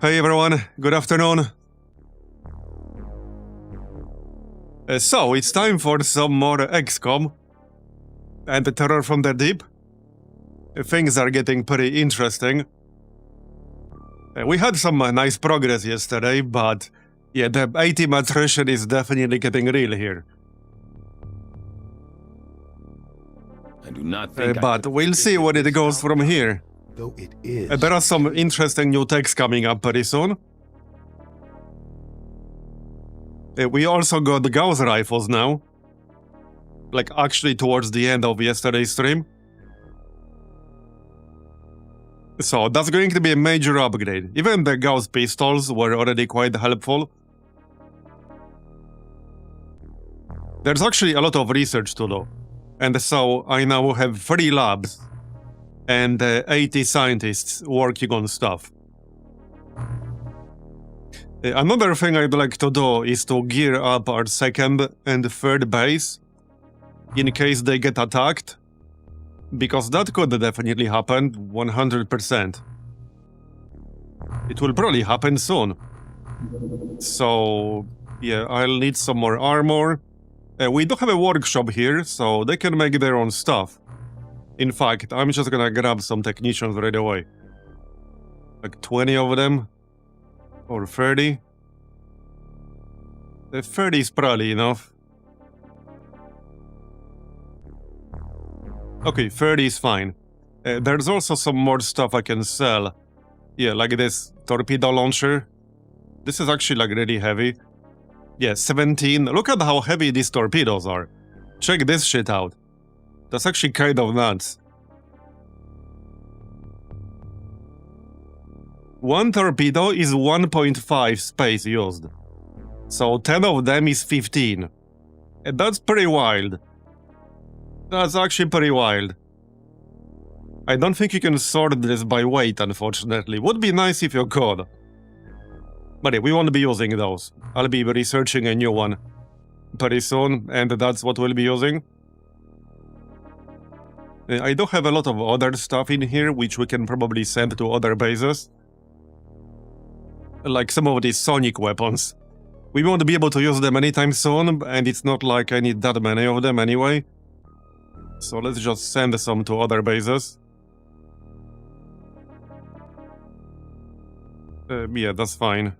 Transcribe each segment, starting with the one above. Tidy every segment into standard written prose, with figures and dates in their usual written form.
Hey everyone, good afternoon. So, it's time for some more XCOM and the Terror from the Deep. Things are getting pretty interesting. We had some nice progress yesterday, but yeah, the A-team attrition is definitely getting real here. I do not think But we'll see where it goes from here. Though it is. There are some interesting new techs coming up pretty soon. We also got the Gauss rifles now. Like, actually towards the end of yesterday's stream. So, that's going to be a major upgrade. Even the Gauss pistols were already quite helpful. There's actually a lot of research to do. And so, I now have 3 labs. And 80 scientists working on stuff. Another thing I'd like to do is to gear up our second and third base in case they get attacked, because that could definitely happen 100%. It will probably happen soon. So, yeah, I'll need some more armor. We do have a workshop here, so they can make their own stuff. In fact, I'm just gonna grab some technicians right away. Like 20 of them. Or 30. 30 is probably enough. Okay, 30 is fine. There's also some more stuff I can sell. Yeah, like this torpedo launcher. This is actually like really heavy. Yeah, 17. Look at how heavy these torpedoes are. Check this shit out. That's actually kind of nuts. One torpedo is 1.5 space used. So 10 of them is 15. And that's pretty wild. That's actually pretty wild. I don't think you can sort this by weight, unfortunately. Would be nice if you could. But yeah, we won't be using those. I'll be researching a new one pretty soon, and that's what we'll be using. I do have a lot of other stuff in here, which we can probably send to other bases. Like some of these sonic weapons. We won't be able to use them anytime soon, and it's not like I need that many of them anyway. So let's just send some to other bases. Yeah, that's fine.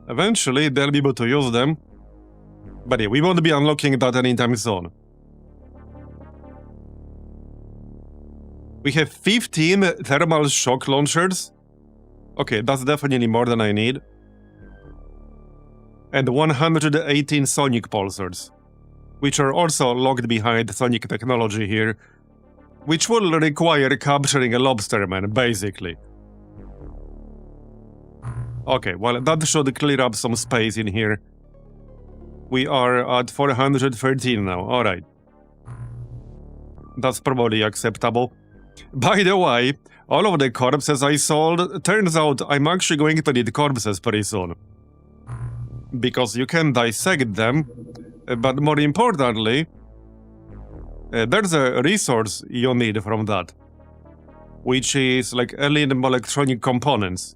Eventually, they'll be able to use them. But yeah, we won't be unlocking that anytime soon. We have 15 thermal shock launchers. Okay, that's definitely more than I need. And 118 sonic pulsars, which are also locked behind sonic technology here, which will require capturing a lobsterman, basically. Okay, well, that should clear up some space in here. We are at 413 now, alright. That's probably acceptable. By the way, all of the corpses I sold, turns out I'm actually going to need corpses pretty soon. Because you can dissect them, but more importantly, there's a resource you need from that. Which is like alien electronic components.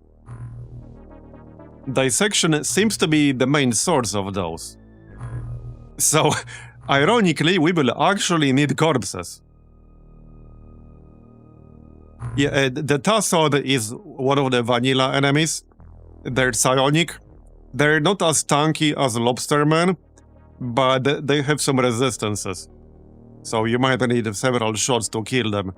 Dissection seems to be the main source of those. So, ironically, we will actually need corpses. Yeah, the Tassod is one of the vanilla enemies. They're psionic. They're not as tanky as lobstermen, but they have some resistances. So you might need several shots to kill them.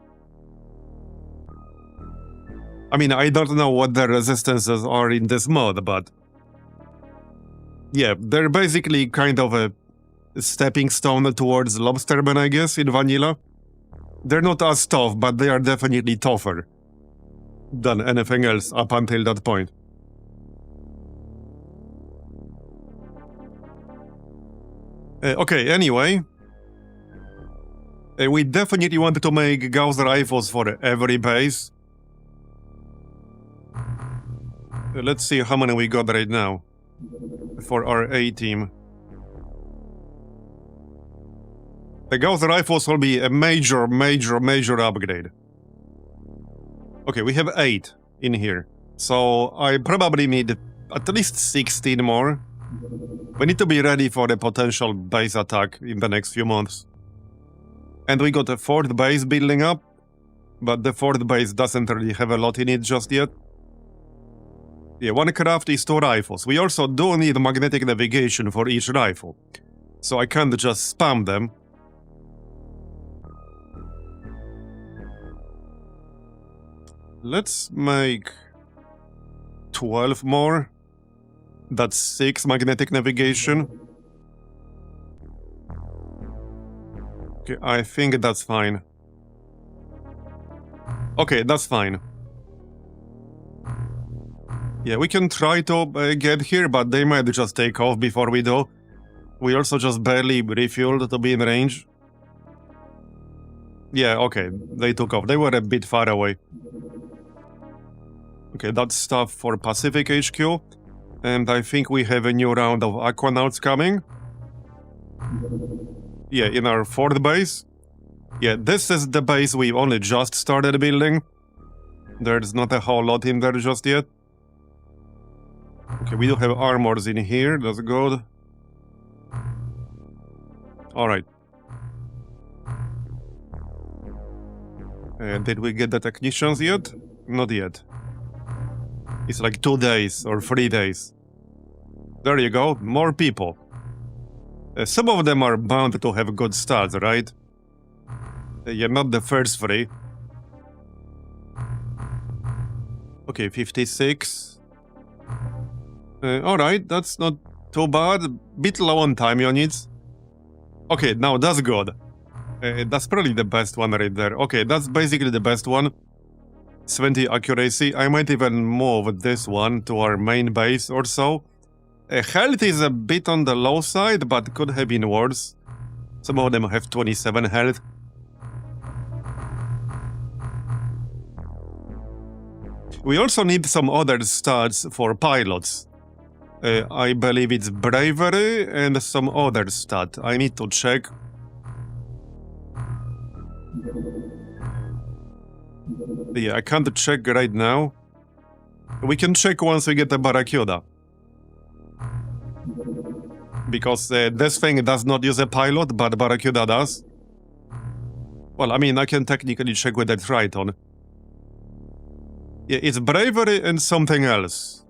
I mean, I don't know what the resistances are in this mod, but... yeah, they're basically kind of a stepping stone towards lobstermen, I guess, in vanilla. They're not as tough, but they are definitely tougher than anything else up until that point. Okay, anyway. We definitely wanted to make Gauss rifles for every base. Let's see how many we got right now for our A-team. The Gauss rifles will be a major upgrade. Okay, we have 8. in here. So I probably need at least 16 more. We need to be ready for the potential base attack in the next few months. And we got a 4th base building up, but the 4th base doesn't really have a lot in it just yet. Yeah, 1 craft is 2 rifles. We also do need magnetic navigation for each rifle, so I can't just spam them. Let's make 12 more. That's 6 magnetic navigation. Okay, I think that's fine. Okay, that's fine. Yeah, we can try to get here, but they might just take off before we do. We also just barely refueled to be in range. Yeah, okay, they took off. They were a bit far away. Okay, that's stuff for Pacific HQ. And I think we have a new round of Aquanauts coming. Yeah, in our 4th base. Yeah, this is the base we only just started building. There's not a whole lot in there just yet. Okay, we do have armors in here, that's good. Alright. Did we get the technicians yet? Not yet. It's like 2 days or 3 days. There you go, more people. Some of them are bound to have good stats, right? Yeah, not the first 3. Okay, 56. Alright, that's not too bad. Bit low on time units. Okay, now that's good. That's probably the best one right there. Okay, that's basically the best one. 70 accuracy. I might even move this one to our main base or so. Health is a bit on the low side, but could have been worse. Some of them have 27 health. We also need some other stats for pilots. I believe it's bravery and some other stat. I need to check. Yeah, I can't check right now. We can check once we get the Barracuda. Because this thing does not use a pilot, but Barracuda does. Well, I mean, I can technically check with the Triton. Yeah, it's bravery and something else.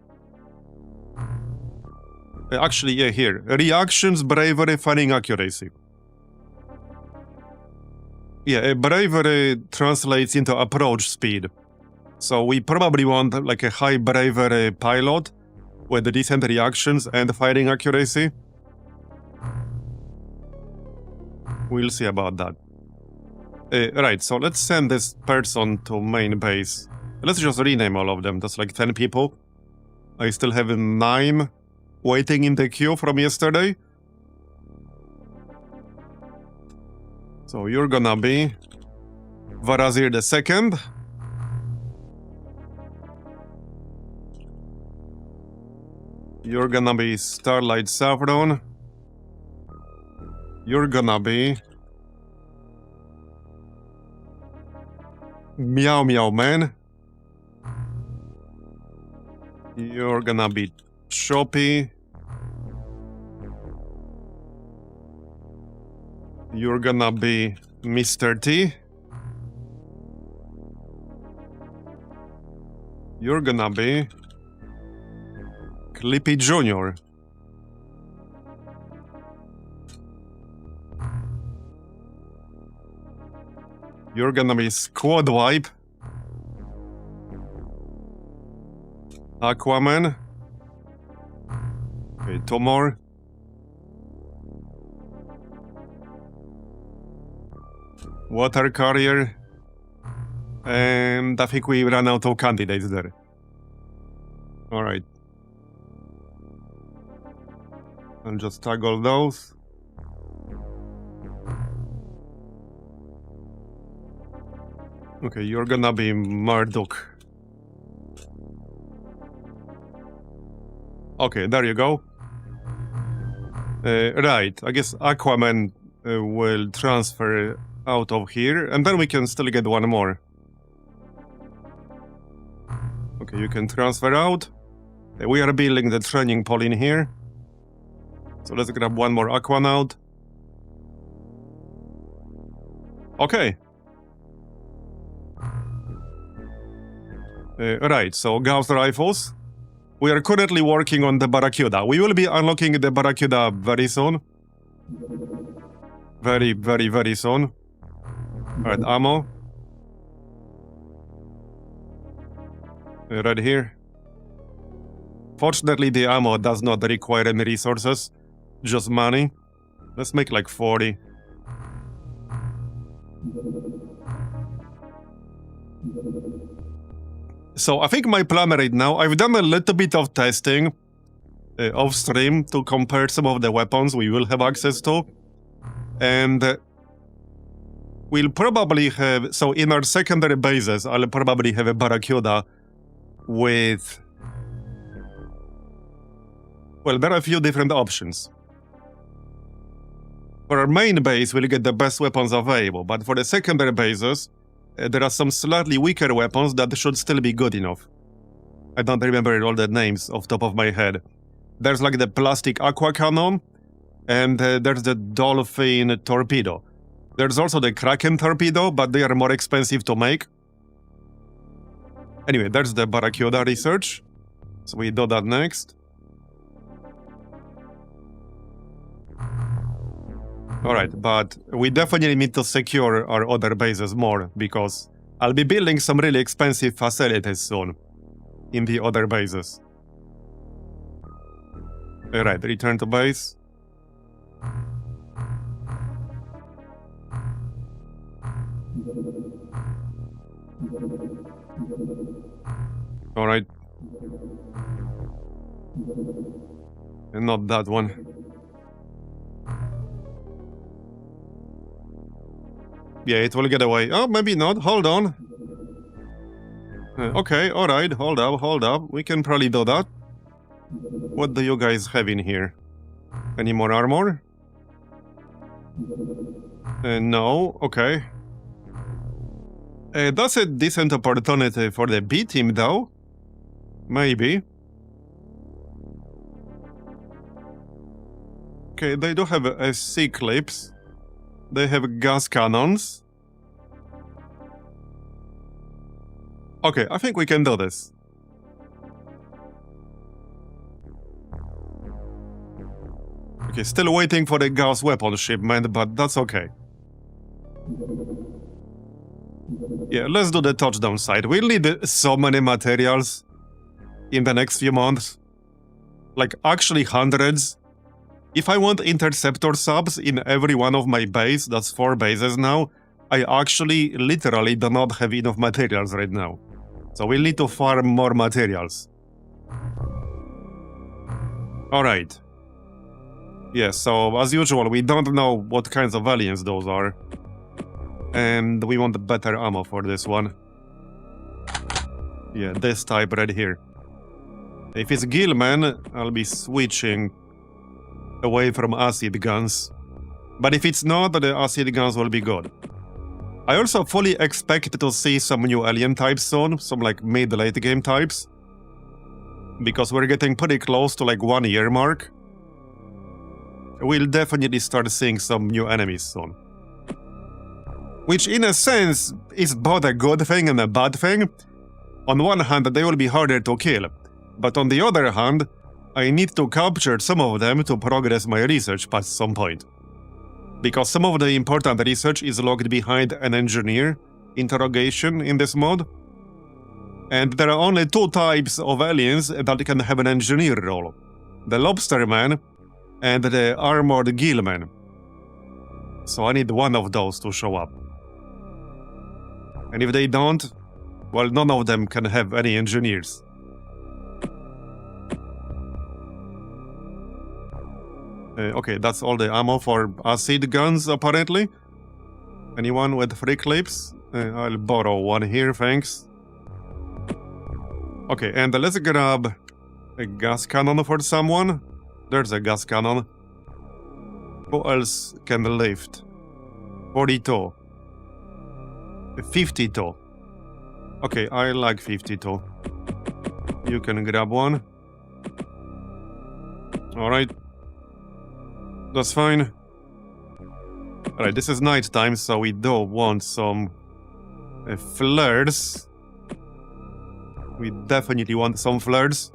Actually, yeah, here. Reactions, bravery, firing accuracy. Yeah, bravery translates into approach speed. So we probably want like a high bravery pilot with decent reactions and firing accuracy. We'll see about that. Right, so let's send this person to main base. Let's just rename all of them. That's like 10 people. I still have 9 waiting in the queue from yesterday. So you're gonna be Marbozir the second. You're gonna be Starlight Saffron. You're gonna be Meow Meow Man. You're gonna be Choppy. You're gonna be Mr. T. You're gonna be Clippy Jr. You're gonna be Squad Wipe. Aquaman. Okay, 2 more. Water Carrier. And I think we ran out of candidates there. Alright. I'll just toggle those. Okay, you're gonna be Marduk. Okay, there you go. Right, I guess Aquaman will transfer out of here, and then we can still get 1 more. Okay, you can transfer out. We are building the training pool in here. So let's grab one more aqua node. Okay. Right, so Gauss rifles. We are currently working on the Barracuda. We will be unlocking the Barracuda very soon. Very, very, very soon. Alright, ammo. Right here. Fortunately, the ammo does not require any resources. Just money. Let's make like 40. So I think my plan right now, I've done a little bit of testing off stream to compare some of the weapons we will have access to. And we'll probably have, so in our secondary bases, I'll probably have a Barracuda with, well, there are a few different options. For our main base, we'll get the best weapons available, but for the secondary bases, there are some slightly weaker weapons that should still be good enough. I don't remember all the names off the top of my head. There's like the plastic aqua cannon, and there's the dolphin torpedo. There's also the Kraken torpedo, but they are more expensive to make. Anyway, there's the Barracuda research. So we do that next. Alright, but we definitely need to secure our other bases more, because I'll be building some really expensive facilities soon in the other bases. Alright, return to base. Alright. And not that one. Yeah, it will get away. Oh, maybe not. Hold on. Okay, alright. Hold up. We can probably do that. What do you guys have in here? Any more armor? No. Okay. That's a decent opportunity for the B team, though. Maybe. Okay, they do have SC clips. They have gas cannons. Okay, I think we can do this. Okay, still waiting for the gas weapon shipment, but that's okay. Yeah, let's do the touchdown site. We'll need so many materials in the next few months. Like, actually hundreds. If I want interceptor subs in every one of my bases, that's 4 bases now, I actually literally do not have enough materials right now. So we'll need to farm more materials. Alright. Yeah, so as usual, we don't know what kinds of aliens those are. And we want better ammo for this one. Yeah, this type right here. If it's Gilman, I'll be switching away from acid guns. But if it's not, the acid guns will be good. I also fully expect to see some new alien types soon, some like mid-late game types. Because we're getting pretty close to like 1 year mark. We'll definitely start seeing some new enemies soon. Which in a sense is both a good thing and a bad thing. On one hand, they will be harder to kill. But on the other hand, I need to capture some of them to progress my research past some point. Because some of the important research is locked behind an engineer interrogation in this mod. And there are only 2 types of aliens that can have an engineer role. The Lobsterman and the Armored Gillman. So I need one of those to show up. And if they don't, well, none of them can have any engineers. Okay, that's all the ammo for acid guns, apparently. Anyone with 3 clips? I'll borrow one here, thanks. Okay, and let's grab a gas cannon for someone. There's a gas cannon. Who else can lift? 42. 52. Okay, I like 52. You can grab one. Alright. That's fine. Alright, this is night time, so we do want some flares. We definitely want some flares.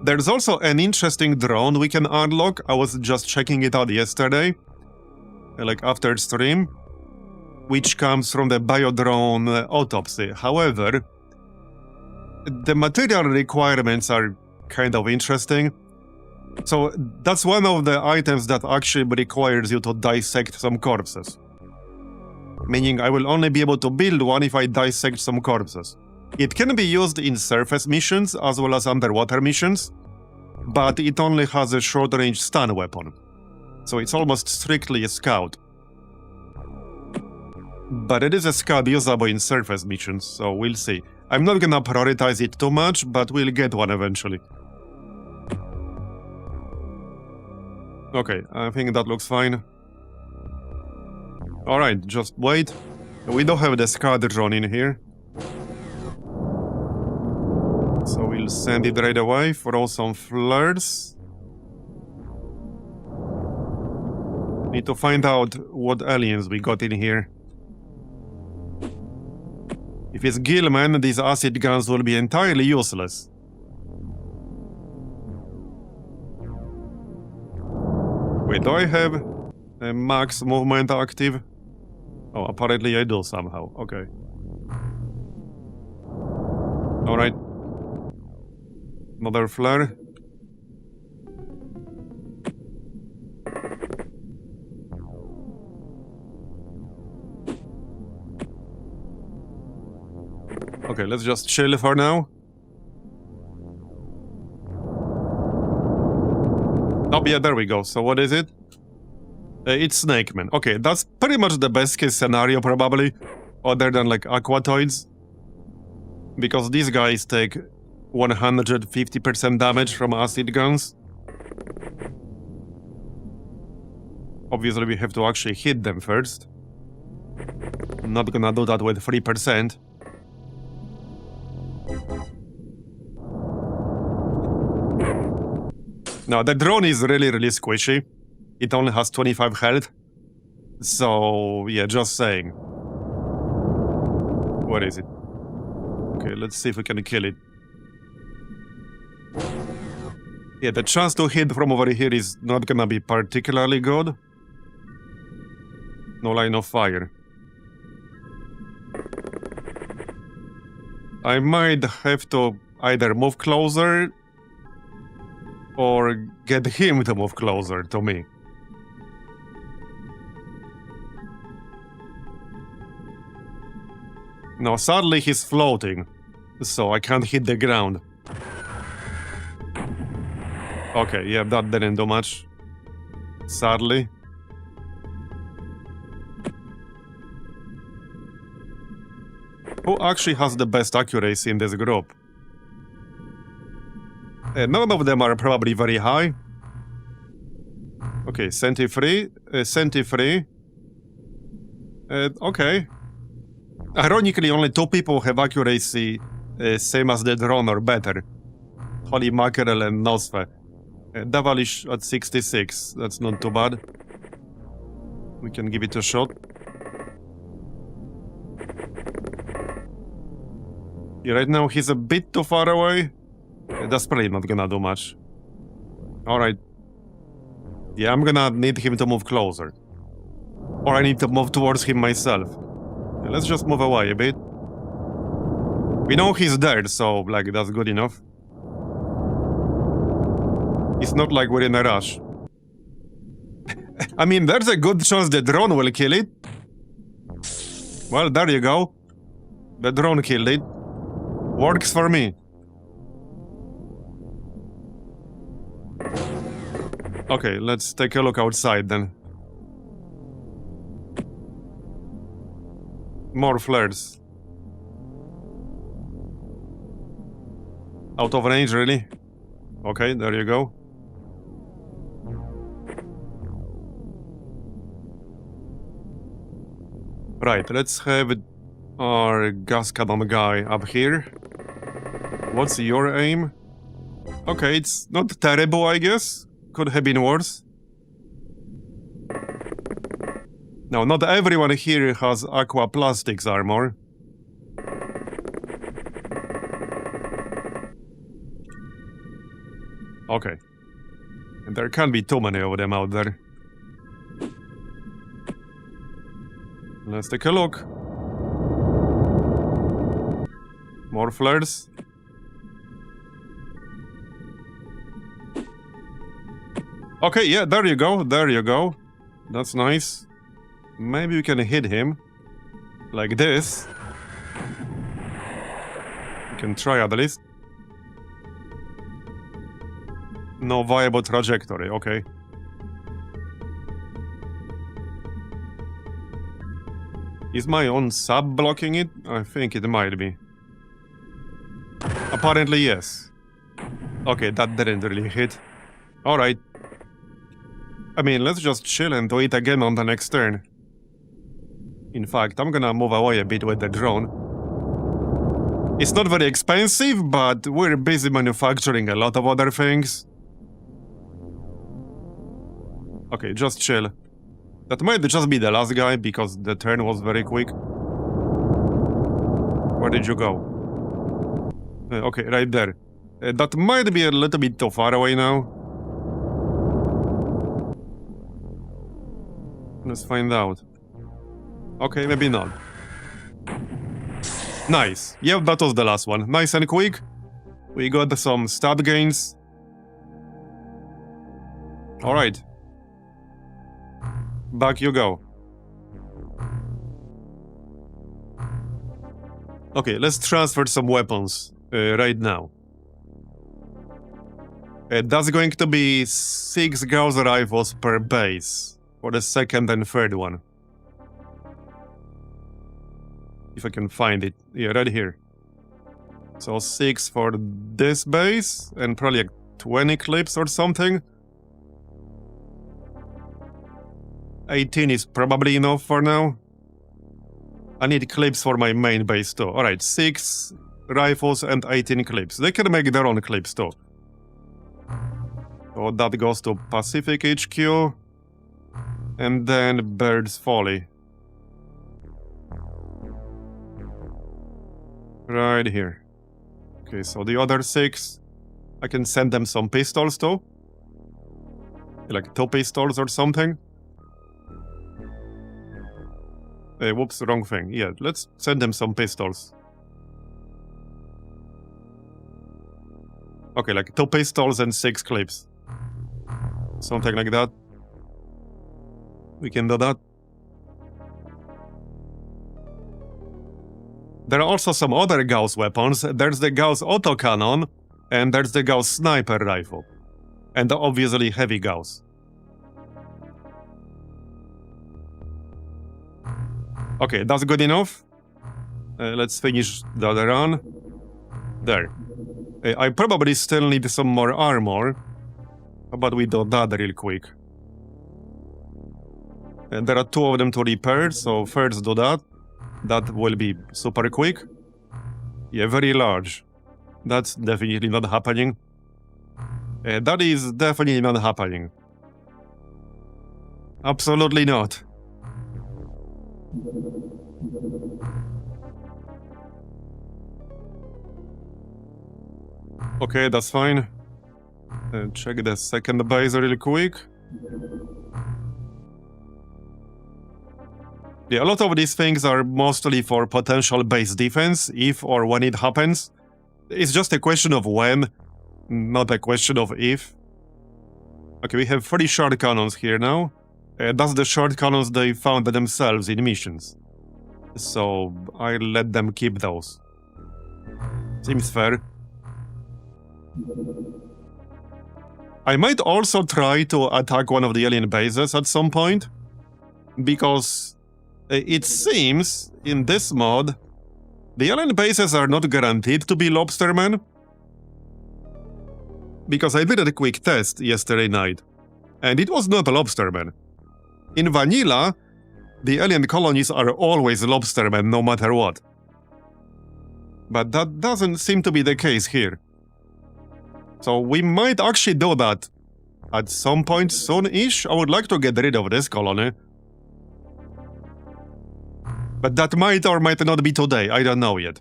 There's also an interesting drone we can unlock. I was just checking it out yesterday, like after stream, which comes from the biodrone autopsy. However, the material requirements are kind of interesting. So that's one of the items that actually requires you to dissect some corpses. Meaning I will only be able to build one if I dissect some corpses. It can be used in surface missions as well as underwater missions, but it only has a short-range stun weapon. So it's almost strictly a scout. But it is a scout usable in surface missions, so we'll see. I'm not gonna prioritize it too much, but we'll get one eventually. Okay, I think that looks fine. Alright, just wait. We don't have the scout drone in here. So we'll send it right away, throw some flares. Need to find out what aliens we got in here. If it's Gilman, these acid guns will be entirely useless. Wait, do I have a max movement active? Oh, apparently I do somehow. Okay. Alright. Another flare. Okay, let's just chill for now. Oh, yeah, there we go. So what is it? It's Snakeman. Okay, that's pretty much the best case scenario, probably. Other than, like, Aquatoids. Because these guys take 150% damage from acid guns. Obviously, we have to actually hit them first. I'm not gonna do that with 3%. Now, the drone is really, really squishy. It only has 25 health. So, yeah, just saying. What is it? Okay, let's see if we can kill it. Yeah, the chance to hit from over here is not gonna be particularly good. No line of fire. I might have to either move closer or get him to move closer to me. No, sadly he's floating, so I can't hit the ground. Okay, yeah, that didn't do much. Sadly. Who actually has the best accuracy in this group? None of them are probably very high. Okay, Senti free. Okay. Ironically, only 2 people have accuracy same as the drone or better. Holy Mackerel and Nosfe. Devilish at 66. That's not too bad. We can give it a shot. Yeah, right now he's a bit too far away. That's probably not gonna do much. Alright. Yeah, I'm gonna need him to move closer. Or I need to move towards him myself. Yeah, let's just move away a bit. We know he's dead, so, like, that's good enough. It's not like we're in a rush. I mean, there's a good chance the drone will kill it. Well, there you go. The drone killed it. Works for me. Okay, let's take a look outside then. More flares. Out of range, really? Okay, there you go. Right, let's have our gas cannon guy up here. What's your aim? Okay, it's not terrible, I guess. Could have been worse. Now, not everyone here has aqua plastics armor. Okay. And there can't be too many of them out there. Let's take a look. More flares. Okay, yeah, there you go, there you go. That's nice. Maybe we can hit him. Like this. We can try at least. No viable trajectory, okay. Is my own sub blocking it? I think it might be. Apparently, yes. Okay, that didn't really hit. Alright. I mean, let's just chill and do it again on the next turn. In fact, I'm gonna move away a bit with the drone. It's not very expensive, but we're busy manufacturing a lot of other things. Okay, just chill. That might just be the last guy, because the turn was very quick. Where did you go? Okay, right there. That might be a little bit too far away now. Let's find out. Okay, maybe not. Nice. Yep, that was the last one. Nice and quick. We got some stat gains. Alright. Back you go. Okay, let's transfer some weapons right now. That's going to be 6 Gauss rifles per base for the second and third one. If I can find it. Yeah, right here. So 6 for this base and probably like 20 clips or something. 18 is probably enough for now. I need clips for my main base too. Alright, 6 rifles and 18 clips. They can make their own clips too. So that goes to Pacific HQ. And then Bird's Folly. Right here. Okay, so the other 6, I can send them some pistols too. Like 2 pistols or something. Whoops, wrong thing. Yeah, let's send them some pistols. Okay, like 2 pistols and 6 clips. Something like that. We can do that. There are also some other Gauss weapons. There's the Gauss autocannon, and there's the Gauss sniper rifle. And obviously heavy Gauss. Okay, that's good enough. Let's finish the other run. There. I probably still need some more armor. How about we do that real quick? There are 2 of them to repair, so first do that. That will be super quick. Yeah, very large. That's definitely not happening. That is definitely not happening. Absolutely not. Okay, that's fine. Check the second base real quick. Yeah, a lot of these things are mostly for potential base defense, if or when it happens. It's just a question of when, not a question of if. Okay, we have 3 short cannons here now. That's the short cannons they found themselves in missions. So, I'll let them keep those. Seems fair. I might also try to attack one of the alien bases at some point. Because it seems, in this mod, the alien bases are not guaranteed to be lobstermen. Because I did a quick test yesterday night, and it was not a lobsterman. In vanilla, the alien colonies are always lobstermen no matter what. But that doesn't seem to be the case here. So we might actually do that at some point soon-ish. I would like to get rid of this colony. But that might or might not be today, I don't know yet.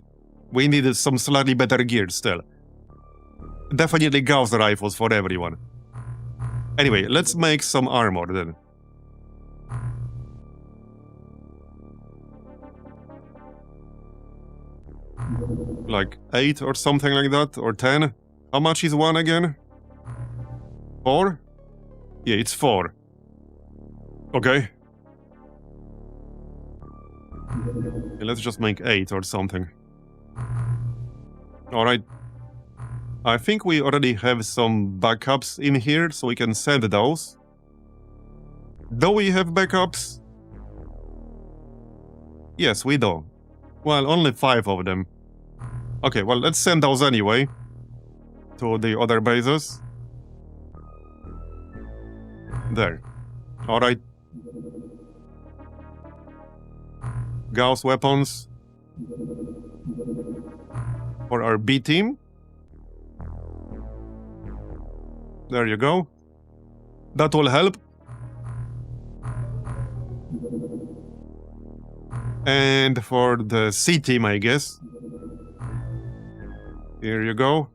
We needed some slightly better gear still. Definitely Gauss rifles for everyone. Anyway, let's make some armor then. Like 8 or something like that, or 10. How much is one again? 4? Yeah, it's 4. Okay. Yeah, let's just make 8 or something. Alright. I think we already have some backups in here, so we can send those. Do we have backups? Yes, we do. Well, only 5 of them. Okay, well, let's send those anyway. To the other bases. There. Alright. Gauss weapons. For our B team. There you go. That will help. And for the C team, I guess. Here you go.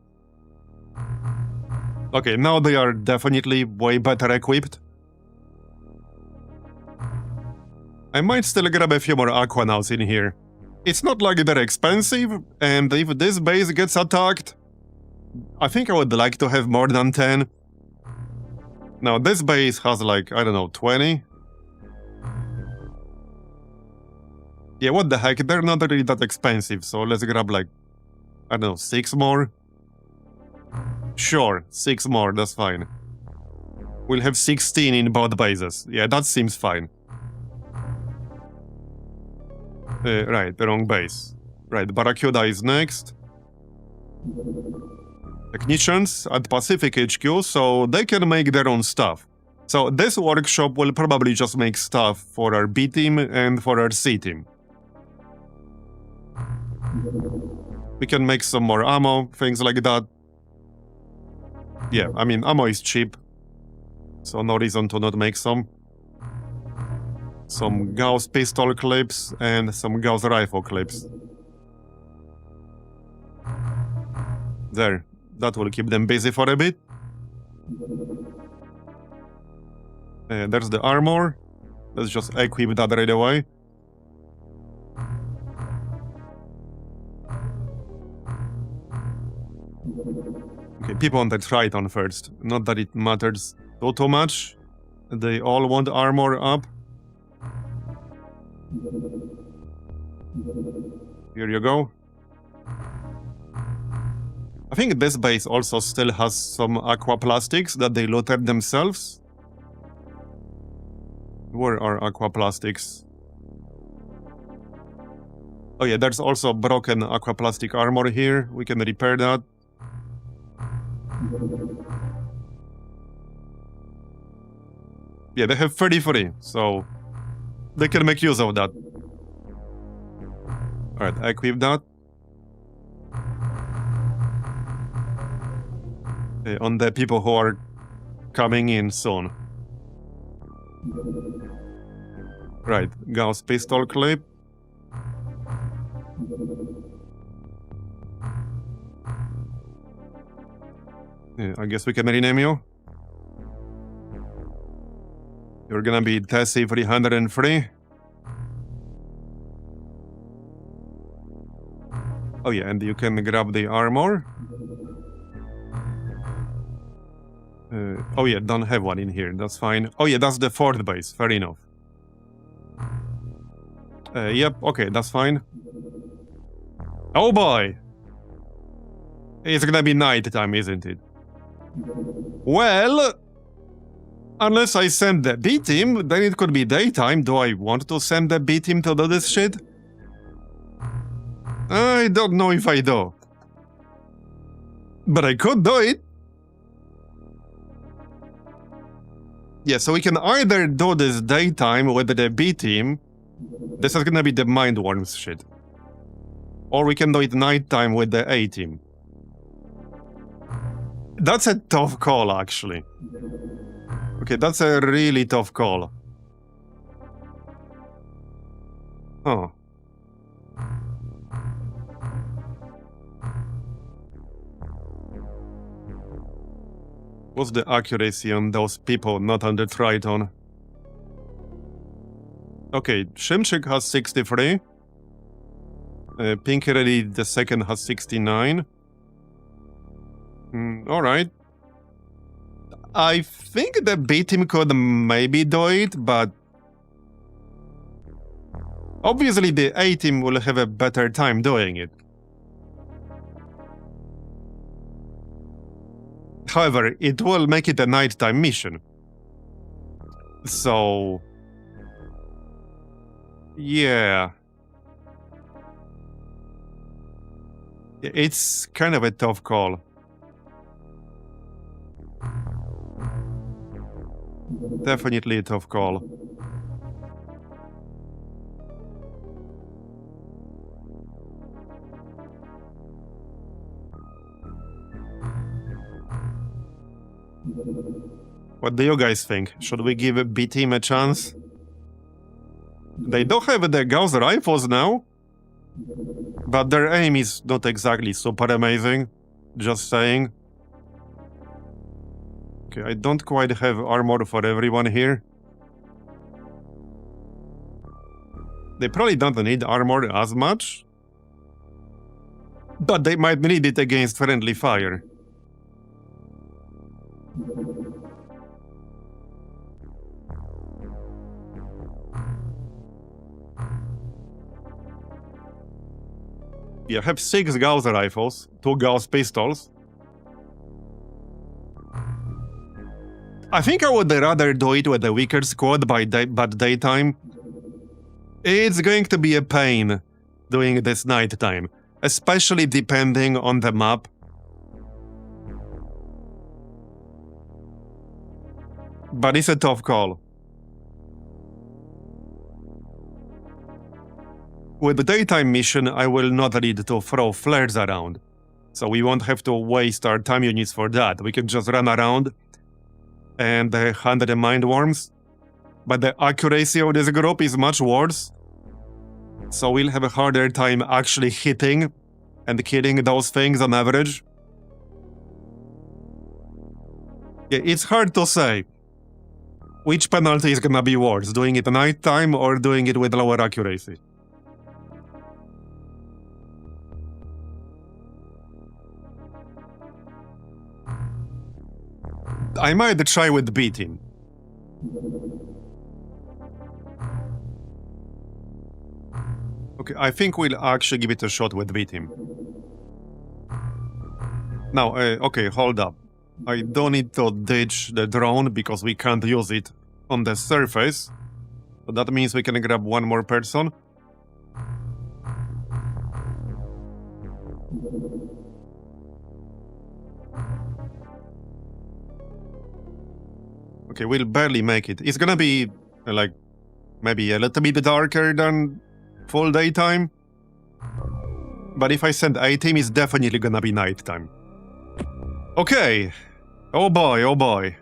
Okay, now they are definitely way better equipped. I might still grab a few more Aquanauts in here. It's not like they're expensive, and if this base gets attacked, I think I would like to have more than 10. Now, this base has like, I don't know, 20? Yeah, what the heck, they're not really that expensive, so let's grab like, I don't know, 6 more? Sure, 6 more, that's fine. We'll have 16 in both bases. Yeah, that seems fine. Right, the wrong base. Right, Barracuda is next. Technicians at Pacific HQ, so they can make their own stuff. So this workshop will probably just make stuff for our B team and for our C team. We can make some more ammo, things like that. Yeah, I mean, ammo is cheap, so no reason to not make some. Some Gauss pistol clips and some Gauss rifle clips. There, that will keep them busy for a bit. There's the armor. Let's just equip that right away. Okay, people on the Triton first. Not that it matters too much. They all want armor up. Here you go. I think this base also still has some aquaplastics that they looted themselves. Where are aquaplastics? Oh yeah, there's also broken aquaplastic armor here. We can repair that. Yeah, they have 33, so they can make use of that. Alright, equip that. On the people who are coming in soon. Right, Gauss pistol clip. Yeah, I guess we can rename you. You're gonna be Tessie 303. Oh yeah, and you can grab the armor. Oh yeah, don't have one in here, that's fine. Oh yeah, that's the 4th base, fair enough. Yep, okay, that's fine. Oh boy! It's gonna be night time, isn't it? Well, unless I send the B team, then it could be daytime. Do I want to send the B team to do this shit? I don't know if I do. But I could do it. Yeah, so we can either do this daytime with the B team. This is gonna be the Mind Worms shit. Or we can do it nighttime with the A-team. That's a tough call, actually. Okay, that's a really tough call. Huh. What's the accuracy on those people not on the Triton? Okay, Shimchik has 63. Pinky Ready the second has 69. Alright. I think the B-team could maybe do it, but obviously the A-team will have a better time doing it. However, it will make it a nighttime mission. So... yeah. It's kind of a tough call. Definitely a tough call. What do you guys think? Should we give a B-team a chance? They do have the Gauss rifles now, but their aim is not exactly super amazing. Just saying. Okay, I don't quite have armor for everyone here. They probably don't need armor as much, but they might need it against friendly fire. Yeah, I have 6 Gauss rifles, 2 Gauss pistols. I think I would rather do it with a weaker squad but daytime. It's going to be a pain doing this nighttime, especially depending on the map. But it's a tough call. With the daytime mission, I will not need to throw flares around, so we won't have to waste our time units for that. We can just run around and hunt the mind worms. But the accuracy of this group is much worse, so we'll have a harder time actually hitting and killing those things on average. Yeah, it's hard to say which penalty is gonna be worse, doing it at nighttime or doing it with lower accuracy. I might try with B-team. Okay, I think we'll actually give it a shot with B-team. Now, okay, hold up. I don't need to ditch the drone because we can't use it on the surface. But that means we can grab one more person. Okay, we'll barely make it. It's gonna be, like, maybe a little bit darker than full daytime. But if I send A-team, it's definitely gonna be nighttime. Okay. Oh boy, oh boy.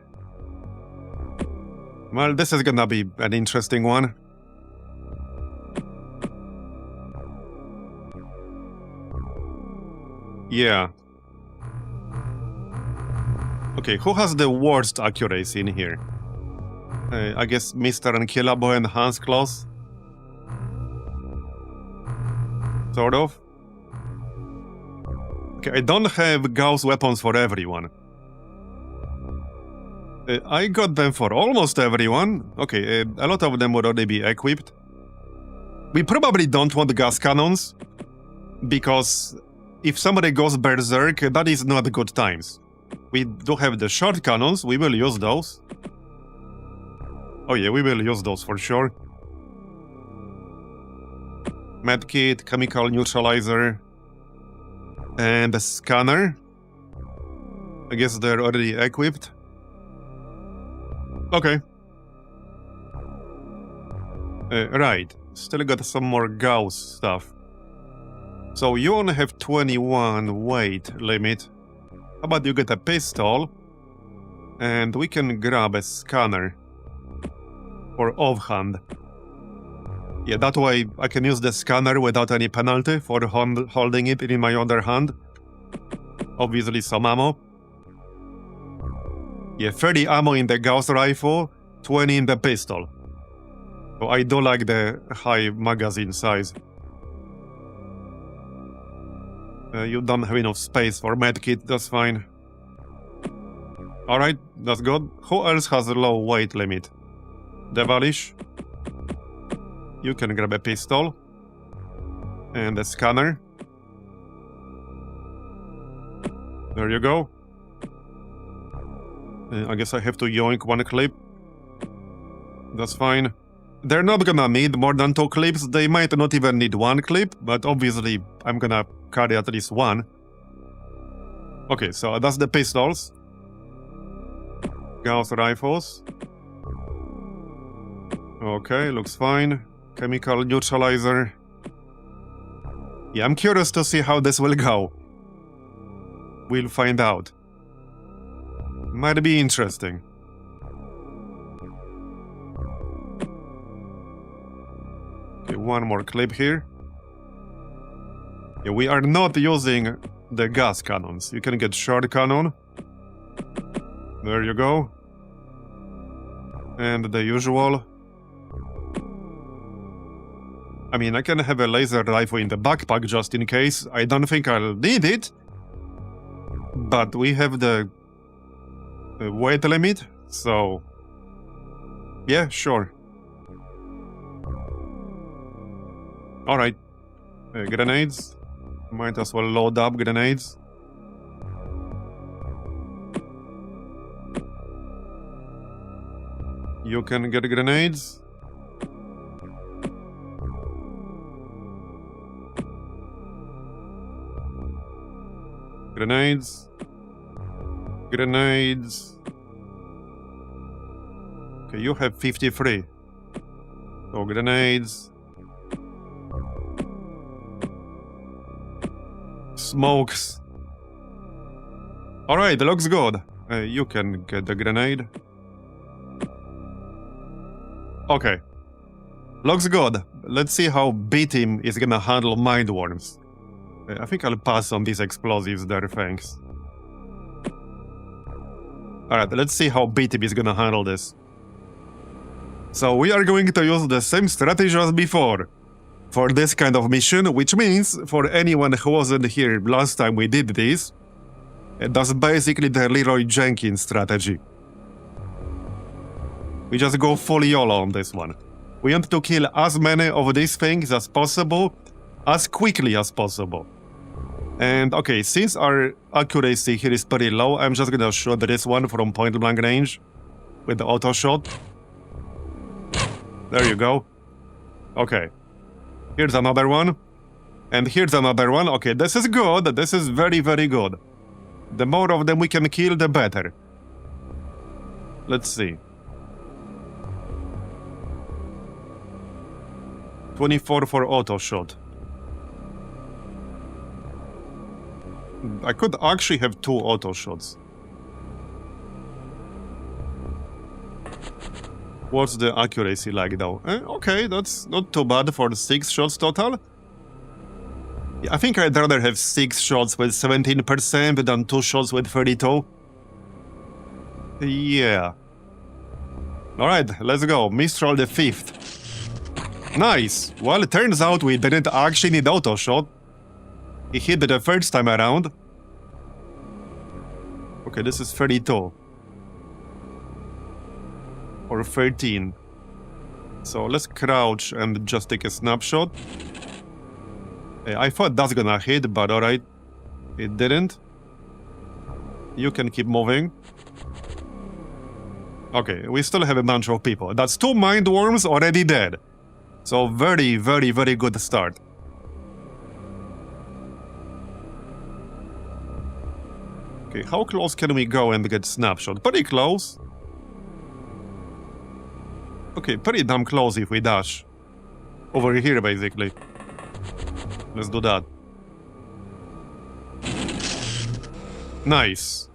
Well, this is gonna be an interesting one. Yeah. Okay, who has the worst accuracy in here? I guess Mr. Unkillable and Hans Claus? Sort of. Okay, I don't have Gauss weapons for everyone. I got them for almost everyone. Okay, a lot of them would already be equipped. We probably don't want gas cannons, because if somebody goes berserk, that is not good times. We do have the short cannons, we will use those. Oh yeah, we will use those for sure. Medkit, chemical neutralizer, and a scanner. I guess they're already equipped. Okay. Right, still got some more Gauss stuff. So you only have 21 weight limit. How about you get a pistol? And we can grab a scanner. For offhand. Yeah, that way I can use the scanner without any penalty for holding it in my other hand. Obviously some ammo. Yeah, 30 ammo in the Gauss rifle, 20 in the pistol. So I do like the high magazine size. You don't have enough space for medkit, that's fine. Alright, that's good. Who else has a low weight limit? Devilish. You can grab a pistol. And a scanner. There you go. I guess I have to yoink one clip. That's fine. They're not gonna need more than 2 clips. They might not even need 1 clip, but obviously I'm gonna carry at least 1. Okay, so that's the pistols. Gauss rifles. Okay, looks fine. Chemical neutralizer. Yeah, I'm curious to see how this will go. We'll find out. Might be interesting. Okay, one more clip here. Yeah, we are not using the gas cannons. You can get short cannon. There you go. And the usual. I mean, I can have a laser rifle in the backpack just in case. I don't think I'll need it. But we have the weight limit, so... yeah, sure. Alright. Grenades. Might as well load up grenades. You can get grenades. Grenades. Grenades. Okay, you have 53. So grenades. Smokes. Alright, looks good. You can get the grenade. Okay. Looks good. Let's see how B-Team is gonna handle mind worms. I think I'll pass on these explosives there, thanks. Alright, let's see how B-Team is gonna handle this. So we are going to use the same strategy as before for this kind of mission, which means, for anyone who wasn't here last time we did this, that's basically the Leroy Jenkins strategy. We just go full YOLO on this one. We want to kill as many of these things as possible, as quickly as possible. And okay, since our accuracy here is pretty low, I'm just gonna shoot this one from point blank range with the auto shot. There you go. Okay. Here's another one. And here's another one. Okay, this is good. This is very, very good. The more of them we can kill, the better. Let's see. 24 for auto shot. I could actually have 2 auto shots. What's the accuracy like though? Okay, that's not too bad for 6 shots total. Yeah, I think I'd rather have 6 shots with 17% than 2 shots with 32. Yeah. Alright, let's go. Mistral the 5th. Nice! Well, it turns out we didn't actually need auto shot. He hit it the first time around. Okay, this is 32. Or 13. So let's crouch and just take a snapshot. I thought that's gonna hit, but alright. It didn't. You can keep moving. Okay, we still have a bunch of people. That's 2 mind worms already dead. So very, very, very good start. Okay, how close can we go and get snapshot? Pretty close. Okay, pretty damn close if we dash. Over here, basically. Let's do that. Nice.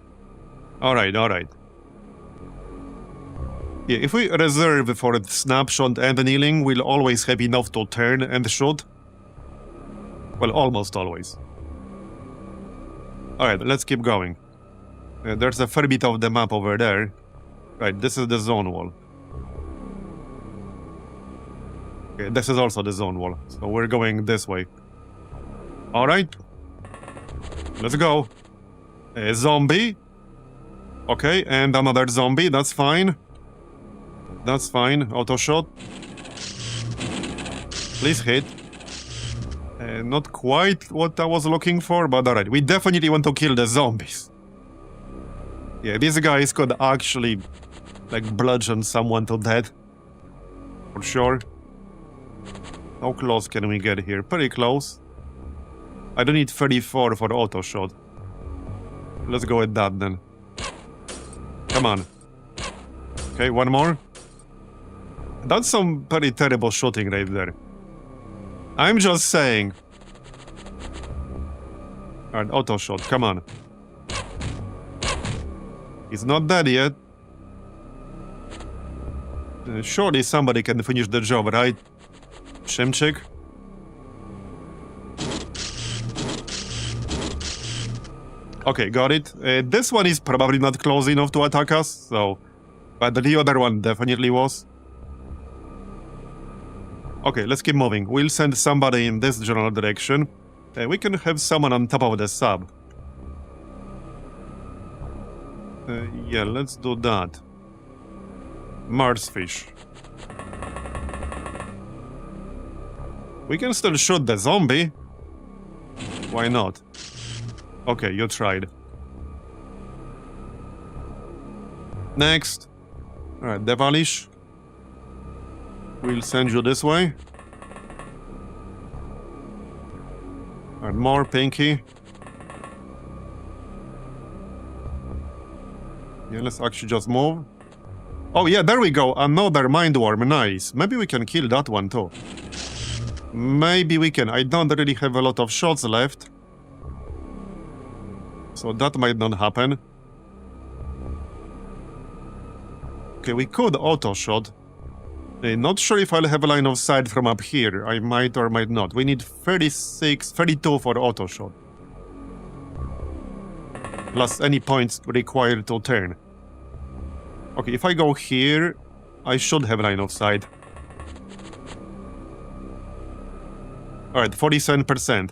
Alright, alright. Yeah, if we reserve for the snapshot and annealing, we'll always have enough to turn and shoot. Well, almost always. Alright, let's keep going. There's a fair bit of the map over there. Right, this is the zone wall. Okay, this is also the zone wall, so we're going this way. Alright. Let's go. A zombie. Okay, and another zombie, that's fine. That's fine, auto shot. Please hit. Not quite what I was looking for, but alright. We definitely want to kill the zombies. Yeah, these guys could actually, like, bludgeon someone to death. For sure. How close can we get here? Pretty close. I don't need 34 for auto shot. Let's go with that then. Come on. Okay, one more. That's some pretty terrible shooting right there. I'm just saying. Alright, auto shot, come on. He's not dead yet. Surely somebody can finish the job, right? Shimchik? Okay, got it. This one is probably not close enough to attack us, so... But the other one definitely was. Okay, let's keep moving. We'll send somebody in this general direction. We can have someone on top of the sub. Yeah, let's do that. Marsfish. We can still shoot the zombie. Why not? Okay, you tried. Next. Alright, Devalish. We'll send you this way. Alright, more Pinky. Yeah, let's actually just move. Oh yeah, there we go. Another mind worm. Nice. Maybe we can kill that one too. Maybe we can. I don't really have a lot of shots left. So that might not happen. Okay, we could auto-shot. Not sure if I'll have a line of sight from up here. I might or might not. We need 32 for auto-shot. Plus any points required to turn. Okay, if I go here, I should have line of sight. Alright, 47%.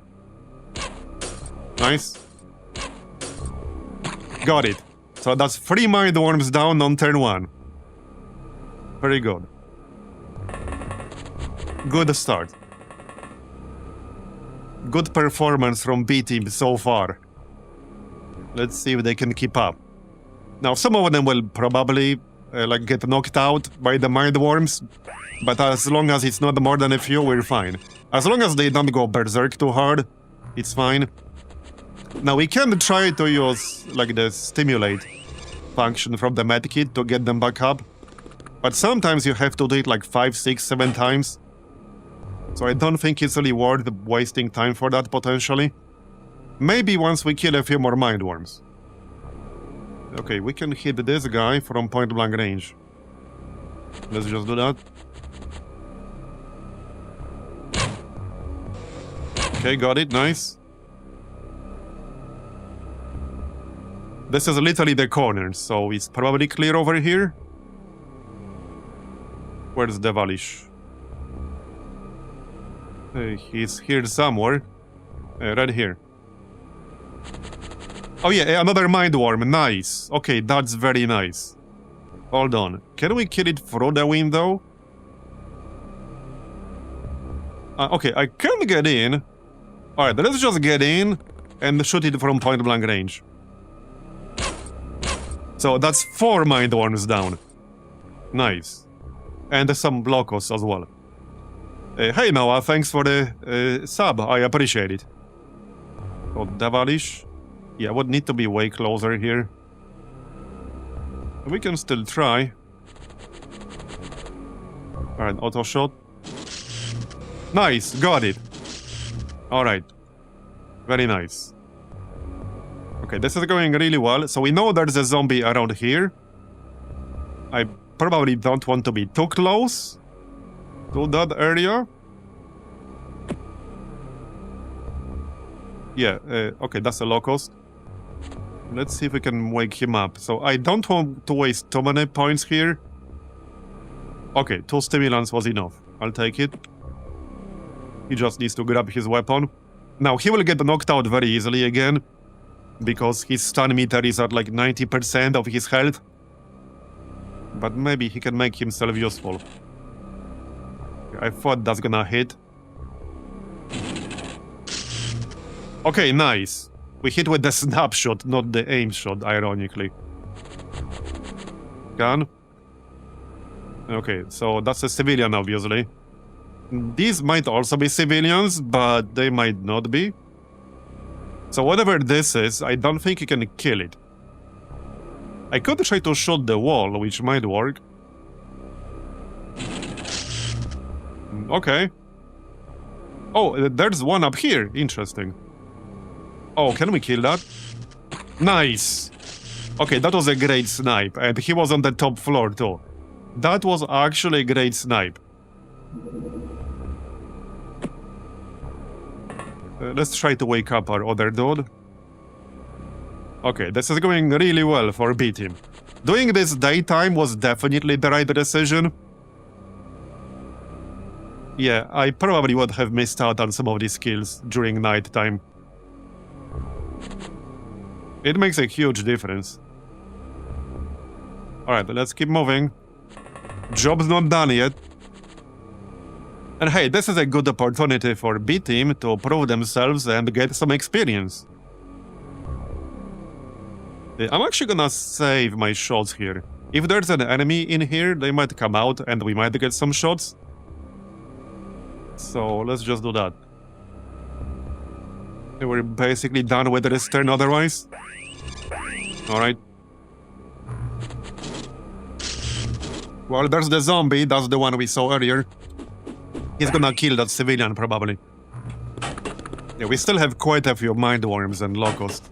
Nice. Got it. So that's 3 mind worms down on turn 1. Very good. Good start. Good performance from B team so far. Let's see if they can keep up. Now, some of them will probably like get knocked out by the mind worms, but as long as it's not more than a few, we're fine. As long as they don't go berserk too hard, it's fine. Now we can try to use like the stimulate function from the medkit to get them back up, but sometimes you have to do it like 5, 6, 7 times. So I don't think it's really worth wasting time for that potentially. Maybe once we kill a few more mind worms. Okay, we can hit this guy from point blank range. Let's just do that. Okay, got it, nice. This is literally the corner, so it's probably clear over here. Where's Devalish? He's here somewhere. Right here. Oh yeah, another mind worm, nice. Okay, that's very nice. Hold on, can we kill it through the window? Okay, I can get in. Alright, let's just get in and shoot it from point blank range. So that's 4 mind worms down. Nice. And some blocos as well. Hey Noah, thanks for the sub, I appreciate it. Oh, Devalish. Yeah, would need to be way closer here. We can still try. Alright, auto shot. Nice, got it. Alright. Very nice. Okay, this is going really well. So we know there's a zombie around here. I probably don't want to be too close to that area. Yeah, okay, that's a locust. Let's see if we can wake him up. So I don't want to waste too many points here. Okay, 2 stimulants was enough. I'll take it. He just needs to grab his weapon. Now, he will get knocked out very easily again, because his stun meter is at like 90% of his health. But maybe he can make himself useful. I thought that's gonna hit. Okay, nice. We hit with the snapshot, not the aim shot, ironically. Gun. Okay, so that's a civilian, obviously. These might also be civilians, but they might not be. So whatever this is, I don't think you can kill it. I could try to shoot the wall, which might work. Okay. Oh, there's one up here. Interesting. Oh, can we kill that? Nice! Okay, that was a great snipe, and he was on the top floor too. That was actually a great snipe. Let's try to wake up our other dude. Okay, this is going really well for B-Team. Doing this daytime was definitely the right decision. Yeah, I probably would have missed out on some of these kills during nighttime. It makes a huge difference. Alright, let's keep moving. Job's not done yet. And hey, this is a good opportunity for B-Team to prove themselves and get some experience. I'm actually gonna save my shots here. If there's an enemy in here, they might come out and we might get some shots. So let's just do that. We're basically done with this turn otherwise. Alright. Well, there's the zombie, that's the one we saw earlier. He's gonna kill that civilian, probably. Yeah, we still have quite a few mind worms and locusts.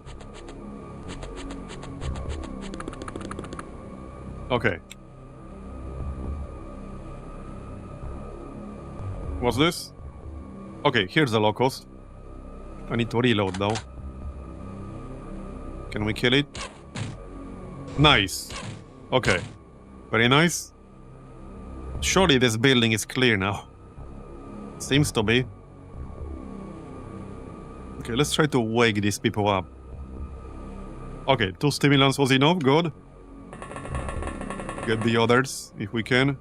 Okay. What's this? Okay, here's the locust. I need to reload though. Can we kill it? Nice. Okay. Very nice. Surely this building is clear now. Seems to be. Okay, let's try to wake these people up. Okay, 2 stimulants was enough, good. Get the others, if we can.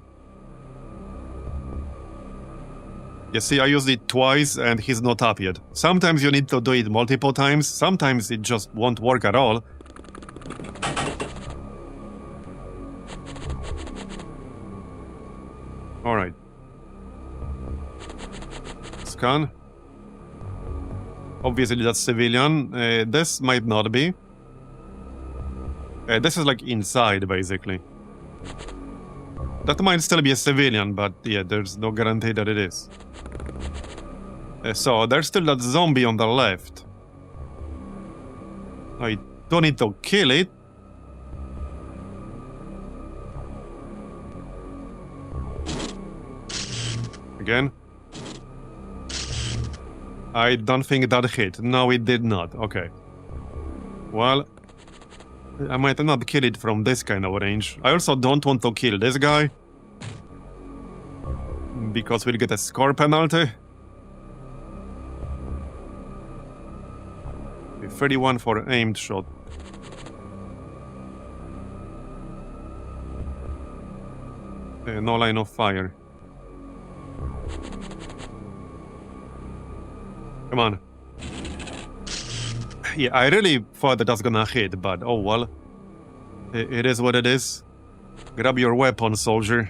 You see, I used it twice and he's not up yet. Sometimes you need to do it multiple times, sometimes it just won't work at all. Alright. Scan. Obviously that's civilian. This might not be. This is like inside, basically. That might still be a civilian, but yeah, there's no guarantee that it is. So, there's still that zombie on the left. I don't need to kill it. Again. I don't think that hit. No, it did not. Okay. Well, I might not kill it from this kind of range. I also don't want to kill this guy, because we'll get a score penalty. 31 for aimed shot. No line of fire. Come on. Yeah, I really thought that was gonna hit, but oh well. It is what it is. Grab your weapon, soldier.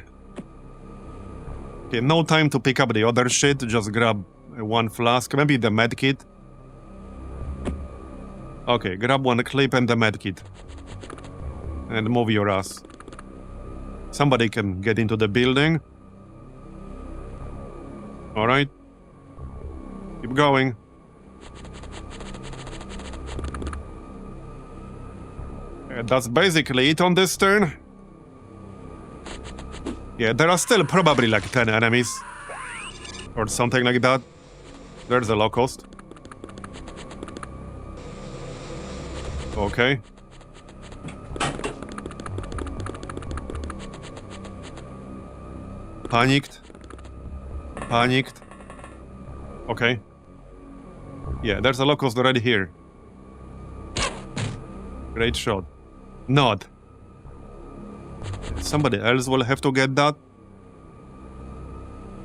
Okay, no time to pick up the other shit, just grab one flask, maybe the medkit. Okay, grab one clip and the medkit. And move your ass. Somebody can get into the building. Alright. Keep going. That's basically it on this turn. Yeah, there are still probably like 10 enemies. Or something like that. There's a locust. Okay. Panicked. Panicked. Okay. Yeah, there's a locust already here. Great shot. Not. Somebody else will have to get that.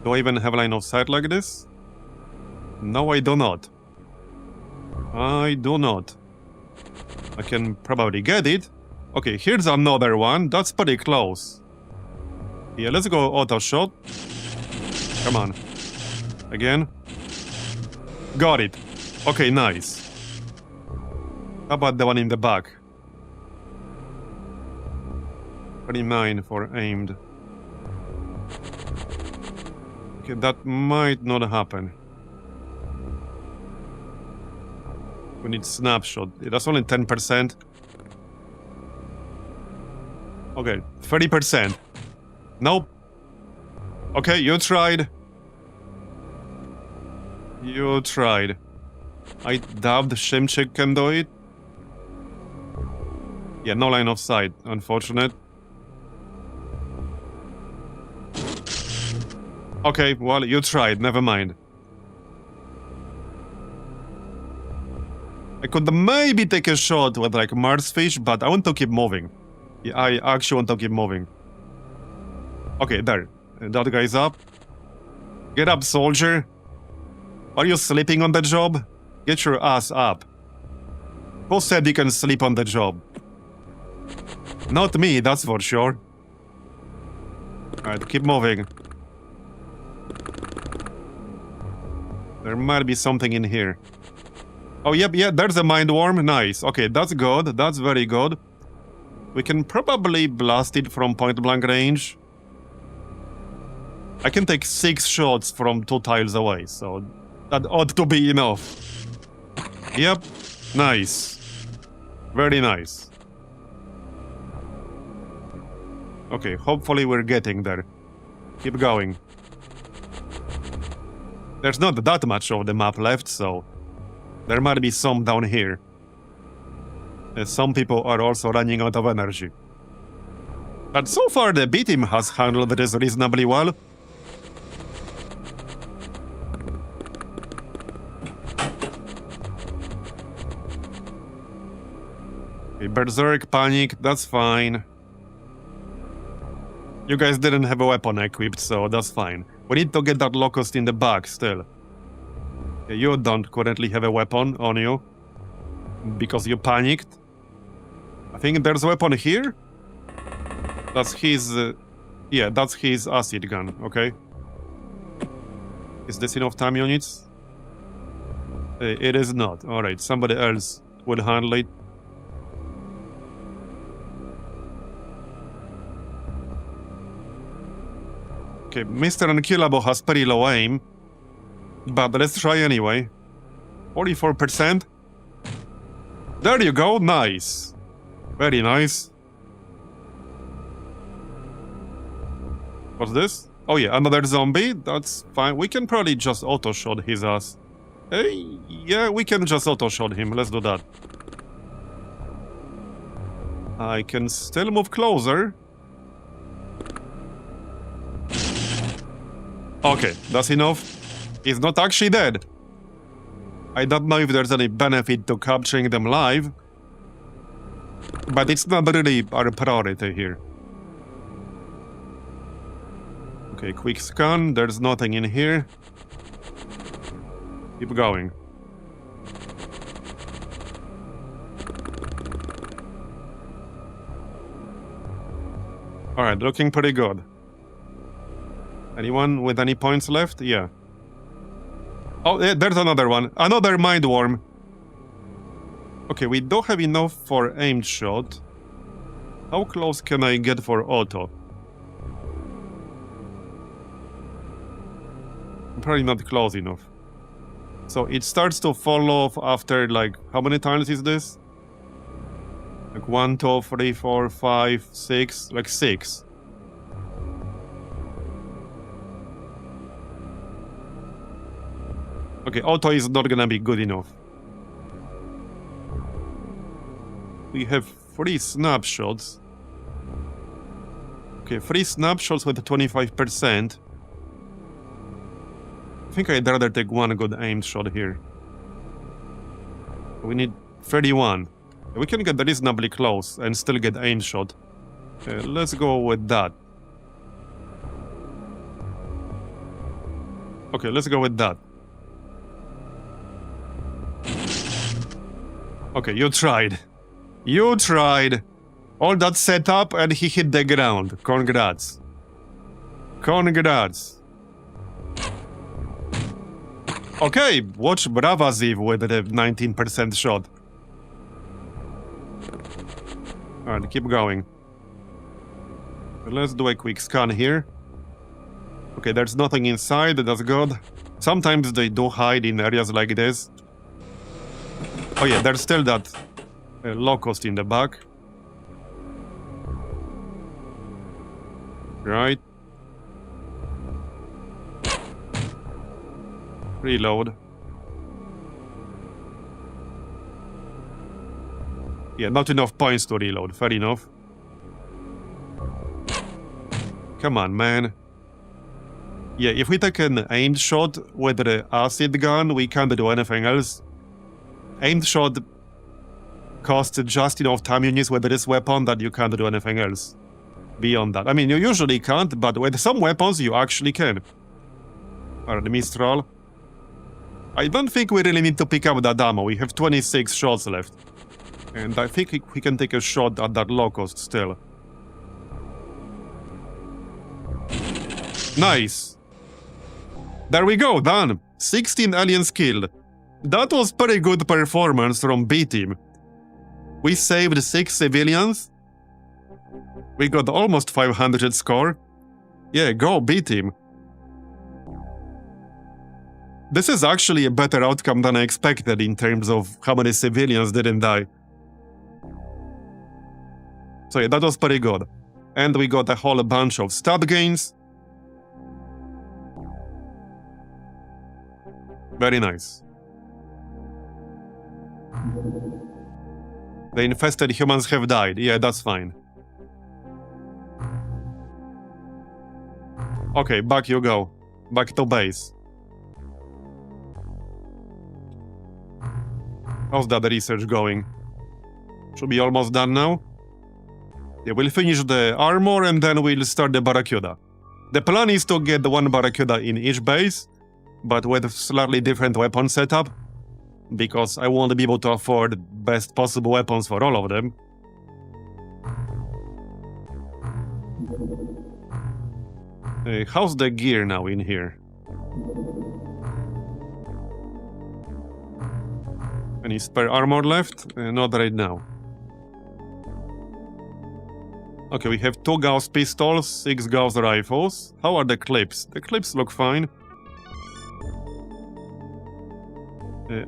Do I even have line of sight like this? No, I do not. I do not. I can probably get it. Okay, here's another one. That's pretty close. Yeah, let's go auto shot. Come on. Again. Got it. Okay, nice. How about the one in the back? 29 for aimed. Okay, that might not happen. We need snapshot. That's only 10%. Okay, 30%. Nope. Okay, you tried. You tried. I doubt Shimchick can do it. Yeah, no line of sight. Unfortunate. Okay, well, you tried. Never mind. I could maybe take a shot with like Mars fish, but I want to keep moving. Yeah, I actually want to keep moving. Okay, there. That guy's up. Get up, soldier. Are you sleeping on the job? Get your ass up. Who said you can sleep on the job? Not me, that's for sure. Alright, keep moving. There might be something in here. Oh, yep, yeah, there's a mind worm. Nice. Okay, that's good. That's very good. We can probably blast it from point blank range. I can take 6 shots from 2 tiles away, so that ought to be enough. Yep, nice. Very nice. Okay, hopefully we're getting there. Keep going. There's not that much of the map left, so there might be some down here. Some people are also running out of energy. But so far the B team has handled this reasonably well. Berserk, panic, that's fine. You guys didn't have a weapon equipped, so that's fine. We need to get that locust in the back still. You don't currently have a weapon on you. Because you panicked. I think there's a weapon here. That's his... yeah, that's his acid gun, okay? Is this enough time units? It is not. Alright, somebody else will handle it. Okay, Mr. Unkillable has pretty low aim. But let's try anyway. 44%. There you go, nice. Very nice. What's this? Oh yeah, another zombie. That's fine. We can probably just auto-shot his ass. Hey, yeah, we can just auto-shot him. Let's do that. I can still move closer. Okay, that's enough. He's not actually dead. I don't know if there's any benefit to capturing them live. But it's not really our priority here. Okay, quick scan. There's nothing in here. Keep going. Alright, looking pretty good. Anyone with any points left? Yeah. Oh, yeah, there's another one. Another mind worm. Okay, we don't have enough for aimed shot. How close can I get for auto? Probably not close enough. So it starts to fall off after, like, how many times is this? Like 1, 2, 3, 4, 5, 6, like 6. Okay, auto is not gonna be good enough. We have 3 snapshots. Okay, 3 snapshots with 25%. I think I'd rather take one good aimed shot here. We need 31. We can get reasonably close and still get aim shot. Let's go with that. Okay, let's go with that. Okay, you tried. You tried. All that setup and he hit the ground. Congrats. Congrats. Okay, watch Marbozir with the 19% shot. Alright, keep going. Let's do a quick scan here. Okay, there's nothing inside, that's good. Sometimes they do hide in areas like this. Oh yeah, there's still that locust in the back. Right. Reload. Yeah, not enough points to reload, fair enough. Come on, man. Yeah, if we take an aimed shot with the acid gun, we can't do anything else. Aimed shot costs just enough time units with this weapon that you can't do anything else beyond that. I mean, you usually can't, but with some weapons you actually can. Alright, the Mistral. I don't think we really need to pick up that ammo. We have 26 shots left. And I think we can take a shot at that locust still. Nice. There we go, done. 16 aliens killed. That was pretty good performance from B-Team. We saved 6 civilians. We got almost 500 score. Yeah, go B-Team. This is actually a better outcome than I expected in terms of how many civilians didn't die. So yeah, that was pretty good. And we got a whole bunch of stat gains. Very nice. The infested humans have died. Yeah, that's fine. Okay, back you go. Back to base. How's that research going? Should be almost done now? Yeah, we'll finish the armor and then we'll start the Barracuda. The plan is to get one Barracuda in each base, but with slightly different weapon setup, because I won't be able to afford best possible weapons for all of them. How's the gear now in here? Any spare armor left? Not right now. Okay, we have 2 Gauss pistols, 6 Gauss rifles. How are the clips? The clips look fine.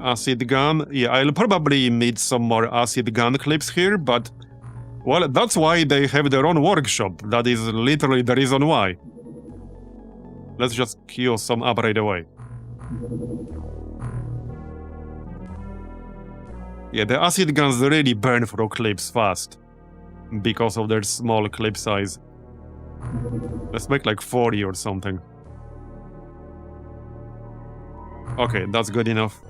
Acid gun. Yeah, I'll probably need some more acid gun clips here, but... well, that's why they have their own workshop. That is literally the reason why. Let's just queue some up right away. Yeah, the acid guns really burn through clips fast. Because of their small clip size. Let's make like 40 or something. Okay, that's good enough.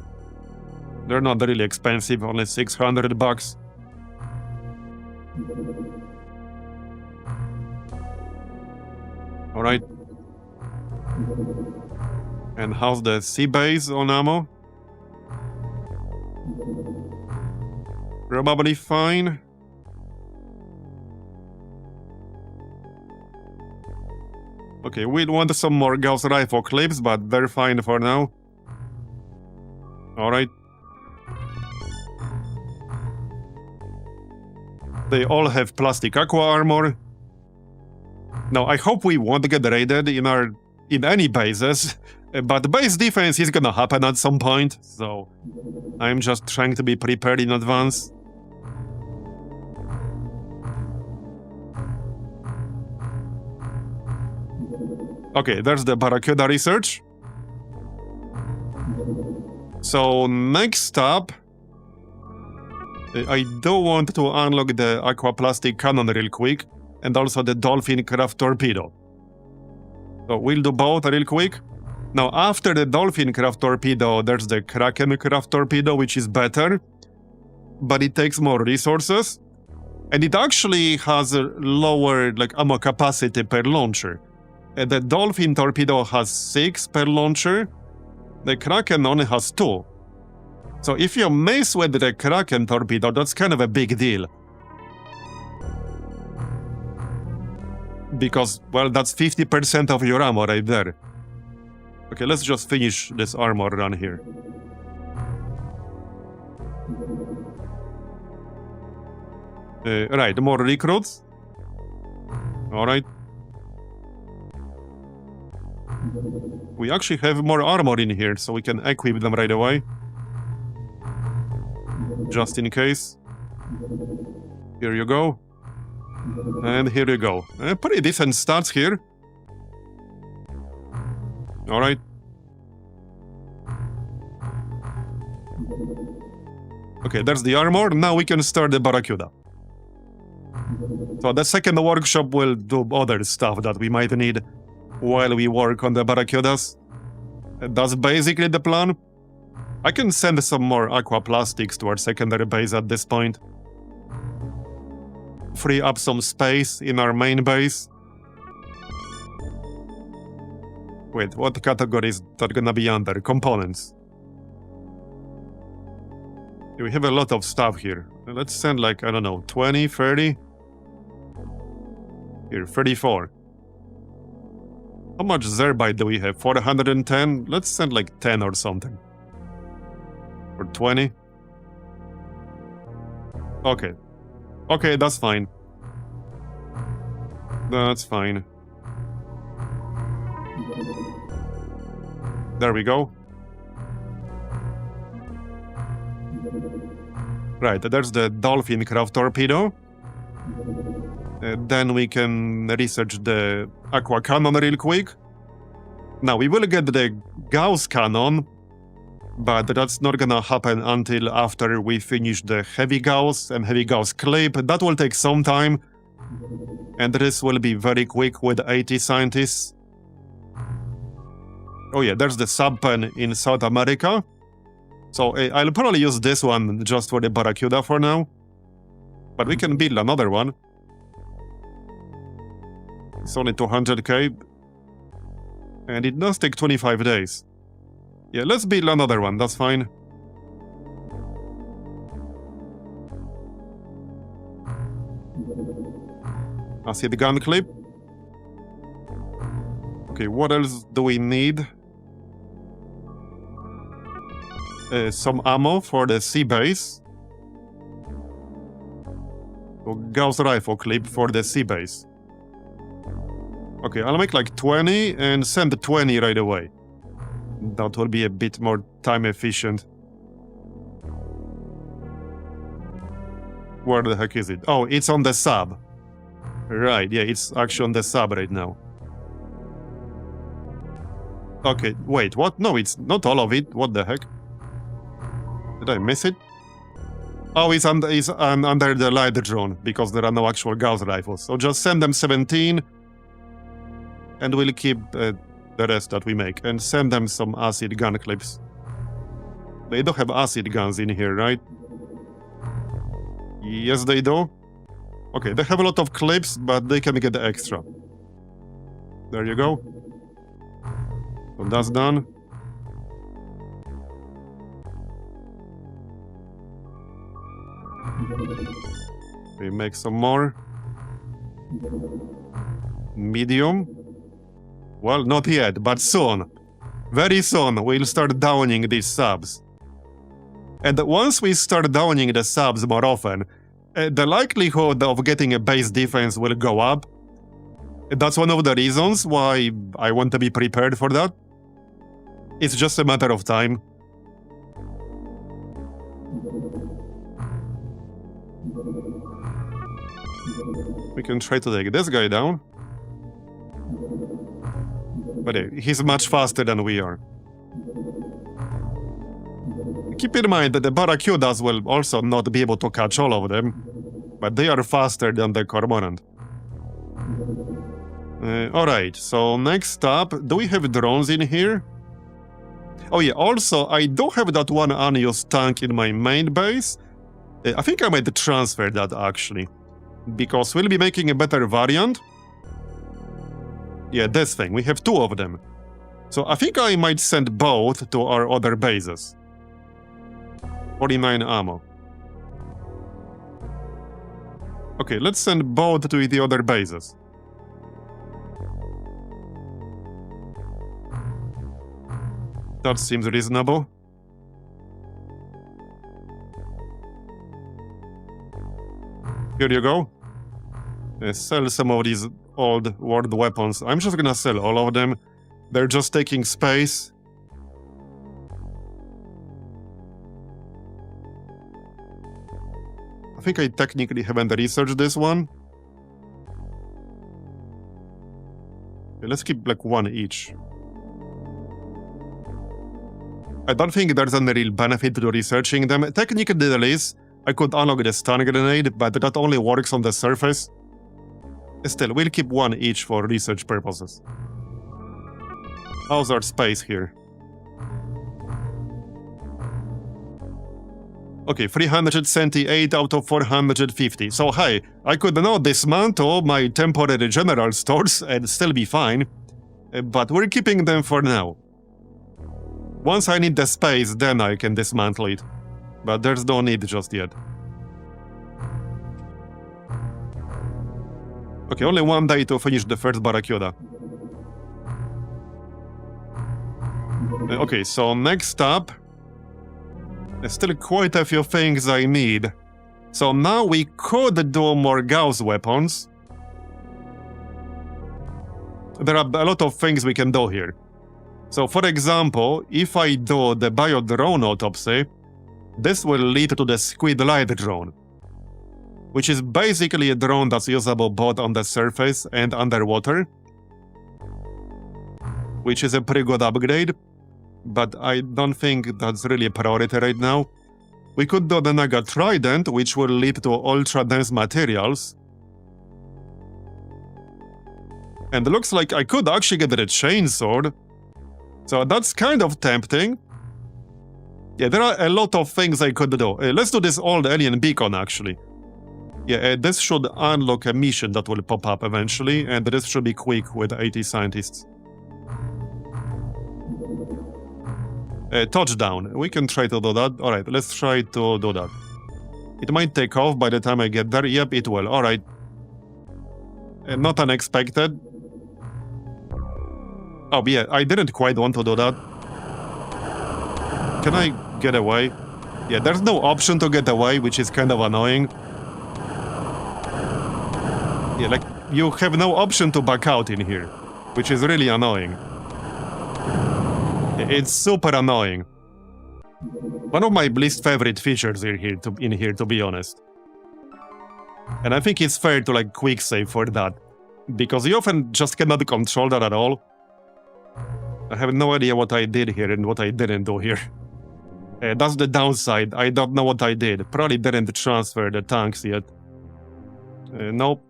They're not really expensive, only 600 bucks. Alright. And how's the sea base on ammo? Probably fine. Okay, we'll want some more Gauss rifle clips, but they're fine for now. Alright. They all have plastic aqua armor. Now, I hope we won't get raided in any bases, but base defense is gonna happen at some point, so I'm just trying to be prepared in advance. Okay, there's the Barracuda research. So next up, I do want to unlock the aquaplastic cannon real quick, and also the dolphin craft torpedo. So we'll do both real quick. Now after the dolphin craft torpedo, there's the Kraken craft torpedo, which is better, but it takes more resources, and it actually has a lower ammo capacity per launcher. The dolphin torpedo has 6 per launcher. The Kraken only has 2. So if you mess with the Kraken torpedo, that's kind of a big deal. Because, well, that's 50% of your ammo right there. Okay, let's just finish this armor run here. Right, more recruits. Alright. We actually have more armor in here, so we can equip them right away. Just in case. Here you go. And here you go. Pretty decent starts here. Alright. Okay, there's the armor. Now we can start the Barracuda. So the second workshop will do other stuff that we might need while we work on the Barracudas. That's basically the plan. I can send some more aquaplastics to our secondary base at this point. Free up some space in our main base. Wait, what category is that gonna be under? Components. We have a lot of stuff here. Let's send I don't know, 20, 30? Here, 34. How much Zerbite do we have? 410? Let's send 10 or something. Or 20? Okay. Okay, that's fine. That's fine. There we go. Right, there's the Dolphin craft torpedo. Then we can research the aqua cannon real quick. Now, we will get the Gauss cannon, but that's not gonna happen until after we finish the heavy Gauss and heavy Gauss clip. That will take some time, and this will be very quick with 80 scientists. Oh yeah, there's the subpen in South America. So I'll probably use this one just for the Barracuda for now. But we can build another one. It's only 200k. And it does take 25 days. Yeah, let's build another one, that's fine. Acid gun clip. Okay, what else do we need? Some ammo for the sea base. So Gauss rifle clip for the sea base. Okay, I'll make 20 and send 20 right away. That will be a bit more time efficient. Where the heck is it? Oh, it's on the sub. Right, yeah, it's actually on the sub right now. Okay, wait, what? No, it's not all of it. What the heck? Did I miss it? Oh, it's under the light drone, because there are no actual Gauss rifles. So just send them 17, and we'll keep the rest that we make. And send them some acid gun clips. They do have acid guns in here, right? Yes, they do. Okay, they have a lot of clips, but they can get the extra. There you go. So that's done. We make some more. Medium. Well, not yet, but soon. Very soon, we'll start downing these subs. And once we start downing the subs more often, the likelihood of getting a base defense will go up. That's one of the reasons why I want to be prepared for that. It's just a matter of time. We can try to take this guy down. But he's much faster than we are. Keep in mind that the Barracudas will also not be able to catch all of them, but they are faster than the Cormorant. Alright, so next up, do we have drones in here? Oh yeah, also, I do have that one unused tank in my main base. I think I might transfer that, actually. Because we'll be making a better variant. Yeah, this thing, we have two of them. So I think I might send both to our other bases. 49 ammo. Okay, let's send both to the other bases. That seems reasonable. Here you go. Sell some of these old world weapons. I'm just gonna sell all of them. They're just taking space. I think I technically haven't researched this one. Okay, let's keep like one each. I don't think there's any real benefit to researching them. Technically there is. I could unlock the stun grenade, but that only works on the surface. Still, we'll keep one each for research purposes. How's our space here? Okay, 378 out of 450. So hey, I could now dismantle my temporary general stores and still be fine. But we're keeping them for now. Once I need the space, then I can dismantle it. But there's no need just yet. Okay, only one day to finish the first Barracuda. Okay, so next up... There's still quite a few things I need. So now we could do more Gauss weapons. There are a lot of things we can do here. So for example, if I do the bio-drone autopsy, this will lead to the Squid Light drone, which is basically a drone that's usable both on the surface and underwater, which is a pretty good upgrade, but I don't think that's really a priority right now. We could do the Naga Trident, which will lead to ultra-dense materials. And it looks like I could actually get a chainsword, so that's kind of tempting. Yeah, there are a lot of things I could do. Let's do this old alien beacon, actually. Yeah, this should unlock a mission that will pop up eventually, and this should be quick with 80 scientists. Touchdown. We can try to do that. Alright, let's try to do that. It might take off by the time I get there. Yep, it will. Alright. Not unexpected. Oh, yeah, I didn't quite want to do that. Can I get away? Yeah, there's no option to get away, which is kind of annoying. Yeah, like, you have no option to back out in here, which is really annoying. It's super annoying. One of my least favorite features in here, to be honest. And I think it's fair to like quick save for that, because you often just cannot control that at all. I have no idea what I did here and what I didn't do here. That's the downside. I don't know what I did. Probably didn't transfer the tanks yet. Nope.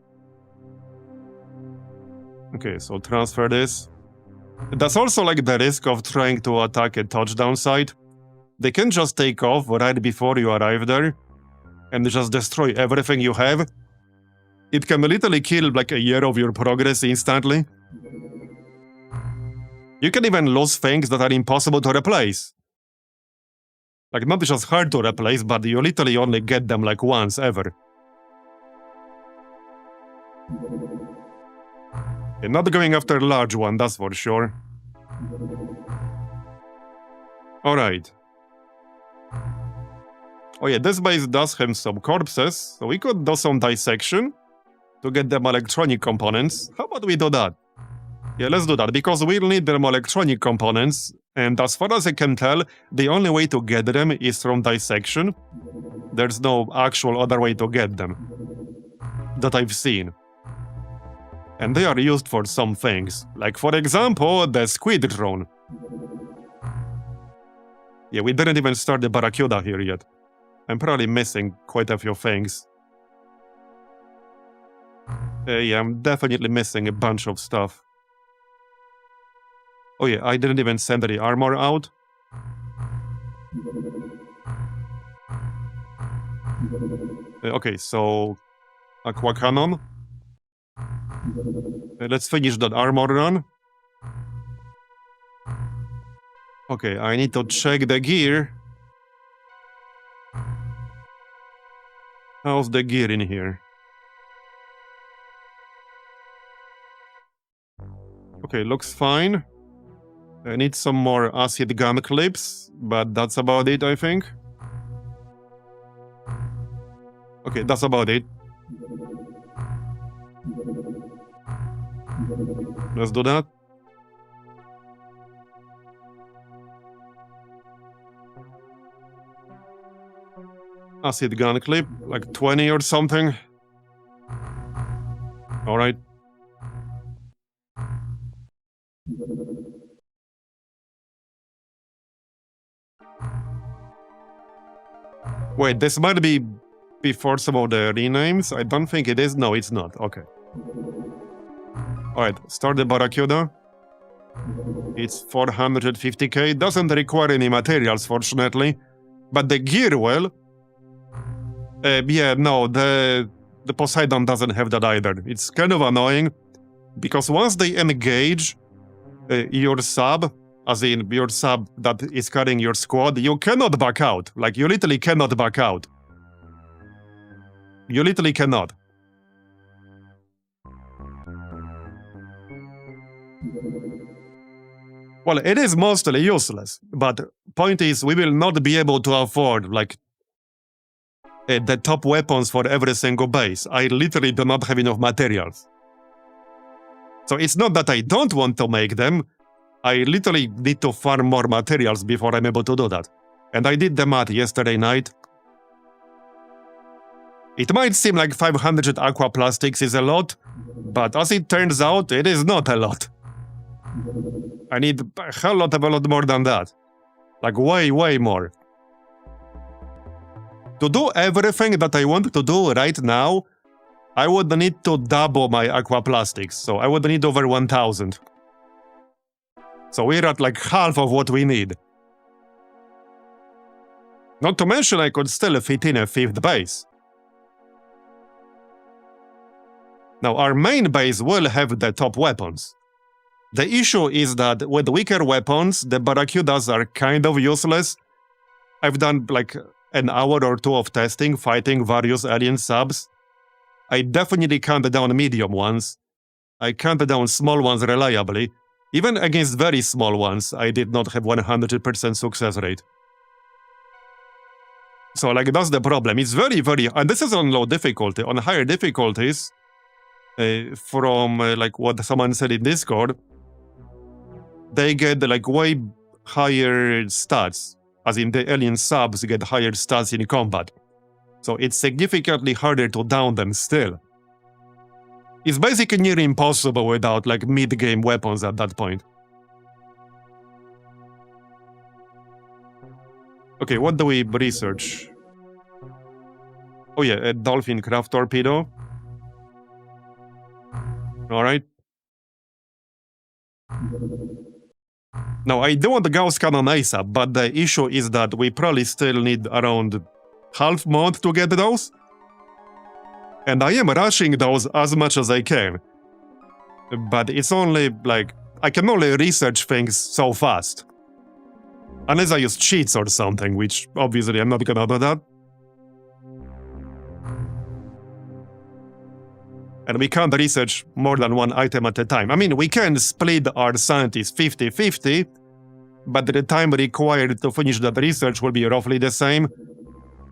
Okay, so transfer this. That's also like the risk of trying to attack a touchdown site. They can just take off right before you arrive there and just destroy everything you have. It can literally kill like a year of your progress instantly. You can even lose things that are impossible to replace. Like, not just hard to replace, but you literally only get them like once ever. You're not going after a large one, that's for sure. Alright. Oh yeah, this base does have some corpses, so we could do some dissection to get them electronic components. How about we do that? Yeah, let's do that, because we'll need them electronic components, and as far as I can tell, the only way to get them is from dissection. There's no actual other way to get them that I've seen. And they are used for some things. Like, for example, the squid drone. Yeah, we didn't even start the Barracuda here yet. I'm probably missing quite a few things. Yeah, I'm definitely missing a bunch of stuff. Oh yeah, I didn't even send any armor out. Okay, so Aqua Cannon. Let's finish that armor run. Okay, I need to check the gear. How's the gear in here? Okay, looks fine. I need some more acid gun clips, but that's about it, I think. Okay, that's about it. Let's do that. Acid gun clip, like 20 or something. Alright. Wait, this might be before some of the renames. I don't think it is. No, it's not. Okay. Alright, start the Barracuda. It's 450k. Doesn't require any materials, fortunately. But the gear will. Yeah, no, the Poseidon doesn't have that either. It's kind of annoying, because once they engage your sub, as in your sub that is carrying your squad, you cannot back out. Like, you literally cannot back out. You literally cannot. Well, it is mostly useless, but point is, we will not be able to afford, like, the top weapons for every single base. I literally do not have enough materials. So it's not that I don't want to make them, I literally need to farm more materials before I'm able to do that. And I did the math yesterday night. It might seem like 500 aqua plastics is a lot, but as it turns out, it is not a lot. I need a hell lot of a lot more than that. Like, way, way more. To do everything that I want to do right now, I would need to double my aqua plastics, so I would need over 1000. So we're at like half of what we need. Not to mention I could still fit in a 5th base. Now our main base will have the top weapons. The issue is that with weaker weapons, the Barracudas are kind of useless. I've done like an hour or two of testing, fighting various alien subs. I definitely can't down medium ones. I can't down small ones reliably. Even against very small ones, I did not have 100% success rate. So like, that's the problem. It's very, very... And this is on low difficulty. On higher difficulties, from like what someone said in Discord, they get like way higher stats. As in, the alien subs get higher stats in combat. So it's significantly harder to down them still. It's basically near impossible without like mid-game weapons at that point. Okay, what do we research? Oh yeah, a dolphin craft torpedo. Alright. Now, I do want the Gauss cannon ASAP, but the issue is that we probably still need around half month to get those. And I am rushing those as much as I can. But it's only, like, I can only research things so fast. Unless I use cheats or something, which obviously I'm not gonna do that. And we can't research more than one item at a time. I mean, we can split our scientists 50-50, but the time required to finish that research will be roughly the same.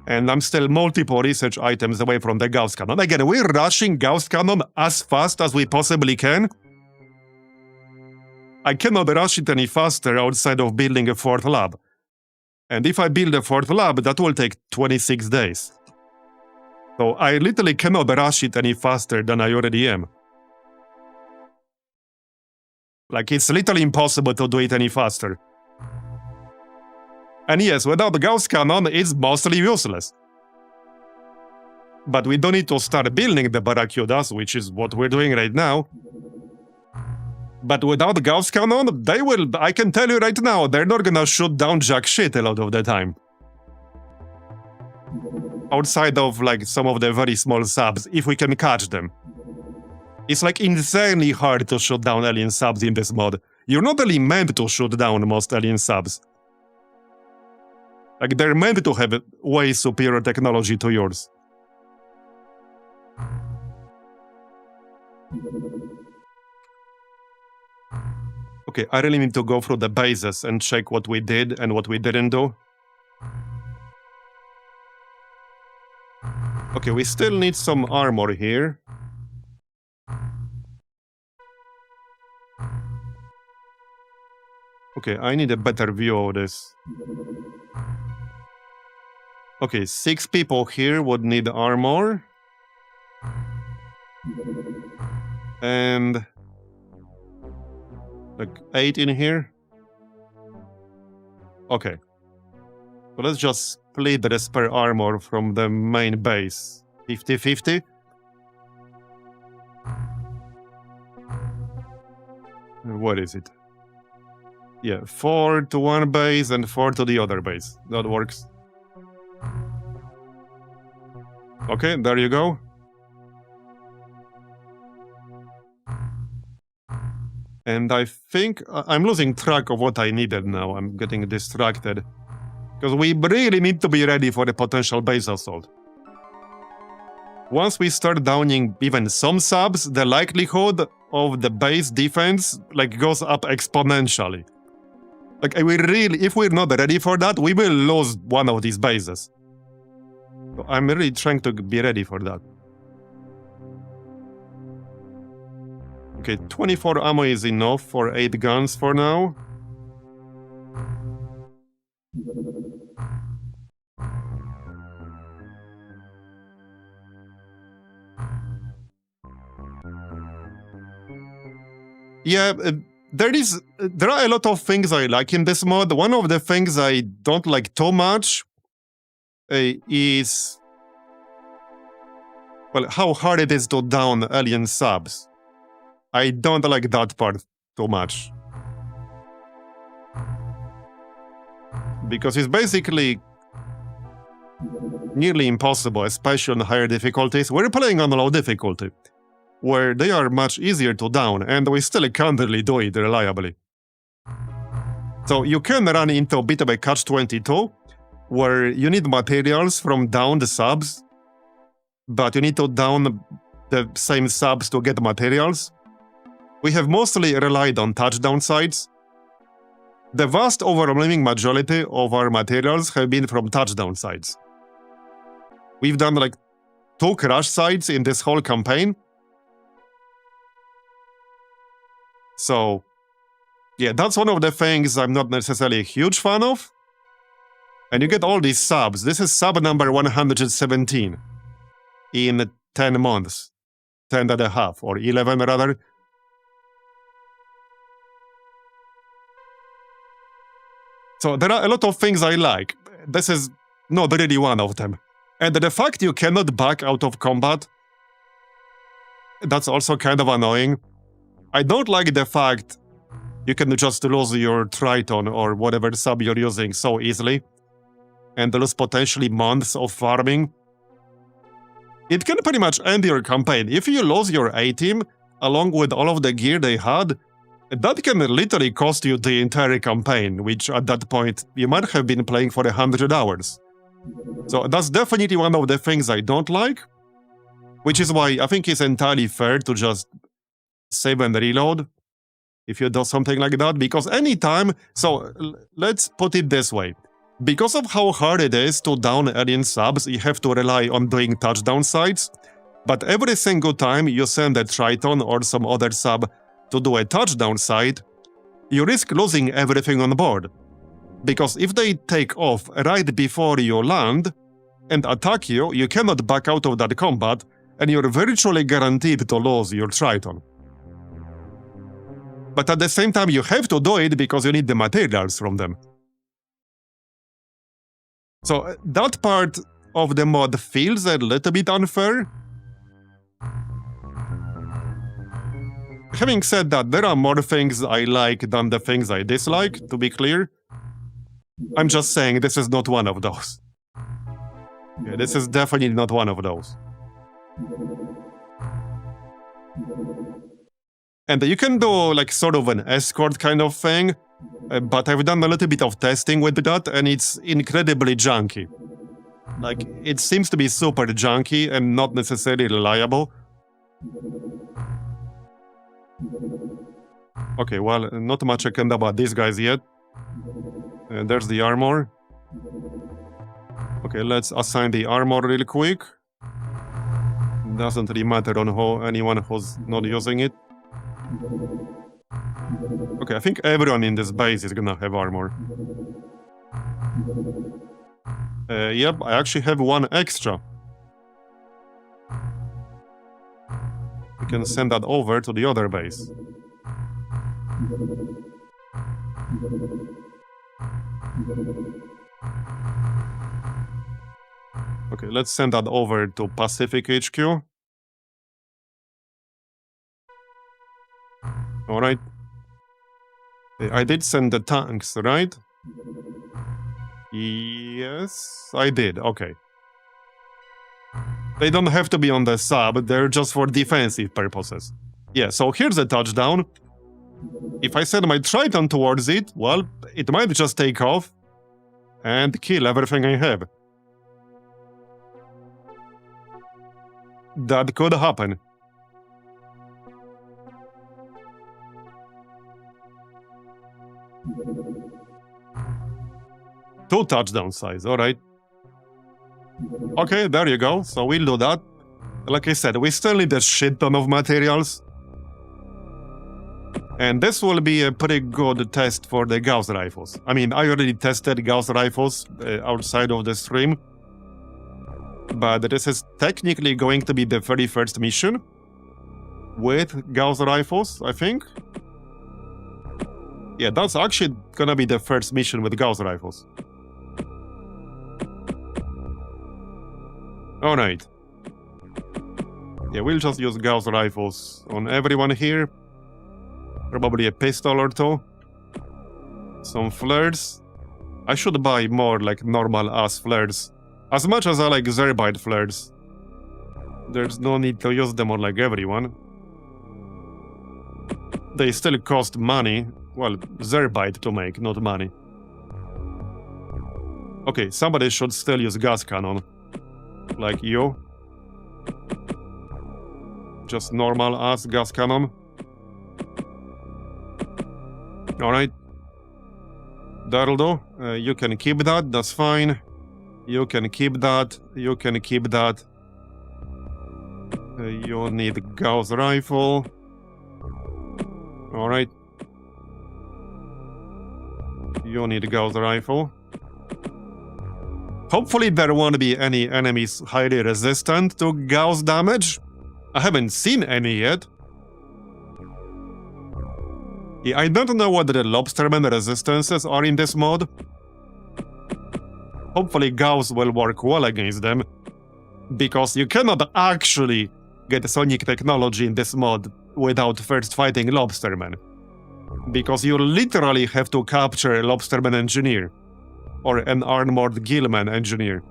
And I'm still multiple research items away from the Gauss cannon. Again, we're rushing Gauss cannon as fast as we possibly can. I cannot rush it any faster outside of building a 4th lab. And if I build a 4th lab, that will take 26 days. So I literally cannot rush it any faster than I already am. Like, it's literally impossible to do it any faster. And yes, without the Gauss cannon, it's mostly useless. But we don't need to start building the Barracudas, which is what we're doing right now. But without the Gauss cannon, they will, I can tell you right now, they're not gonna shoot down jack shit a lot of the time. Outside of, like, some of the very small subs, if we can catch them. It's, like, insanely hard to shoot down alien subs in this mod. You're not really meant to shoot down most alien subs. Like, they're meant to have way superior technology to yours. Okay, I really need to go through the bases and check what we did and what we didn't do. Okay, we still need some armor here. Okay, I need a better view of this. Okay, 6 people here would need armor. And... like 8 in here? Okay. So let's just split the spare armor from the main base. 50-50? What is it? Yeah, 4 to one base and 4 to the other base. That works. Okay, there you go. And I think I'm losing track of what I needed now. I'm getting distracted. Because we really need to be ready for the potential base assault. Once we start downing even some subs, the likelihood of the base defense goes up exponentially. Like, we really, if we're not ready for that, we will lose one of these bases. So I'm really trying to be ready for that. Okay, 24 ammo is enough for 8 guns for now. Yeah, there are a lot of things I like in this mod. One of the things I don't like too much is, well, how hard it is to down alien subs. I don't like that part too much. Because it's basically nearly impossible, especially on higher difficulties. We're playing on low difficulty, where they are much easier to down, and we still can't really do it reliably. So you can run into a bit of a catch-22, where you need materials from downed subs, but you need to down the same subs to get materials. We have mostly relied on touchdown sites. The vast overwhelming majority of our materials have been from touchdown sites. We've done like 2 crash sites in this whole campaign. So, yeah, that's one of the things I'm not necessarily a huge fan of. And you get all these subs. This is sub number 117 in 10 months. 10 and a half, or 11 rather. So there are a lot of things I like. This is not really one of them. And the fact you cannot back out of combat, that's also kind of annoying. I don't like the fact you can just lose your Triton or whatever sub you're using so easily, and lose potentially months of farming. It can pretty much end your campaign. If you lose your A-team, along with all of the gear they had, that can literally cost you the entire campaign, which at that point you might have been playing for 100 hours. So that's definitely one of the things I don't like, which is why I think it's entirely fair to just save and reload if you do something like that, because anytime... So let's put it this way. Because of how hard it is to down alien subs, you have to rely on doing touchdown sites, but every single time you send a Triton or some other sub to do a touchdown site, you risk losing everything on board. Because if they take off right before you land and attack you, you cannot back out of that combat, and you're virtually guaranteed to lose your Triton. But at the same time, you have to do it because you need the materials from them. So that part of the mod feels a little bit unfair. Having said that, there are more things I like than the things I dislike, to be clear. I'm just saying this is not one of those. Yeah, this is definitely not one of those. And you can do like sort of an escort kind of thing, but I've done a little bit of testing with that and it's incredibly junky. Like, it seems to be super junky and not necessarily reliable. Okay, well, not much I can do about these guys yet. There's the armor. Okay, let's assign the armor real quick. Doesn't really matter on anyone who's not using it. Okay, I think everyone in this base is gonna have armor. Yep, I actually have one extra. We can send that over to the other base. Okay, let's send that over to Pacific HQ. Alright. I did send the tanks, right? Yes, I did, okay. They don't have to be on the sub, they're just for defensive purposes. Yeah, so here's a touchdown. If I send my Triton towards it, well, it might just take off and kill everything I have. That could happen. Two touchdown size, alright. Okay, there you go, so we'll do that. Like I said, we still need a shit ton of materials. And this will be a pretty good test for the Gauss rifles. I mean, I already tested Gauss rifles outside of the stream. But this is technically going to be the very first mission with Gauss rifles, I think. Yeah, that's actually gonna be the first mission with Gauss rifles. Alright. Yeah, we'll just use Gauss rifles on everyone here. Probably a pistol or two. Some flares. I should buy more like normal-ass flares. As much as I like Zerbite flares, there's no need to use them on like everyone. They still cost money. Well, Zerbite to make, not money. Okay, somebody should still use gas cannon. Like you. Just normal-ass gas cannon. Alright. That'll do. You can keep that, that's fine. You can keep that. You can keep that. You need Gauss rifle. Alright. You need Gauss rifle. Hopefully there won't be any enemies highly resistant to Gauss damage. I haven't seen any yet. Yeah, I don't know what the Lobsterman resistances are in this mod. Hopefully Gauss will work well against them, because you cannot actually get Sonic technology in this mod without first fighting Lobsterman. Because you literally have to capture a Lobsterman engineer, or an armored Gillman engineer.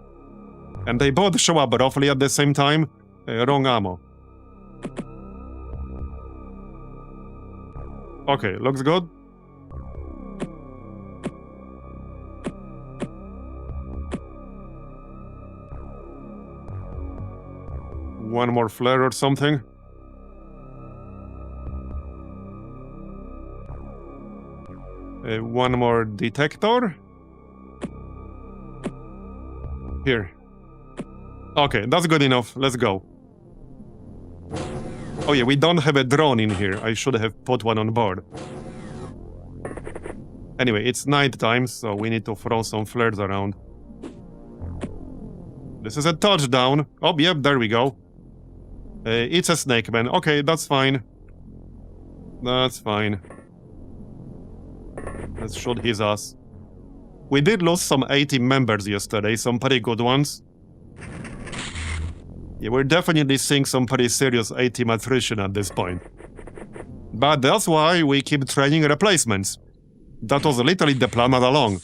And they both show up roughly at the same time. Wrong ammo. Okay, looks good. One more flare or something. One more detector. Here. Okay, that's good enough. Let's go. Oh yeah, we don't have a drone in here. I should have put one on board. Anyway, it's night time, so we need to throw some flares around. This is a touchdown. Oh, yep, there we go. It's a snake man. Okay, that's fine. That's fine. Let's shoot his ass. We did lose some 80 members yesterday, some pretty good ones. Yeah, we're definitely seeing some pretty serious A-team attrition at this point. But that's why we keep training replacements. That was literally the plan all along.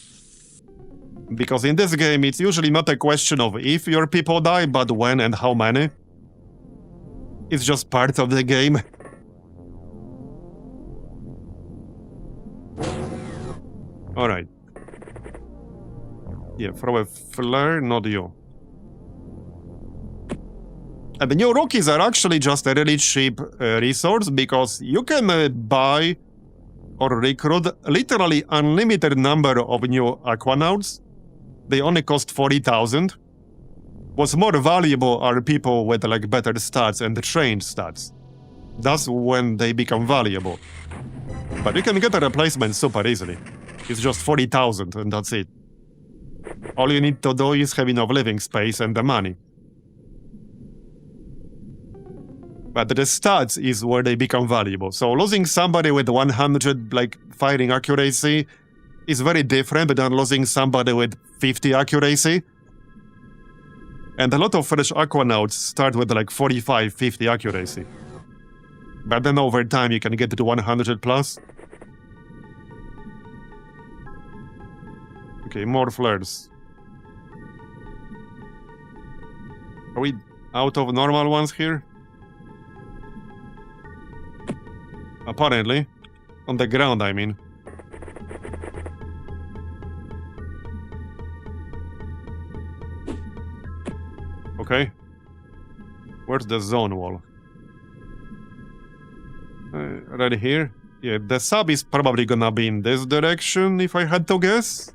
Because in this game, it's usually not a question of if your people die, but when and how many. It's just part of the game. Alright. Yeah, throw a flare, not you. And the new rookies are actually just a really cheap resource, because you can buy or recruit literally unlimited number of new Aquanauts. They only cost 40,000. What's more valuable are people with like better stats and trained stats. That's when they become valuable. But you can get a replacement super easily. It's just 40,000 and that's it. All you need to do is have enough living space and the money. But the stats is where they become valuable. So losing somebody with 100 like firing accuracy is very different than losing somebody with 50 accuracy. And a lot of fresh Aquanauts start with like 45, 50 accuracy. But then over time you can get to 100 plus. Okay, more flares. Are we out of normal ones here? Apparently. On the ground, I mean. Okay. Where's the zone wall? Right here? Yeah, the sub is probably gonna be in this direction, if I had to guess.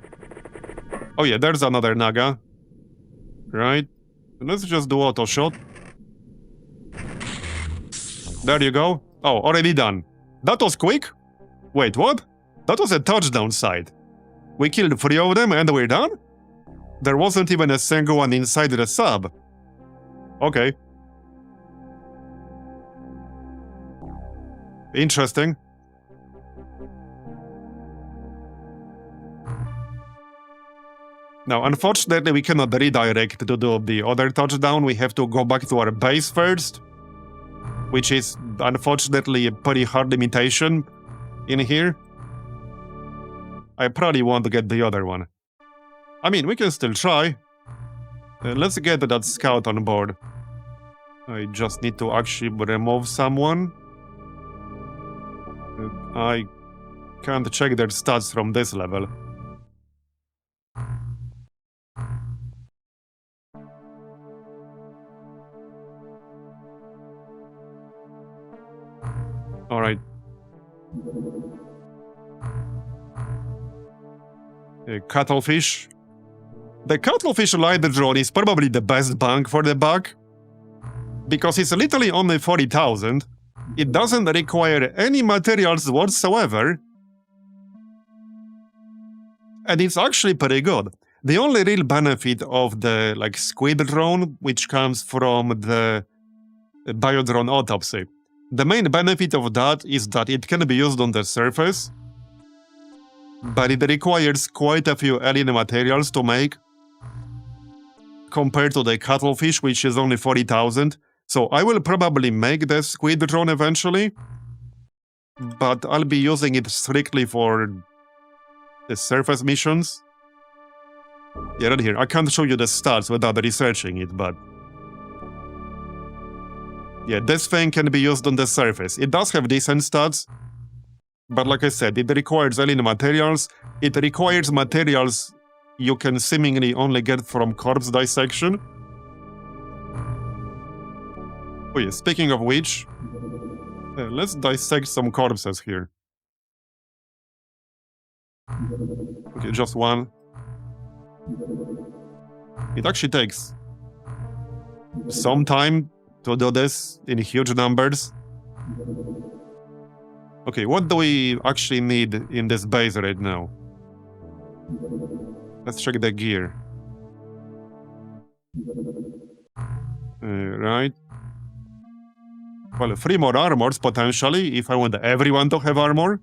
Oh yeah, there's another Naga. Right. Let's just do auto shot. There you go. Oh, already done. That was quick? Wait, what? That was a touchdown site. We killed 3 of them and we're done? There wasn't even a single one inside the sub. Okay. Interesting. Now, unfortunately, we cannot redirect to do the other touchdown. We have to go back to our base first, which is unfortunately a pretty hard limitation in here. I probably want to get the other one. I mean, we can still try. Let's get that scout on board. I just need to actually remove someone. I can't check their stats from this level. Alright. Cuttlefish. The Cuttlefish light drone is probably the best bang for the buck. Because it's literally only 40,000. It doesn't require any materials whatsoever. And it's actually pretty good. The only real benefit of the like squid drone, which comes from the biodrone autopsy. The main benefit of that is that it can be used on the surface, but it requires quite a few alien materials to make, compared to the Cuttlefish, which is only 40,000. So I will probably make the squid drone eventually, but I'll be using it strictly for the surface missions. Yeah, right here. I can't show you the stats without researching it, but yeah, this thing can be used on the surface. It does have decent stats, but like I said, it requires alien materials. It requires materials you can seemingly only get from corpse dissection. Oh yeah, speaking of which, let's dissect some corpses here. Okay, just one. It actually takes some time to do this in huge numbers. Okay, what do we actually need in this base right now? Let's check the gear. Right. Well, 3 more armors potentially, if I want everyone to have armor.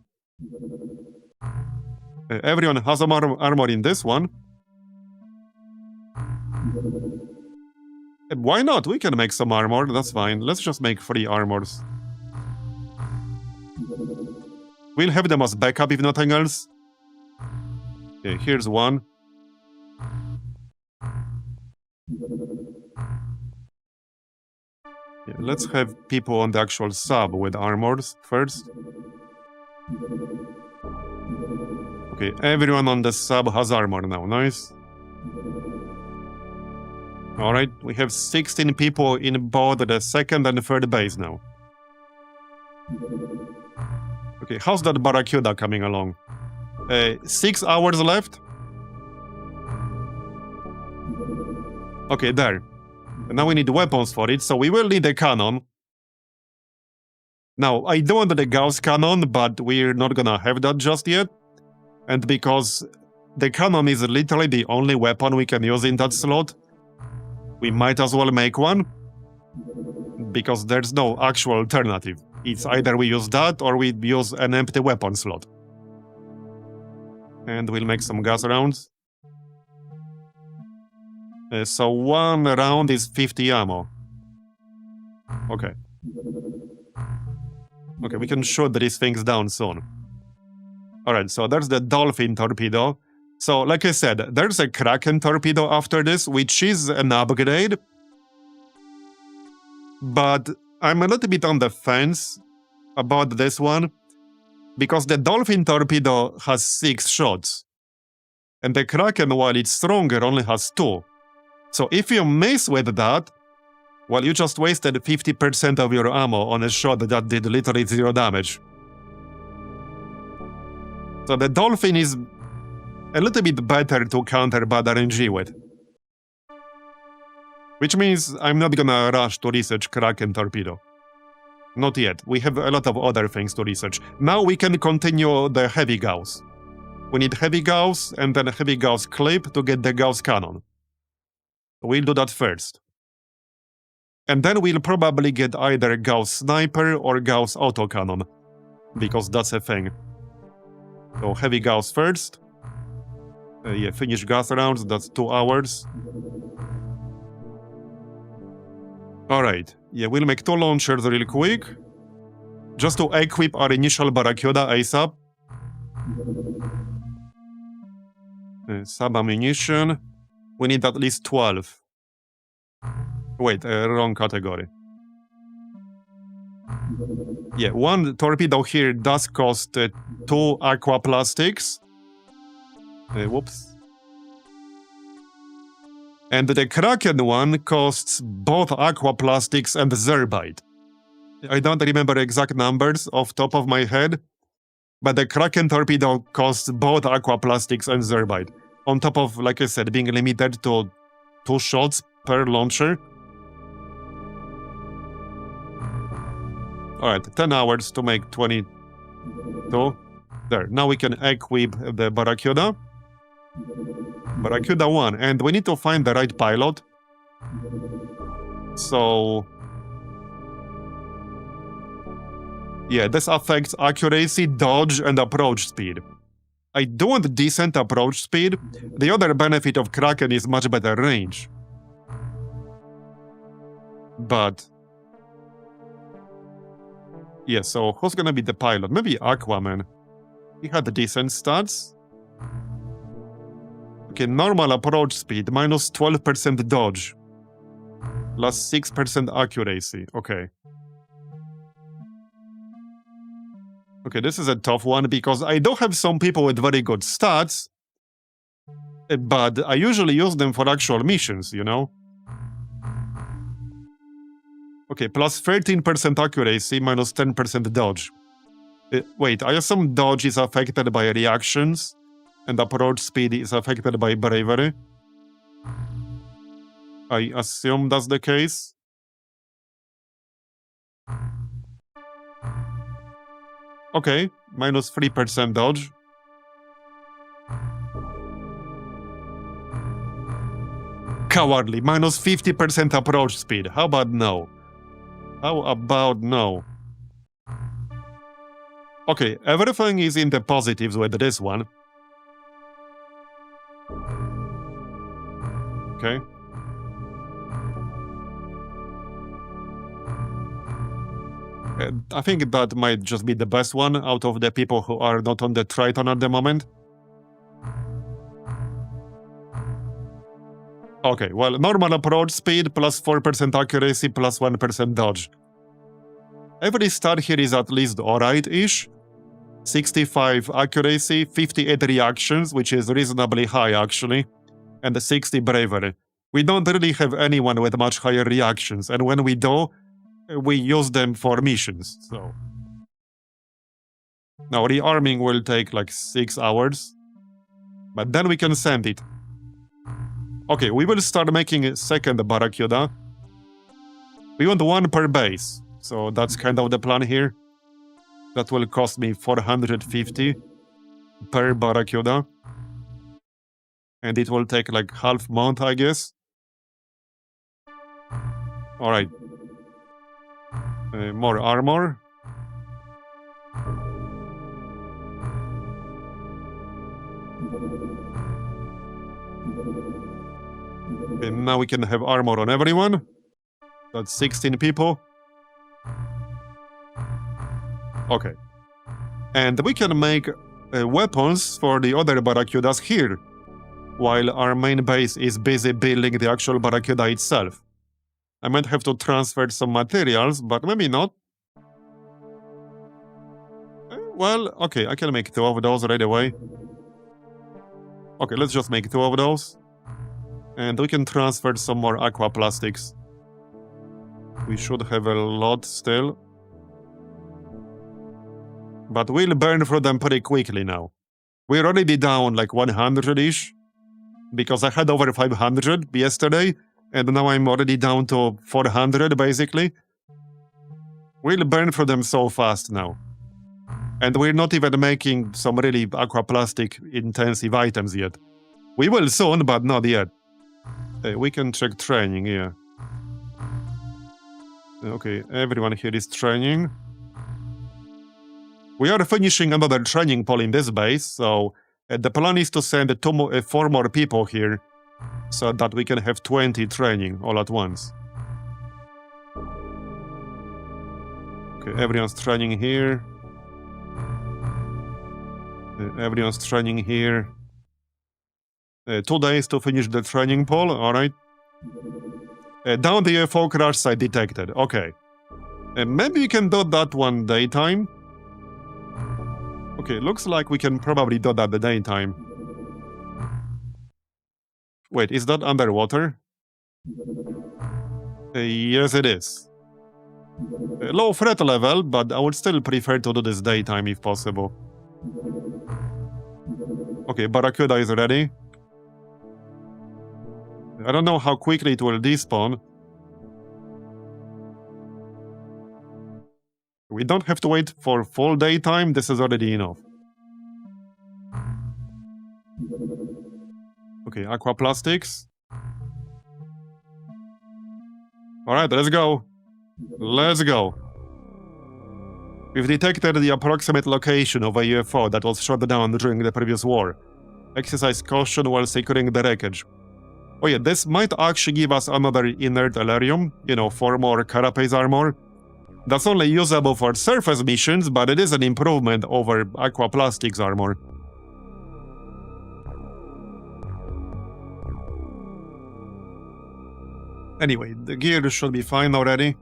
Everyone has some armor in this one. Why not? We can make some armor, that's fine. Let's just make 3 armors. We'll have them as backup if nothing else. Okay, here's one. Yeah, let's have people on the actual sub with armors first. Okay, everyone on the sub has armor now, nice. Alright, we have 16 people in both the second and third base now. Okay, how's that Barracuda coming along? 6 hours left? Okay, there. Now we need weapons for it, so we will need a cannon. Now, I don't want the Gauss cannon, but we're not gonna have that just yet. And because the cannon is literally the only weapon we can use in that slot, we might as well make one. Because there's no actual alternative. It's either we use that or we use an empty weapon slot. And we'll make some gas rounds. So 1 round is 50 ammo. Okay. Okay, we can shoot these things down soon. Alright, so there's the Dolphin torpedo. So, like I said, there's a Kraken torpedo after this, which is an upgrade. But I'm a little bit on the fence about this one. Because the Dolphin torpedo has 6 shots. And the Kraken, while it's stronger, only has 2. So if you miss with that, well, you just wasted 50% of your ammo on a shot that did literally 0 damage. So the Dolphin is a little bit better to counter bad RNG with. Which means I'm not gonna rush to research Kraken torpedo. Not yet. We have a lot of other things to research. Now we can continue the heavy Gauss. We need heavy Gauss and then a heavy Gauss clip to get the Gauss cannon. We'll do that first. And then we'll probably get either Gauss sniper or Gauss autocannon. Because that's a thing. So heavy Gauss first. Yeah, finish gas rounds, that's 2 hours. Alright, yeah, we'll make 2 launchers real quick. Just to equip our initial Barracuda ASAP. Sub-ammunition. We need at least 12. Wait, wrong category. Yeah, 1 torpedo here does cost 2 aqua plastics. Whoops. And the Kraken one costs both aqua plastics and zerbite. I don't remember exact numbers off top of my head, but the Kraken torpedo costs both aqua plastics and zerbite. On top of, like I said, being limited to 2 shots per launcher. Alright, 10 hours to make 22. There, now we can equip the Barracuda. Barracuda 1, and we need to find the right pilot. So... yeah, this affects accuracy, dodge, and approach speed. I do want decent approach speed. The other benefit of Kraken is much better range. But... yeah, so who's gonna be the pilot? Maybe Aquaman. He had decent stats. Okay, normal approach speed, minus 12% dodge. Plus 6% accuracy, okay. Okay, this is a tough one because I do have some people with very good stats, but I usually use them for actual missions, you know? Okay, plus 13% accuracy, minus 10% dodge. Wait, I assume dodge is affected by reactions, and approach speed is affected by bravery. I assume that's the case. Okay, minus 3% dodge. Cowardly, minus 50% approach speed. How about no? How about no? Okay, everything is in the positives with this one. Okay. I think that might just be the best one out of the people who are not on the Triton at the moment. Okay, well, normal approach speed, plus 4% accuracy, plus 1% dodge. Every star here is at least alright-ish. 65 accuracy, 58 reactions, which is reasonably high actually, and 60 bravery. We don't really have anyone with much higher reactions, and when we do, we use them for missions, so... Now, rearming will take like 6 hours, but then we can send it. Okay, we will start making a second Barracuda. We want one per base, so that's kind of the plan here. That will cost me 450 per Barracuda. And it will take like half month, I guess. Alright. More armor. Okay, now we can have armor on everyone. That's 16 people. Okay. And we can make weapons for the other Barracudas here, while our main base is busy building the actual Barracuda itself. I might have to transfer some materials, but maybe not. Well, okay, I can make 2 of those right away. Okay, let's just make 2 of those. And we can transfer some more aqua plastics. We should have a lot still. But we'll burn through them pretty quickly now. We're already down like 100-ish. Because I had over 500 yesterday. And now I'm already down to 400 basically. We'll burn through them so fast now. And we're not even making some really aquaplastic intensive items yet. We will soon, but not yet. We can check training, yeah. Okay, everyone here is training. We are finishing another training pool in this base, so the plan is to send 4 more people here, so that we can have 20 training all at once. Okay, everyone's training here. Everyone's training here. 2 days to finish the training pool, alright. Down the UFO crash site detected, okay. Maybe we can do that one daytime. Okay, looks like we can probably do that the daytime. Wait, is that underwater? Yes, it is. Low threat level, but I would still prefer to do this daytime if possible. Okay, Barracuda is ready. I don't know how quickly it will despawn. We don't have to wait for full daytime, this is already enough. Okay, aqua plastics. Alright, let's go. Let's go. We've detected the approximate location of a UFO that was shot down during the previous war. Exercise caution while securing the wreckage. Oh yeah, this might actually give us another inert Elerium, 4 more carapace armor. That's only usable for surface missions, but it is an improvement over aquaplastics armor. Anyway, the gear should be fine already.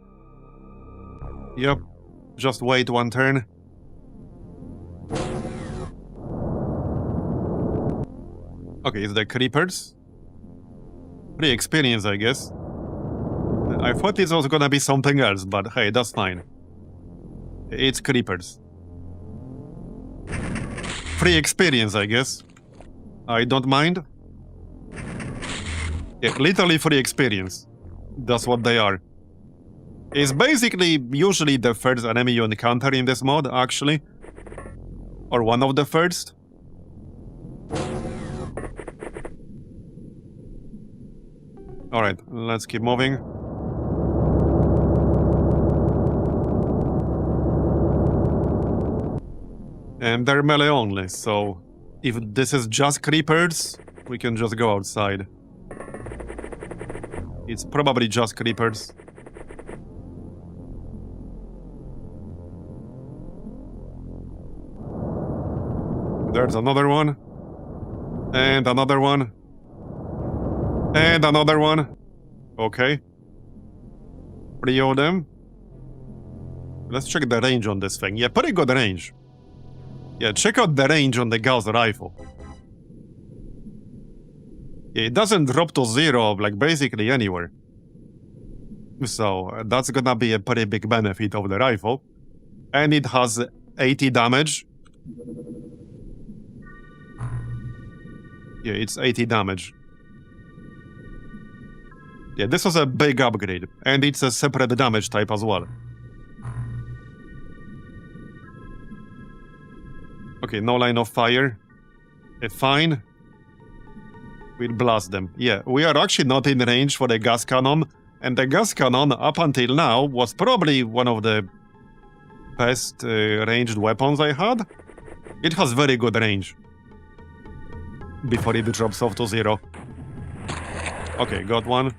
Yep, just wait 1 turn. Okay, it's the creepers. Pretty experienced, I guess. I thought this was gonna be something else, but hey, that's fine. It's creepers. Free experience, I guess. I don't mind. Yeah, literally free experience. That's what they are. It's basically usually the first enemy you encounter in this mod, actually. Or one of the first. Alright, let's keep moving. And they're melee only, so if this is just creepers, we can just go outside. It's probably just creepers. There's another one. And another one. And another one. Okay. 3 of them. Let's check the range on this thing. Yeah, pretty good range. Yeah, check out the range on the Gauss rifle. Yeah, it doesn't drop to 0, like, basically anywhere. So, that's gonna be a pretty big benefit of the rifle. And it has 80 damage. Yeah, it's 80 damage. Yeah, this was a big upgrade. And it's a separate damage type as well. Okay, no line of fire. Fine. We'll blast them. Yeah, we are actually not in range for the gas cannon. And the gas cannon, up until now, was probably one of the best ranged weapons I had. It has very good range. Before it drops off to 0. Okay, got one.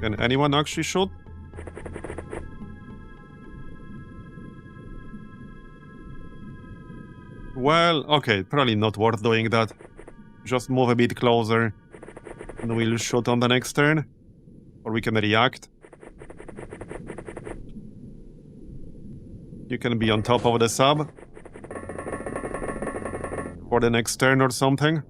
Can anyone actually shoot? Well, okay, probably not worth doing that. Just move a bit closer, and we'll shoot on the next turn. Or we can react. You can be on top of the sub. For the next turn or something.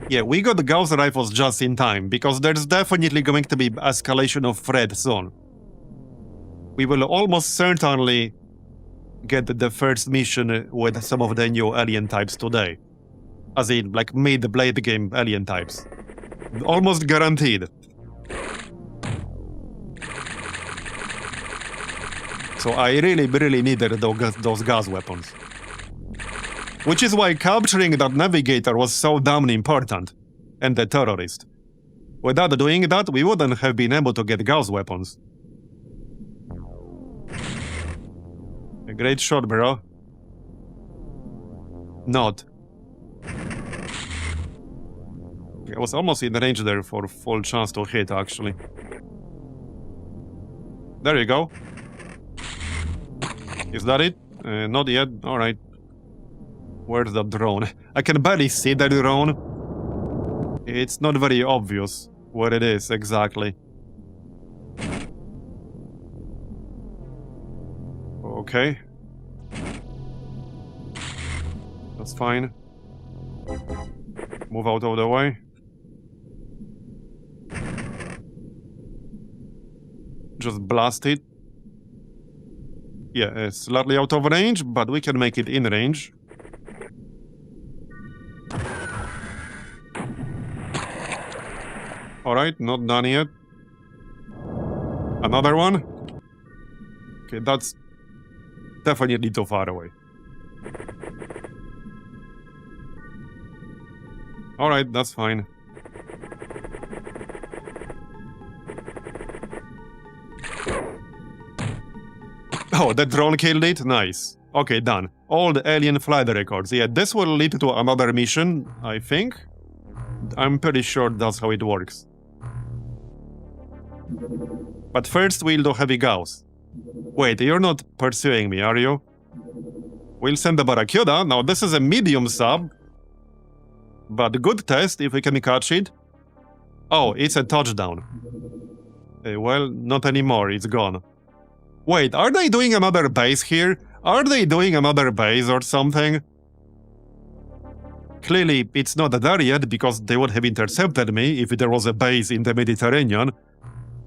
Yeah, we got the Gauss rifles just in time, because there's definitely going to be escalation of threat soon. We will almost certainly get the first mission with some of the new alien types today. As in, like, mid-blade game alien types. Almost guaranteed. So I really needed those gas weapons. Which is why capturing that navigator was so damn important. And the terrorist. Without doing that, we wouldn't have been able to get gas weapons. A great shot, bro. Not. I was almost in range there for full chance to hit, actually. There you go. Is that it? Not yet. Alright. Where's the drone? I can barely see the drone. It's not very obvious where it is exactly. Okay. That's fine. Move out of the way. Just blast it. Yeah, it's slightly out of range, but we can make it in range. Alright, not done yet. Another one? Okay, that's definitely too far away. Alright, that's fine. Oh, the drone killed it? Nice. Okay, done. All the alien flight records. Yeah, this will lead to another mission, I think. I'm pretty sure that's how it works. But first we'll do heavy Gauss. Wait, you're not pursuing me, are you? We'll send the Barracuda. Now this is a medium sub. But good test if we can catch it. Oh, it's a touchdown. Well, not anymore, it's gone. Wait, are they doing another base here? Are they doing another base or something? Clearly, it's not there yet because they would have intercepted me if there was a base in the Mediterranean.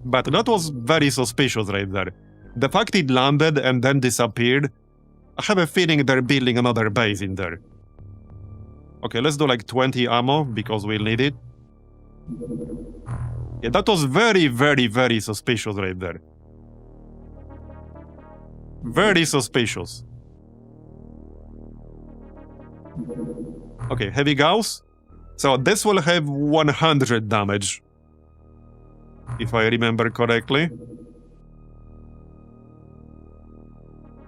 But that was very suspicious right there. The fact it landed and then disappeared, I have a feeling they're building another base in there. Okay, let's do like 20 ammo because we'll need it. Yeah, that was very suspicious right there. Very suspicious. Okay, heavy Gauss. So this will have 100 damage. If I remember correctly.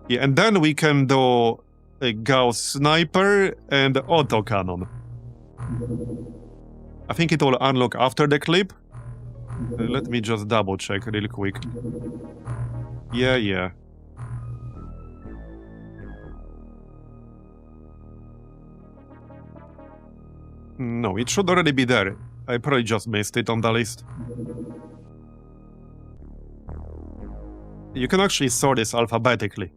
Yeah, and then we can do a Gauss sniper, and autocannon. I think it will unlock after the clip. Let me just double check real quick. Yeah. No, it should already be there. I probably just missed it on the list. You can actually sort this alphabetically,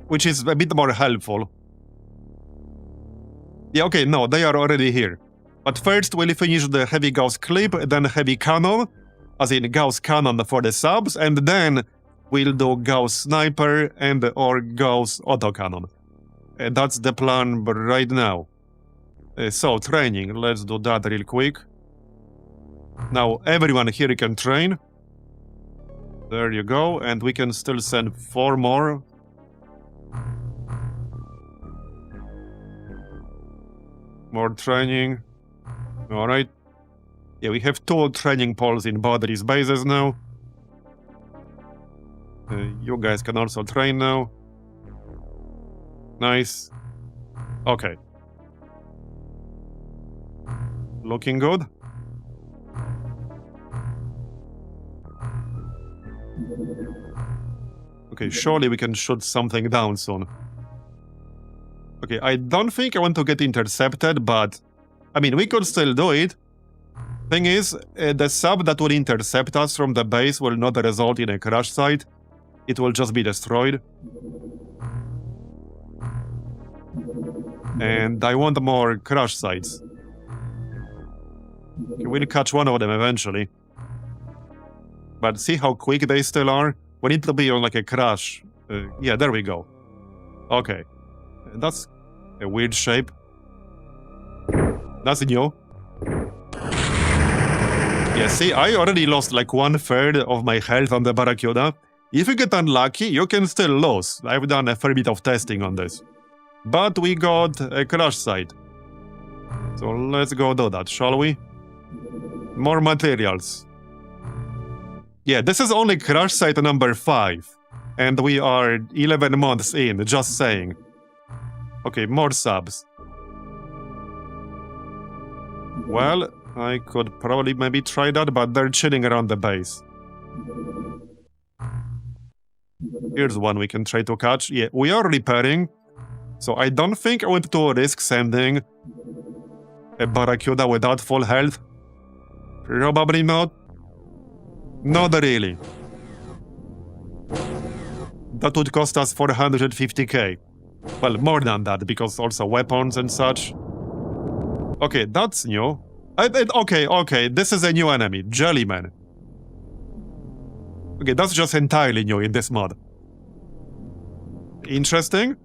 which is a bit more helpful. Yeah, okay, no, they are already here. But first we'll finish the heavy Gauss clip, then heavy cannon, as in Gauss cannon for the subs, and then we'll do Gauss sniper and or Gauss autocannon. That's the plan right now. So, training, let's do that real quick. Now, everyone here can train. There you go, and we can still send 4 more. More training. Alright. Yeah, we have 2 training poles in both these bases now. You guys can also train now. Nice. Okay. Looking good. Okay, surely we can shoot something down soon. Okay, I don't think I want to get intercepted, but... I mean, we could still do it. Thing is, the sub that will intercept us from the base will not result in a crash site. It will just be destroyed. And I want more crash sites. Okay, we'll catch one of them eventually. But see how quick they still are? We need to be on like a crash. Yeah, there we go. Okay. That's a weird shape. That's new. Yeah, see, I already lost like 1/3 of my health on the Barracuda. If you get unlucky, you can still lose. I've done a fair bit of testing on this. But we got a crash site. So let's go do that, shall we? More materials. Yeah, this is only crash site number 5. And we are 11 months in, just saying. Okay, more subs. Well, I could probably maybe try that, but they're chilling around the base. Here's one we can try to catch. Yeah, we are repairing. So I don't think I want to risk sending a Barracuda without full health. Probably not. Not really. That would cost us 450k. Well, more than that, because also weapons and such. Okay, that's new. Okay, this is a new enemy, Jellyman. Okay, that's just entirely new in this mod. Interesting.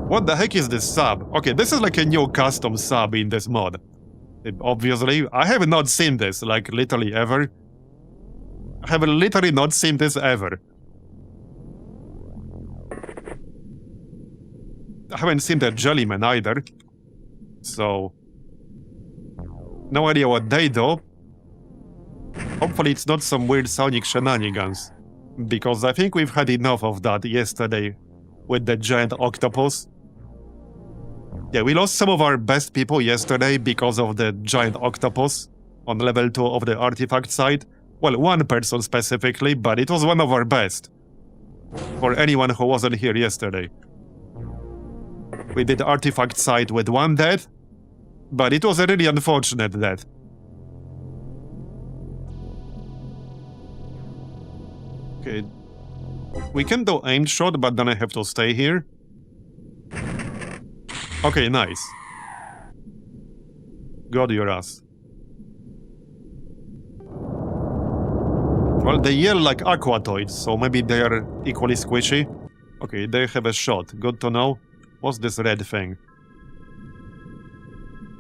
What the heck is this sub? Okay, this is like a new custom sub in this mod. Obviously, I have not seen this, like, literally ever. I have literally not seen this ever. I haven't seen the Jellyman either. So... no idea what they do. Hopefully it's not some weird sonic shenanigans. Because I think we've had enough of that yesterday with the giant octopus. Yeah, we lost some of our best people yesterday because of the giant octopus on level 2 of the artifact site. Well, one person specifically, but it was one of our best. For anyone who wasn't here yesterday. We did artifact site with 1 death, but it was a really unfortunate death. Okay. We can do aimed shot, but then I have to stay here. Okay, nice. Got your ass. Well, they yell like aquatoids, so maybe they are equally squishy. Okay, they have a shot. Good to know. What's this red thing?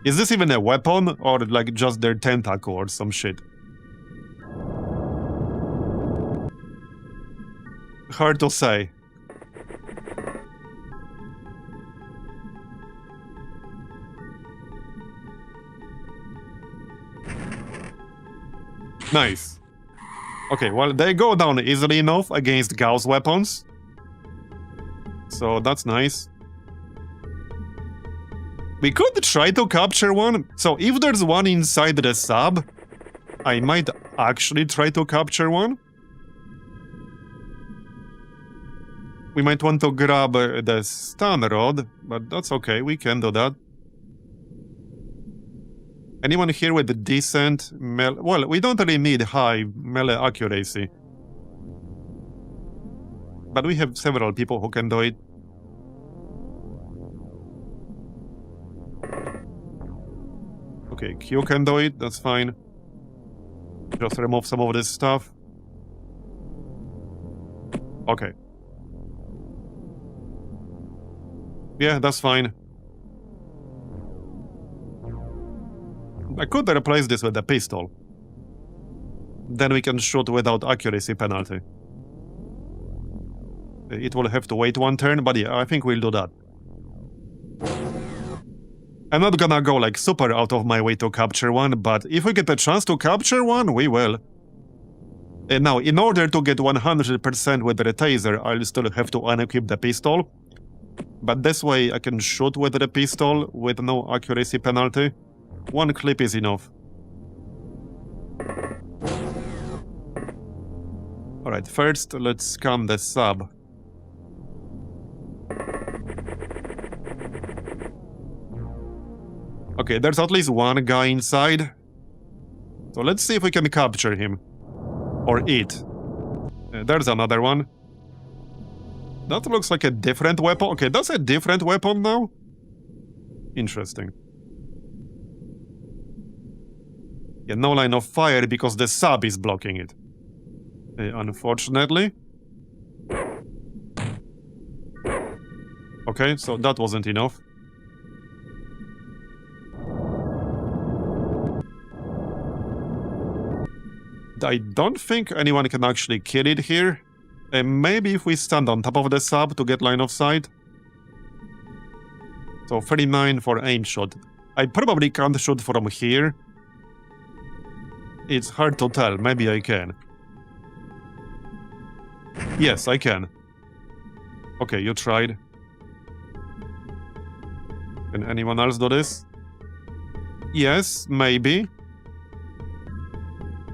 Is this even a weapon, or like just their tentacle or some shit? Hard to say. Nice. Okay, well, they go down easily enough against Gauss weapons. So that's nice. We could try to capture one. So if there's one inside the sub, I might actually try to capture one. We might want to grab the stun rod, but that's okay, we can do that. Anyone here with a decent melee? Well, we don't really need high melee accuracy. But we have several people who can do it. Okay, Q can do it, that's fine. Just remove some of this stuff. Okay. Yeah, that's fine. I could replace this with a pistol. Then we can shoot without accuracy penalty. It will have to wait one turn, but yeah, I think we'll do that. I'm not gonna go like super out of my way to capture one, but if we get a chance to capture one, we will. And now, in order to get 100% with the taser, I'll still have to unequip the pistol. But this way I can shoot with the pistol with no accuracy penalty. One clip is enough. Alright, first let's scan the sub. Okay, there's at least one guy inside. So let's see if we can capture him. Or it. There's another one. That looks like a different weapon. Okay, that's a different weapon now? Interesting. Yeah, no line of fire because the sub is blocking it. Unfortunately. Okay, so that wasn't enough. I don't think anyone can actually kill it here. Maybe if we stand on top of the sub to get line of sight. So 39 for aim shot. I probably can't shoot from here. It's hard to tell, maybe I can. Yes, I can. Okay, you tried. Can anyone else do this? Yes, maybe.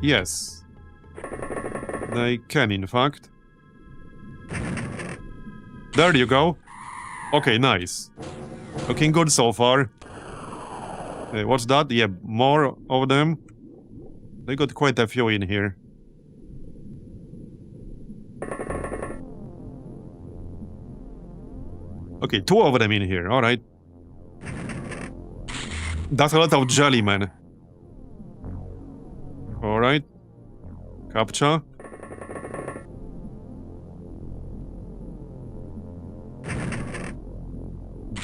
Yes. They can, in fact. There you go. Okay, nice. Looking good so far. What's that? Yeah, more of them. They got quite a few in here. Okay, 2 of them in here, alright. That's a lot of jellymen. Alright. Capture.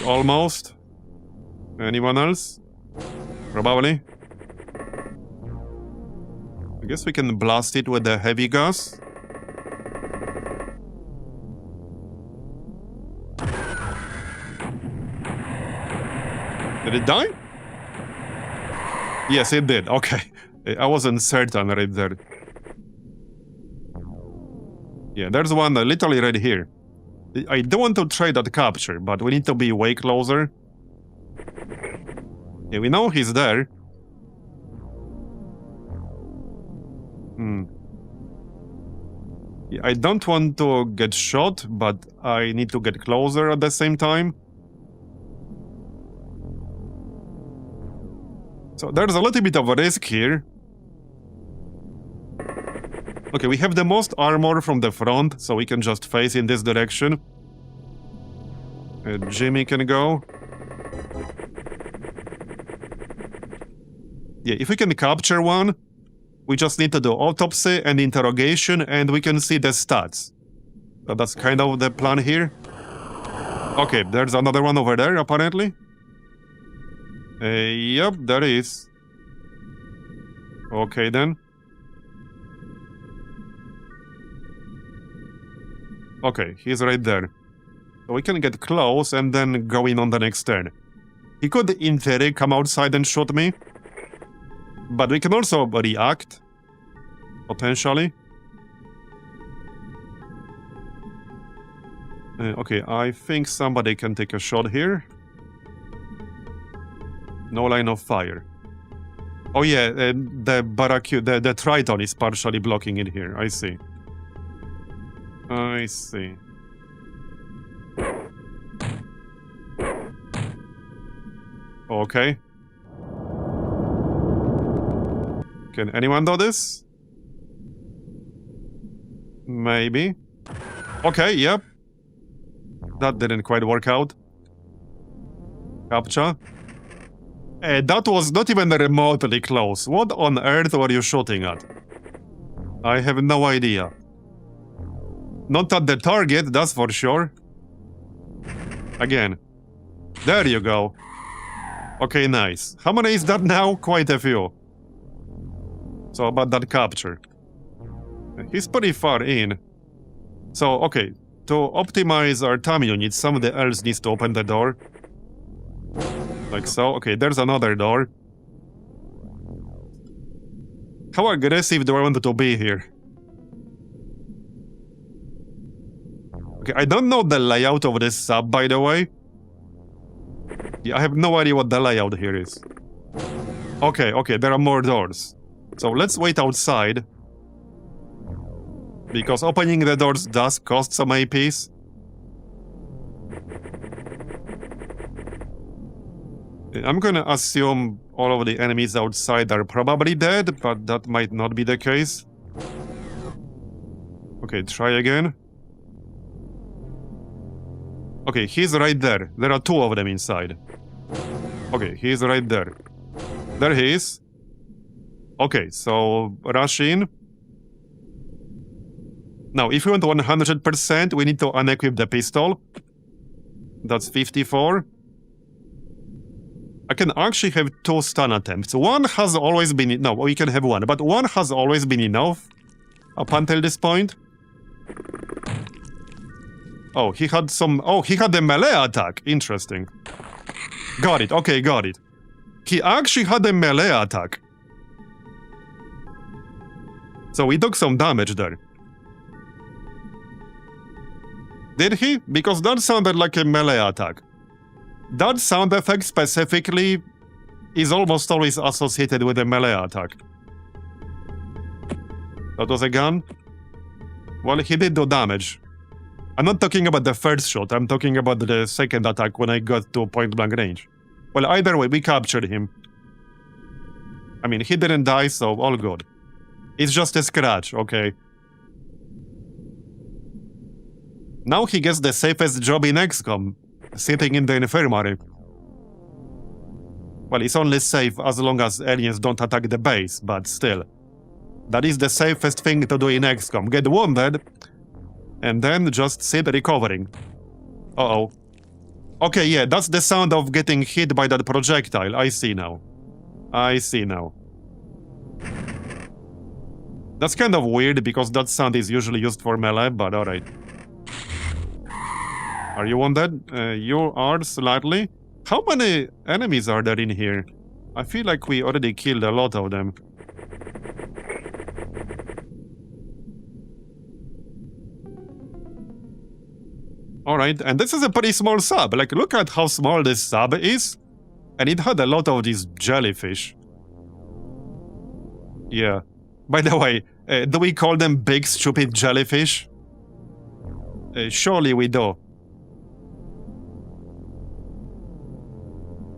Almost. Anyone else? Probably. I guess we can blast it with the heavy gas. Did it die? Yes, it did. Okay. I wasn't certain right there. Yeah, there's one literally right here. I don't want to try that capture, but we need to be way closer. Yeah, we know he's there. Yeah, I don't want to get shot, but I need to get closer at the same time. So there's a little bit of a risk here. Okay, we have the most armor from the front, so we can just face in this direction. Jimmy can go. Yeah, if we can capture one, we just need to do autopsy and interrogation, and we can see the stats. So that's kind of the plan here. Okay, there's another one over there, apparently. Yep, there is. Okay, then. Okay, he's right there. So we can get close and then go in on the next turn. He could, in theory, come outside and shoot me. But we can also react. Potentially. Okay, I think somebody can take a shot here. No line of fire. Oh yeah, the Triton is partially blocking it here. I see. I see. Okay. Can anyone do this? Maybe. Okay, yep. That didn't quite work out. Capture. That was not even remotely close. What on earth were you shooting at? I have no idea. Not at the target, that's for sure. Again. There you go. Okay, nice. How many is that now? Quite a few. So about that capture. He's pretty far in. So, okay. To optimize our time unit, somebody else needs to open the door. Like so. Okay, there's another door. How aggressive do I want to be here? Okay, I don't know the layout of this sub, by the way. Yeah, I have no idea what the layout here is. Okay, okay, there are more doors. So let's wait outside. Because opening the doors does cost some APs. I'm gonna assume all of the enemies outside are probably dead, but that might not be the case. Okay, try again. Okay, he's right there. There are two of them inside. Okay, he's right there. There he is. Okay, so rush in. Now, if we want 100%, we need to unequip the pistol. That's 54. I can actually have 2 stun attempts. One has always been... No, we can have one, but one has always been enough up until this point. Oh, he had some... Oh, he had a melee attack. Interesting. Got it. Okay, got it. He actually had a melee attack. So we took some damage there. Did he? Because that sounded like a melee attack. That sound effect specifically is almost always associated with a melee attack. That was a gun? Well, he did do damage. I'm not talking about the first shot, I'm talking about the second attack when I got to point-blank range. Well, either way, we captured him. I mean, he didn't die, so all good. It's just a scratch, okay. Now he gets the safest job in XCOM, sitting in the infirmary. Well, it's only safe as long as aliens don't attack the base, but still. That is the safest thing to do in XCOM. Get wounded, and then just sit recovering. Uh-oh. Okay, yeah, that's the sound of getting hit by that projectile. I see now. I see now. That's kind of weird, because that sound is usually used for melee, but alright. Are you wounded? You are slightly. How many enemies are there in here? I feel like we already killed a lot of them. Alright, and this is a pretty small sub. Like, look at how small this sub is. And it had a lot of these jellyfish. Yeah. By the way, do we call them big stupid jellyfish? Surely we do.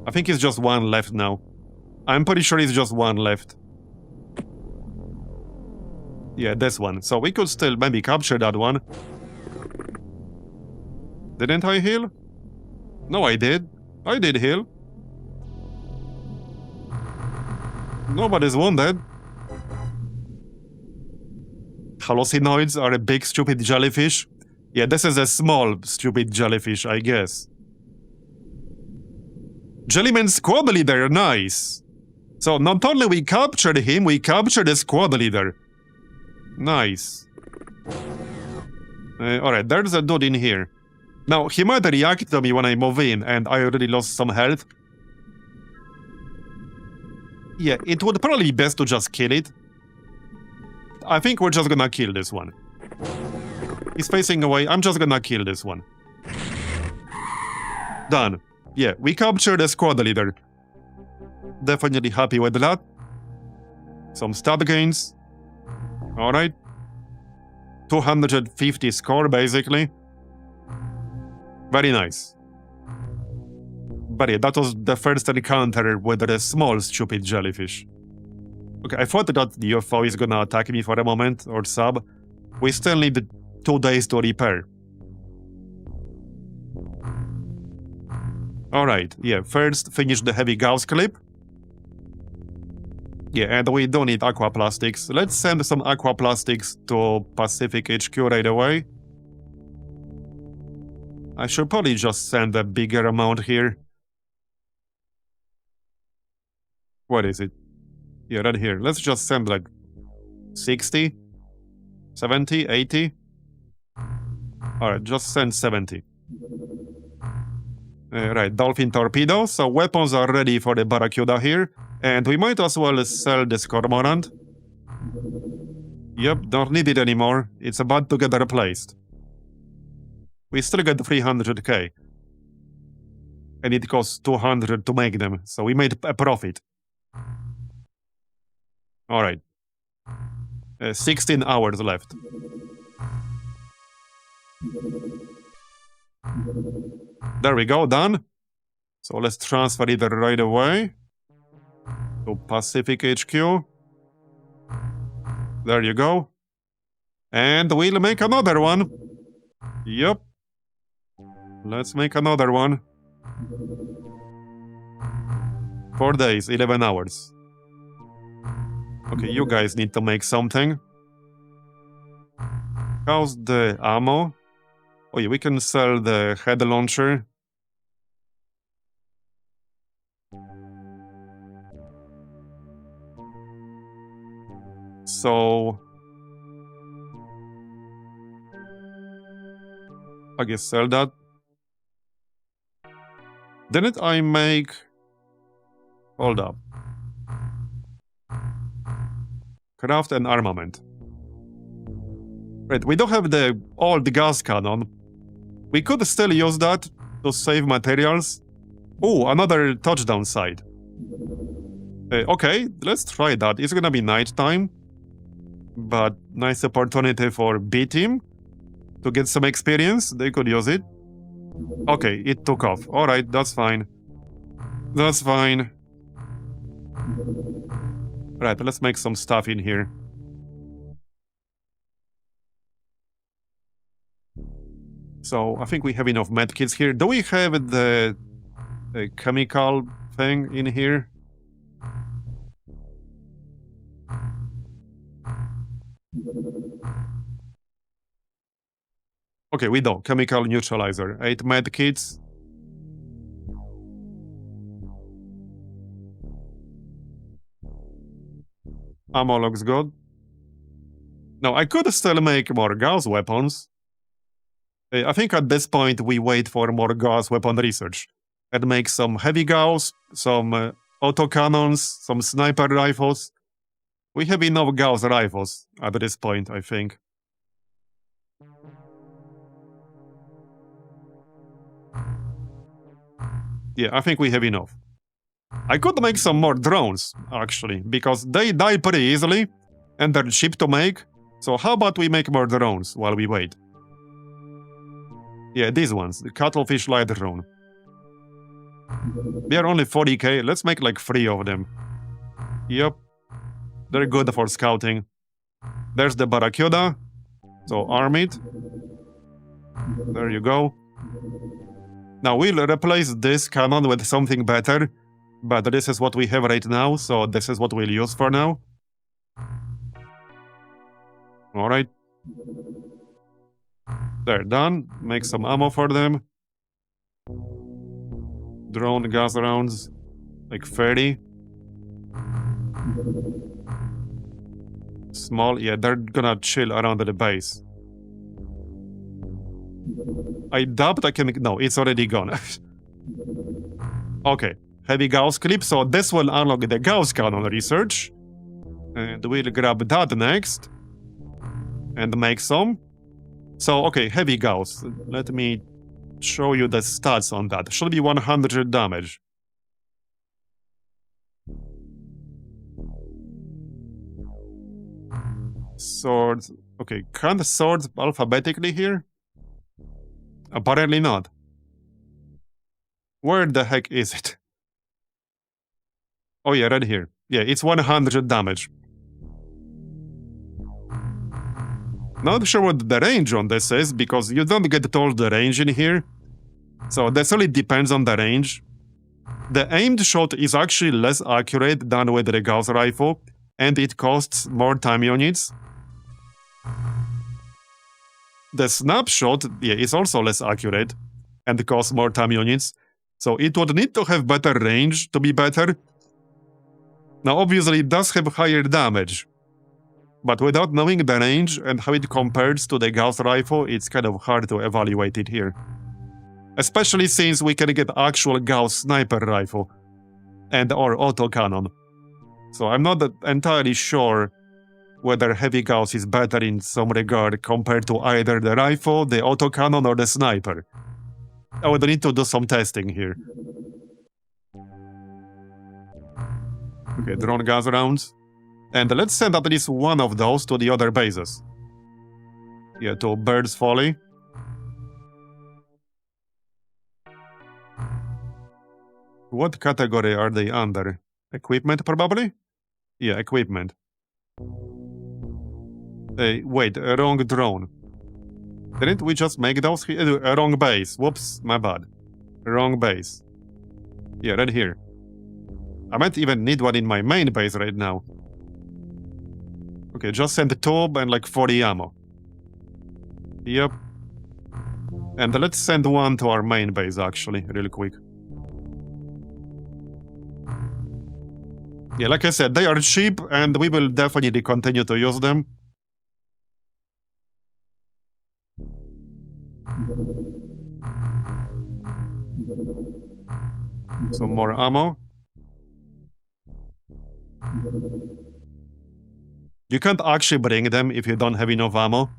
I think it's just one left now. I'm pretty sure it's just one left. Yeah, this one. So we could still maybe capture that one. Didn't I heal? No, I did. I did heal. Nobody's wounded. Hallucinoids are a big stupid jellyfish. Yeah, this is a small stupid jellyfish, I guess. Jellyman squad leader, nice. So not only we captured him, we captured the squad leader. Nice. Alright, there's a dude in here. Now, he might react to me when I move in, and I already lost some health. Yeah, it would probably be best to just kill it. I think we're just gonna kill this one. He's facing away, I'm just gonna kill this one. Done. Yeah, we captured a squad leader. Definitely happy with that. Some stat gains. Alright. 250 score, basically. Very nice. But yeah, that was the first encounter with a small, stupid jellyfish. Okay, I thought that the UFO is gonna attack me for a moment, or sub. We still need 2 days to repair. Alright, yeah, first finish the heavy Gauss clip. Yeah, and we don't need aquaplastics. Let's send some aquaplastics to Pacific HQ right away. I should probably just send a bigger amount here. What is it? Yeah, right here. Let's just send like 60, 70, 80. Alright, just send 70. Right, Dolphin Torpedo. So weapons are ready for the Barracuda here. And we might as well sell this Cormorant. Yep, don't need it anymore. It's about to get replaced. We still get 300k. And it costs 200 to make them, so we made a profit. Alright. 16 hours left. There we go, done. So let's transfer it right away to Pacific HQ. There you go. And we'll make another one. Yep. Let's make another one. 4 days, 11 hours. Okay, you guys need to make something. How's the ammo? Oh yeah, we can sell the head launcher. So I guess sell that. Didn't I make... Hold up. Craft an armament. Right, we don't have the old gas cannon. We could still use that to save materials. Oh, another touchdown site. Okay, let's try that. It's gonna be nighttime. But nice opportunity for B-Team to get some experience. They could use it. Okay, it took off. Alright, that's fine. That's fine. Right, let's make some stuff in here. So, I think we have enough medkits here. Do we have the chemical thing in here? Okay, we don't. Chemical neutralizer. 8 medkits. Ammo looks good. Now, I could still make more Gauss weapons. I think at this point we wait for more Gauss weapon research. And make some heavy Gauss, some autocannons, some sniper rifles. We have enough Gauss rifles at this point, I think. Yeah, I think we have enough. I could make some more drones, actually, because they die pretty easily, and they're cheap to make. So how about we make more drones while we wait? Yeah, these ones, the cuttlefish light drone. They are only 40k, let's make like 3 of them. Yep. They're good for scouting. There's the Barracuda, so arm it. There you go. Now we'll replace this cannon with something better, but this is what we have right now, so this is what we'll use for now. Alright. They're done. Make some ammo for them. Drone gas rounds, like 30. Small, yeah, they're gonna chill around the base. I doubt I can... No, it's already gone. Okay, heavy Gauss clip, so this will unlock the Gauss cannon research. And we'll grab that next. And make some. So, okay, heavy Gauss. Let me show you the stats on that. Should be 100 damage. Swords. Okay, can the swords alphabetically here? Apparently not. Where the heck is it? Oh yeah, right here. Yeah, it's 100 damage. Not sure what the range on this is, because you don't get told the range in here. So this really depends on the range. The aimed shot is actually less accurate than with the Gauss rifle, and it costs more time units. The snapshot, yeah, is also less accurate, and costs more time units. So it would need to have better range to be better. Now obviously it does have higher damage, but without knowing the range and how it compares to the Gauss rifle, it's kind of hard to evaluate it here. Especially since we can get actual Gauss sniper rifle and or autocannon. So I'm not entirely sure whether heavy Gauss is better in some regard compared to either the rifle, the autocannon, or the sniper. I would need to do some testing here. Okay, drone gas rounds. And let's send at least one of those to the other bases. Yeah, to Bird's Folly. What category are they under? Equipment, probably? Yeah, equipment. Wait, a wrong drone. Didn't we just make those here? A wrong base. Whoops, my bad. Wrong base. Yeah, right here. I might even need one in my main base right now. Okay, just send the tube and like 40 ammo. Yep. And let's send one to our main base, actually, real quick. Yeah, like I said, they are cheap, and we will definitely continue to use them. Some more ammo. You can't actually bring them if you don't have enough ammo.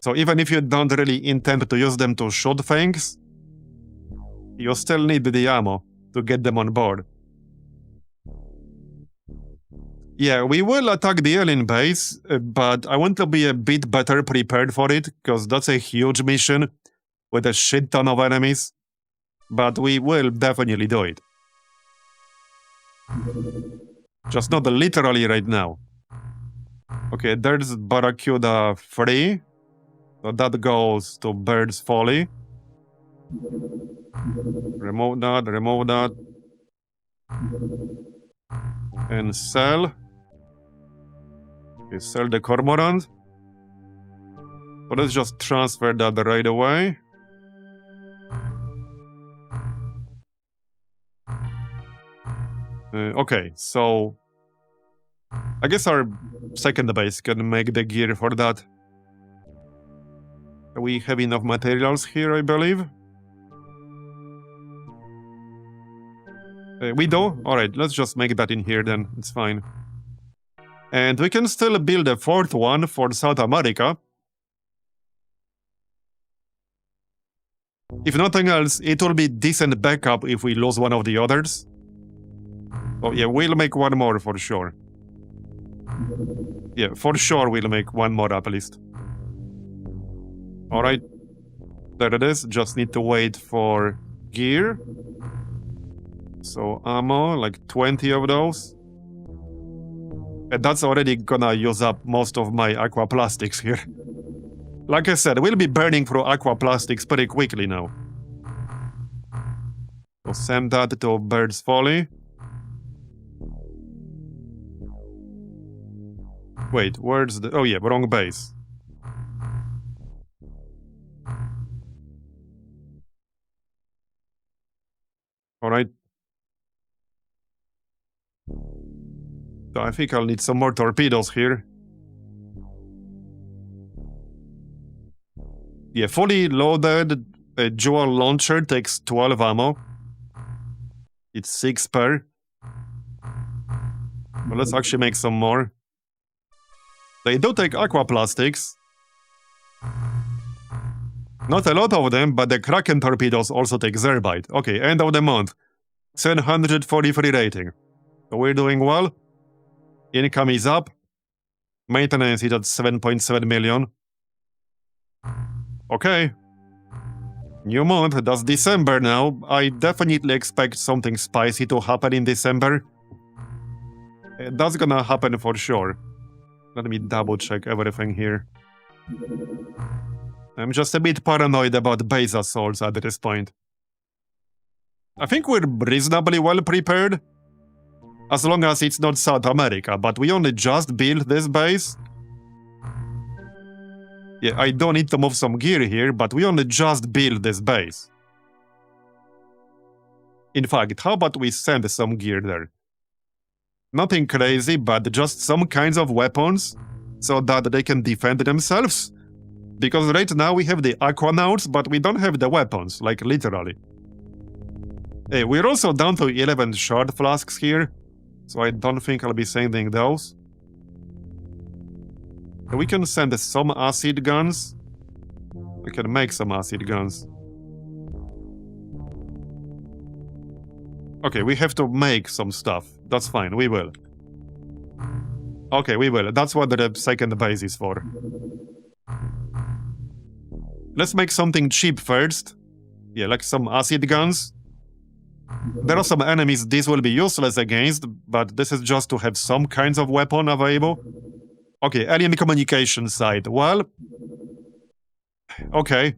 So even if you don't really intend to use them to shoot things, you still need the ammo to get them on board. Yeah, we will attack the alien base, but I want to be a bit better prepared for it, because that's a huge mission with a shit ton of enemies. But we will definitely do it. Just not literally right now. Okay, there's Barracuda 3. So that goes to Bird's Folly. Remove that, remove that. And sell. Okay, sell the Cormorant. So let's just transfer that right away. Okay, so I guess our second base can make the gear for that. We have enough materials here, I believe. We do? Alright, let's just make that in here then, it's fine. And we can still build a fourth one for South America. If nothing else, it will be decent backup if we lose one of the others. Oh yeah, we'll make one more for sure. Yeah, for sure we'll make one more at least. Alright. There it is, just need to wait for gear. So ammo, like 20 of those. And that's already gonna use up most of my aqua plastics here. Like I said, we'll be burning through aqua plastics pretty quickly now. So send that to Bird's Folly. Wait, where's the... Oh yeah, wrong base. Alright. So I think I'll need some more torpedoes here. Yeah, fully loaded dual launcher takes 12 ammo. It's 6 per. Well, let's actually make some more. They do take aqua plastics. Not a lot of them, but the Kraken torpedoes also take Zerbite. Okay, end of the month. 743 rating. So we're doing well. Income is up. Maintenance is at 7.7 million. Okay. New month, that's December now. I definitely expect something spicy to happen in December. That's gonna happen for sure. Let me double check everything here. I'm just a bit paranoid about base assaults at this point. I think we're reasonably well prepared. As long as it's not South America, but we only just built this base. Yeah, I don't need to move some gear here, but we only just built this base. In fact, how about we send some gear there? Nothing crazy, but just some kinds of weapons, so that they can defend themselves. Because right now we have the aquanauts, but we don't have the weapons, like literally. Hey, we're also down to 11 shard flasks here, so I don't think I'll be sending those. We can send some acid guns. We can make some acid guns. Okay, we have to make some stuff. That's fine, we will. Okay, we will. That's what the second base is for. Let's make something cheap first. Yeah, like some acid guns. There are some enemies this will be useless against, but this is just to have some kinds of weapon available. Okay, alien communication site. Well... Okay.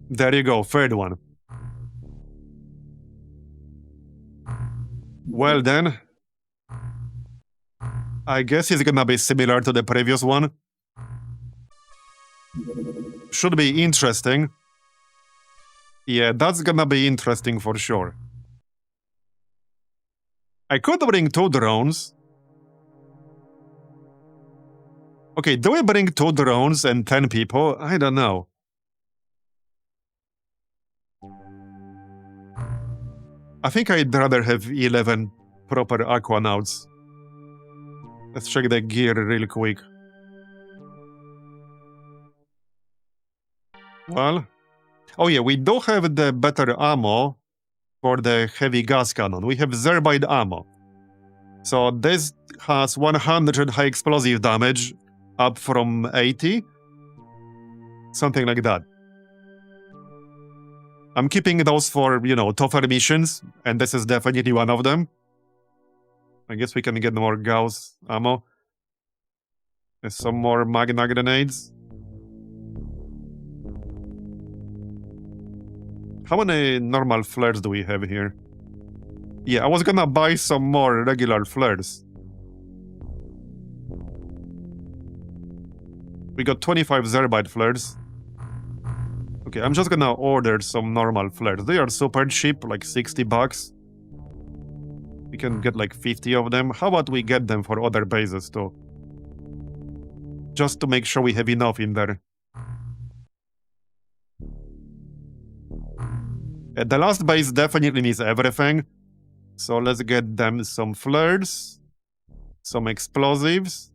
There you go, third one. Well then... I guess it's gonna be similar to the previous one. Should be interesting. Yeah, that's gonna be interesting for sure. I could bring 2 drones. Okay, do we bring 2 drones and 10 people? I don't know. I think I'd rather have 11 proper aquanauts. Let's check the gear real quick. Well... Oh yeah, we do have the better ammo for the heavy gas cannon. We have Zerbite ammo. So this has 100 high explosive damage, up from 80. Something like that. I'm keeping those for, you know, tougher missions, and this is definitely one of them. I guess we can get more Gauss ammo. There's some more Magna grenades. How many normal flares do we have here? Yeah, I was gonna buy some more regular flares. We got 25 Zerbite flares. Okay, I'm just gonna order some normal flares. They are super cheap, like 60 bucks. We can get like 50 of them. How about we get them for other bases too? Just to make sure we have enough in there. The last base definitely needs everything. So let's get them some flares. Some explosives.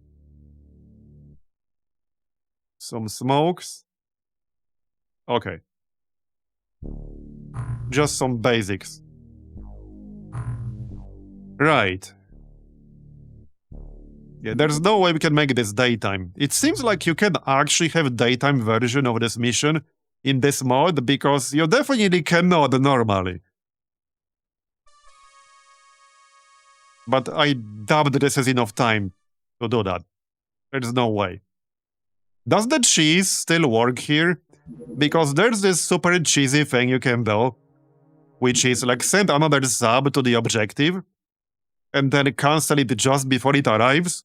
Some smokes. Okay. Just some basics. Right. Yeah, there's no way we can make this daytime. It seems like you can actually have daytime version of this mission in this mod, because you definitely cannot normally. But I doubt this is enough time to do that. There's no way. Does the cheese still work here? Because there's this super cheesy thing you can do, which is like send another sub to the objective, and then cancel it just before it arrives.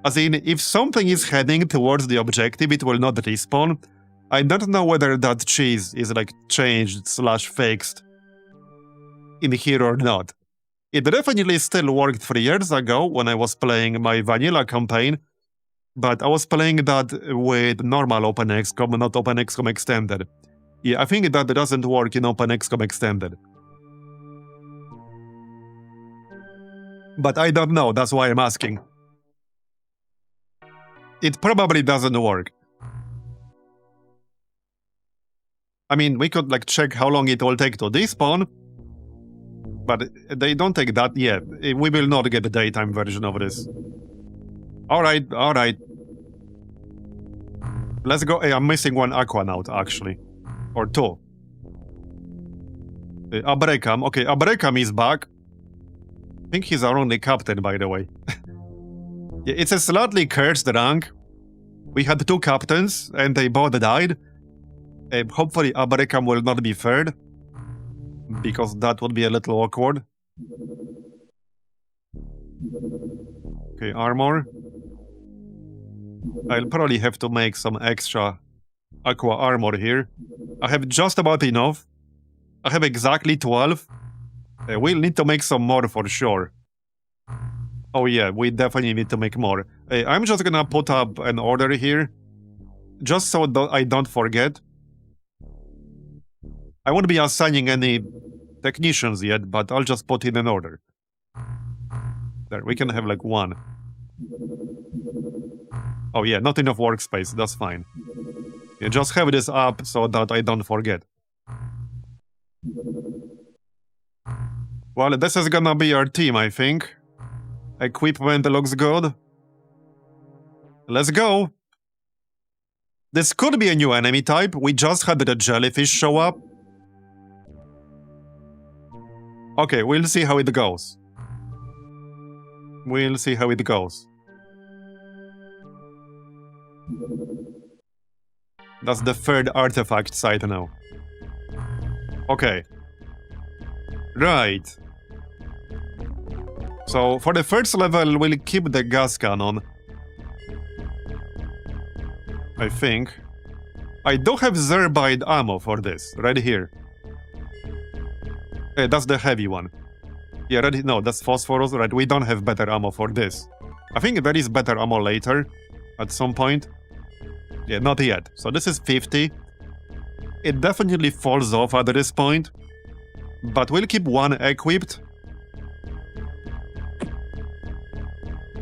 As in, if something is heading towards the objective, it will not respawn. I don't know whether that cheese is like changed / fixed in here or not. It definitely still worked 3 years ago when I was playing my vanilla campaign, but I was playing that with normal OpenXcom, not OpenXcom Extended. Yeah, I think that doesn't work in OpenXcom Extended. But I don't know, that's why I'm asking. it probably doesn't work. I mean, we could like check how long it will take to despawn, but they don't take that yet. We will not get the daytime version of this. Alright. Let's go. Hey, I'm missing one Aquanaut, actually. Or two. Abrekam. Okay, Abrekam is back. I think he's our only captain, by the way. Yeah, it's a slightly cursed rank. We had two captains, and they both died. Hopefully Abrekam will not be third, because that would be a little awkward. Okay, armor. I'll probably have to make some extra aqua armor here. I have just about enough. I have exactly 12. We'll need to make some more for sure. Oh yeah, we definitely need to make more. I'm just gonna put up an order here, just so I don't forget. I won't be assigning any technicians yet, but I'll just put in an order. There, we can have like one. Oh yeah, not enough workspace, that's fine. Yeah, just have this up so that I don't forget. Well, this is gonna be our team, I think. Equipment looks good. Let's go! This could be a new enemy type. We just had the jellyfish show up. Okay, we'll see how it goes. We'll see how it goes. That's the third artifact site now. Okay. Right. So, for the first level, we'll keep the gas cannon. I think. I do have Zerbite ammo for this, right here. That's the heavy one. Yeah, right, no, that's phosphorus, right? We don't have better ammo for this. I think there is better ammo later, at some point. Yeah, not yet. So this is 50. It definitely falls off at this point. But we'll keep one equipped.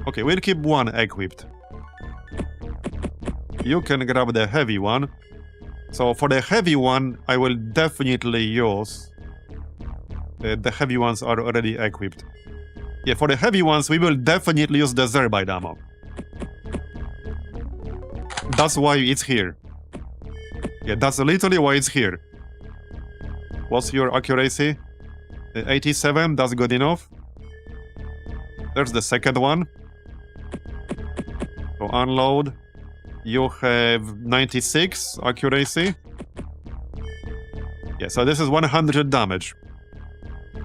Okay, we'll keep one equipped. You can grab the heavy one. So for the heavy one, I will definitely use... the heavy ones are already equipped. Yeah, for the heavy ones, we will definitely use the Zerbite ammo. That's why it's here. Yeah, that's literally why it's here. What's your accuracy? 87, that's good enough. There's the second one. So unload. You have 96 accuracy. Yeah, so this is 100 damage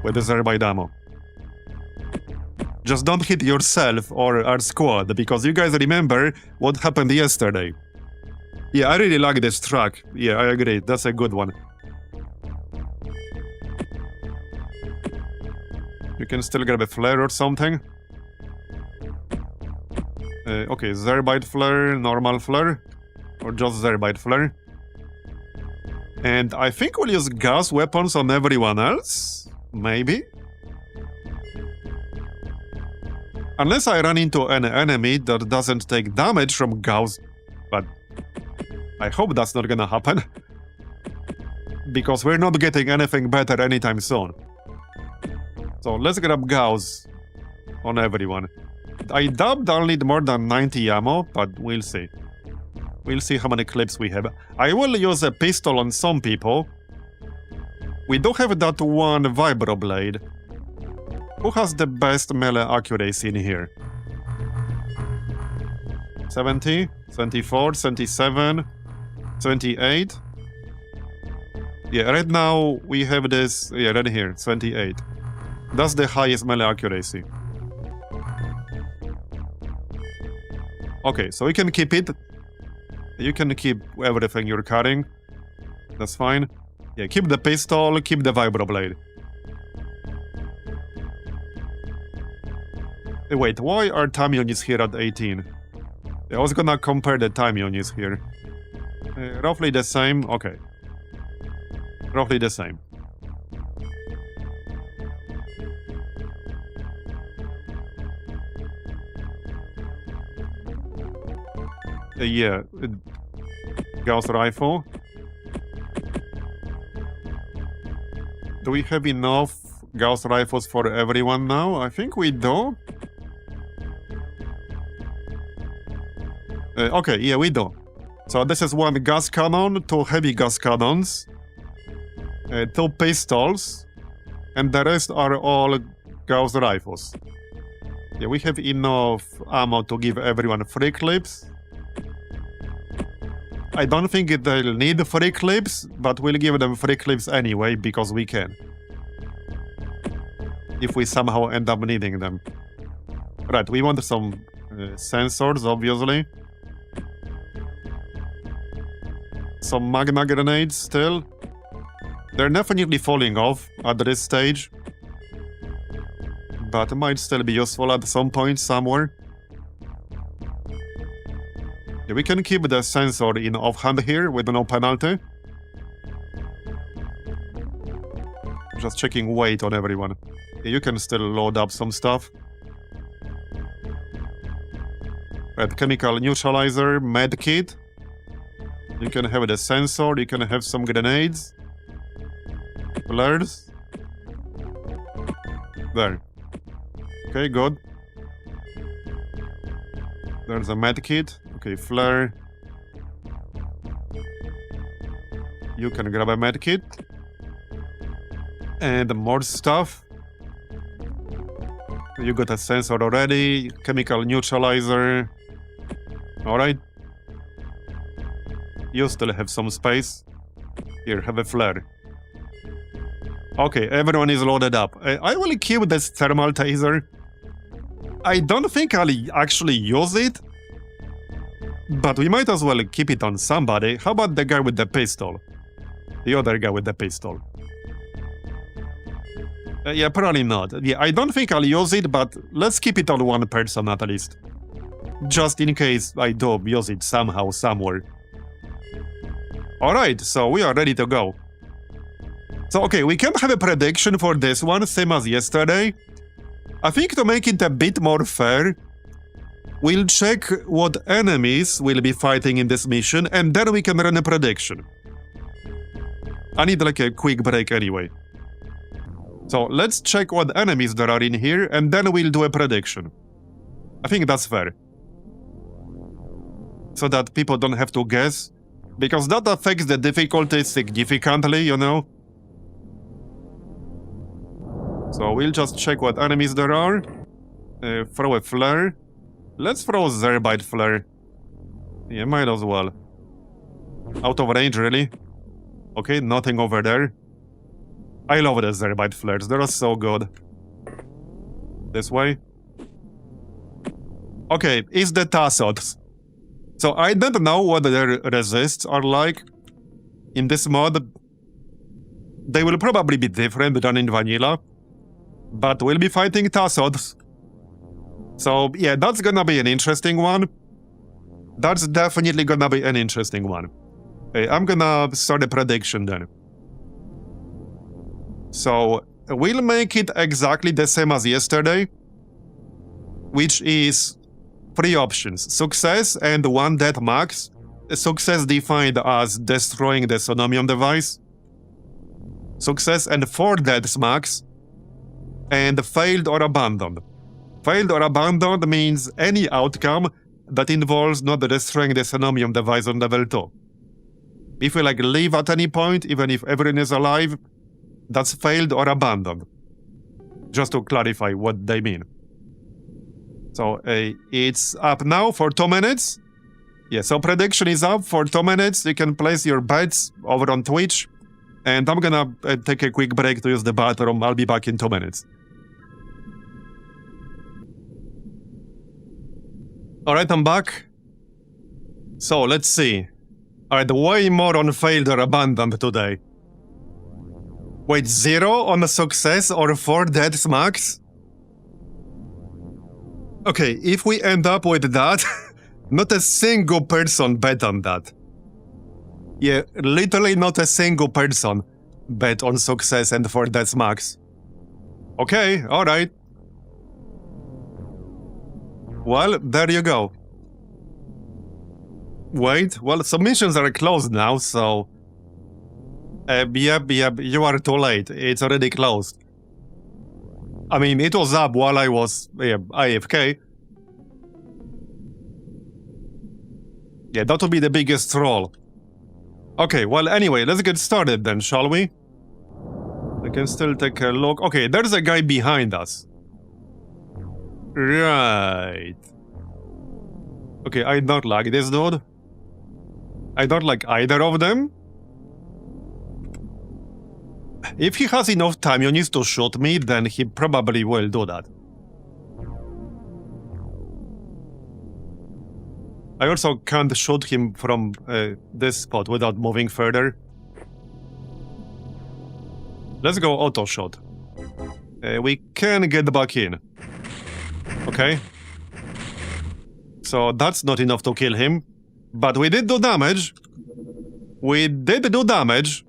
with the Zerbite ammo. Just don't hit yourself or our squad, because you guys remember what happened yesterday. Yeah, I really like this truck. Yeah, I agree. That's a good one. You can still grab a flare or something. Okay, Zerbite flare, normal flare, or just Zerbite flare. And I think we'll use gas weapons on everyone else? Maybe? Unless I run into an enemy that doesn't take damage from Gauss, but I hope that's not gonna happen. Because we're not getting anything better anytime soon. So let's grab Gauss on everyone. I doubt I'll need more than 90 ammo, but we'll see. We'll see how many clips we have. I will use a pistol on some people. We do have that one vibroblade. Who has the best melee accuracy in here? 70, 74, 77, 78. Yeah, right now we have this, yeah, right here, 28. That's the highest melee accuracy. Okay, so we can keep it. You can keep everything you're carrying. That's fine. Yeah, keep the pistol, keep the vibroblade. Wait, why are time units here at 18? I was gonna compare the time units here. Roughly the same, okay. Roughly the same. Yeah. Gauss rifle. Do we have enough Gauss rifles for everyone now? I think we do. Okay, yeah, we do. So this is one gas cannon, 2 heavy gas cannons, 2 pistols, and the rest are all Gauss rifles. Yeah, we have enough ammo to give everyone 3 clips. I don't think they'll need 3 clips, but we'll give them 3 clips anyway, because we can. If we somehow end up needing them. Right, we want some sensors, obviously. Some magma grenades still. They're definitely falling off at this stage. But might still be useful at some point somewhere. Yeah, we can keep the sensor in offhand here with no penalty. Just checking weight on everyone. Yeah, you can still load up some stuff. Right, chemical neutralizer, med kit. You can have the sensor, you can have some grenades. Flares. There. Okay, good. There's a med kit. Okay, flare. You can grab a med kit. And more stuff. You got a sensor already. Chemical neutralizer. Alright. You still have some space. Here, have a flare. Okay, everyone is loaded up. I will keep this thermal taser. I don't think I'll actually use it. But we might as well keep it on somebody. How about the guy with the pistol? The other guy with the pistol. Yeah, probably not. Yeah, I don't think I'll use it, but let's keep it on one person at least. Just in case I do use it somehow, somewhere. Alright, so we are ready to go. So, okay, we can have a prediction for this one, same as yesterday. I think to make it a bit more fair, we'll check what enemies will be fighting in this mission, and then we can run a prediction. I need like a quick break anyway. So let's check what enemies there are in here, and then we'll do a prediction. I think that's fair. So that people don't have to guess, because that affects the difficulty significantly, you know? So we'll just check what enemies there are. Throw a flare. Let's throw a Zerbite flare. Yeah, might as well. Out of range, really? Okay, nothing over there. I love the Zerbite flares, they're so good. This way. Okay, it's the Tassods. So I don't know what their resists are like in this mod. They will probably be different than in vanilla. But we'll be fighting Tassods. So yeah, that's gonna be an interesting one. That's definitely gonna be an interesting one. I'm gonna start a prediction then. So we'll make it exactly the same as yesterday, which is 3 options: success and 1 death max. Success defined as destroying the Sonomium device. Success and 4 deaths max. And failed or abandoned. Failed or abandoned means any outcome that involves not destroying the Sonomium device on level 2. If we leave at any point, even if everyone is alive, that's failed or abandoned. Just to clarify what they mean. So it's up now for 2 minutes. Yeah, so prediction is up for 2 minutes. You can place your bets over on Twitch. And I'm gonna take a quick break to use the bathroom. I'll be back in 2 minutes. Alright, I'm back. So, let's see. Alright, way more on failed or abandoned today. Wait, 0 on a success or 4 deaths max? Okay, if we end up with that, not a single person bet on that. Yeah, literally not a single person bet on success and 4 deaths max. Okay, alright. Well, there you go. Wait, well, submissions are closed now, so... Yep, you are too late. It's already closed. I mean, it was up while I was AFK. Yeah, that would be the biggest troll. Okay, well, anyway, let's get started then, shall we? I can still take a look. Okay, there's a guy behind us. Right. Okay, I don't like this dude. I don't like either of them. If he has enough time he needs to shoot me, then he probably will do that. I also can't shoot him from this spot without moving further. Let's go auto shot. We can get back in. Okay. So that's not enough to kill him. But we did do damage. We did do damage.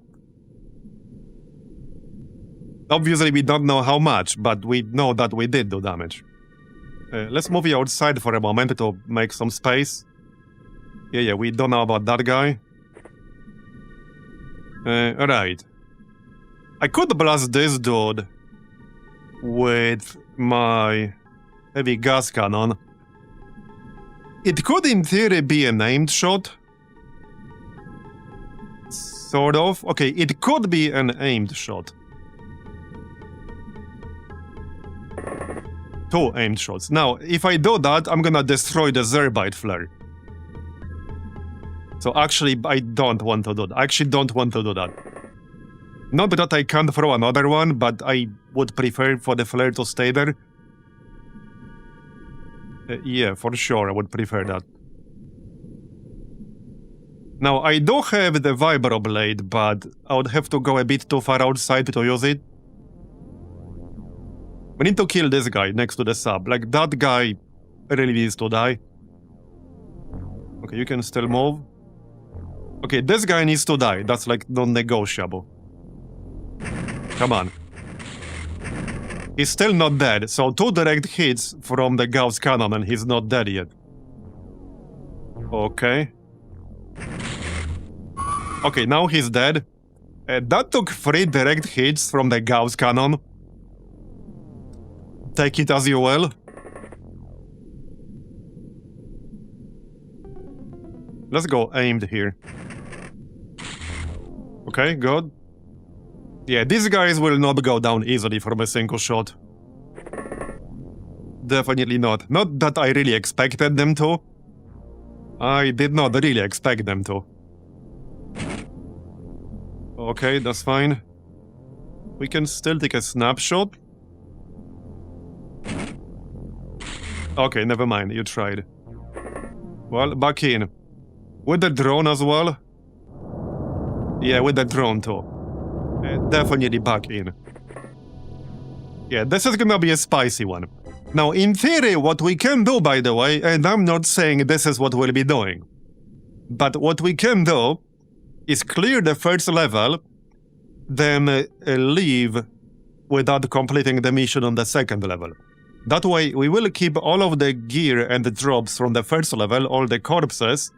Obviously we don't know how much, but we know that we did do damage. Let's move you outside for a moment to make some space. Yeah, we don't know about that guy. Alright. I could blast this dude with my heavy gas cannon. It could in theory be an aimed shot. Sort of. Okay, it could be an aimed shot. 2 aimed shots. Now, if I do that, I'm gonna destroy the Zerbite flare. So actually, I don't want to do that. I actually don't want to do that. Not that I can't throw another one, but I would prefer for the flare to stay there. Yeah, for sure, I would prefer that. Now, I do have the Vibroblade, but I would have to go a bit too far outside to use it. We need to kill this guy next to the sub. Like, that guy really needs to die. Okay, you can still move. Okay, this guy needs to die. That's, like, non-negotiable. Come on. He's still not dead, so 2 direct hits from the Gauss cannon and he's not dead yet. Okay. Okay, now he's dead. That took 3 direct hits from the Gauss cannon. Take it as you will. Let's go aimed here. Okay, good. Yeah, these guys will not go down easily from a single shot. Definitely not. Not that I really expected them to. I did not really expect them to. Okay, that's fine. We can still take a snapshot. Okay, never mind, you tried. Well, back in. With the drone as well? Yeah, with the drone too. Definitely back in. Yeah, this is gonna be a spicy one. Now, in theory, what we can do, by the way, and I'm not saying this is what we'll be doing, but what we can do is clear the first level, then leave without completing the mission on the second level. That way, we will keep all of the gear and the drops from the first level, all the corpses,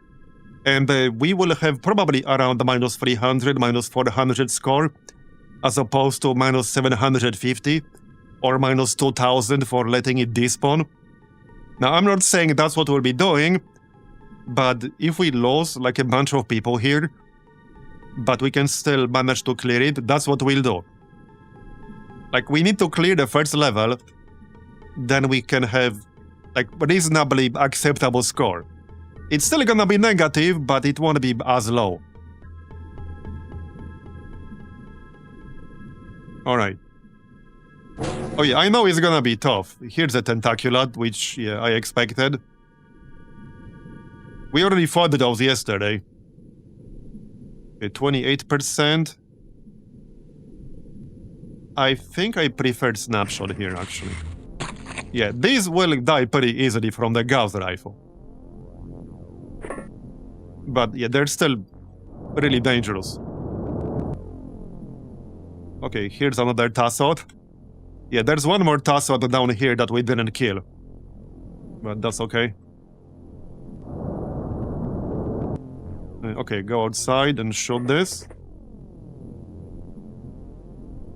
and we will have probably around minus 300, minus 400 score, as opposed to minus 750, or minus 2000 for letting it despawn. Now, I'm not saying that's what we'll be doing, but if we lose like a bunch of people here, but we can still manage to clear it, that's what we'll do. Like, we need to clear the first level, then we can have, like, reasonably acceptable score. It's still gonna be negative, but it won't be as low. Alright. Oh yeah, I know it's gonna be tough. Here's a Tentaculat, which, yeah, I expected. We already fought those yesterday. Okay, 28%. I think I preferred Snapshot here, actually. Yeah, these will die pretty easily from the Gauss rifle. But yeah, they're still really dangerous. Okay, here's another Tassot. Yeah, there's one more Tassot down here that we didn't kill. But that's okay. Okay, go outside and shoot this.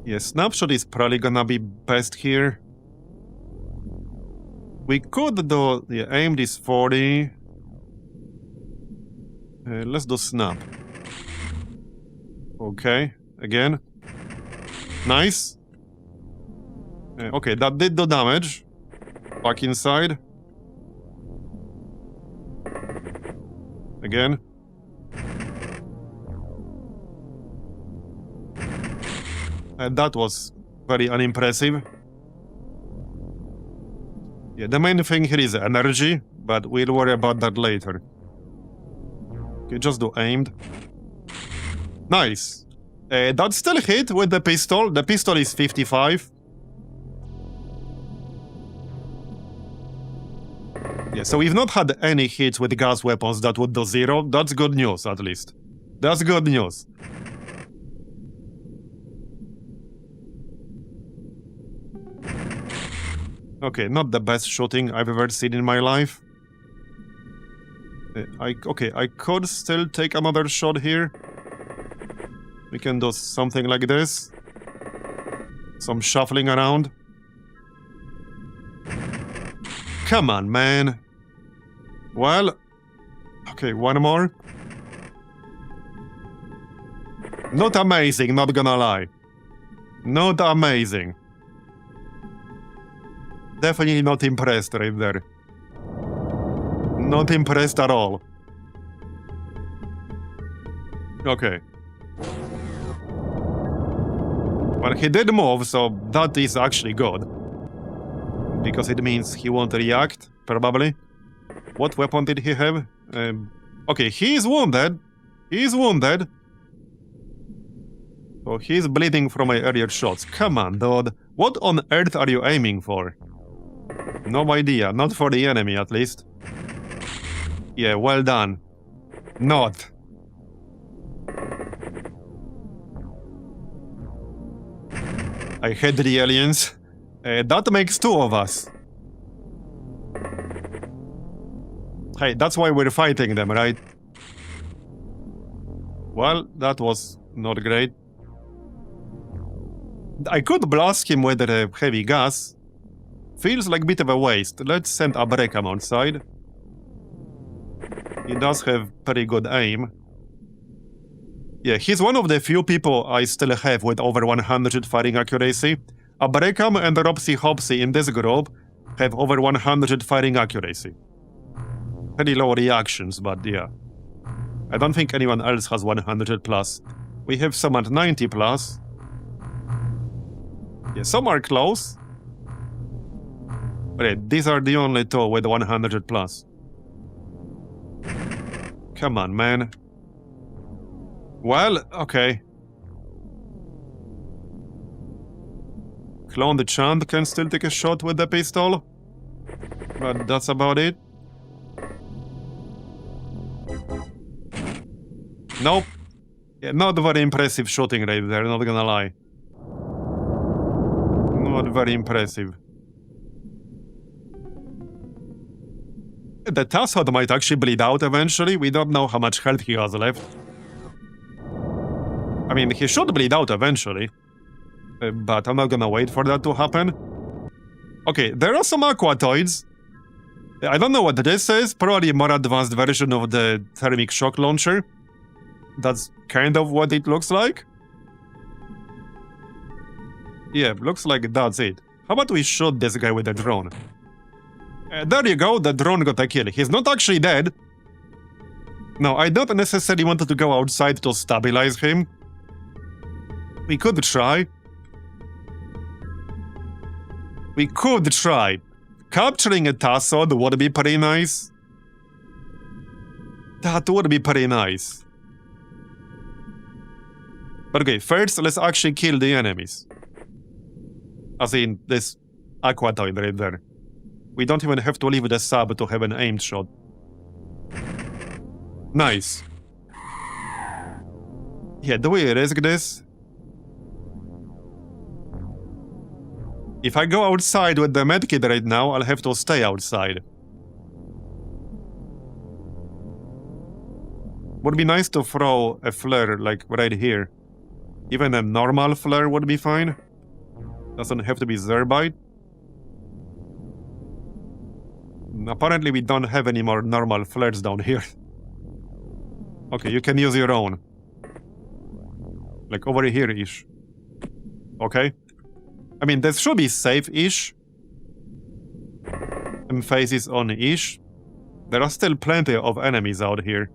Yeah, snapshot is probably gonna be best here. We could do... Yeah, aimed is 40. Let's do snap. Okay, again. Nice. Okay, that did do damage. Back inside. Again. That was very unimpressive. Yeah, the main thing here is energy, but we'll worry about that later. Okay, just do aimed. Nice. That still hit with the pistol. The pistol is 55. Yeah, so we've not had any hits with gas weapons that would do 0. That's good news, at least. That's good news. Okay, not the best shooting I've ever seen in my life. I could still take another shot here. We can do something like this. Some shuffling around. Come on, man. Well, okay, one more. Not amazing, not gonna lie. Not amazing. Definitely not impressed right there. Not impressed at all. Okay. Well, he did move, so that is actually good. Because it means he won't react, probably. What weapon did he have? Okay, he's wounded. He's wounded. So he's bleeding from my earlier shots. Come on, dude. What on earth are you aiming for? No idea. Not for the enemy, at least. Yeah, well done. Not. I hate the aliens. That makes 2 of us. Hey, that's why we're fighting them, right? Well, that was not great. I could blast him with a heavy gas. Feels like a bit of a waste. Let's send Abrekam outside. He does have pretty good aim. Yeah, he's one of the few people I still have with over 100 firing accuracy. Abrekam and Ropsy Hopsy in this group have over 100 firing accuracy. Pretty low reactions, but yeah. I don't think anyone else has 100 plus. We have some at 90 plus. Yeah, some are close. But these are the only 2 with 100 plus. Come on, man. Well, okay. Clone the Chant can still take a shot with the pistol. But that's about it. Nope. Yeah, not very impressive shooting right there, not gonna lie. Not very impressive. The Tassot might actually bleed out eventually. We don't know how much health he has left. I mean, he should bleed out eventually. But I'm not gonna wait for that to happen. Okay, there are some aquatoids. I don't know what this is. Probably a more advanced version of the thermic shock launcher. That's kind of what it looks like. Yeah, looks like that's it. How about we shoot this guy with a drone? There you go, the drone got a kill. He's not actually dead. No, I don't necessarily want to go outside to stabilize him. We could try. We could try. Capturing a Tassod would be pretty nice. That would be pretty nice. But okay, first let's actually kill the enemies. As in, this aquatoid right there. We don't even have to leave the sub to have an aimed shot. Nice. Yeah, do we risk this? If I go outside with the medkit right now, I'll have to stay outside. Would be nice to throw a flare, like, right here. Even a normal flare would be fine. Doesn't have to be Zerbite. Apparently we don't have any more normal flares down here. Okay, you can use your own. Like over here-ish. Okay. I mean, this should be safe-ish. Emphasis on ish. There are still plenty of enemies out here.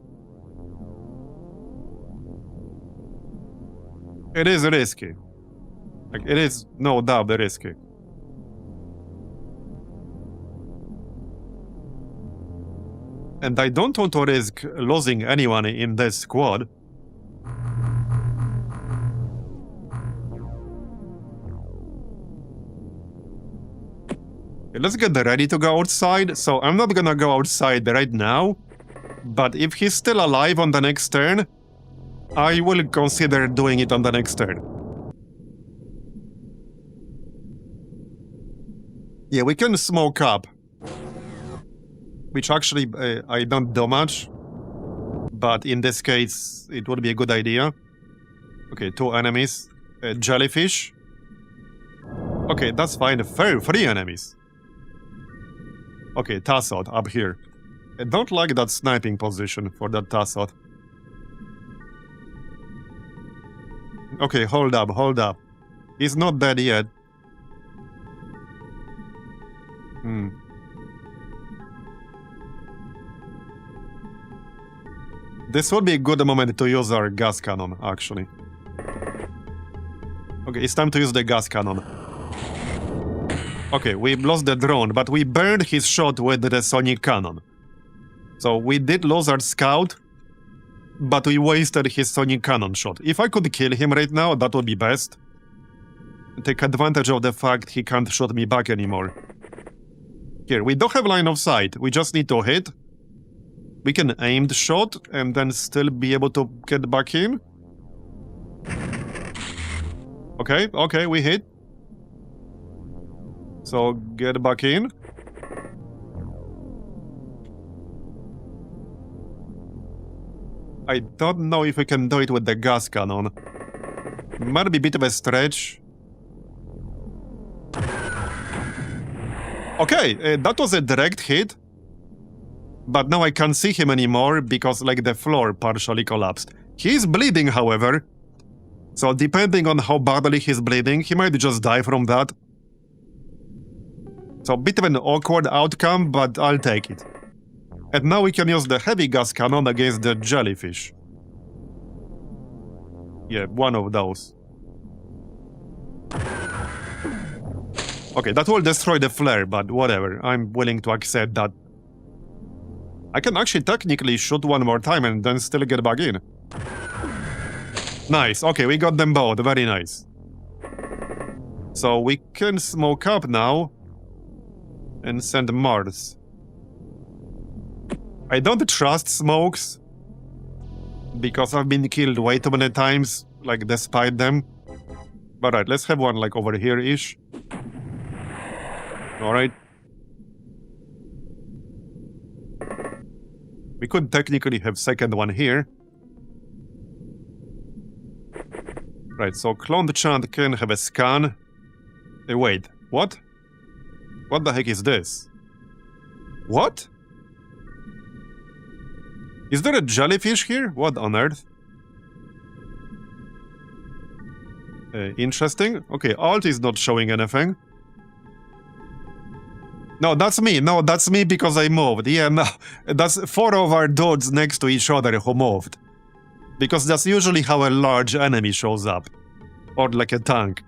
It is risky. Like, it is no doubt risky. And I don't want to risk losing anyone in this squad. Okay, let's get ready to go outside. So I'm not gonna go outside right now. But if he's still alive on the next turn, I will consider doing it on the next turn. Yeah, we can smoke up. Which actually, I don't do much. But in this case, it would be a good idea. Okay, 2 enemies. Jellyfish. Okay, that's fine. 3 enemies. Okay, Tassot up here. I don't like that sniping position for that Tassot. Okay, hold up, hold up. He's not dead yet. This would be a good moment to use our gas cannon, actually. Okay, it's time to use the gas cannon. Okay, we lost the drone, but we burned his shot with the sonic cannon. So we did lose our scout, but we wasted his sonic cannon shot. If I could kill him right now, that would be best. Take advantage of the fact he can't shoot me back anymore. Here, we don't have line of sight. We just need to hit. We can aim the shot and then still be able to get back in. Okay, okay, we hit. So, get back in. I don't know if we can do it with the gas cannon. Might be a bit of a stretch. Okay, that was a direct hit. But now I can't see him anymore because, like, the floor partially collapsed. He's bleeding, however. So depending on how badly he's bleeding, he might just die from that. So a bit of an awkward outcome, but I'll take it. And now we can use the heavy gas cannon against the jellyfish. Yeah, one of those. Okay, that will destroy the flare, but whatever. I'm willing to accept that. I can actually technically shoot one more time and then still get back in. Nice, okay, we got them both, very nice. So we can smoke up now and send Mars. I don't trust smokes because I've been killed way too many times, like, despite them. But right, let's have one, like, over here-ish. Alright. We could technically have second one here. Right, so Cloned Chant can have a scan. Wait, what? What the heck is this? What? Is there a jellyfish here? What on earth? Interesting. Okay, Alt is not showing anything. No, that's me. No, that's me because I moved. Yeah, no. That's 4 of our dudes next to each other who moved. Because that's usually how a large enemy shows up. Or like a tank.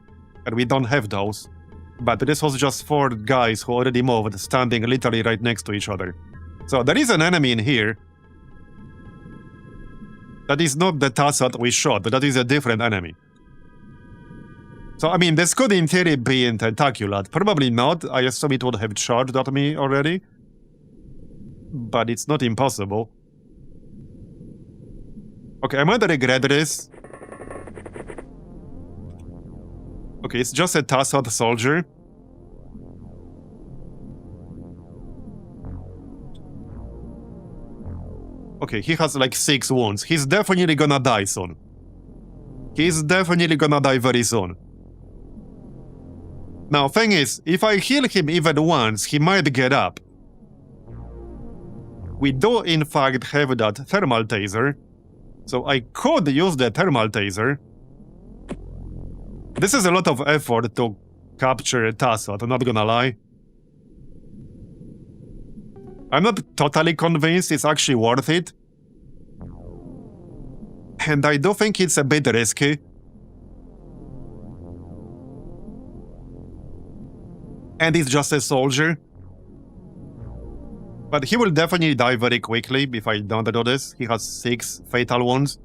And we don't have those. But this was just 4 guys who already moved, standing literally right next to each other. So there is an enemy in here. That is not the Tassot we shot, that is a different enemy. So, I mean, this could in theory be in Tentacular. Probably not. I assume it would have charged at me already. But it's not impossible. Okay, I might regret this. Okay, it's just a Tassot soldier. Okay, he has like 6 wounds. He's definitely gonna die soon. He's definitely gonna die very soon. Now, thing is, if I heal him even once, he might get up. We do, in fact, have that thermal taser, so I could use the thermal taser. This is a lot of effort to capture a Tassot, I'm not gonna lie. I'm not totally convinced it's actually worth it. And I do think it's a bit risky. And he's just a soldier. But he will definitely die very quickly if I don't do this. He has 6 fatal wounds.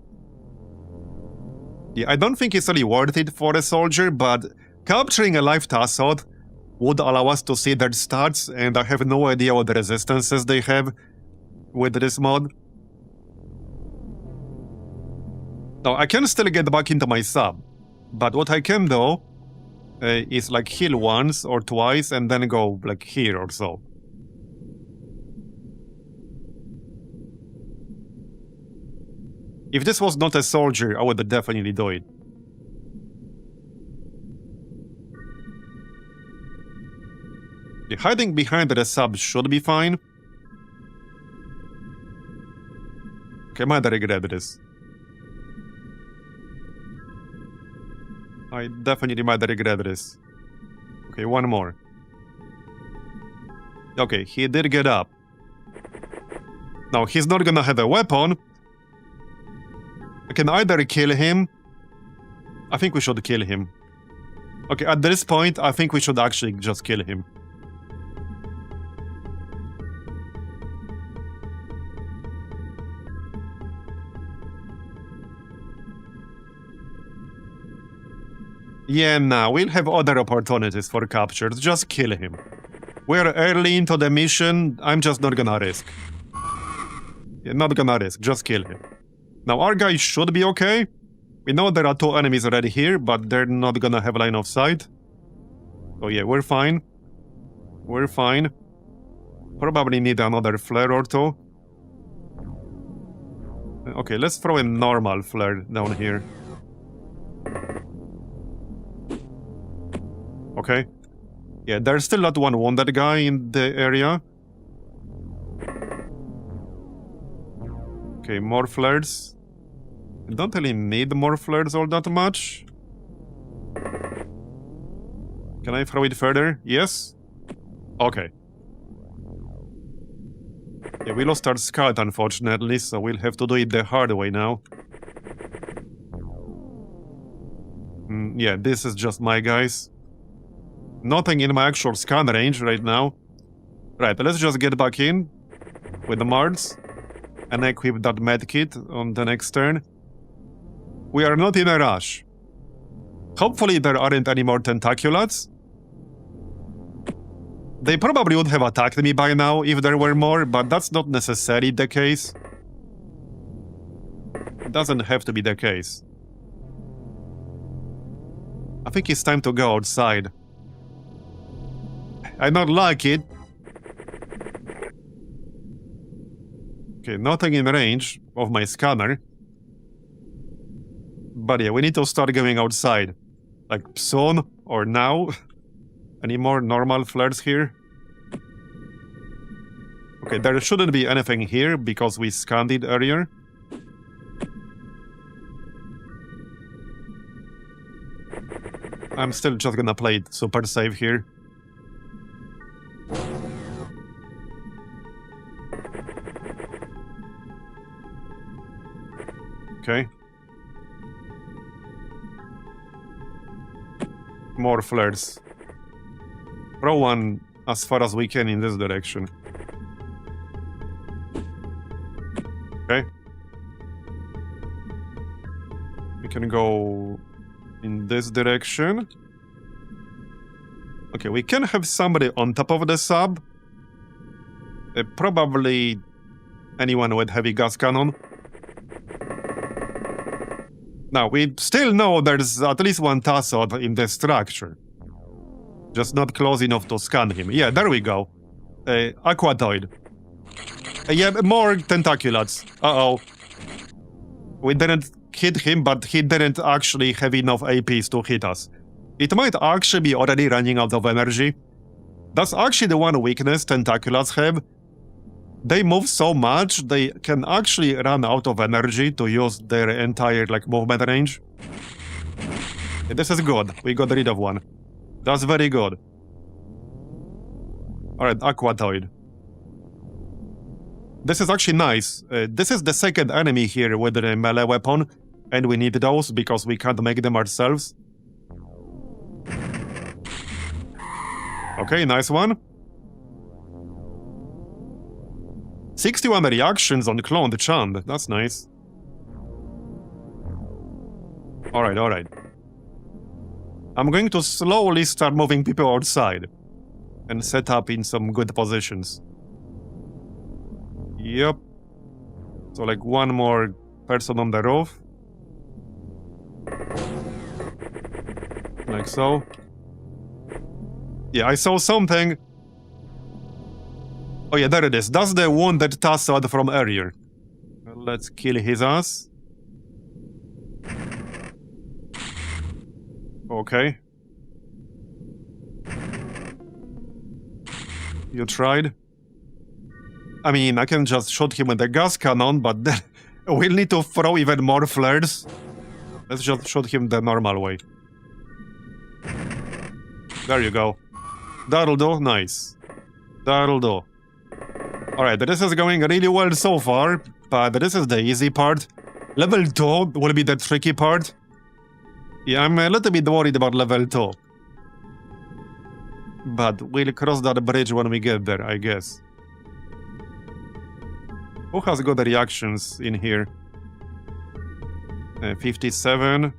Yeah, I don't think it's really worth it for a soldier, but capturing a live Tassot would allow us to see their stats, and I have no idea what the resistances they have with this mod. Now, I can still get back into my sub, but what I can do is like heal once or twice and then go like here or so. If this was not a soldier, I would definitely do it. The hiding behind the sub should be fine. Okay, I might regret this. I definitely might regret this. Okay, one more. Okay, he did get up. Now, he's not gonna have a weapon. I can either kill him. I think we should kill him. Okay, at this point, I think we should actually just kill him. Yeah, nah, we'll have other opportunities for captures. Just kill him. We're early into the mission. I'm just not gonna risk. Yeah, not gonna risk. Just kill him. Now, our guys should be okay. We know there are 2 enemies already here, but they're not gonna have line of sight. So yeah, we're fine. We're fine. Probably need another flare or 2. Okay, let's throw a normal flare down here. Okay. Yeah, there's still not one wounded guy in the area. Okay, more flares. I don't really need more flares all that much. Can I throw it further? Yes? Okay. Yeah, we lost our scout, unfortunately, so we'll have to do it the hard way now. Yeah, this is just my guys. Nothing in my actual scan range right now. Right, let's just get back in with the Mards and equip that medkit on the next turn. We are not in a rush. Hopefully there aren't any more tentaculates. They probably would have attacked me by now if there were more, but that's not necessarily the case. It doesn't have to be the case. I think it's time to go outside. I don't like it. Okay, nothing in range of my scanner. But yeah, we need to start going outside. Like, soon or now. Any more normal flares here? Okay, there shouldn't be anything here because we scanned it earlier. I'm still just gonna play it super safe here. Okay. More flares. Throw one as far as we can in this direction. Okay. We can go in this direction. Okay, we can have somebody on top of the sub. Probably anyone with heavy gas cannon. Now, we still know there's at least one Tassot in the structure. Just not close enough to scan him. Yeah, there we go. Aquatoid. Yeah, more tentaculates. Uh-oh. We didn't hit him, but he didn't actually have enough APs to hit us. It might actually be already running out of energy. That's actually the one weakness tentaculates have. They move so much, they can actually run out of energy to use their entire, like, movement range. This is good. We got rid of one. That's very good. Alright, Aquatoid. This is actually nice. This is the second enemy here with a melee weapon, and we need those because we can't make them ourselves. Okay, nice one. 61 reactions on Cloned Chand. That's nice. Alright, alright. I'm going to slowly start moving people outside and set up in some good positions. Yep. So like one more person on the roof. Like so. Yeah, I saw something. Oh yeah, there it is. That's the wounded Tassad from earlier. Let's kill his ass. Okay. You tried? I mean, I can just shoot him with the gas cannon, but then we'll need to throw even more flares. Let's just shoot him the normal way. There you go. That'll do. Nice. That'll do. Alright, this is going really well so far, but this is the easy part. Level 2 will be the tricky part. Yeah, I'm a little bit worried about level 2. But we'll cross that bridge when we get there, I guess. Who has good reactions in here? 57.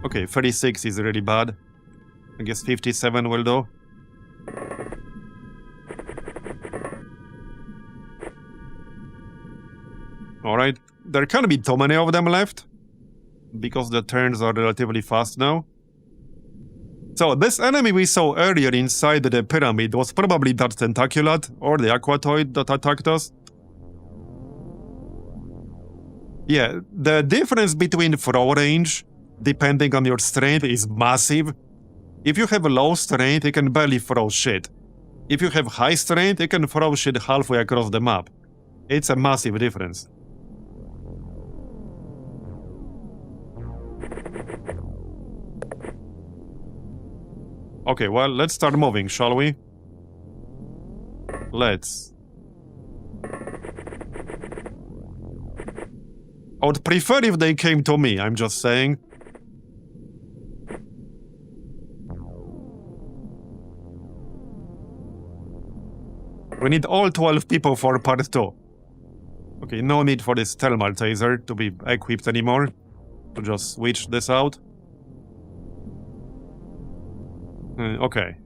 Okay, 36 is really bad. I guess 57 will do. Alright, there can't be too many of them left, because the turns are relatively fast now. So this enemy we saw earlier inside the pyramid was probably that tentaculate or the aquatoid that attacked us. Yeah, the difference between throw range, depending on your strength, is massive. If you have low strength, you can barely throw shit. If you have high strength, you can throw shit halfway across the map. It's a massive difference. Okay, well, let's start moving, shall we? Let's. I would prefer if they came to me, I'm just saying. We need all 12 people for part 2. Okay, no need for this thermal taser to be equipped anymore. To just switch this out. Okay.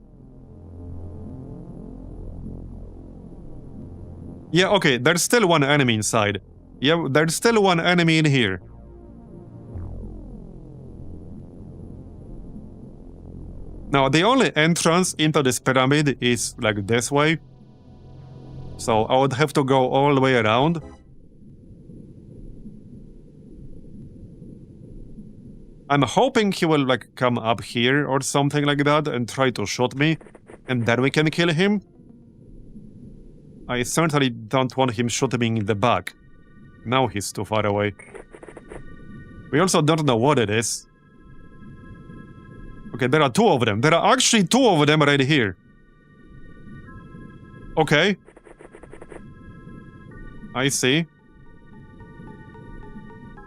Yeah, okay, there's still one enemy inside. Yeah, there's still one enemy in here. Now, the only entrance into this pyramid is like this way. So I would have to go all the way around. I'm hoping he will like come up here or something like that and try to shoot me, and then we can kill him. I certainly don't want him shooting me in the back. Now he's too far away. We also don't know what it is. Okay, there are 2 of them. There are actually 2 of them right here. Okay. I see.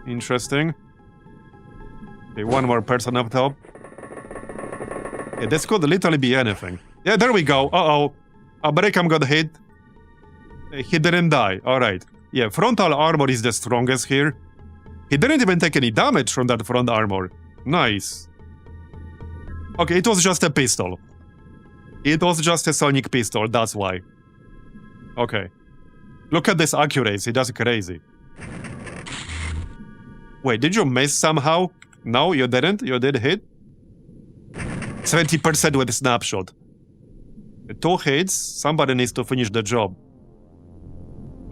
Interesting. Okay, one more person up top. Yeah, this could literally be anything. Yeah, there we go. Uh-oh. Abracam got hit. He didn't die. Alright. Yeah, frontal armor is the strongest here. He didn't even take any damage from that front armor. Nice. Okay, it was just a pistol. It was just a sonic pistol, that's why. Okay. Look at this accuracy, that's crazy. Wait, did you miss somehow? No, you didn't? You did hit? 70% with a snapshot. 2 hits, somebody needs to finish the job.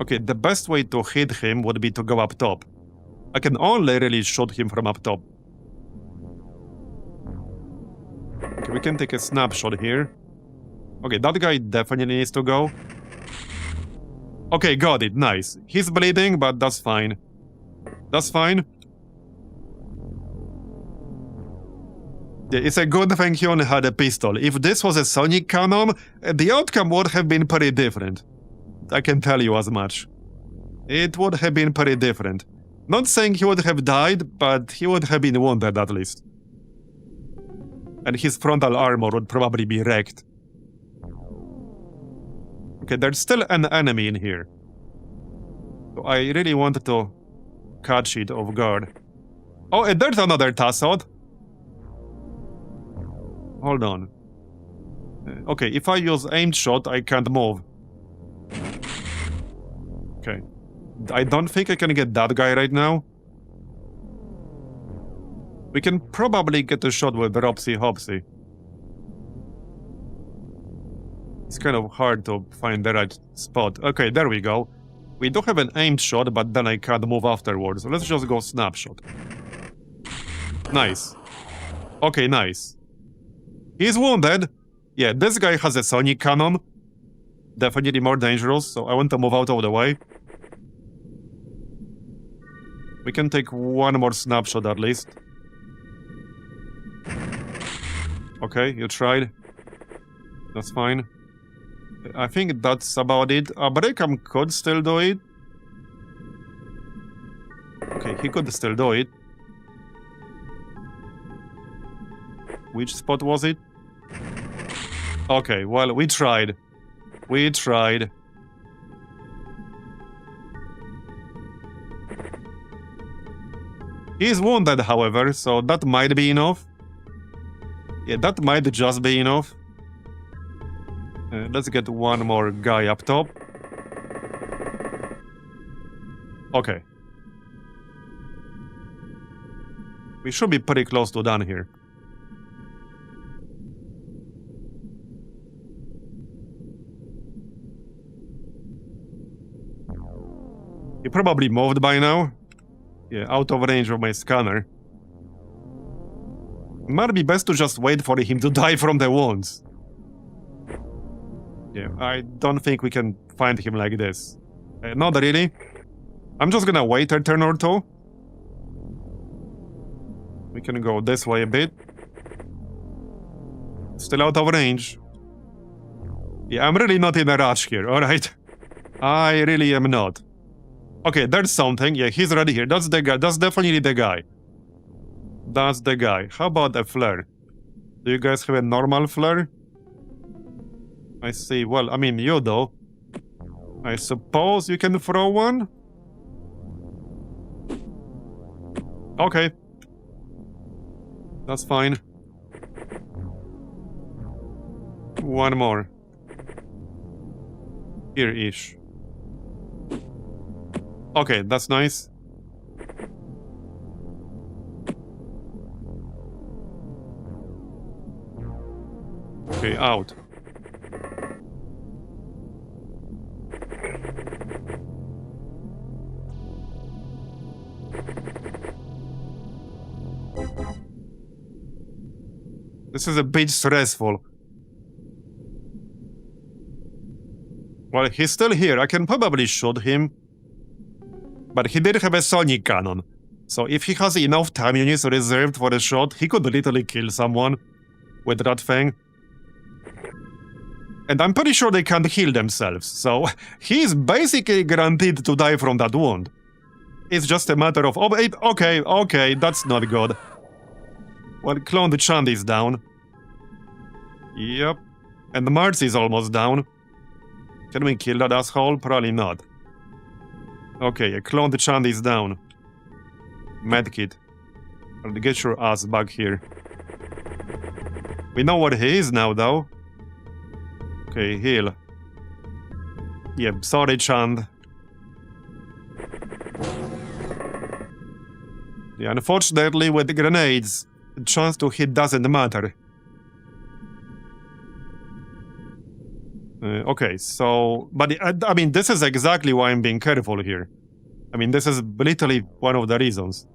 Okay, the best way to hit him would be to go up top. I can only really shoot him from up top. Okay, we can take a snapshot here. Okay, that guy definitely needs to go. Okay, got it, nice. He's bleeding, but that's fine. That's fine. Yeah, it's a good thing he only had a pistol. If this was a sonic cannon, the outcome would have been pretty different. I can tell you as much. It would have been pretty different. Not saying he would have died, but he would have been wounded at least. And his frontal armor would probably be wrecked. Okay, there's still an enemy in here. So I really wanted to catch it off guard. Oh, and there's another Tassod. Hold on. Okay, if I use aimed shot, I can't move. Okay. I don't think I can get that guy right now. We can probably get a shot with Ropsy Hopsy. It's kind of hard to find the right spot. Okay, there we go. We do have an aimed shot, but then I can't move afterwards. So let's just go snapshot. Nice. Okay, nice. He's wounded. Yeah, this guy has a sonic cannon. Definitely more dangerous, so I want to move out of the way. We can take one more snapshot at least. Okay, you tried. That's fine. I think that's about it. Breakam could still do it. Okay, he could still do it. Which spot was it? Okay, well, we tried. We tried. He's wounded, however, so that might be enough. Yeah, that might just be enough. Let's get one more guy up top. Okay. We should be pretty close to done here. He probably moved by now. Yeah, out of range of my scanner. Might be best to just wait for him to die from the wounds. Yeah, I don't think we can find him like this. Not really. I'm just gonna wait a turn or two. We can go this way a bit. Still out of range. Yeah, I'm really not in a rush here, alright? I really am not. Okay, there's something. Yeah, he's already here. That's the guy. That's definitely the guy. That's the guy. How about a flare? Do you guys have a normal flare? I see. Well, I mean, you do. I suppose you can throw one? Okay. That's fine. One more. Here-ish. Okay, that's nice. Okay, out. This is a bit stressful. Well, he's still here. I can probably shoot him. But he did have a sonic cannon. So if he has enough time units reserved for a shot, he could literally kill someone with that thing. And I'm pretty sure they can't heal themselves, so he's basically guaranteed to die from that wound. It's just a matter of... Oh, okay, that's not good. Well, Clone the Chand is down. Yep. And Mars is almost down. Can we kill that asshole? Probably not. Okay, Clone the Chand is down. Medkit. I'll get your ass back here. We know where he is now, though. Okay, heal. Yep, sorry, Chand. Yeah, unfortunately, with the grenades, the chance to hit doesn't matter. Okay, so... But, I mean, this is exactly why I'm being careful here. I mean, this is literally one of the reasons.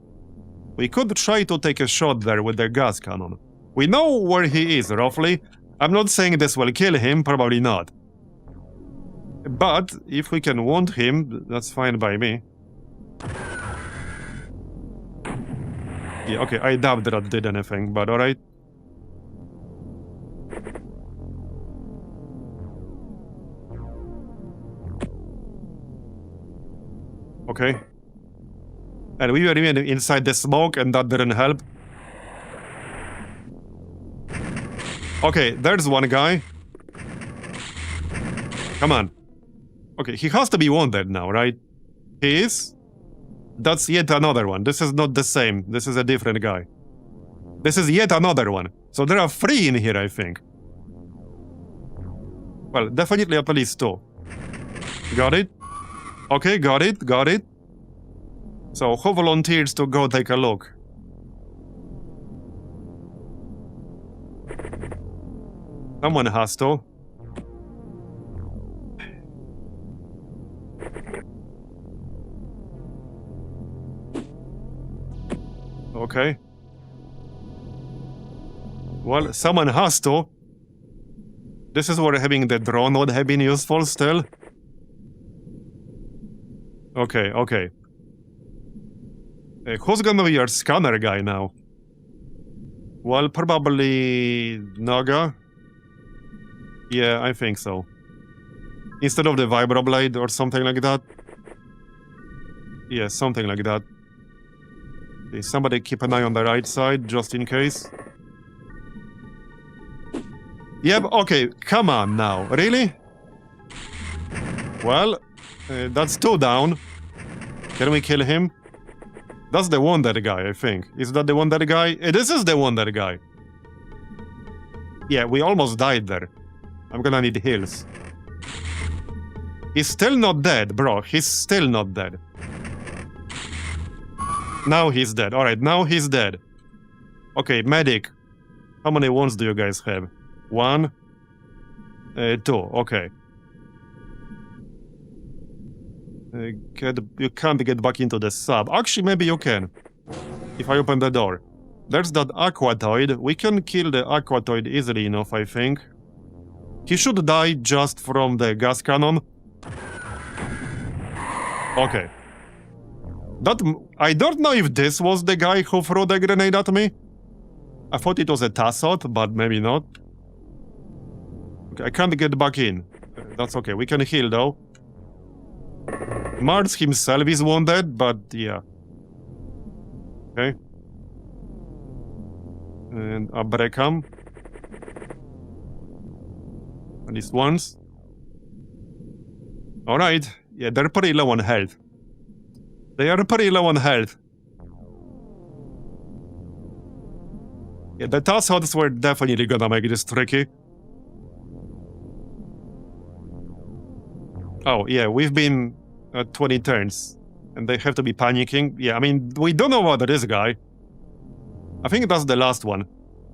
We could try to take a shot there with the gas cannon. We know where he is, roughly. I'm not saying this will kill him, probably not. But, if we can wound him, that's fine by me. Yeah, okay, I doubt that did anything, but alright. Okay. And we were even inside the smoke and that didn't help. Okay, there's one guy. Come on. Okay, he has to be wounded now, right? He is? That's yet another one. This is not the same. This is a different guy. This is yet another one. So there are 3 in here, I think. Well, definitely at least 2. Got it? Okay, got it, got it. So, who volunteers to go take a look? Someone has to. Okay. Well, someone has to. This is where having the drone would have been useful still. Okay, okay. Who's gonna be your scanner guy now? Well, probably Naga. Yeah, I think so. Instead of the vibroblade or something like that. Yeah, something like that. Okay, somebody keep an eye on the right side, just in case. Yep, okay, come on now. Really? Well, that's 2 down. Can we kill him? That's the wounded guy, I think. Is that the wounded guy? This is the wounded guy. Yeah, we almost died there. I'm gonna need heals. He's still not dead, bro. He's still not dead. Now he's dead. Alright, now he's dead. Okay, medic. How many wounds do you guys have? 1? 2, okay. You can't get back into the sub. Actually, maybe you can. If I open the door. There's that aquatoid. We can kill the aquatoid easily enough, I think. He should die just from the gas cannon. Okay. I don't know if this was the guy who threw the grenade at me. I thought it was a Tassot, but maybe not. Okay, I can't get back in. That's okay. We can heal, though. Mars himself is wounded, but yeah. Okay. And Abrekam. At least once. Alright. Yeah, they're pretty low on health. They are pretty low on health. Yeah, the Tassots were definitely gonna make this tricky. Oh, yeah, we've been at 20 turns. And they have to be panicking. Yeah, I mean, we don't know about this guy. I think that's the last one.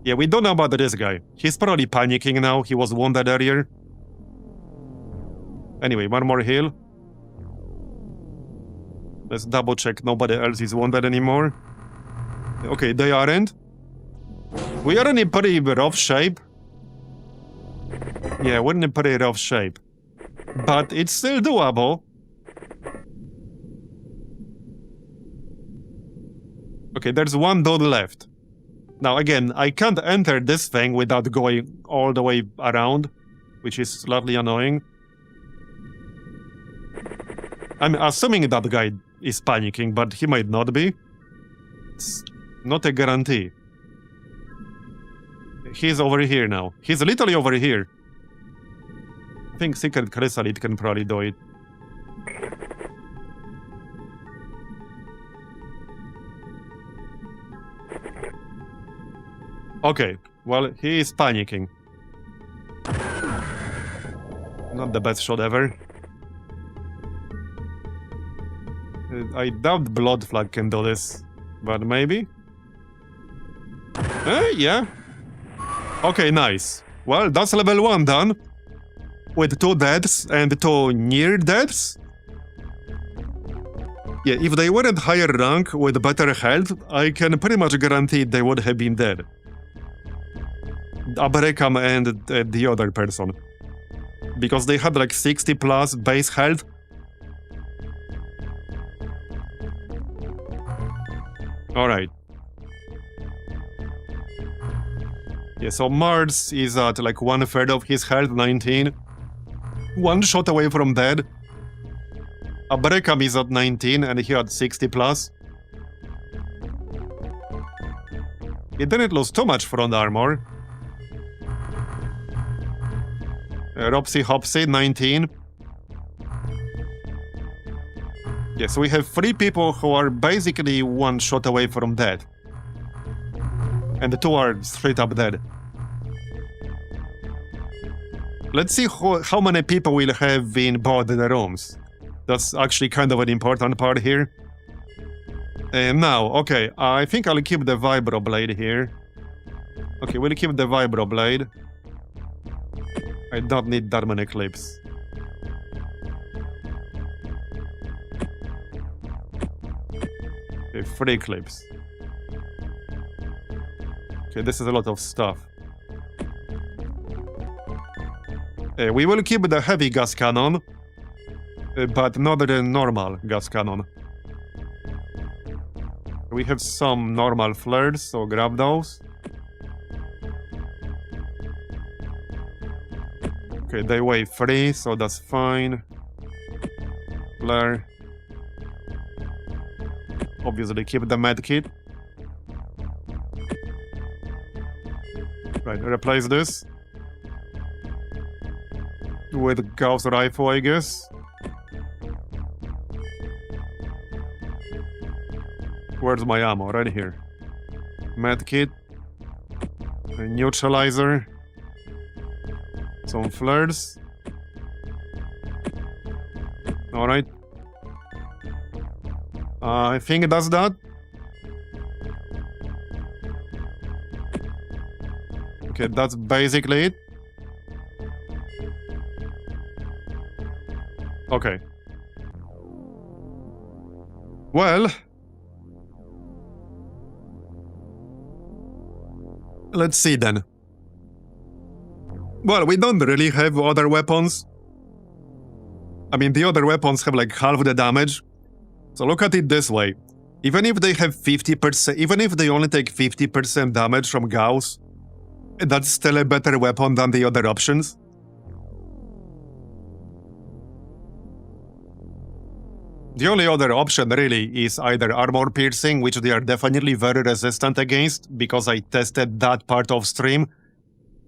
Yeah, we don't know about this guy. He's probably panicking now. He was wounded earlier. Anyway, one more heal. Let's double check nobody else is wounded anymore. Okay, they aren't. We are in a pretty rough shape. Yeah, we're in a pretty rough shape. But it's still doable. Okay, there's one dude left. Now again, I can't enter this thing without going all the way around, which is slightly annoying. I'm assuming that guy is panicking, but he might not be. It's not a guarantee. He's over here now. He's literally over here. I think Secret Chrysalid can probably do it. Okay, well, he is panicking. Not the best shot ever. I doubt Blood Flag can do this, but maybe? Yeah. Okay, nice. Well, that's level 1 done. with 2 deaths and 2 near deaths. Yeah, if they weren't higher rank with better health, I can pretty much guarantee they would have been dead. Aberekam and the other person. Because they had like 60 plus base health. Alright. Yeah, so Mars is at like 1/3 of his health, 19. 1 shot away from dead. Aberekam is at 19 and he had 60 plus. He didn't lose too much front armor. Ropsy Hopsy, 19. Yes, we have 3 people who are basically 1 shot away from dead. And the 2 are straight up dead. Let's see how many people will have in both the rooms. That's actually kind of an important part here. Now, okay, I think I'll keep the Vibroblade here. Okay, we'll keep the Vibroblade. I don't need that many clips. Okay, 3 clips. Okay, this is a lot of stuff. We will keep the heavy gas cannon, but not the normal gas cannon. We have some normal flares, so grab those. Okay, they weigh 3, so that's fine. Flare. Obviously keep the medkit. Right, replace this with Gauss rifle, I guess. Where's my ammo? Right here. Medkit. A neutralizer. Some flares. Alright. I think that's that. Okay, that's basically it. Okay. Well, let's see then. Well, we don't really have other weapons. I mean, the other weapons have like half the damage. So look at it this way. Even if they have 50%, even if they only take 50% damage from Gauss, that's still a better weapon than the other options. The only other option really is either armor piercing, which they are definitely very resistant against, because I tested that part of stream.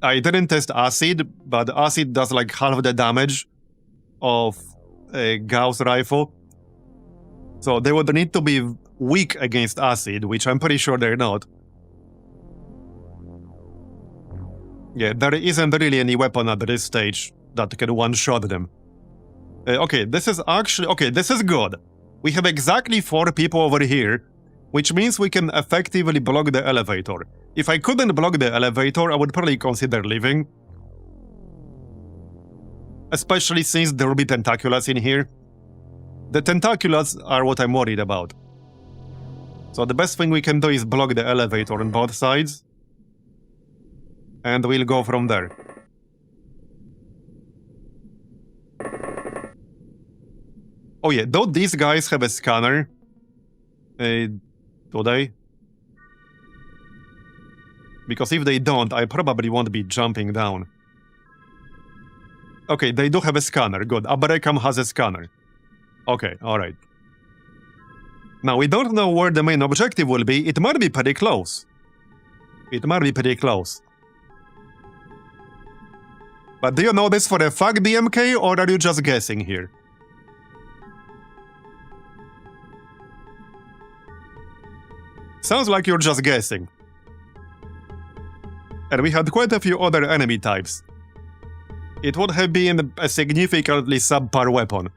I didn't test acid, but acid does like half the damage of a Gauss rifle. So they would need to be weak against acid, which I'm pretty sure they're not. Yeah, there isn't really any weapon at this stage that can one-shot them. Okay, this is actually... Okay, this is good. We have exactly 4 people over here, which means we can effectively block the elevator. If I couldn't block the elevator, I would probably consider leaving. Especially since there will be tentaculars in here. The tentaculars are what I'm worried about. So the best thing we can do is block the elevator on both sides. And we'll go from there. Oh yeah, don't these guys have a scanner? Do they? Because if they don't, I probably won't be jumping down. Okay, they do have a scanner. Good. Aberekam has a scanner. Okay, alright. Now, we don't know where the main objective will be. It might be pretty close. It might be pretty close. But do you know this for a fact, DMK, or are you just guessing here? Sounds like you're just guessing. And we had quite a few other enemy types. It would have been a significantly subpar weapon.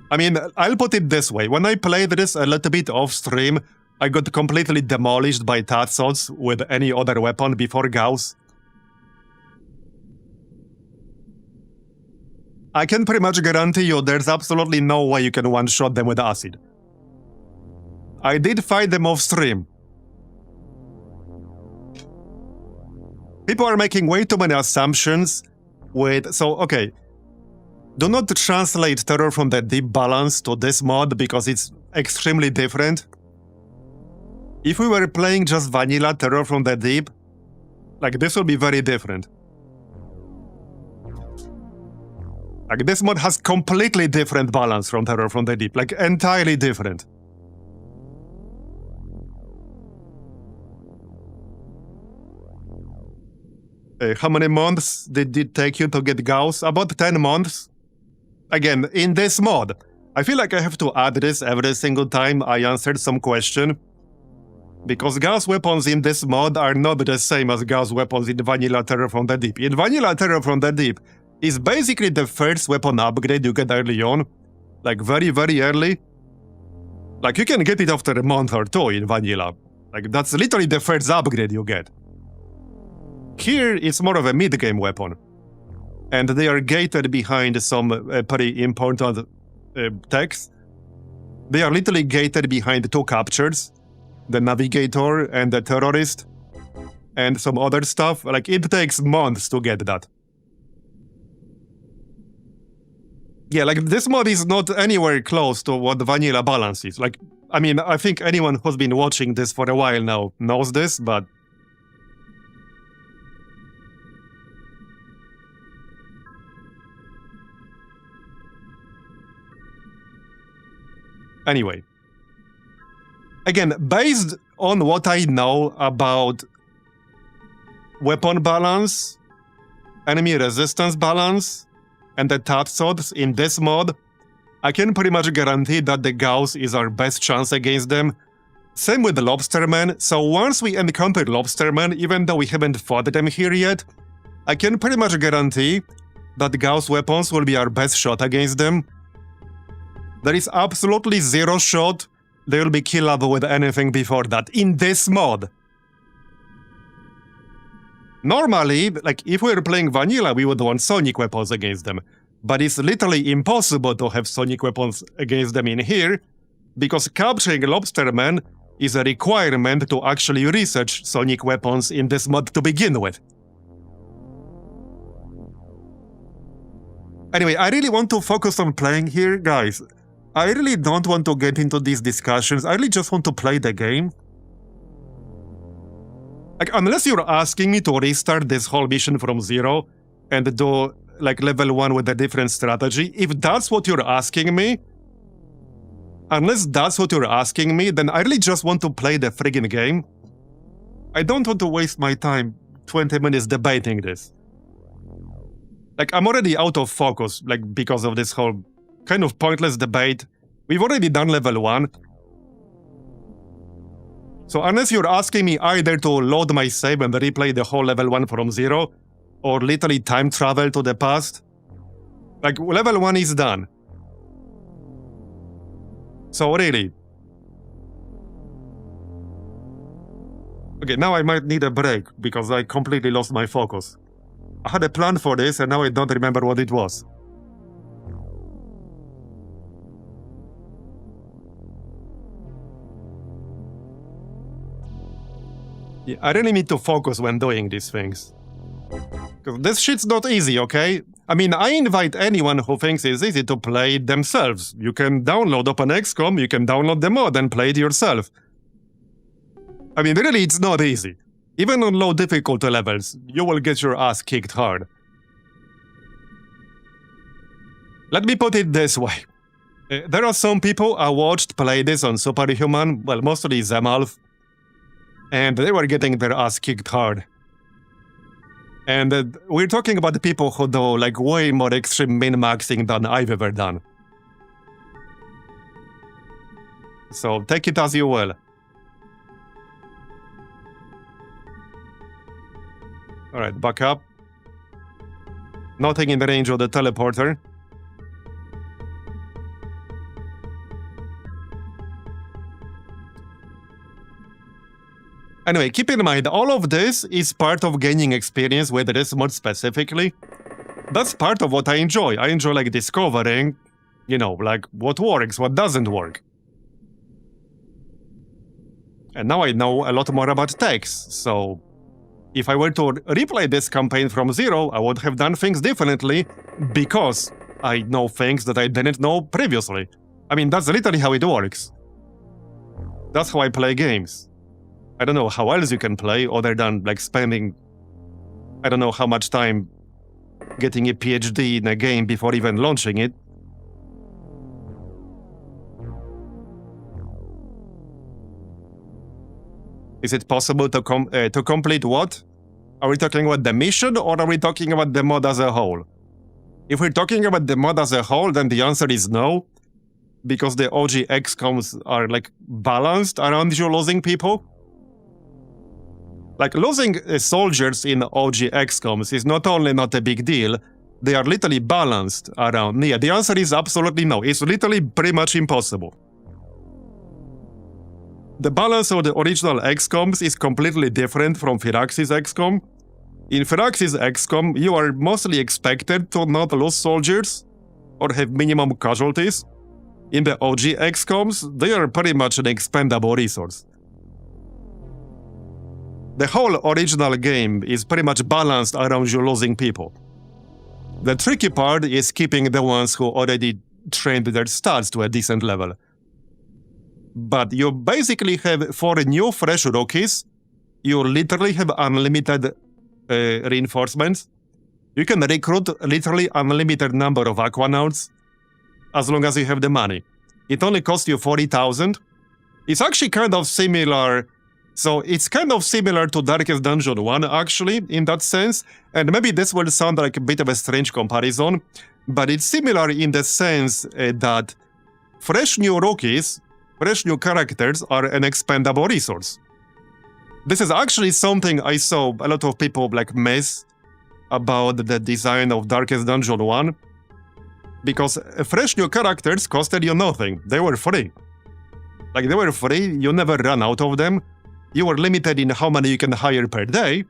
I mean, I'll put it this way. When I played this a little bit off stream, I got completely demolished by Tatsots with any other weapon before Gauss. I can pretty much guarantee you there's absolutely no way you can one-shot them with acid. I did fight them off stream. People are making way too many assumptions with... So, okay. Do not translate Terror from the Deep balance to this mod because it's extremely different. If we were playing just vanilla Terror from the Deep, like this would be very different. Like this mod has completely different balance from Terror from the Deep, like entirely different. How many months did it take you to get Gauss? About 10 months. Again, in this mod, I feel like I have to add this every single time I answered some question. Because Gauss weapons in this mod are not the same as Gauss weapons in Vanilla Terror from the Deep. In Vanilla Terror from the Deep is basically the first weapon upgrade you get early on. Like very, very early. Like you can get it after a month or two in Vanilla. Like that's literally the first upgrade you get. Here, it's more of a mid-game weapon. And they are gated behind some pretty important techs. They are literally gated behind two captures. The Navigator and the Terrorist. And some other stuff. Like, it takes months to get that. Yeah, like, this mod is not anywhere close to what vanilla balance is. Like, I mean, I think anyone who's been watching this for a while now knows this, but... Anyway. Again, based on what I know about weapon balance, enemy resistance balance, and the Tatsods in this mod, I can pretty much guarantee that the Gauss is our best chance against them. Same with the Lobstermen, so once we encounter Lobstermen, even though we haven't fought them here yet, I can pretty much guarantee that Gauss weapons will be our best shot against them. There is absolutely zero shot they will be killable with anything before that, in this mod. Normally, like, if we were playing vanilla, we would want sonic weapons against them. But it's literally impossible to have sonic weapons against them in here, because capturing Lobstermen is a requirement to actually research sonic weapons in this mod to begin with. Anyway, I really want to focus on playing here, guys. I really don't want to get into these discussions. I really just want to play the game. Like, unless you're asking me to restart this whole mission from zero and do, like, level 1 with a different strategy, if that's what you're asking me, unless that's what you're asking me, then I really just want to play the friggin' game. I don't want to waste my time 20 minutes debating this. Like, I'm already out of focus, like, because of this whole kind of pointless debate. We've already done level 1. So unless you're asking me either to load my save and replay the whole level 1 from zero, or literally time travel to the past, like, level 1 is done. So really. Okay, now I might need a break, because I completely lost my focus. I had a plan for this, and now I don't remember what it was. Yeah, I really need to focus when doing these things. Because this shit's not easy, okay? I mean, I invite anyone who thinks it's easy to play it themselves. You can download OpenXcom, you can download the mod and play it yourself. I mean, really, it's not easy. Even on low difficulty levels, you will get your ass kicked hard. Let me put it this way. There are some people I watched play this on Superhuman, well, mostly Zemalf, and they were getting their ass kicked hard. And we're talking about the people who do, like, way more extreme min-maxing than I've ever done. So, take it as you will. Alright, back up. Nothing in the range of the teleporter. Anyway, keep in mind, all of this is part of gaining experience with this mod specifically. that's part of what I enjoy. I enjoy like discovering, you know, like what works, what doesn't work. And now I know a lot more about techs, so if I were to replay this campaign from zero, I would have done things differently because I know things that I didn't know previously. I mean, that's literally how it works. That's how I play games. I don't know how else you can play other than like spending, I don't know how much time getting a PhD in a game before even launching it. Is it possible to complete what? Are we talking about the mission or are we talking about the mod as a whole? If we're talking about the mod as a whole, then the answer is no, because the OG XComs are like balanced around you losing people. Like losing soldiers in OG XComs is not only not a big deal, they are literally balanced around. Yeah, the answer is absolutely no. It's literally pretty much impossible. The balance of the original XComs is completely different from Firaxis XCOM. In Firaxis XCOM, you are mostly expected to not lose soldiers or have minimum casualties. In the OG XComs, they are pretty much an expendable resource. The whole original game is pretty much balanced around you losing people. The tricky part is keeping the ones who already trained their stats to a decent level. But you basically have, for new fresh rookies, you literally have unlimited reinforcements. You can recruit literally unlimited number of Aquanauts as long as you have the money. It only costs you 40,000. It's actually kind of similar. So it's kind of similar to Darkest Dungeon 1, actually, in that sense. And maybe this will sound like a bit of a strange comparison, but it's similar in the sense that fresh new rookies, fresh new characters are an expendable resource. This is actually something I saw a lot of people like miss about the design of Darkest Dungeon 1, because fresh new characters costed you nothing. They were free. Like, they were free, you never ran out of them. You were limited in how many you can hire per day,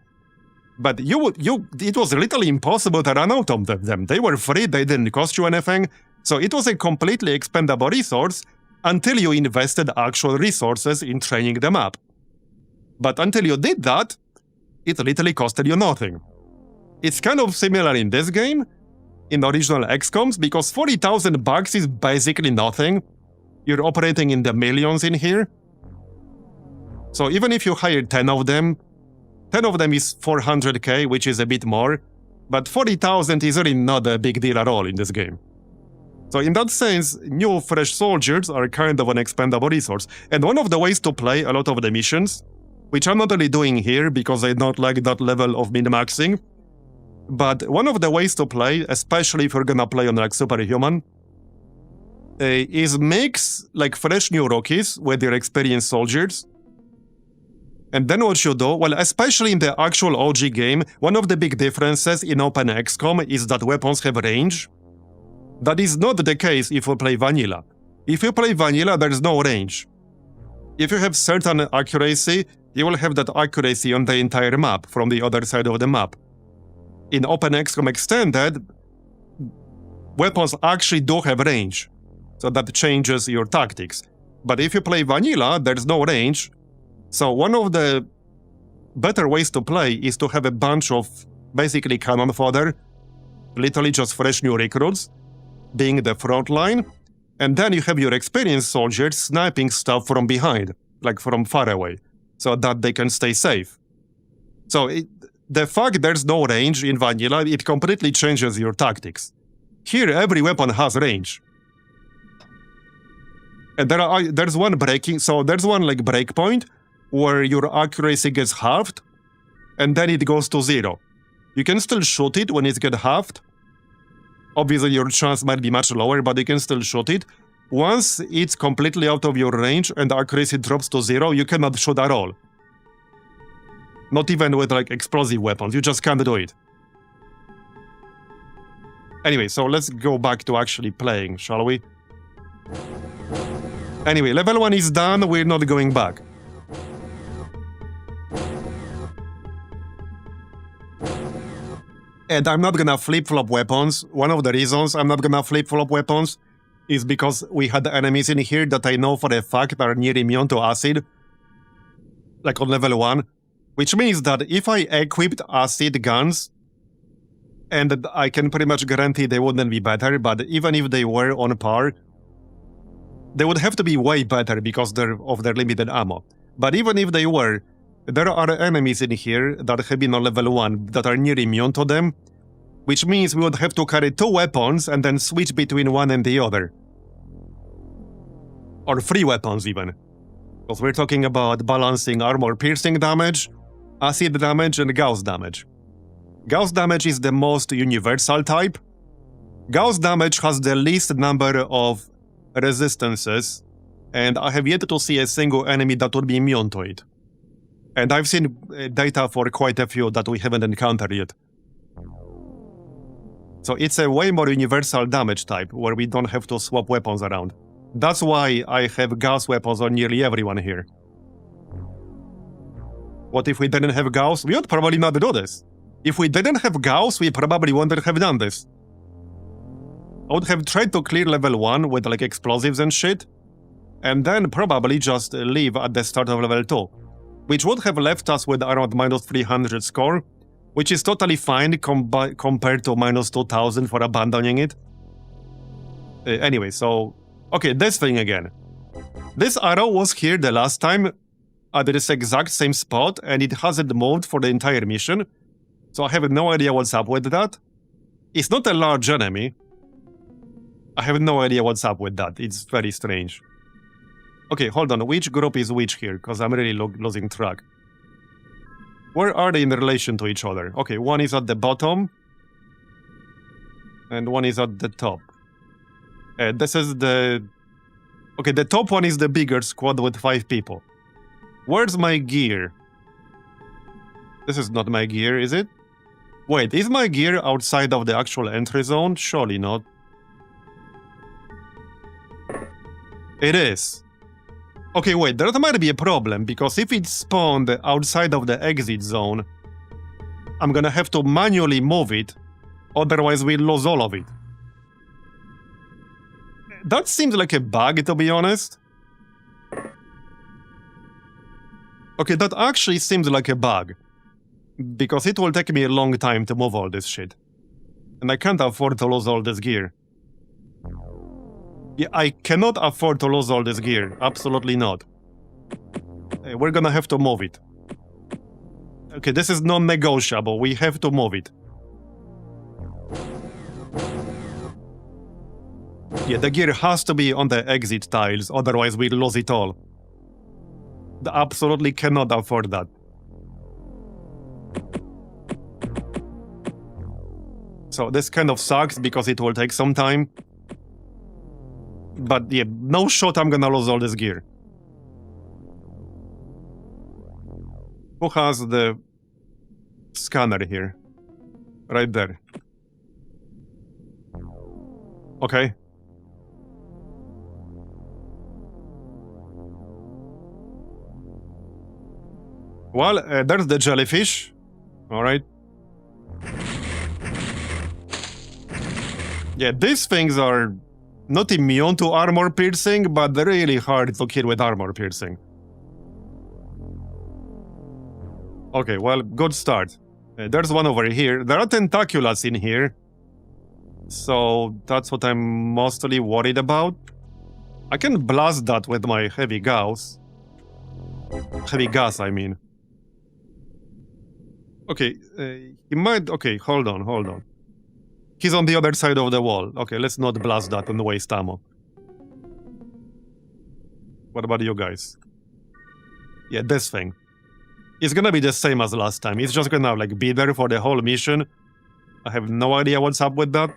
but it was literally impossible to run out of them. They were free, they didn't cost you anything, so it was a completely expendable resource until you invested actual resources in training them up. But until you did that, it literally costed you nothing. It's kind of similar in this game, in the original XComs, because 40,000 bucks is basically nothing. You're operating in the millions in here. So even if you hire 10 of them is 400k, which is a bit more, but 40,000 is really not a big deal at all in this game. So in that sense, new fresh soldiers are kind of an expendable resource. And one of the ways to play a lot of the missions, which I'm not really doing here because I don't like that level of min-maxing, but one of the ways to play, especially if you're gonna play on like Superhuman, is mix like fresh new rookies with your experienced soldiers. And then what you do, well, especially in the actual OG game, one of the big differences in OpenXcom is that weapons have range. That is not the case if you play vanilla. If you play vanilla, there's no range. If you have certain accuracy, you will have that accuracy on the entire map from the other side of the map. In OpenXcom Extended, weapons actually do have range, so that changes your tactics. But if you play vanilla, there's no range. So one of the better ways to play is to have a bunch of basically cannon fodder, literally just fresh new recruits, being the front line, and then you have your experienced soldiers sniping stuff from behind, like from far away, so that they can stay safe. So the fact there's no range in vanilla, it completely changes your tactics. Here, every weapon has range. And there's one breakpoint where your accuracy gets halved, and then it goes to 0. You can still shoot it when it gets halved. Obviously, your chance might be much lower, but you can still shoot it. Once it's completely out of your range and the accuracy drops to 0, you cannot shoot at all. Not even with like explosive weapons, you just can't do it. Anyway, so let's go back to actually playing, shall we? Anyway, level 1 is done, we're not going back. And I'm not gonna flip-flop weapons. One of the reasons I'm not gonna flip-flop weapons is because we had enemies in here that I know for a fact are near immune to acid. Like on level 1. Which means that if I equipped acid guns, and I can pretty much guarantee they wouldn't be better, but even if they were on par, they would have to be way better because of their limited ammo. But even if they were, there are enemies in here that have been on level 1 that are near immune to them, which means we would have to carry 2 weapons and then switch between one and the other. Or 3 weapons even. Because we're talking about balancing armor-piercing damage, acid damage, and Gauss damage. Gauss damage is the most universal type. Gauss damage has the least number of resistances, and I have yet to see a single enemy that would be immune to it. And I've seen data for quite a few that we haven't encountered yet. So it's a way more universal damage type, where we don't have to swap weapons around. That's why I have Gauss weapons on nearly everyone here. What if we didn't have Gauss? We would probably not do this. If we didn't have Gauss, we probably wouldn't have done this. I would have tried to clear level 1 with like explosives and shit, and then probably just leave at the start of level 2, which would have left us with around minus 300 score, which is totally fine compared to minus 2000 for abandoning it. Anyway, so... Okay, this thing again. This arrow was here the last time at this exact same spot, and it hasn't moved for the entire mission, so I have no idea what's up with that. It's not a large enemy. I have no idea what's up with that. It's very strange. Okay, hold on. Which group is which here? Because I'm really losing track. Where are they in relation to each other? Okay, one is at the bottom. And one is at the top. This is the... Okay, the top one is the bigger squad with 5 people. Where's my gear? This is not my gear, is it? Wait, is my gear outside of the actual entry zone? Surely not. It is. Okay, wait, that might be a problem, because if it's spawned outside of the exit zone, I'm gonna have to manually move it, otherwise we'll lose all of it. That seems like a bug, to be honest. Okay, that actually seems like a bug, because it will take me a long time to move all this shit. And I can't afford to lose all this gear. Yeah, I cannot afford to lose all this gear. Absolutely not. We're gonna have to move it. Okay, this is non-negotiable. We have to move it. Yeah, the gear has to be on the exit tiles, otherwise we'll lose it all. I absolutely cannot afford that. So this kind of sucks because it will take some time. But yeah, no shot I'm gonna lose all this gear. Who has the scanner here? Right there. Okay. Well, there's the jellyfish. Alright. Yeah, these things are not immune to armor piercing, but they're really hard to kill with armor piercing. Okay, well, good start. There's one over here. There are tentaculars in here. So that's what I'm mostly worried about. I can blast that with my heavy gas. Heavy gas, I mean. Okay, he might... Okay, hold on. He's on the other side of the wall. Okay, let's not blast that and waste ammo. What about you guys? Yeah, this thing. It's gonna be the same as last time. It's just gonna, like, be there for the whole mission. I have no idea what's up with that.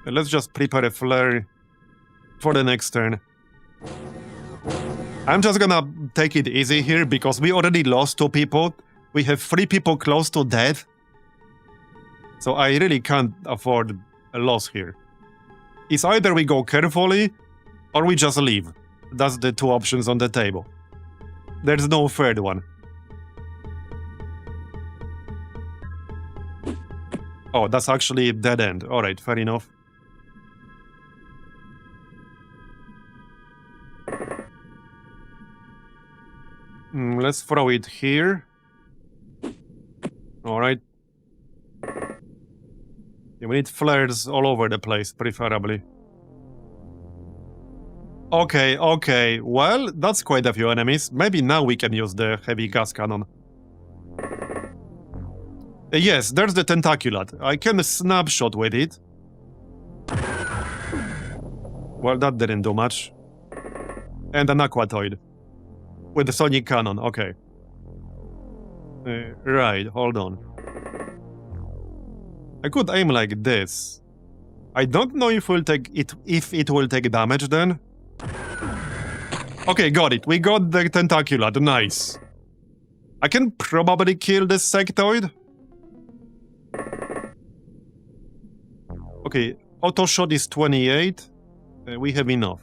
Let's just prepare a flare for the next turn. I'm just gonna take it easy here, because we already lost 2 people. We have 3 people close to death. So I really can't afford a loss here. It's either we go carefully, or we just leave. That's the 2 options on the table. There's no third one. Oh, that's actually a dead end. Alright, fair enough. Let's throw it here. Alright. Yeah, we need flares all over the place, preferably. Okay, okay. Well, that's quite a few enemies. Maybe now we can use the heavy gas cannon. Yes, there's the tentaculat. I can snapshot with it. Well, that didn't do much. And an aquatoid. With the sonic cannon, okay. Right, hold on. I could aim like this. I don't know if it will take damage then. Okay, got it. We got the tentaculat. Nice. I can probably kill this sectoid. Okay, auto shot is 28. We have enough.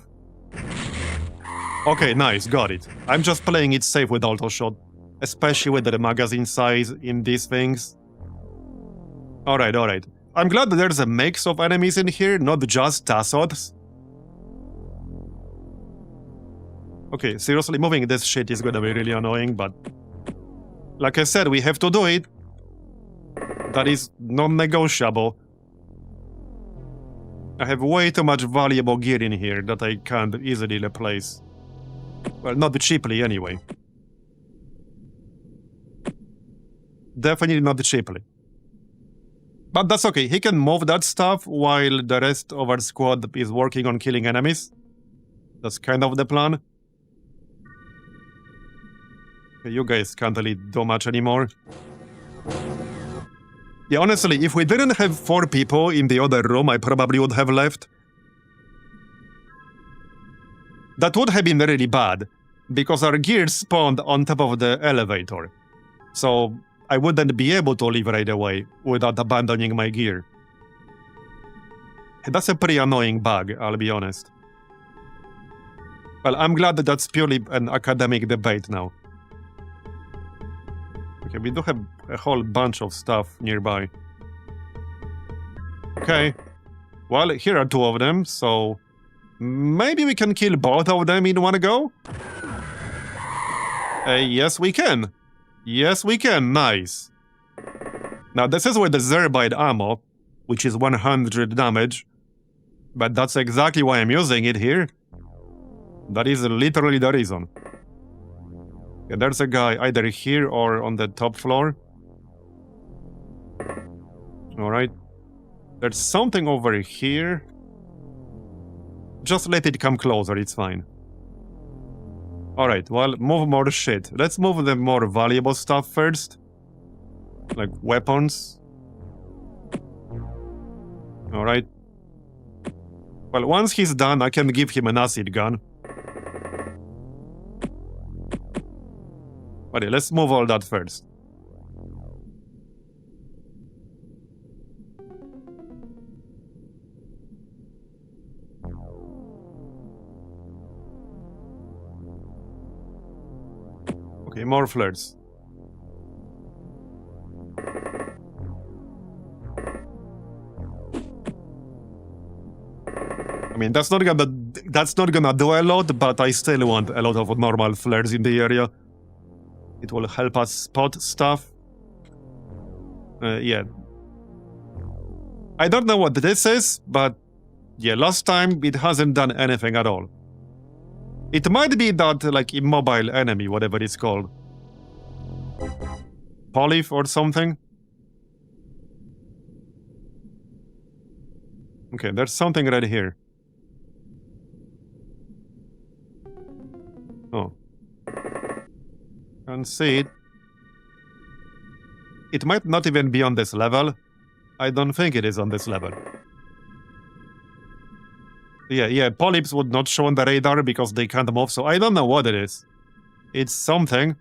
Okay, nice, got it. I'm just playing it safe with auto shot, especially with the magazine size in these things. Alright, alright. I'm glad that there's a mix of enemies in here, not just Tassods. Okay, seriously, moving this shit is gonna be really annoying, but... like I said, we have to do it. That is non-negotiable. I have way too much valuable gear in here that I can't easily replace. Well, not cheaply anyway. Definitely not cheaply. But that's okay, he can move that stuff while the rest of our squad is working on killing enemies. That's kind of the plan. Okay, you guys can't really do much anymore. Yeah, honestly, if we didn't have 4 people in the other room, I probably would have left. That would have been really bad, because our gear spawned on top of the elevator. So I wouldn't be able to leave right away without abandoning my gear. That's a pretty annoying bug, I'll be honest. Well, I'm glad that that's purely an academic debate now. Okay, we do have a whole bunch of stuff nearby. Okay. Well, here are 2 of them, so... maybe we can kill both of them in one go? Yes, we can. Yes, we can. Nice. Now, this is with the Zerbite ammo, which is 100 damage. But that's exactly why I'm using it here. That is literally the reason. Yeah, there's a guy either here or on the top floor. Alright. There's something over here. Just let it come closer, it's fine. Alright, well, move more shit. Let's move the more valuable stuff first. Like weapons. Alright. Well, once he's done, I can give him an acid gun. But yeah, let's move all that first. Okay, more flares. I mean, that's not gonna do a lot, but I still want a lot of normal flares in the area. It will help us spot stuff. Yeah. I don't know what this is, but yeah, last time it hasn't done anything at all. It might be that, like, immobile enemy, whatever it's called. Polyf or something? Okay, there's something right here. Oh. Can't see it. It might not even be on this level. I don't think it is on this level. Yeah, polyps would not show on the radar because they can't move, so I don't know what it is. It's something.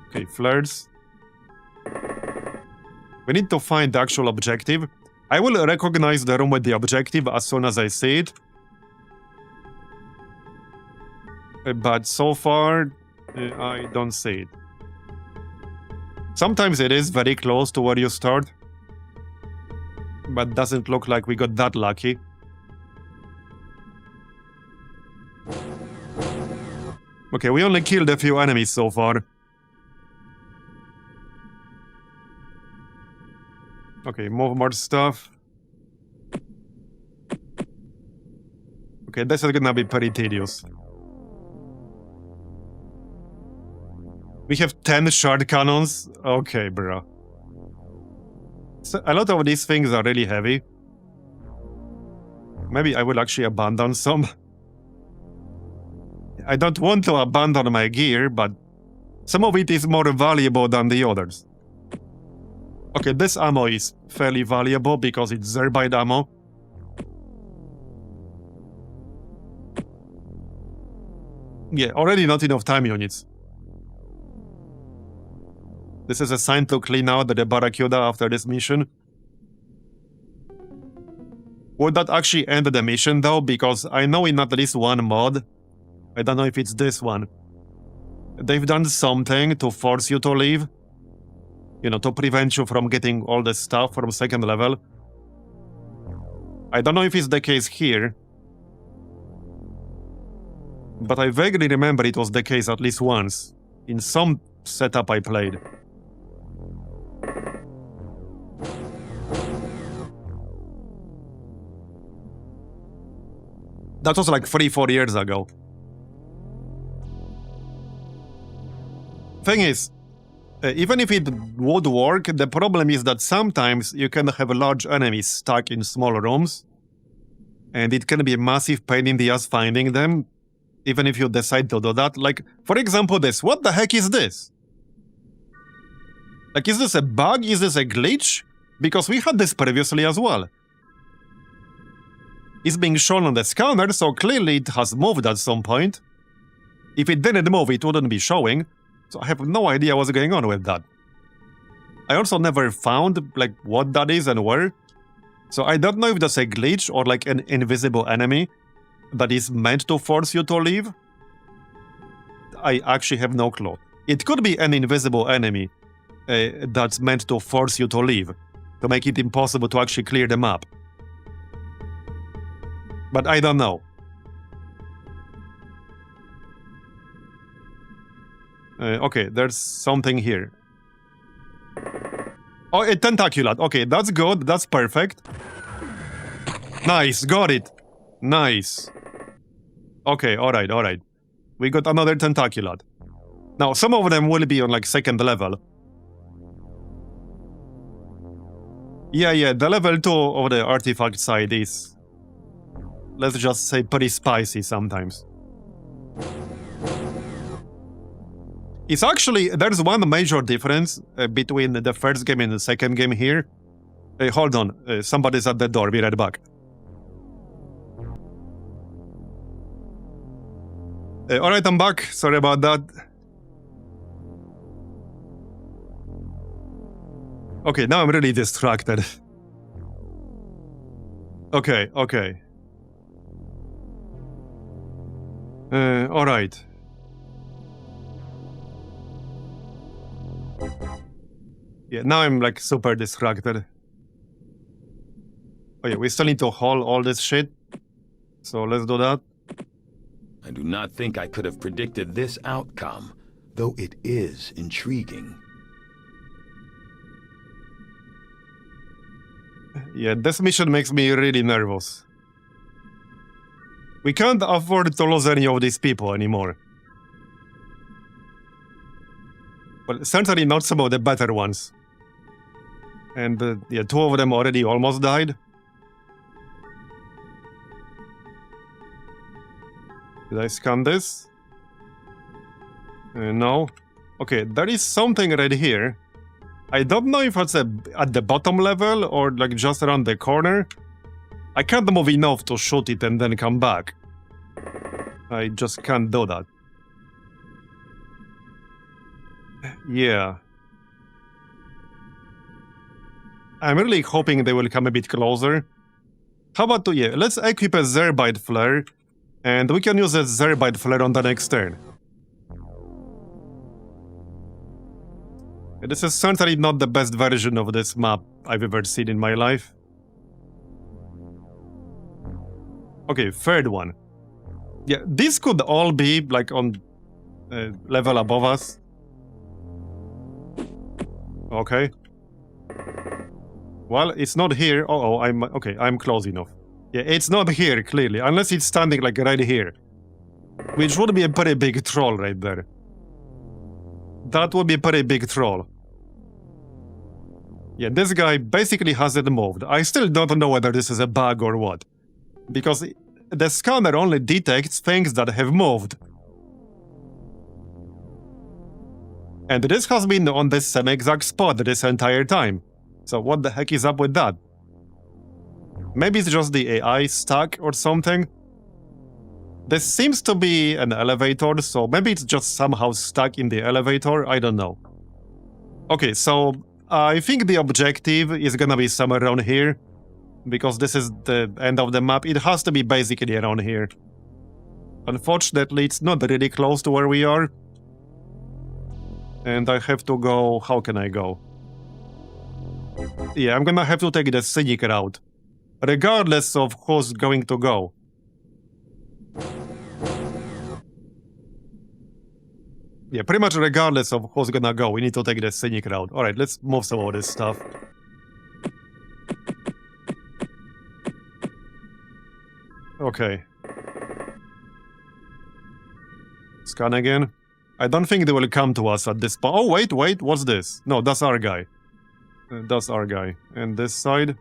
Okay, flares. We need to find the actual objective. I will recognize the room with the objective as soon as I see it. But so far, I don't see it. Sometimes it is very close to where you start. But doesn't look like we got that lucky. Okay, we only killed a few enemies so far. Okay, move more stuff. Okay, this is gonna be pretty tedious. We have 10 shard cannons? Okay, bro. So a lot of these things are really heavy. Maybe I will actually abandon some. I don't want to abandon my gear, but some of it is more valuable than the others. Okay, this ammo is fairly valuable because it's Zerbite ammo. Yeah, already not enough time units. This is a sign to clean out the Barracuda after this mission. Would that actually end the mission though? Because I know in at least one mod, I don't know if it's this one, they've done something to force you to leave. You know, to prevent you from getting all the stuff from second level. I don't know if it's the case here, but I vaguely remember it was the case at least once, in some setup I played. That was like 3-4 years ago. Thing is, even if it would work, the problem is that sometimes you can have large enemies stuck in small rooms, and it can be a massive pain in the ass finding them, even if you decide to do that. Like, for example, this. What the heck is this? Like, is this a bug? Is this a glitch? Because we had this previously as well. It's being shown on the scanner, so clearly it has moved at some point. If it didn't move, it wouldn't be showing. So I have no idea what's going on with that. I also never found, like, what that is and where. So I don't know if that's a glitch or, like, an invisible enemy that is meant to force you to leave. I actually have no clue. It could be an invisible enemy that's meant to force you to leave, to make it impossible to actually clear the map. But I don't know. Okay, there's something here. Oh, a tentaculat. Okay, that's good. That's perfect. Nice, got it. Nice. Okay, alright, alright. We got another tentaculat. Now, some of them will be on, like, second level. Yeah, the level 2 of the artifact side is, let's just say, pretty spicy sometimes. It's actually, there's one major difference between the first game and the second game here. Hold on, somebody's at the door, be right back. Alright, I'm back, sorry about that. Okay, now I'm really distracted. Okay. Alright. Yeah, now I'm like super distracted. Oh yeah, we still need to haul all this shit. So let's do that. I do not think I could have predicted this outcome, though it is intriguing. Yeah, this mission makes me really nervous. We can't afford to lose any of these people anymore. Well, certainly not some of the better ones. And yeah, 2 of them already almost died. Did I scan this? No. Okay, there is something right here. I don't know if it's at the bottom level or like just around the corner. I can't move enough to shoot it and then come back. I just can't do that. Yeah. I'm really hoping they will come a bit closer. How about, yeah, let's equip a Zerbite flare, and we can use a Zerbite flare on the next turn. This is certainly not the best version of this map I've ever seen in my life. Okay, third one. Yeah, this could all be like on level above us. Okay. Well, it's not here. Oh, I'm close enough. Yeah, it's not here, clearly, unless it's standing like right here. Which would be a pretty big troll right there. That would be a pretty big troll. Yeah, this guy basically hasn't moved. I still don't know whether this is a bug or what. Because the scanner only detects things that have moved. And this has been on the same exact spot this entire time. So what the heck is up with that? Maybe it's just the AI stuck or something? This seems to be an elevator, so maybe it's just somehow stuck in the elevator, I don't know. Okay, so I think the objective is gonna be somewhere around here. Because this is the end of the map, it has to be basically around here. Unfortunately, it's not really close to where we are. And I have to go... how can I go? Yeah, I'm gonna have to take the scenic route. Regardless of who's going to go. Yeah, pretty much regardless of who's gonna go, we need to take the scenic route. Alright, let's move some of this stuff. Okay. Scan again. I don't think they will come to us at this point. Oh, wait, what's this? No, that's our guy. That's our guy. And this side?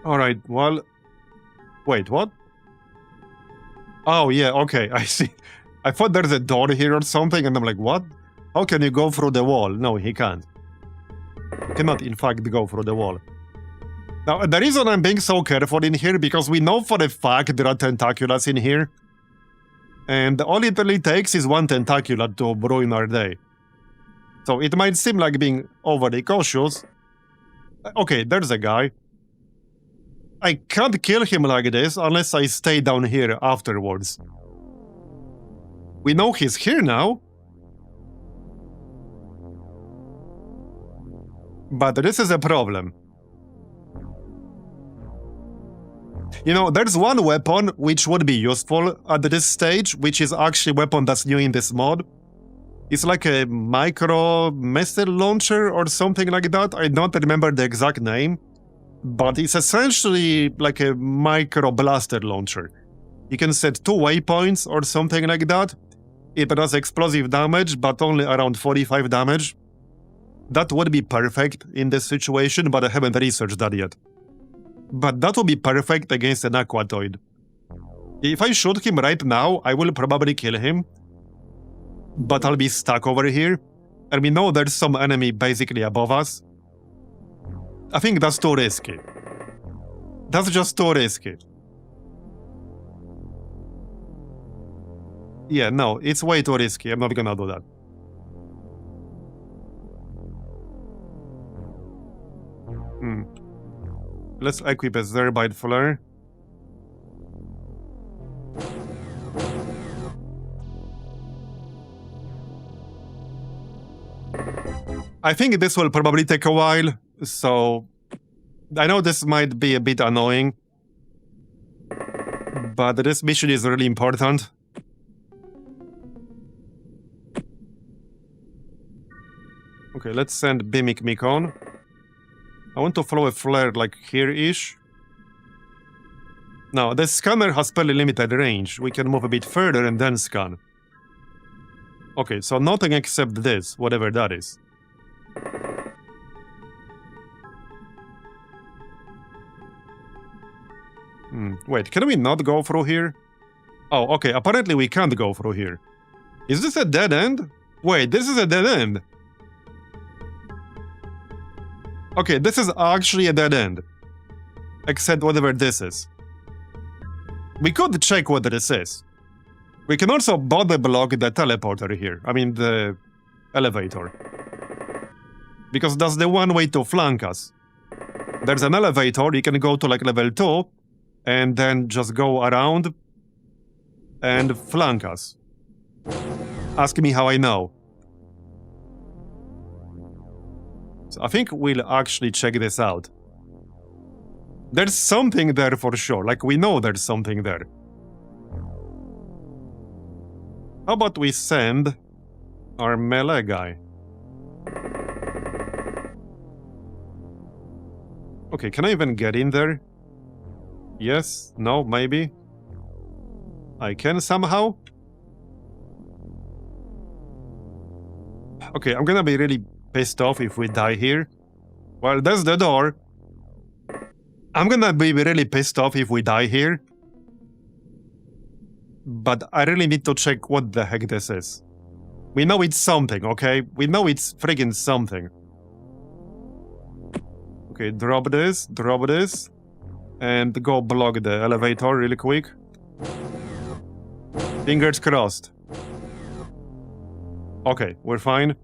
Alright, well... wait, what? Oh, yeah, okay, I see. I thought there's a door here or something, and I'm like, what? How can you go through the wall? No, he can't. He cannot, in fact, go through the wall. Now, the reason I'm being so careful in here, because we know for a fact there are tentaculars in here. And all it really takes is one tentacular to ruin our day. So it might seem like being overly cautious. Okay, there's a guy. I can't kill him like this unless I stay down here afterwards. We know he's here now. But this is a problem. You know, there's one weapon which would be useful at this stage, which is actually a weapon that's new in this mod. It's like a micro missile launcher or something like that. I don't remember the exact name. But it's essentially like a micro blaster launcher. You can set 2 waypoints or something like that. It does explosive damage, but only around 45 damage. That would be perfect in this situation, but I haven't researched that yet. But that would be perfect against an aquatoid. If I shoot him right now, I will probably kill him. But I'll be stuck over here. And we know there's some enemy basically above us. I think that's too risky. That's just too risky. Yeah, no, it's way too risky. I'm not gonna do that. Let's equip a Zerbite Flare. I think this will probably take a while, so I know this might be a bit annoying, but this mission is really important. Okay, let's send Mimic on. I want to follow a flare like here-ish. Now, the scanner has fairly limited range. We can move a bit further and then scan. Okay, so nothing except this, whatever that is. Wait, can we not go through here? Oh, okay, apparently we can't go through here. Is this a dead end? Wait, this is a dead end. Okay, this is actually a dead end. Except whatever this is. We could check what this is. We can also body block the teleporter here. I mean, the elevator. Because that's the one way to flank us. There's an elevator, you can go to like level 2, and then just go around, and flank us. Ask me how I know. So I think we'll actually check this out. There's something there for sure, like we know there's something there. How about we send our melee guy? Okay, can I even get in there? Yes? No? Maybe? I can somehow? Okay, I'm gonna be really pissed off if we die here. Well, that's the door. I'm gonna be really pissed off if we die here. But I really need to check what the heck this is. We know it's something, okay? We know it's friggin' something. Okay, drop this, and go block the elevator really quick. Fingers crossed. Okay, we're fine.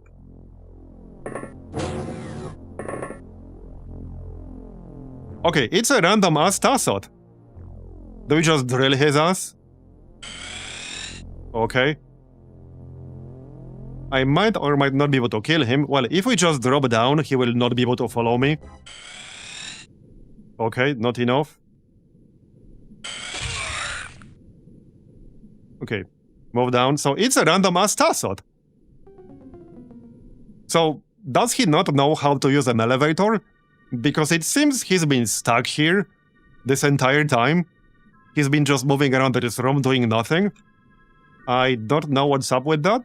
Okay, it's a random ass Tassot. Do we just drill his ass? Okay. I might or might not be able to kill him. Well, if we just drop down, he will not be able to follow me. Okay, not enough. Okay, move down. So it's a random ass Tassot. So, does he not know how to use an elevator? Because it seems he's been stuck here this entire time. He's been just moving around this room doing nothing. I don't know what's up with that.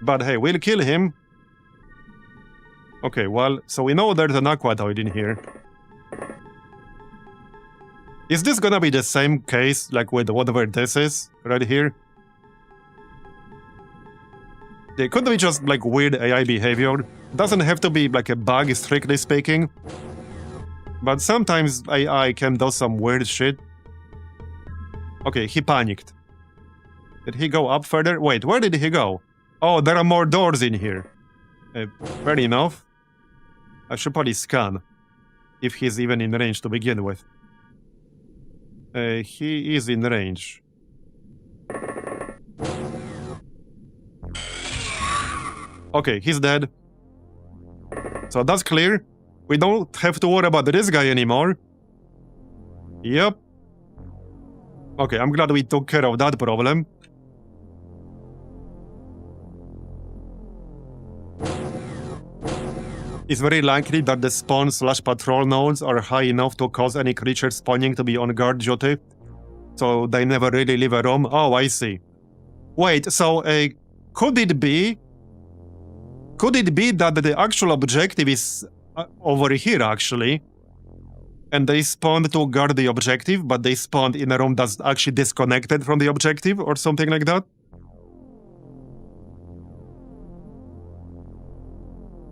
But hey, we'll kill him. Okay, well, so we know there's an aquatoid in here. Is this gonna be the same case, like with whatever this is, right here? It could be just, like, weird AI behavior. Doesn't have to be, like, a bug, strictly speaking. But sometimes AI can do some weird shit. Okay, he panicked. Did he go up further? Wait, where did he go? Oh, there are more doors in here. Fair enough. I should probably scan. If he's even in range to begin with. He is in range. Okay, he's dead. So that's clear. We don't have to worry about this guy anymore. Yep. Okay, I'm glad we took care of that problem. It's very likely that the spawn/patrol nodes are high enough to cause any creature spawning to be on guard duty. So they never really leave a room. Oh, I see. Wait, so could it be that the actual objective is over here, actually? And they spawned to guard the objective, but they spawned in a room that's actually disconnected from the objective, or something like that?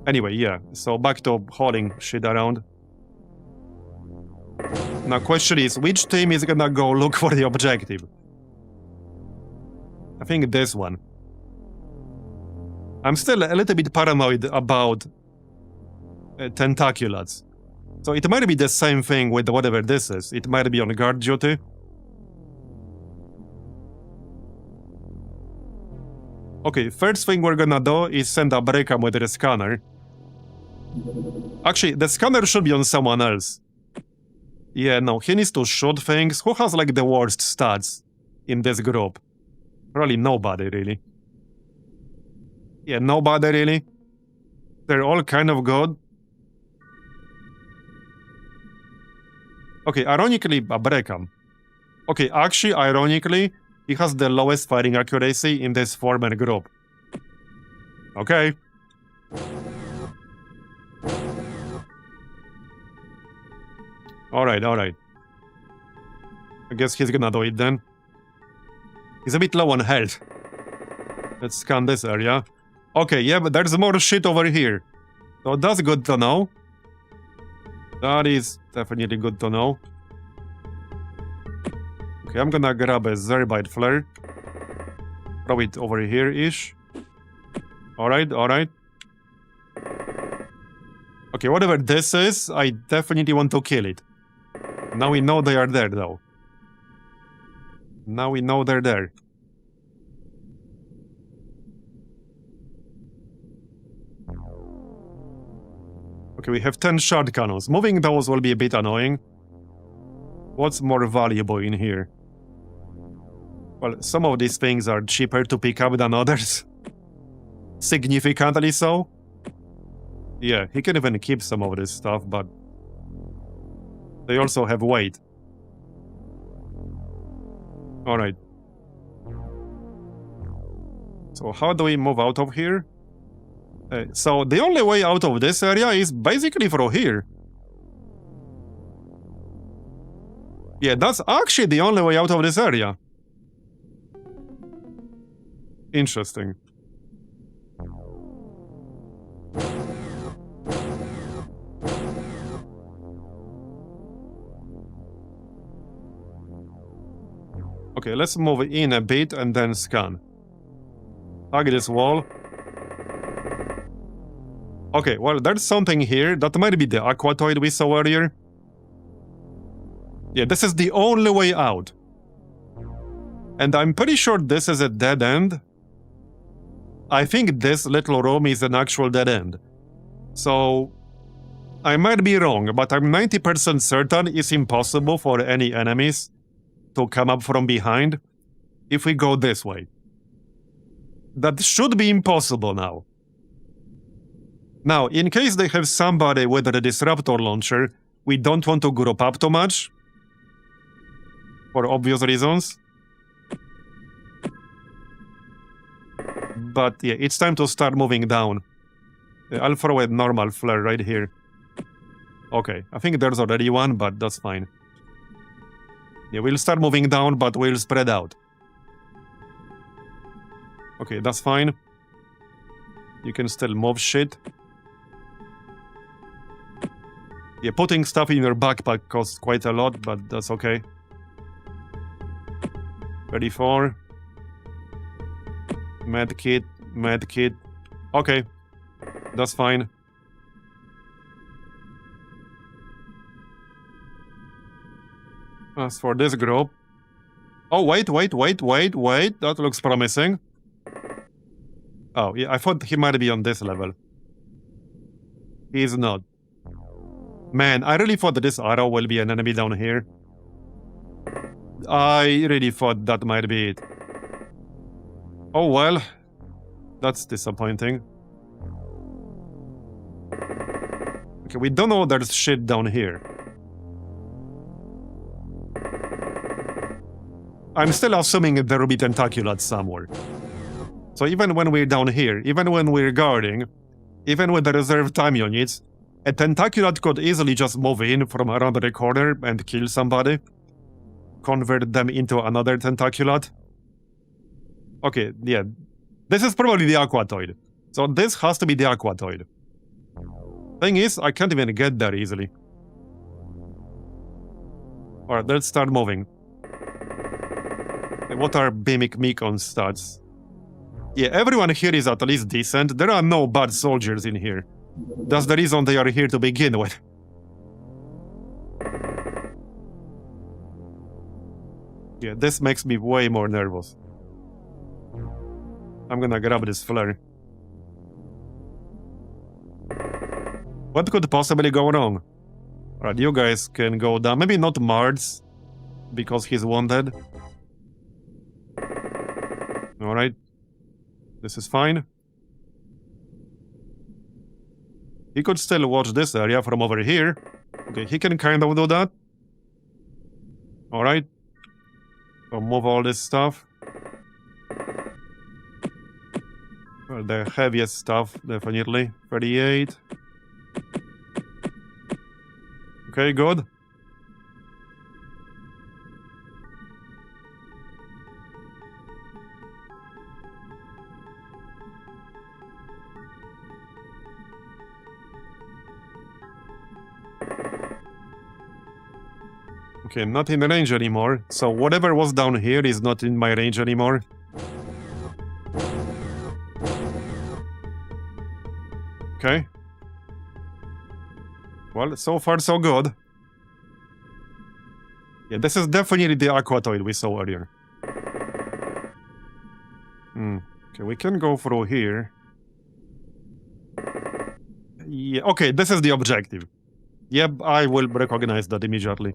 Anyway, yeah, so back to hauling shit around. Now, question is, which team is gonna go look for the objective? I think this one. I'm still a little bit paranoid about tentaculats. So it might be the same thing with whatever this is. It might be on guard duty. Okay, first thing we're gonna do is send a break-up with the scanner. Actually, the scanner should be on someone else. Yeah, no, he needs to shoot things. Who has, like, the worst stats in this group? Probably nobody, really. Yeah, nobody, really. They're all kind of good. Okay, ironically, a break-up. Okay, actually, ironically, he has the lowest firing accuracy in this four-man group. Okay. Alright, alright. I guess he's gonna do it then. He's a bit low on health. Let's scan this area. Okay, yeah, but there's more shit over here. So that's good to know. That is definitely good to know. Okay, I'm gonna grab a Zerbite flare. Throw it over here-ish. Alright, alright. Okay, whatever this is, I definitely want to kill it. Now we know they are there, though. Now we know they're there. Okay, we have 10 shot cannons. Moving those will be a bit annoying. What's more valuable in here? Well, some of these things are cheaper to pick up than others. Significantly so. Yeah, he can even keep some of this stuff, but they also have weight. Alright. So how do we move out of here? So the only way out of this area is basically from here. Yeah, that's actually the only way out of this area. Interesting. Okay, let's move in a bit and then scan. Hug this wall. Okay, well, there's something here. That might be the aquatoid we saw earlier. Yeah, this is the only way out. And I'm pretty sure this is a dead end. I think this little room is an actual dead end. So, I might be wrong, but I'm 90% certain it's impossible for any enemies to come up from behind if we go this way. That should be impossible now. Now, in case they have somebody with a disruptor launcher, we don't want to group up too much. For obvious reasons. But yeah, it's time to start moving down. I'll throw a normal flare right here. Okay, I think there's already one, but that's fine. Yeah, we'll start moving down, but we'll spread out. Okay, that's fine. You can still move shit. Yeah, putting stuff in your backpack costs quite a lot, but that's okay. Ready for... Medkit, medkit. Okay, that's fine. As for this group... Oh, wait, that looks promising. Oh, yeah, I thought he might be on this level. He's not. Man, I really thought that this arrow will be an enemy down here. I really thought that might be it. Oh well, that's disappointing. Okay, we don't know there's shit down here. I'm still assuming there will be tentaculats somewhere. So even when we're down here, even when we're guarding, even with the reserve time units, a tentaculat could easily just move in from around the corner and kill somebody. Convert them into another tentaculat. Okay, yeah. This is probably the aquatoid. So this has to be the aquatoid. Thing is, I can't even get there easily. Alright, let's start moving. What are Bimic Mekon's stats? Yeah, everyone here is at least decent. There are no bad soldiers in here. That's the reason they are here to begin with. Yeah, this makes me way more nervous. I'm gonna grab this flare. What could possibly go wrong? Alright, you guys can go down. Maybe not Mards, because he's wounded. Alright. This is fine. He could still watch this area from over here. Okay, he can kind of do that. Alright. So move all this stuff. Well, the heaviest stuff, definitely. 38. Okay, good. Okay, I'm not in range anymore, so whatever was down here is not in my range anymore. Okay. Well, so far so good. Yeah, this is definitely the aquatoid we saw earlier. Okay, we can go through here. Yeah, okay, this is the objective. Yep, I will recognize that immediately.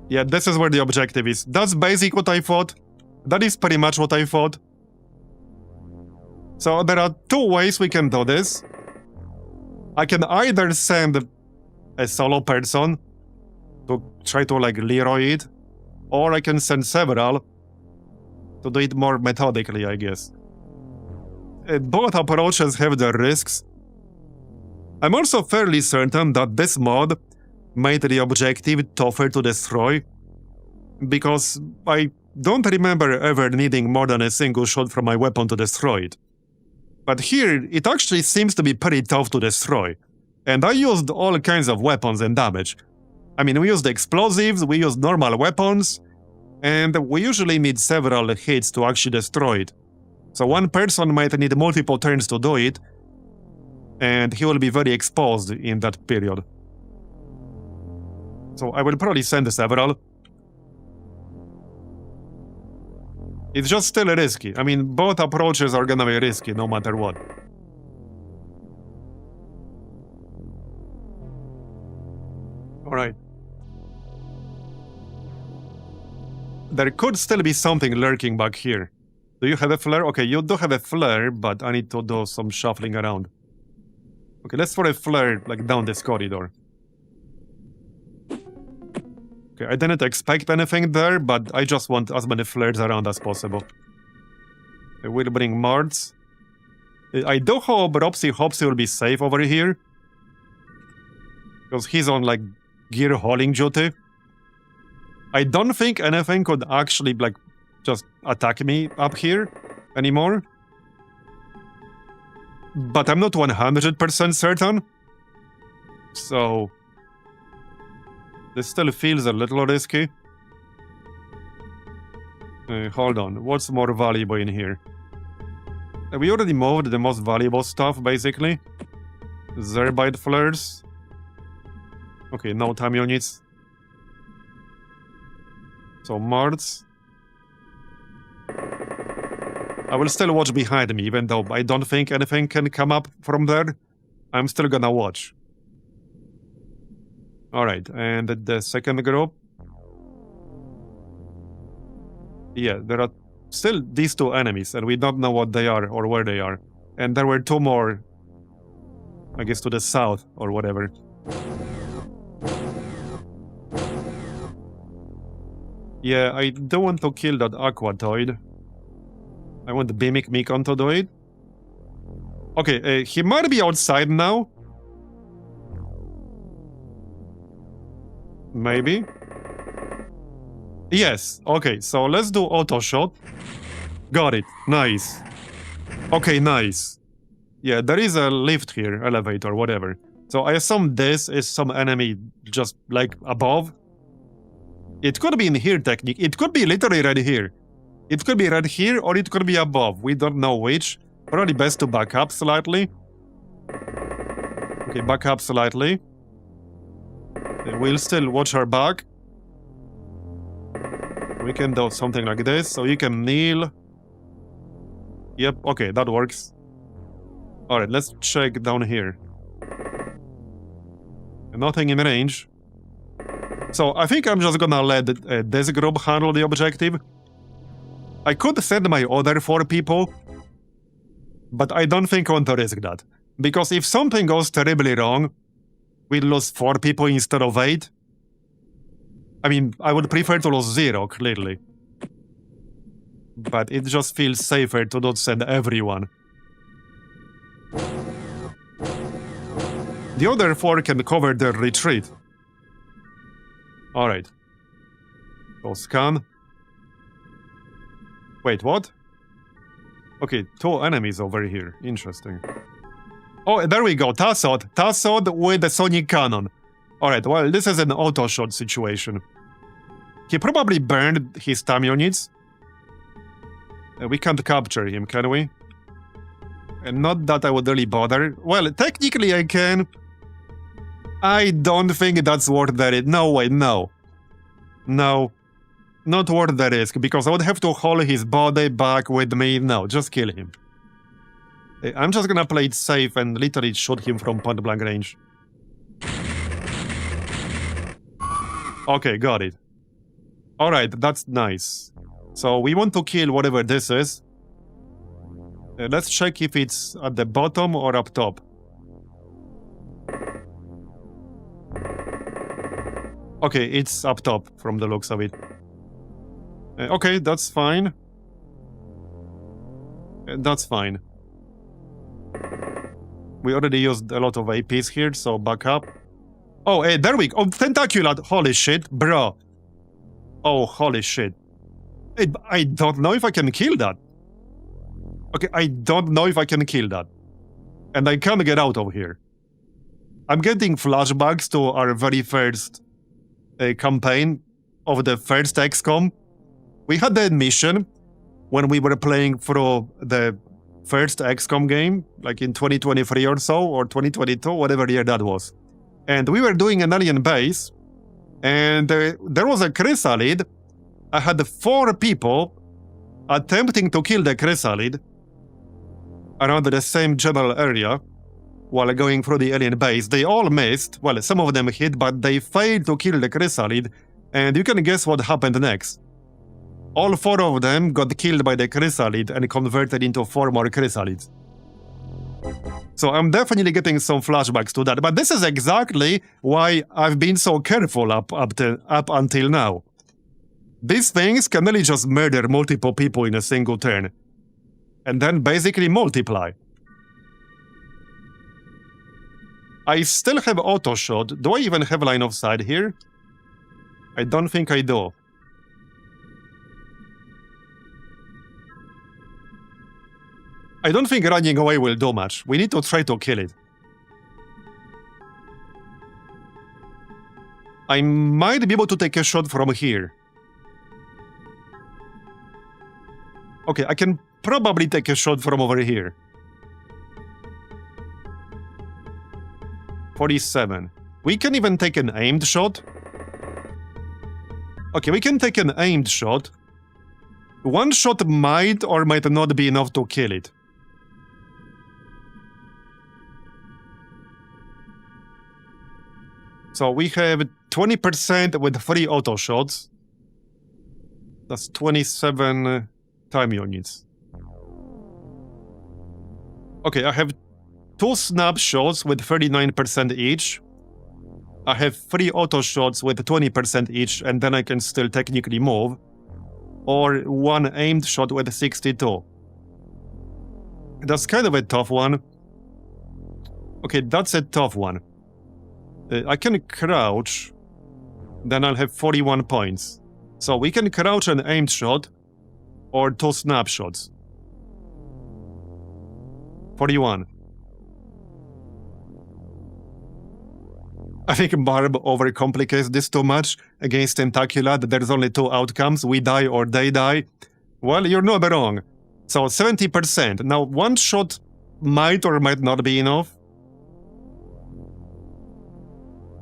Yeah, this is where the objective is. That's basically what I thought. That is pretty much what I thought. So there are two ways we can do this. I can either send a solo person to try to like Leroy it, or I can send several to do it more methodically, I guess. Both approaches have their risks. I'm also fairly certain that this mod made the objective tougher to destroy, because I don't remember ever needing more than a single shot from my weapon to destroy it. But here, it actually seems to be pretty tough to destroy, and I used all kinds of weapons and damage. I mean, we used explosives, we used normal weapons, and we usually need several hits to actually destroy it. So one person might need multiple turns to do it, and he will be very exposed in that period. So I will probably send several. It's just still risky. I mean, both approaches are gonna be risky no matter what. Alright. There could still be something lurking back here. Do you have a flare? Okay, you do have a flare, but I need to do some shuffling around. Okay, let's throw a flare like down this corridor. Okay, I didn't expect anything there, but I just want as many flares around as possible. I will bring Mards. I do hope Ropsy Hopsy will be safe over here, because he's on like gear hauling duty. I don't think anything could actually like just attack me up here anymore. But I'm not 100% certain. So this still feels a little risky. Hold on, what's more valuable in here? We already moved the most valuable stuff, basically. Zerbite flares. Okay, no time units. So Mards. I will still watch behind me, even though I don't think anything can come up from there. I'm still gonna watch. Alright, and the second group. Yeah, there are still these two enemies, and we don't know what they are or where they are. And there were two more, I guess, to the south or whatever. Yeah, I don't want to kill that Aquatoid. I want the Beamic Mekon to do it. Okay, he might be outside now. Maybe. Yes, okay, so let's do auto shot. Got it, nice. Okay, nice. Yeah, there is a lift here, elevator, whatever. So I assume this is some enemy just like above. It could be in here, technically. It could be literally right here. It could be right here, or it could be above. We don't know which. Probably best to back up slightly. Okay, back up slightly. We'll still watch our back. We can do something like this, so you can kneel. Yep, okay, that works. Alright, let's check down here. Nothing in range. So I think I'm just gonna let this group handle the objective. I could send my other 4 people, but I don't think I want to risk that. Because if something goes terribly wrong, we lose 4 people instead of 8. I mean, I would prefer to lose 0, clearly. But it just feels safer to not send everyone. The other 4 can cover their retreat. Alright. Go scan. Wait, what? Okay, 2 enemies over here. Interesting. Oh, there we go. Tassod. Tassod with the sonic cannon. Alright, well, this is an auto-shot situation. He probably burned his time units. We can't capture him, can we? And not that I would really bother. Well, technically I can. I don't think that's worth it. No way, no. No. not worth the risk, because I would have to haul his body back with me. No, just kill him. I'm just gonna play it safe and literally shoot him from point blank range. Okay, got it. Alright, that's nice. So we want to kill whatever this is. Let's check if it's at the bottom or up top. Okay, it's up top from the looks of it. Okay, that's fine. That's fine. We already used a lot of APs here, so back up. Oh, hey, there we go. Oh, Tentaculate. Holy shit, bro. Oh, holy shit. I don't know if I can kill that. Okay, I don't know if I can kill that. And I can't get out of here. I'm getting flashbacks to our very first campaign of the first XCOM. We had that mission when we were playing through the first XCOM game, like in 2023 or so, or 2022, whatever year that was. And we were doing an alien base, and there was a chrysalid. I had 4 people attempting to kill the chrysalid around the same general area while going through the alien base. They all missed. Well, some of them hit, but they failed to kill the chrysalid, and you can guess what happened next. All 4 of them got killed by the chrysalid and converted into 4 more chrysalids. So I'm definitely getting some flashbacks to that, but this is exactly why I've been so careful up until now. These things can really just murder multiple people in a single turn, and then basically multiply. I still have auto shot. Do I even have line of sight here? I don't think I do. I don't think running away will do much. We need to try to kill it. I might be able to take a shot from here. Okay, I can probably take a shot from over here. 47. We can even take an aimed shot. Okay, we can take an aimed shot. One shot might or might not be enough to kill it. So we have 20% with 3 auto shots. That's 27 time units. Okay, I have 2 snapshots with 39% each. I have 3 auto shots with 20% each, and then I can still technically move. Or 1 aimed shot with 62. That's kind of a tough one. Okay, that's a tough one. I can crouch, then I'll have 41 points. So we can crouch an aimed shot, or 2 snapshots. 41. I think Barb overcomplicates this too much. Against Tentaculate, there's only 2 outcomes. We die or they die. Well, you're not wrong. So 70%. Now, 1 shot might or might not be enough.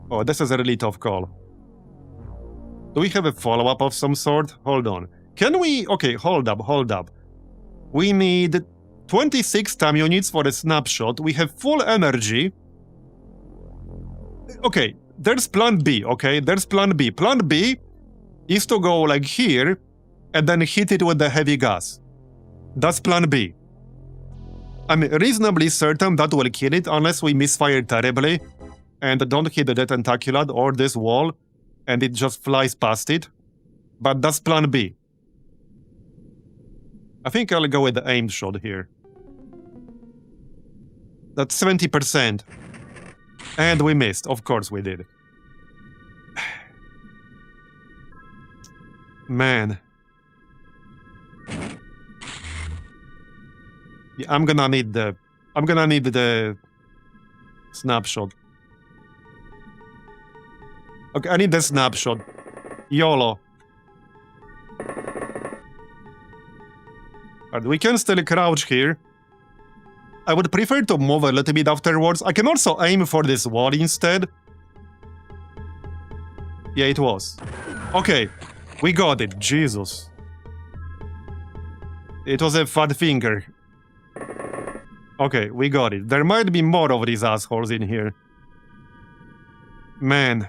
Oh, this is a really tough call. Do we have a follow-up of some sort? Hold on. Can we... Okay, hold up. We need 26 time units for a snapshot. We have full energy. Okay, there's plan B, okay? There's plan B. Plan B is to go like here and then hit it with the heavy gas. That's plan B. I'm reasonably certain that will kill it unless we misfire terribly and don't hit the Tentaculate or this wall and it just flies past it. But that's plan B. I think I'll go with the aimed shot here. That's 70%. And we missed. Of course we did. Man. Yeah, I'm gonna need the snapshot. Okay, I need the snapshot. YOLO. But we can still crouch here. I would prefer to move a little bit afterwards. I can also aim for this wall instead. Yeah, it was. Okay. We got it, Jesus. It was a fat finger. Okay, we got it. There might be more of these assholes in here. Man.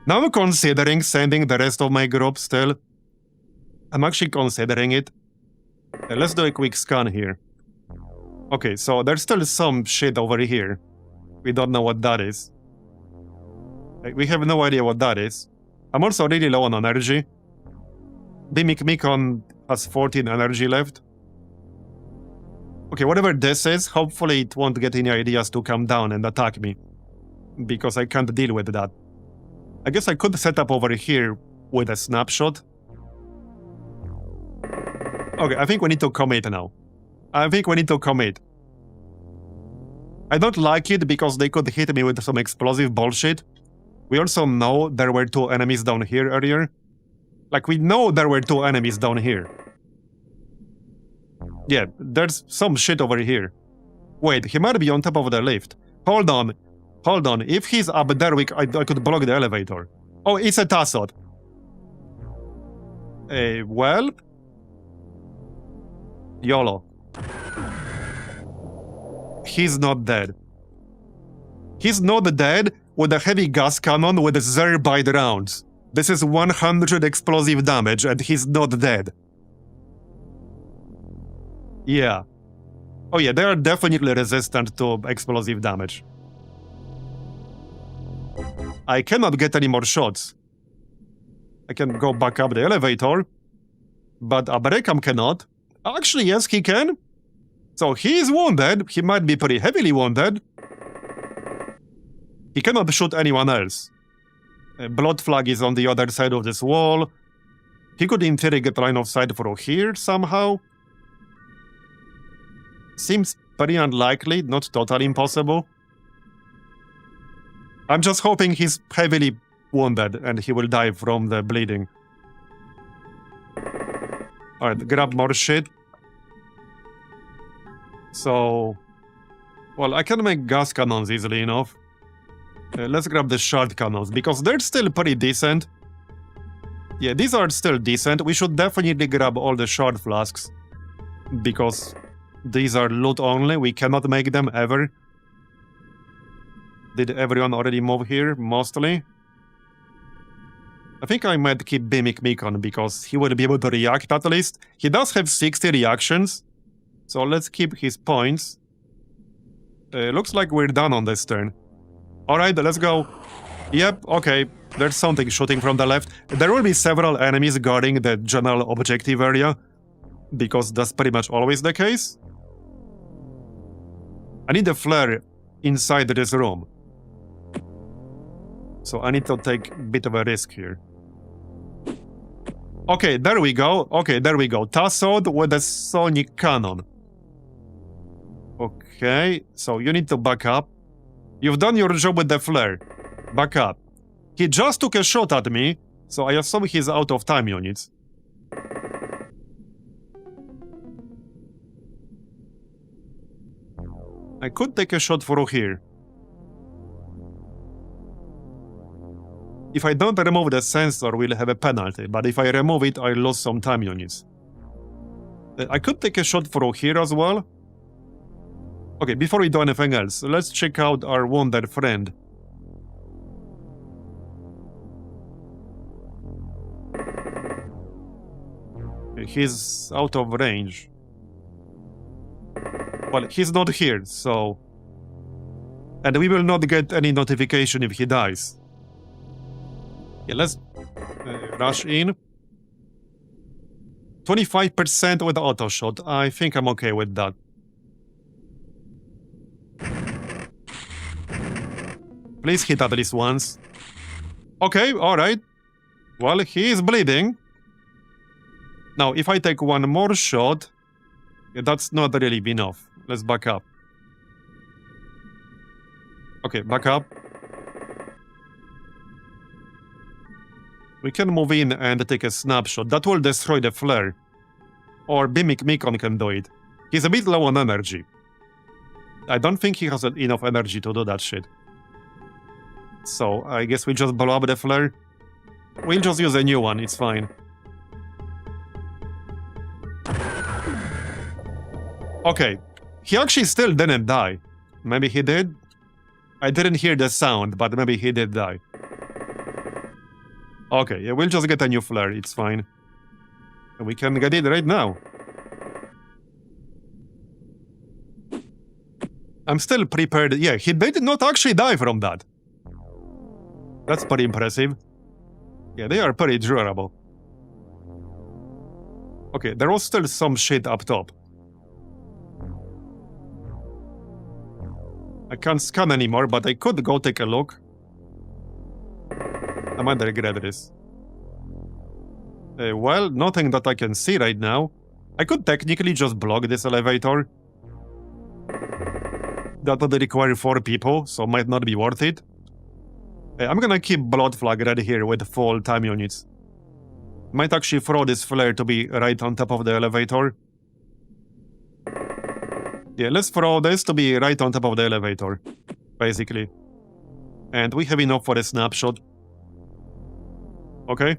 Now I'm considering sending the rest of my group still. I'm actually considering it. Let's do a quick scan here. Okay, so there's still some shit over here. We don't know what that is. We have no idea what that is. I'm also really low on energy. Mimikon has 14 energy left. Okay, whatever this is, hopefully it won't get any ideas to come down and attack me. Because I can't deal with that. I guess I could set up over here with a snapshot. Okay, I think we need to commit now. I don't like it because they could hit me with some explosive bullshit. We also know there were 2 enemies down here earlier. Like, we know there were 2 enemies down here. Yeah, there's some shit over here. Wait, he might be on top of the lift. Hold on. If he's up there, I could block the elevator. Oh, it's a Tassot. Well... YOLO. He's not dead. He's not dead with a heavy gas cannon with Zerbite rounds. This is 100 explosive damage and he's not dead. Yeah. Oh yeah, they are definitely resistant to explosive damage. I cannot get any more shots. I can go back up the elevator, but Aberekam cannot. Actually, yes, he can. So he is wounded. He might be pretty heavily wounded. He cannot shoot anyone else. A blood flag is on the other side of this wall. He could in theory get line of sight through here somehow. Seems pretty unlikely, not totally impossible. I'm just hoping he's heavily wounded and he will die from the bleeding. Alright, grab more shit. So... well, I can make gas cannons easily enough. Let's grab the shard cannons, because they're still pretty decent. Yeah, these are still decent. We should definitely grab all the shard flasks. Because these are loot only. We cannot make them ever. Did everyone already move here? Mostly. I think I might keep Mimikon because he will be able to react at least. He does have 60 reactions. So let's keep his points. Looks like we're done on this turn. Alright, let's go. Yep, okay. There's something shooting from the left. There will be several enemies guarding the general objective area. Because that's pretty much always the case. I need a flare inside this room. So I need to take a bit of a risk here. Okay, there we go. Tassot with a sonic cannon. Okay, so you need to back up. You've done your job with the flare. Back up. He just took a shot at me, so I assume he's out of time units. I could take a shot through here. If I don't remove the sensor, we'll have a penalty, but if I remove it, I lose some time units. I could take a shot through here as well. Okay, before we do anything else, let's check out our wounded friend. He's out of range. Well, he's not here, so... and we will not get any notification if he dies. Yeah, let's rush in. 25% with auto shot. I think I'm okay with that. Please hit at least once. Okay, alright. Well, he is bleeding. Now, if I take one more shot, yeah, that's not really enough. Let's back up. Okay, back up. We can move in and take a snapshot. That will destroy the flare. Or Mimikon can do it. He's a bit low on energy. I don't think he has enough energy to do that shit. So, I guess we just blow up the flare. We'll just use a new one, it's fine. Okay, he actually still didn't die. Maybe he did? I didn't hear the sound, but maybe he did die. Okay, yeah, we'll just get a new flare, it's fine. We can get it right now. I'm still prepared. Yeah, he did not actually die from that. That's pretty impressive. Yeah, they are pretty durable. Okay, there was still some shit up top. I can't scan anymore, but I could go take a look. I might regret this. Well, nothing that I can see right now. I could technically just block this elevator. That would require 4 people, so might not be worth it. I'm gonna keep blood flag right here with full time units. Might actually throw this flare to be right on top of the elevator. Yeah, let's throw this to be right on top of the elevator, basically. And we have enough for a snapshot. Okay.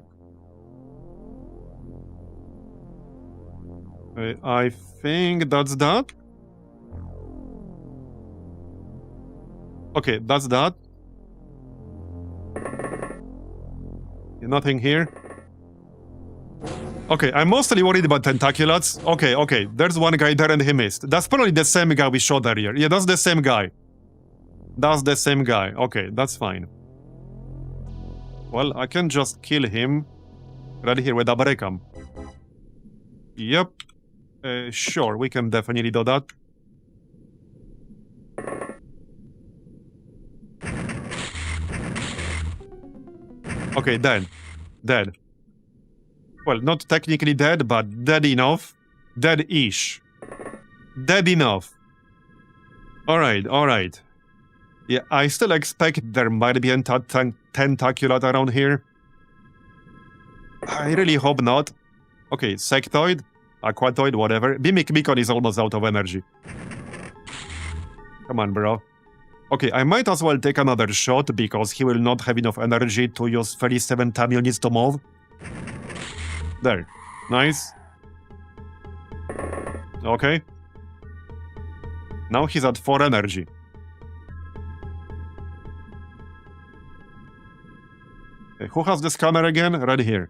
I think that's that. Okay, that's that. Nothing here. Okay, I'm mostly worried about tentaculates. Okay, there's one guy there and he missed. That's probably the same guy we shot earlier. Yeah, that's the same guy. That's the same guy. Okay, that's fine. Well, I can just kill him right here with Abarekam. Yep. Sure, we can definitely do that. Okay, dead. Dead. Well, not technically dead, but dead enough. Dead-ish. Dead enough. Alright. Yeah, I still expect there might be a tentaculate around here. I really hope not. Okay, sectoid, aquatoid, whatever. Mimic Beacon is almost out of energy. Come on, bro. Okay, I might as well take another shot because he will not have enough energy to use 37 time units to move. There. Nice. Okay. Now he's at 4 energy. Who has the scanner again? Right here.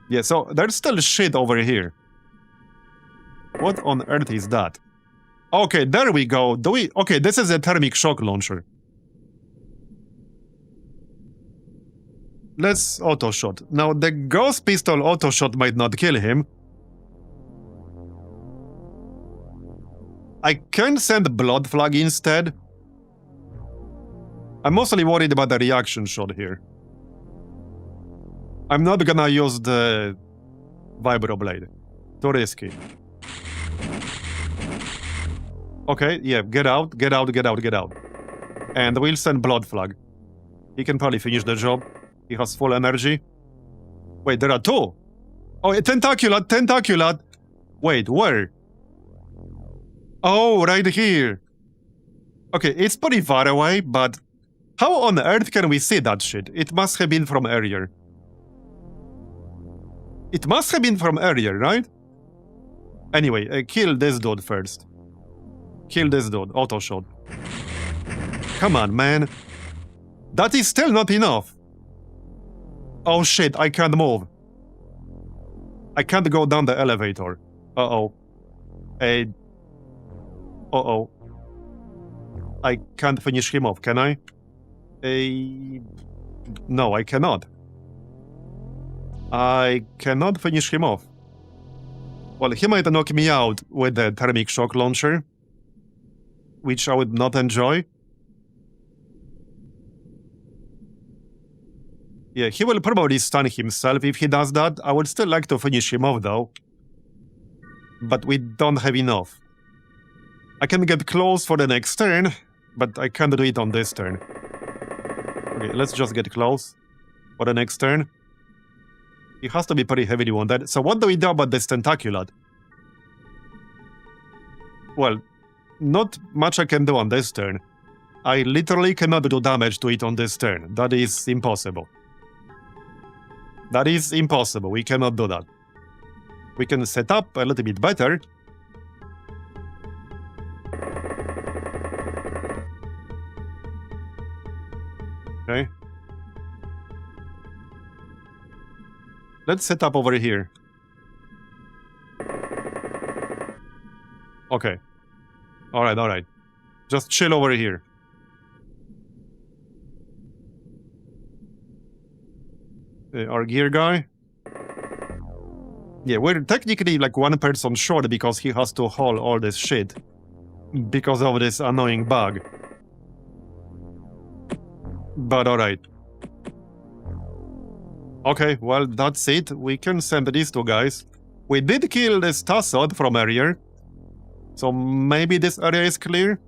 Yeah, so there's still shit over here. What on earth is that? Okay, there we go. Okay, this is a thermic shock launcher. Let's auto shot. Now, the ghost pistol auto shot might not kill him. I can send blood flag instead. I'm mostly worried about the reaction shot here. I'm not gonna use the vibroblade. Too risky. Okay, yeah, get out. And we'll send blood flag. He can probably finish the job. He has full energy. Wait, there are 2. Oh, a tentaculate. Wait, where? Oh, right here. Okay, it's pretty far away, but how on earth can we see that shit? It must have been from earlier. It must have been from earlier, right? Anyway, kill this dude first. Kill this dude, auto shot. Come on, man. That is still not enough. Oh shit, I can't move. I can't go down the elevator. Uh-oh. Uh-oh. I can't finish him off, can I? No, I cannot. I cannot finish him off. Well, he might knock me out with the thermic shock launcher, which I would not enjoy. Yeah, he will probably stun himself if he does that. I would still like to finish him off, though. But we don't have enough. I can get close for the next turn, but I can't do it on this turn. Okay, let's just get close for the next turn. He has to be pretty heavily wounded. So what do we do about this tentaculate? Well, not much I can do on this turn. I literally cannot do damage to it on this turn. That is impossible. That is impossible. We cannot do that. We can set up a little bit better. Okay. Let's set up over here. Okay. Alright, alright. Just chill over here. Our gear guy. Yeah, we're technically like one person short because he has to haul all this shit. Because of this annoying bug. But alright. Okay, well, that's it. We can send these two guys. We did kill this Tassod from earlier. So maybe this area is clear?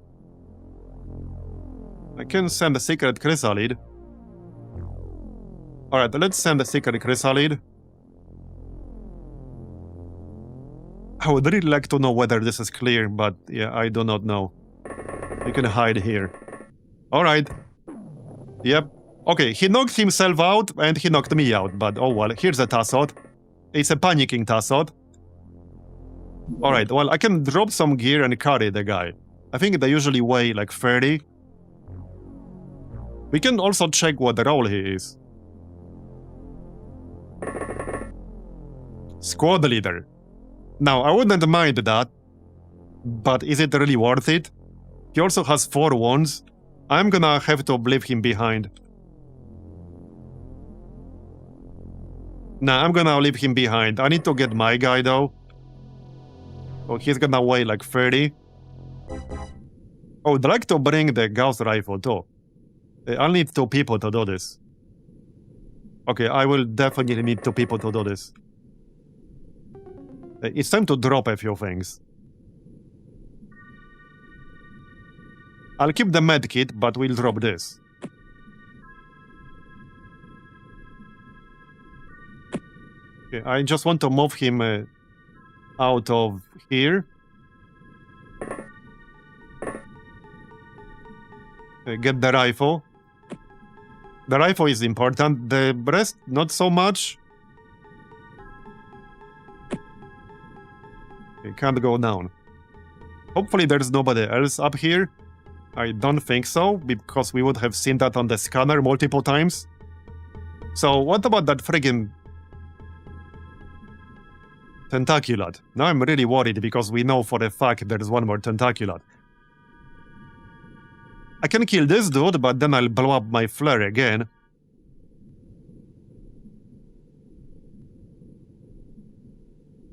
I can send a secret chrysalid. Alright, let's send a secret chrysalid. I would really like to know whether this is clear, but yeah, I do not know. We can hide here. Alright. Yep. Okay, he knocked himself out and he knocked me out, but oh well, here's a Tassod. It's a panicking Tassod. Alright, well, I can drop some gear and carry the guy. I think they usually weigh like 30. We can also check what role he is. Squad leader. Now, I wouldn't mind that, but is it really worth it? He also has 4 wounds. I'm gonna have to leave him behind. Nah, I'm gonna leave him behind. I need to get my guy though. Oh, he's gonna weigh like 30. Oh, I'd like to bring the Gauss rifle too. I'll need 2 people to do this. Okay, I will definitely need 2 people to do this. It's time to drop a few things. I'll keep the medkit, but we'll drop this. Okay, I just want to move him out of here. Get the rifle. The rifle is important. The rest, not so much. Okay, can't go down. Hopefully there's nobody else up here. I don't think so, because we would have seen that on the scanner multiple times. So what about that friggin' tentaculat? Now I'm really worried because we know for a fact there's one more tentaculat. I can kill this dude, but then I'll blow up my flare again.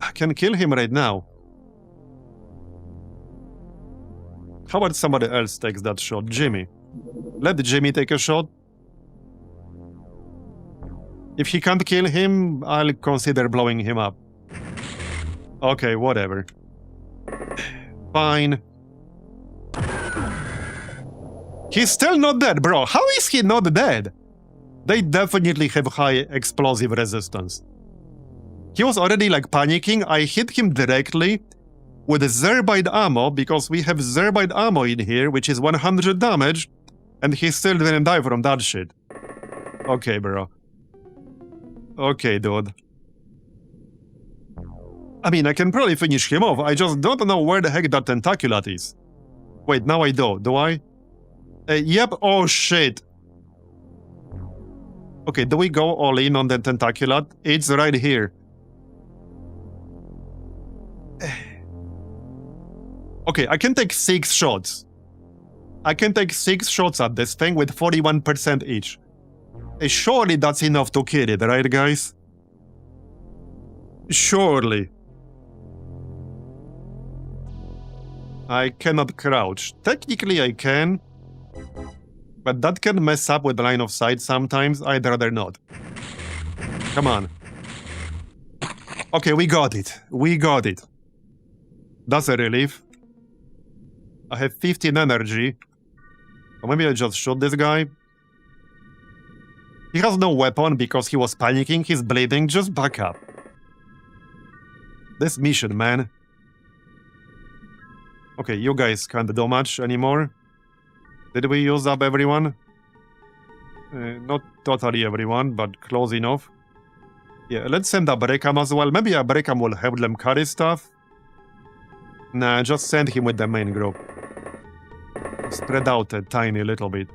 I can kill him right now. How about somebody else takes that shot? Jimmy. Let Jimmy take a shot. If he can't kill him, I'll consider blowing him up. Okay, whatever. Fine. He's still not dead, bro. How is he not dead? They definitely have high explosive resistance. He was already like panicking. I hit him directly with Zerbite ammo, because we have Zerbite ammo in here, which is 100 damage, and he still didn't die from that shit. Okay, bro. Okay, dude. I mean, I can probably finish him off. I just don't know where the heck that tentaculat is. Wait, now I do. Do I? Yep. Oh, shit. Okay, do we go all in on the tentaculat? It's right here. Okay, I can take 6 shots. I can take 6 shots at this thing with 41% each. Surely that's enough to kill it, right, guys? Surely. I cannot crouch. Technically I can, but that can mess up with line of sight sometimes. I'd rather not. Come on. Okay, we got it. We got it. That's a relief. I have 15 energy. Or maybe I just shoot this guy. He has no weapon because he was panicking. He's bleeding. Just back up. This mission, man. Okay, you guys can't do much anymore. Did we use up everyone? Not totally everyone, but close enough. Yeah, let's send Abricam as well. Maybe Abricam will help them carry stuff. Nah, just send him with the main group. Spread out a tiny little bit.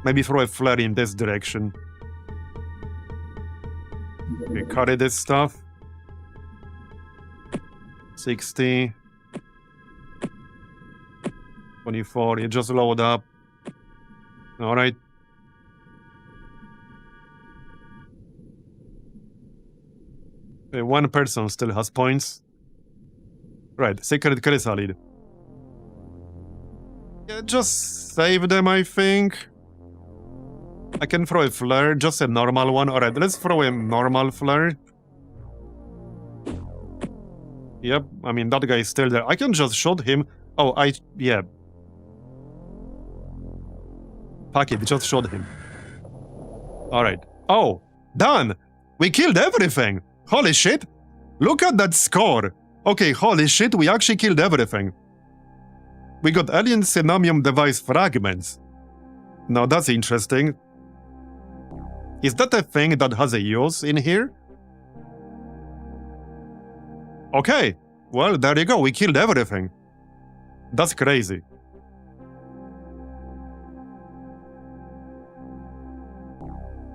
Maybe throw a flare in this direction. Okay, carry this stuff. 60. 24, you just load up. Alright. One person still has points. Right, secret chrysalid. Yeah, just save them, I think. I can throw a flare, just a normal one. Alright, let's throw a normal flare. Yep, I mean, that guy is still there. I can just shoot him. Oh, yeah. Fuck it, just shot him. Alright. Oh, done! We killed everything! Holy shit! Look at that score! Okay, holy shit, we actually killed everything. We got alien Xenomium device fragments. Now that's interesting. Is that a thing that has a use in here? Okay, well, there you go, we killed everything. That's crazy.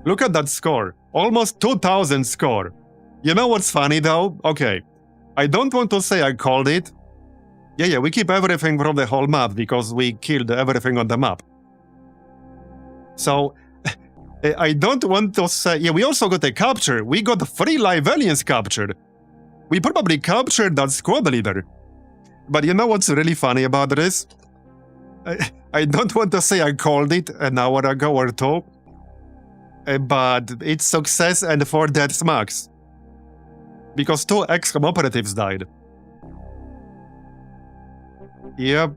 Look at that score. Almost 2000 score. You know what's funny though? Okay. I don't want to say I called it. Yeah, we keep everything from the whole map because we killed everything on the map. So, I don't want to say... Yeah, we also got a capture. We got 3 live aliens captured. We probably captured that squad leader. But you know what's really funny about this? I don't want to say I called it an hour ago or two. But it's success and 4 deaths max. Because 2 XCOM operatives died. Yep.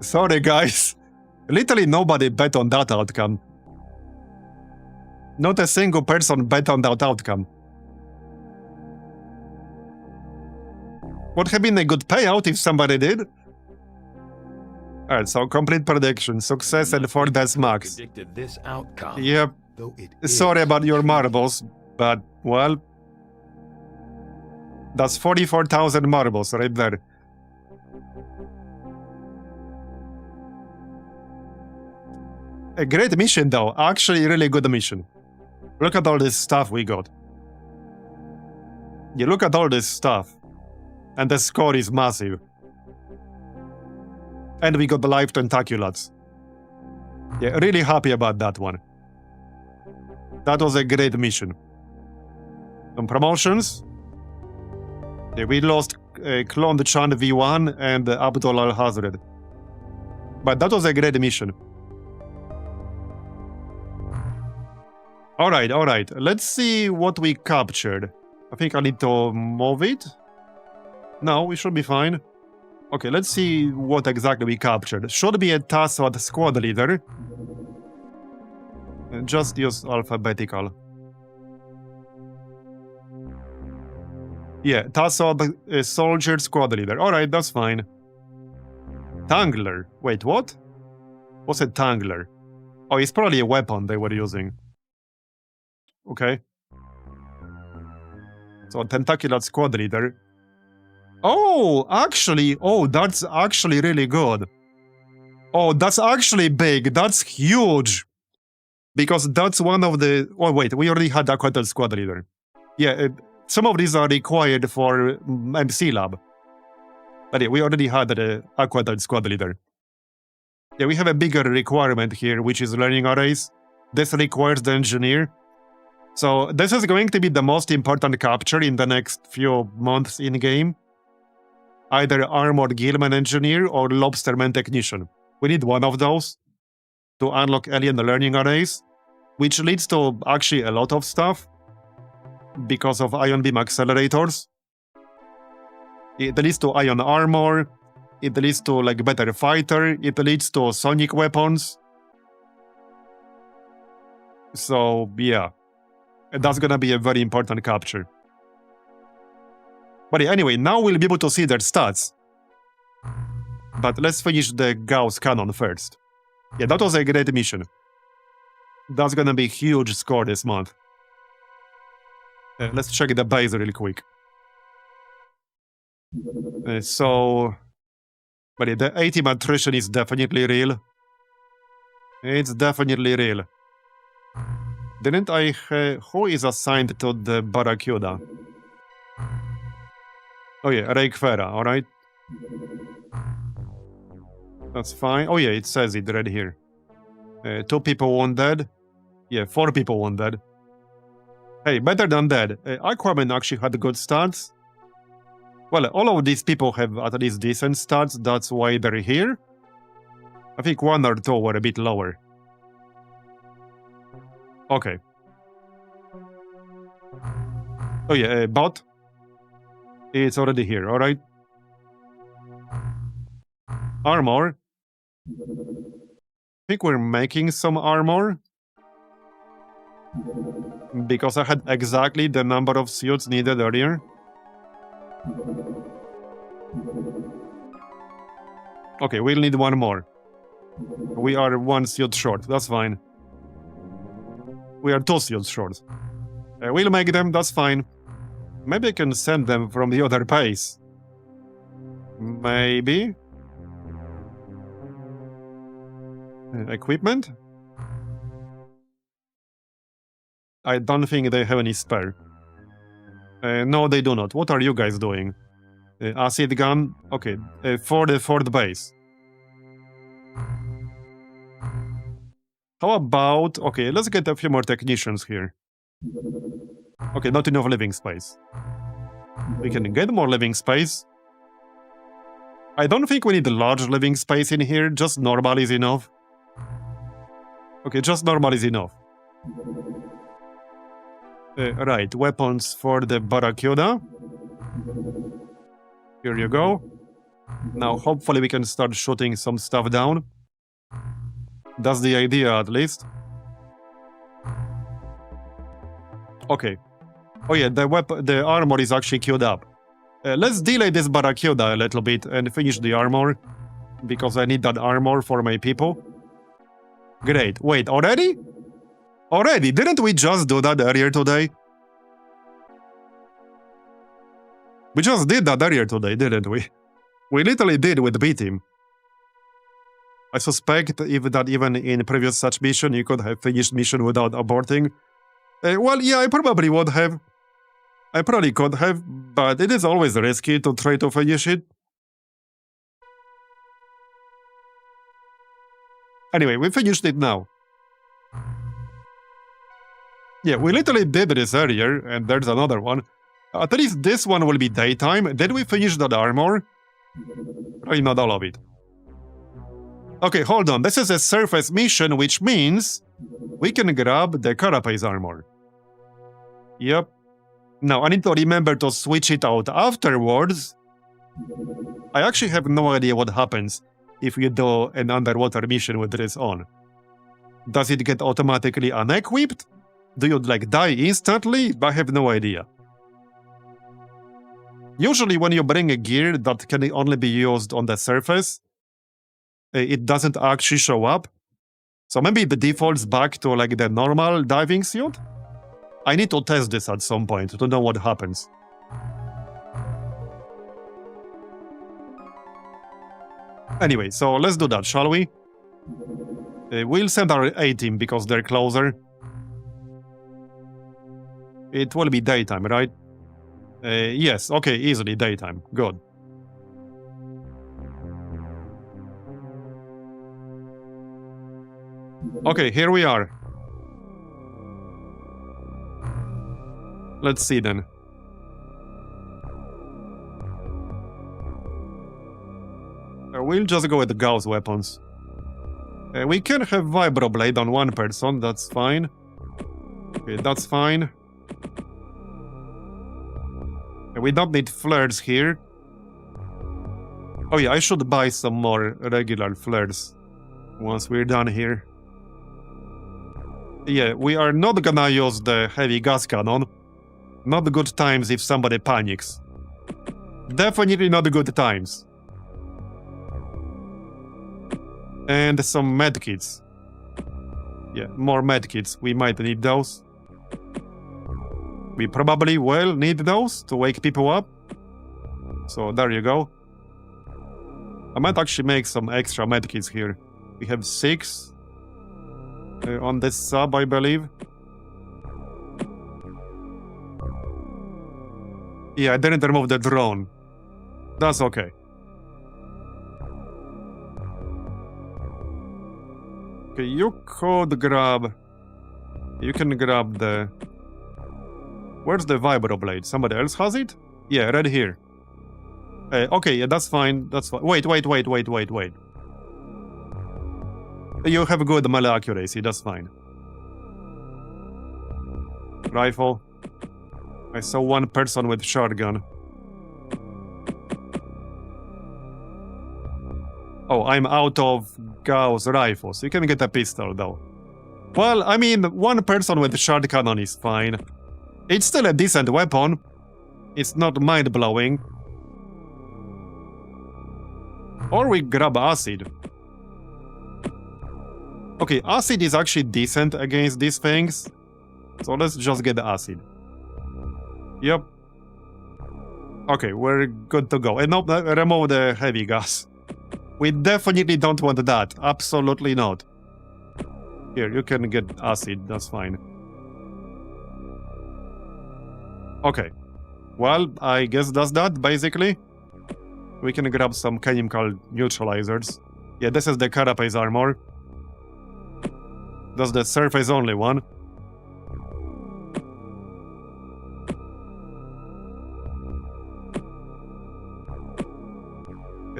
Sorry guys. Literally nobody bet on that outcome. Not a single person bet on that outcome. Would have been a good payout if somebody did. Alright, so complete prediction. Success and 4 deaths max. Predicted this outcome. Yep. Sorry about your marbles, but, well... That's 44,000 marbles right there. A great mission though, actually really good mission. Look at all this stuff we got. You look at all this stuff. And the score is massive. And we got the live tentaculates. Yeah, really happy about that one. That was a great mission. Some promotions. Yeah, we lost Clone Chan V1 and Abdul Al-Hazred. But that was a great mission. Alright. Let's see what we captured. I think I need to move it. No, we should be fine. Okay, let's see what exactly we captured. Should be a Tassad squad leader. Just use alphabetical. Yeah, Tassad soldier squad leader. Alright, that's fine. Tangler. Wait, what? What's a Tangler? Oh, it's probably a weapon they were using. Okay. So, Tentacular squad leader. Oh, actually, that's actually really good. Oh, that's actually big. That's huge. Because that's one of the... Oh, wait, we already had Aquatel squad leader. Yeah, some of these are required for MC Lab. But yeah, we already had the Aquatel squad leader. Yeah, we have a bigger requirement here, which is learning arrays. This requires the engineer. So this is going to be the most important capture in the next few months in-game. Either Armored Gilman Engineer or Lobsterman Technician. We need one of those to unlock alien learning arrays, which leads to actually a lot of stuff because of ion beam accelerators. It leads to ion armor, it leads to like better fighter, it leads to sonic weapons. So yeah, that's gonna be a very important capture. But anyway, now we'll be able to see their stats. But let's finish the Gauss cannon first. Yeah, that was a great mission. That's gonna be a huge score this month. Let's check the base real quick. But yeah, the 80 attrition is definitely real. It's definitely real. Didn't I... who is assigned to the Barracuda? Oh yeah, Reikfera, alright. That's fine. Oh yeah, it says it right here. 2 people wounded. Yeah, 4 people wounded. Hey, better than that. Aquaman actually had good stats. Well, all of these people have at least decent stats, that's why they're here. I think 1 or 2 were a bit lower. Okay. Oh yeah, bot. It's already here, alright. Armor. I think we're making some armor. Because I had exactly the number of suits needed earlier. Okay, we'll need 1 more. We are 1 suit short, that's fine. We are 2 suits short. We'll make them, that's fine. Maybe I can send them from the other base. Maybe. Equipment? I don't think they have any spare. No, they do not. What are you guys doing? Acid gun? Okay, for the 4th base. How about... Okay, let's get a few more technicians here. Okay, not enough living space. We can get more living space. I don't think we need a large living space in here, just normal is enough. Okay, just normal is enough. Right, weapons for the Barracuda. Here you go. Now, hopefully we can start shooting some stuff down. That's the idea, at least. Okay. Oh yeah, the armor is actually queued up. Let's delay this Barracuda a little bit and finish the armor. Because I need that armor for my people. Great. Wait, already? Already? Didn't we just do that earlier today? We just did that earlier today, didn't we? We literally did with B-Team. I suspect that even in previous such mission, you could have finished mission without aborting. Well, yeah, I probably would have. I probably could have, but it is always risky to try to finish it. Anyway, we finished it now. Yeah, we literally did this earlier, and there's another one. At least this one will be daytime. Did we finish that armor? Probably not all of it. Okay, hold on. This is a surface mission, which means we can grab the Carapace armor. Yep. Now, I need to remember to switch it out afterwards. I actually have no idea what happens if you do an underwater mission with this on. Does it get automatically unequipped? Do you, like, die instantly? I have no idea. Usually when you bring a gear that can only be used on the surface, it doesn't actually show up. So maybe it defaults back to, like, the normal diving suit? I need to test this at some point to know what happens. Anyway, so let's do that, shall we? We'll send our A-team because they're closer. It will be daytime, right? Yes, okay, easily daytime. Good. Okay, here we are. Let's see then. We'll just go with the Gauss weapons. We can have Vibroblade on one person, that's fine. Okay, that's fine. We don't need flares here. Oh yeah, I should buy some more regular flares once we're done here. Yeah, we are not gonna use the heavy gas cannon. Not good times if somebody panics. Definitely not good times. And some medkits. Yeah, more medkits. We might need those. We probably will need those to wake people up. So there you go. I might actually make some extra medkits here. We have 6 on this sub, I believe. Yeah, I didn't remove the drone. That's okay. Okay, you could grab... You can grab the... Where's the vibroblade? Somebody else has it? Yeah, right here. Okay, yeah, that's fine. That's fine. Wait. You have good melee accuracy, that's fine. Rifle. I saw one person with shotgun. Oh, I'm out of Gauss rifles. You can get a pistol, though. Well, I mean, one person with shotgun is fine. It's still a decent weapon. It's not mind-blowing. Or we grab acid. Okay, acid is actually decent against these things. So let's just get the acid. Yep. Okay, we're good to go. And no, remove the heavy gas. We definitely don't want that. Absolutely not. Here, you can get acid. That's fine. Okay. Well, I guess that's that, basically. We can grab some chemical neutralizers. Yeah, this is the carapace armor. That's the surface only one.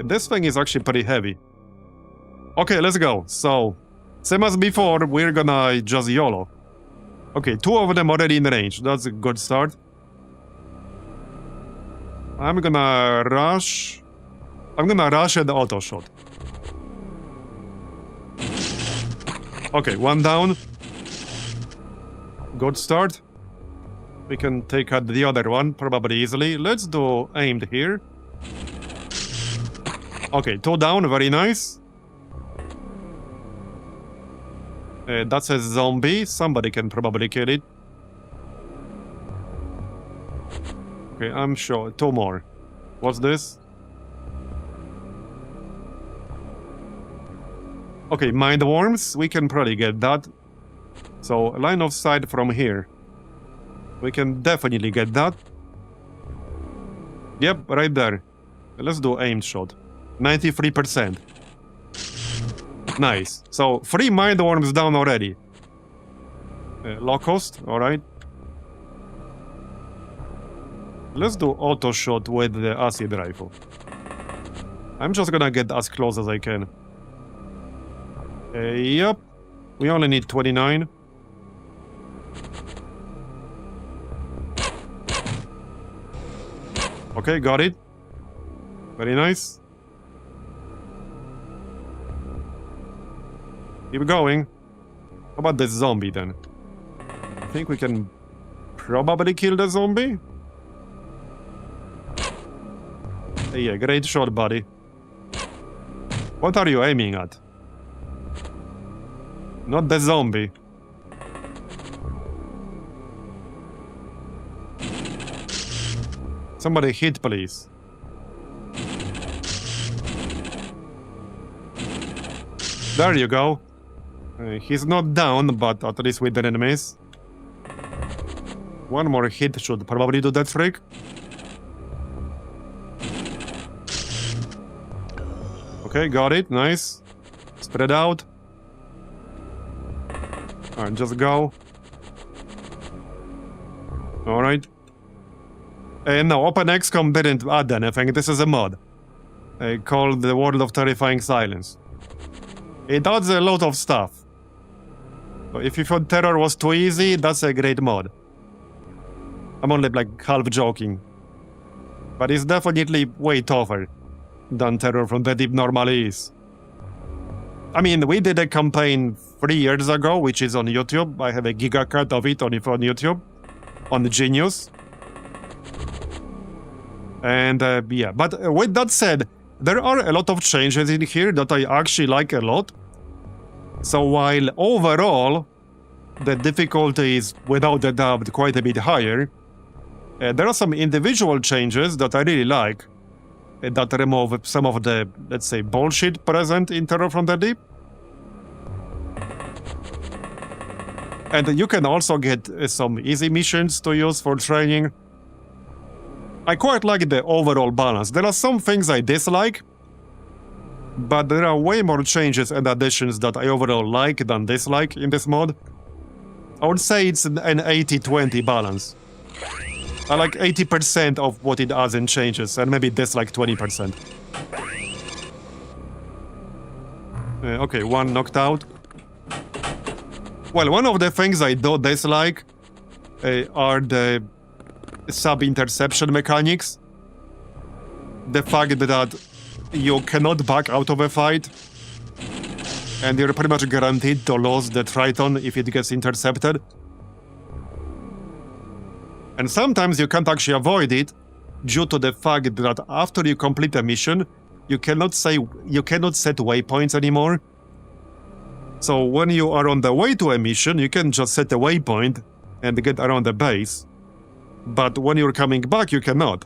This thing is actually pretty heavy. Okay, let's go. So, same as before, we're gonna just YOLO. Okay, 2 of them already in range. That's a good start. I'm gonna rush at the auto shot. Okay, 1 down. Good start. We can take out the other one, probably easily. Let's do aimed here. Okay, 2 down, very nice. That's a zombie. Somebody can probably kill it. Okay, I'm sure. 2 more. What's this? Okay, mind worms. We can probably get that. So, line of sight from here. We can definitely get that. Yep, right there. Let's do aimed shot. 93%. Nice. So, 3 mind worms down already. Locust, alright. Let's do auto shot with the acid rifle. I'm just gonna get as close as I can. Yep. We only need 29. Okay, got it. Very nice. Keep going. How about this zombie then? I think we can probably kill the zombie. Yeah, great shot, buddy. What are you aiming at? Not the zombie. Somebody hit, please. There you go. He's not down, but at least we didn't miss. 1 more hit should probably do that trick. Okay, got it. Nice. Spread out. Alright, just go. Alright. No, OpenXcom didn't add anything. This is a mod. Called the World of Terrifying Silence. It adds a lot of stuff. So if you thought terror was too easy, that's a great mod. I'm only like half joking. But it's definitely way tougher than terror from the Deep normally is. I mean, we did a campaign 3 years ago, which is on YouTube. I have a gigacut of it on YouTube. On Genius. And yeah, but with that said, there are a lot of changes in here that I actually like a lot. So while overall, the difficulty is without a doubt quite a bit higher, There are some individual changes that I really like that remove some of the, let's say, bullshit present in Terror from the Deep. And you can also get some easy missions to use for training. I quite like the overall balance. There are some things I dislike, but there are way more changes and additions that I overall like than dislike in this mod. I would say it's an 80-20 balance. I like 80% of what it adds and changes, and maybe dislike 20%. Okay, one knocked out. Well, one of the things I do dislike are the sub-interception mechanics. The fact that you cannot back out of a fight, and you're pretty much guaranteed to lose the Triton if it gets intercepted. And sometimes you can't actually avoid it due to the fact that after you complete a mission, you cannot set waypoints anymore. So when you are on the way to a mission, you can just set a waypoint and get around the base. But when you're coming back, you cannot.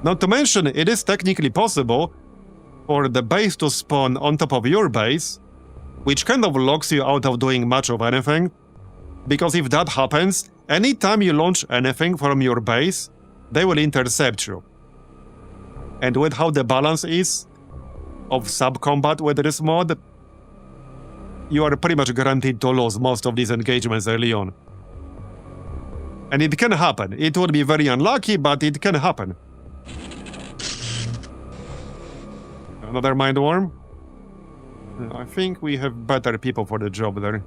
Not to mention, it is technically possible for the base to spawn on top of your base, which kind of locks you out of doing much of anything. Because if that happens, anytime you launch anything from your base, they will intercept you. And with how the balance is of sub-combat with this mod, you are pretty much guaranteed to lose most of these engagements early on. And it can happen. It would be very unlucky, but it can happen. Another mind worm? I think we have better people for the job there.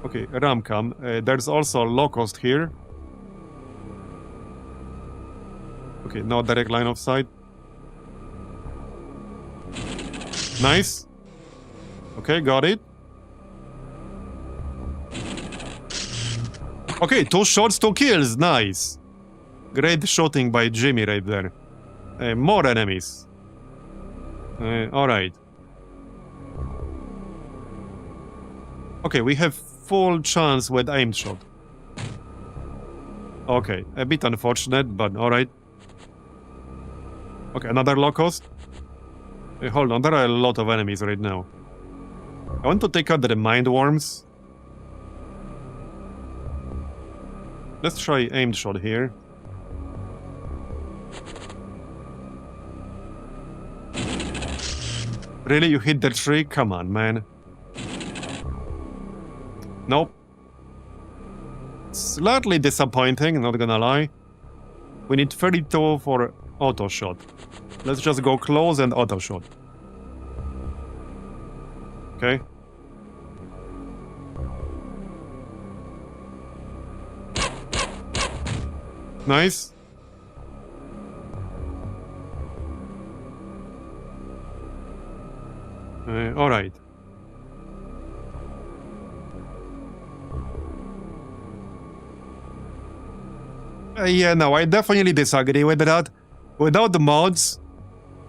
Okay, Ramcam. There's also Locust here. Okay, no direct line of sight. Nice. Okay, got it. Okay, 2 shots, 2 kills. Nice. Great shooting by Jimmy right there. More enemies. Alright. Okay, we have full chance with aimed shot. Okay, a bit unfortunate, but alright. Okay, another Locust. Hold on, there are a lot of enemies right now. I want to take out the mind worms. Let's try aimed shot here. Really, you hit the tree? Come on, man. Nope. Slightly disappointing, not gonna lie. We need 32 for auto shot. Let's just go close and auto shot. Okay. Nice. Alright. Yeah, no, I definitely disagree with that. Without the mods,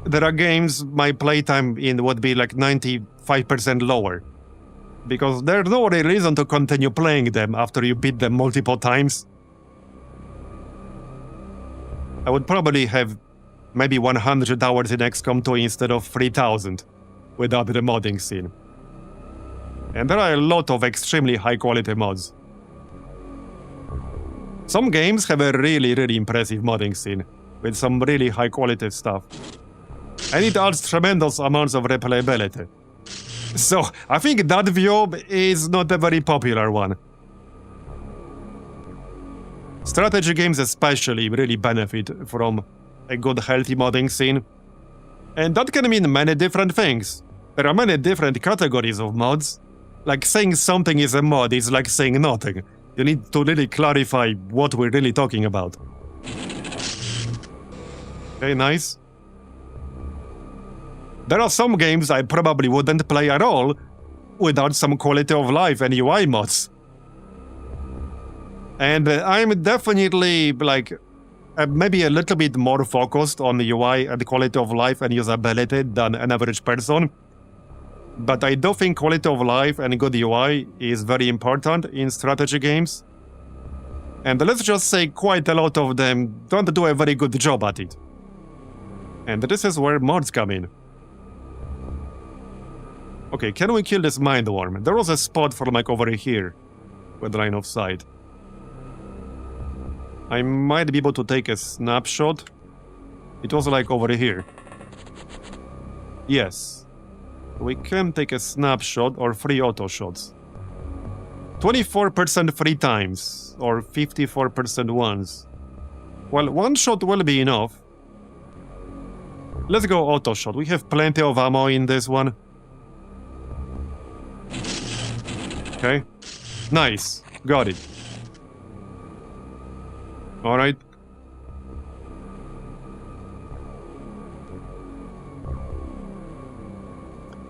there are games my playtime in would be like 95% lower. Because there's no reason to continue playing them after you beat them multiple times. I would probably have maybe 100 hours in XCOM 2 instead of 3000 without the modding scene. And there are a lot of extremely high quality mods. Some games have a really impressive modding scene with some really high quality stuff. And it adds tremendous amounts of replayability. So, I think that view is not a very popular one. Strategy games especially really benefit from a good healthy modding scene. And that can mean many different things. There are many different categories of mods. Like saying something is a mod is like saying nothing. You need to really clarify what we're really talking about. Okay, nice. There are some games I probably wouldn't play at all without some quality of life and UI mods. And I'm definitely like maybe a little bit more focused on the UI and quality of life and usability than an average person. But I do think quality of life and good UI is very important in strategy games. And let's just say quite a lot of them don't do a very good job at it. And this is where mods come in. Okay, can we kill this mind worm? There was a spot for like over here with line of sight. I might be able to take a snapshot. It was like over here. Yes. We can take a snapshot or 3 auto shots. 24% 3 times or 54% once. Well, 1 shot will be enough. Let's go auto shot. We have plenty of ammo in this one. Okay. Nice. Got it. Alright.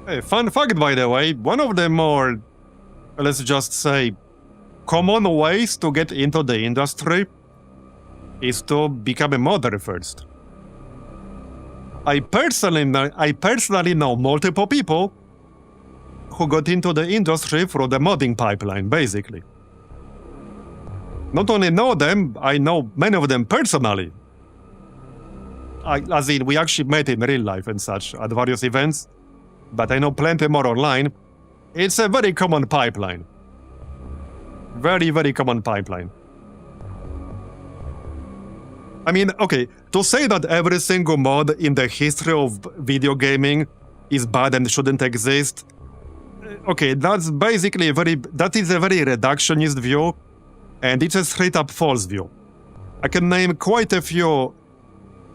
Hey, fun fact, by the way, one of the more, let's just say, common ways to get into the industry is to become a modder first. I personally know multiple people who got into the industry through the modding pipeline, basically. Not only know them, I know many of them personally. As in, we actually met in real life and such at various events, but I know plenty more online. It's a very common pipeline. Very, very common pipeline. I mean, okay, to say that every single mod in the history of video gaming is bad and shouldn't exist, okay, that's basically that is a very reductionist view, and it's a straight-up false view. I can name quite a few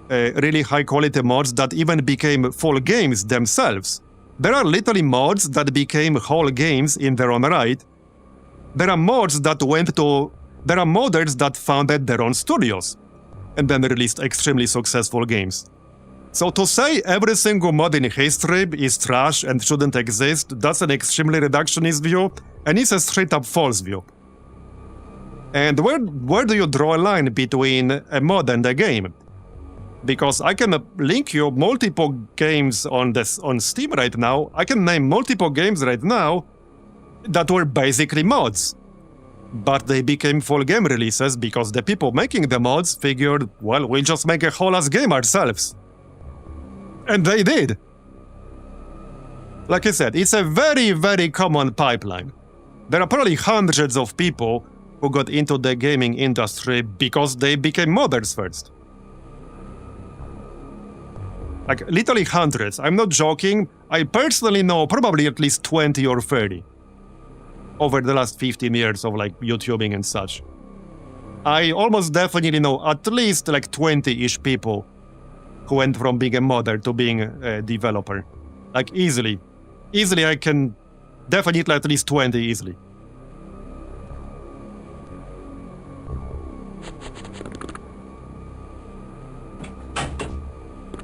really high-quality mods that even became full games themselves. There are literally mods that became whole games in their own right. There are modders that founded their own studios and then released extremely successful games. So to say every single mod in history is trash and shouldn't exist, that's an extremely reductionist view, and it's a straight-up false view. And where do you draw a line between a mod and a game? Because I can link you multiple games on Steam right now. I can name multiple games right now that were basically mods. But they became full game releases because the people making the mods figured, well, we'll just make a whole-ass game ourselves. And they did. Like I said, it's a very, very common pipeline. There are probably hundreds of people who got into the gaming industry because they became modders first. Like, literally hundreds. I'm not joking. I personally know probably at least 20 or 30 over the last 15 years of, like, YouTubing and such. I almost definitely know at least, like, 20-ish people who went from being a modder to being a developer. Like, easily. Easily, I can definitely at least 20 easily.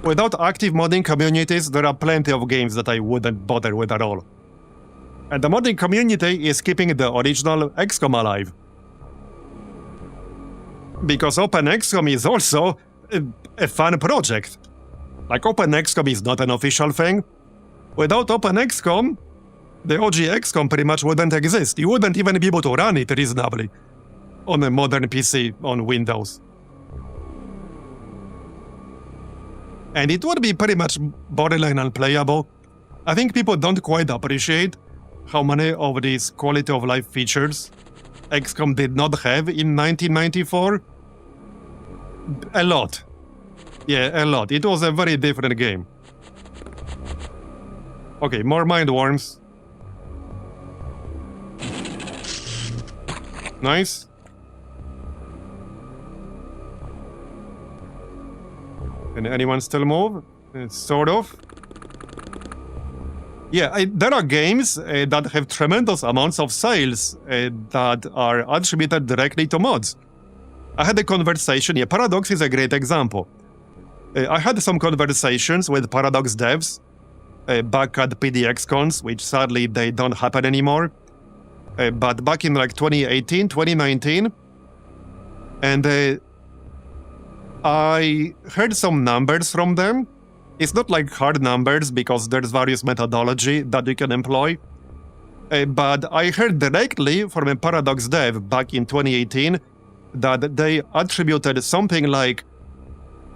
Without active modding communities, there are plenty of games that I wouldn't bother with at all. And the modding community is keeping the original XCOM alive. Because OpenXcom is also a fun project. Like, OpenXcom is not an official thing. Without OpenXcom, the OG XCOM pretty much wouldn't exist. You wouldn't even be able to run it reasonably on a modern PC on Windows. And it would be pretty much borderline unplayable. I think people don't quite appreciate how many of these quality of life features XCOM did not have in 1994. A lot. Yeah, a lot. It was a very different game. Okay, more mind worms. Nice. Can anyone still move? Sort of. Yeah, there are games that have tremendous amounts of sales that are attributed directly to mods. I had a conversation, yeah, Paradox is a great example. I had some conversations with Paradox devs back at PDXcons, which sadly they don't happen anymore. But back in like 2018, 2019, and I heard some numbers from them. It's not like hard numbers because there's various methodology that you can employ. But I heard directly from a Paradox dev back in 2018 that they attributed something like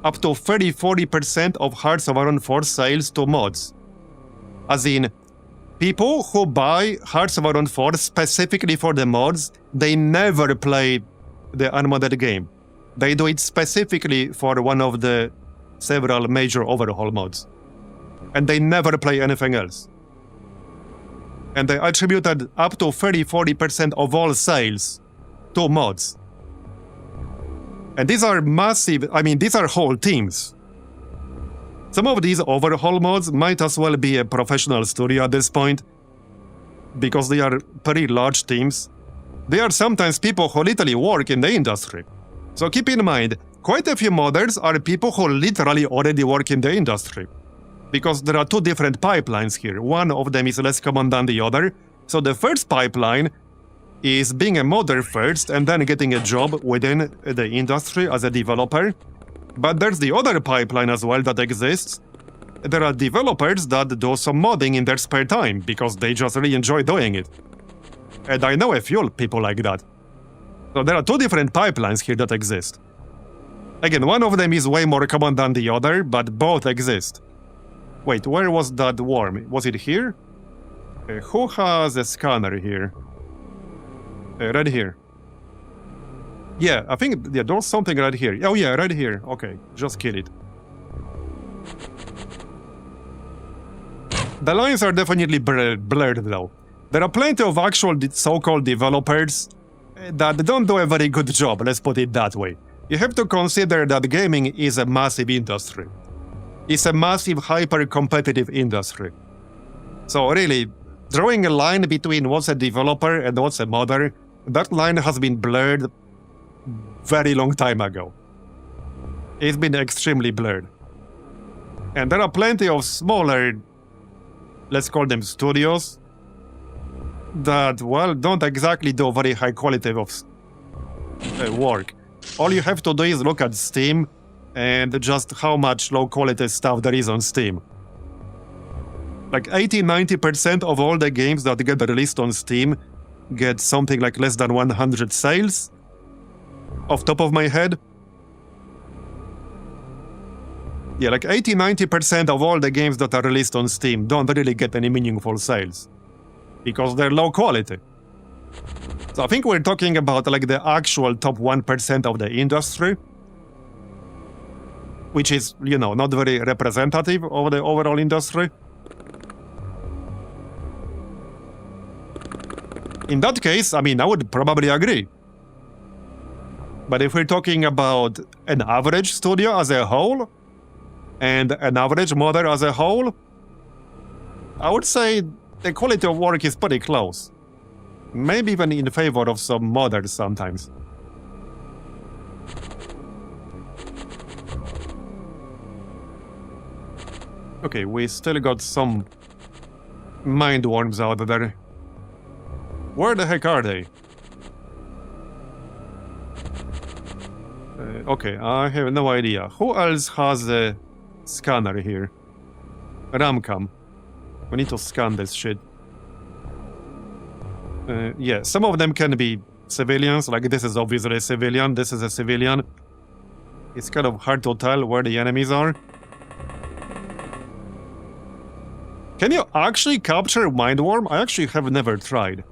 up to 30-40% of Hearts of Iron 4 sales to mods. As in, people who buy Hearts of Iron 4 specifically for the mods, they never play the unmodded game. They do it specifically for one of the several major overhaul mods. And they never play anything else. And they attributed up to 30-40% of all sales to mods. And these are massive, I mean, these are whole teams. Some of these overhaul mods might as well be a professional studio at this point, because they are pretty large teams. They are sometimes people who literally work in the industry. So keep in mind, quite a few modders are people who literally already work in the industry. Because there are two different pipelines here. One of them is less common than the other. So the first pipeline is being a modder first and then getting a job within the industry as a developer. But there's the other pipeline as well that exists. There are developers that do some modding in their spare time because they just really enjoy doing it. And I know a few people like that. So there are two different pipelines here that exist. Again, one of them is way more common than the other, but both exist. Wait, where was that worm? Was it here? Who has a scanner here? Right here. Yeah, I think there's something right here. Oh yeah, right here. Okay, just kill it. The lines are definitely blurred though. There are plenty of actual so-called developers that don't do a very good job, let's put it that way. You have to consider that gaming is a massive industry. It's a massive, hyper-competitive industry. So really, drawing a line between what's a developer and what's a modder, that line has been blurred very long time ago. It's been extremely blurred. And there are plenty of smaller, let's call them studios, that, well, don't exactly do very high quality of work. All you have to do is look at Steam and just how much low quality stuff there is on Steam. Like 80-90% of all the games that get released on Steam get something like less than 100 sales, off top of my head. Yeah, like 80-90% of all the games that are released on Steam don't really get any meaningful sales, because they're low quality. So I think we're talking about like the actual top 1% of the industry, which is, you know, not very representative of the overall industry. In that case, I mean, I would probably agree. But if we're talking about an average studio as a whole, and an average modder as a whole, I would say the quality of work is pretty close. Maybe even in favor of some modders sometimes. Okay, we still got some mind worms out there. Where the heck are they? Okay, I have no idea. Who else has a scanner here? Ramcam. We need to scan this shit. Yeah, some of them can be civilians, like this is obviously a civilian, this is a civilian. It's kind of hard to tell where the enemies are. Can you actually capture Mindworm? I actually have never tried.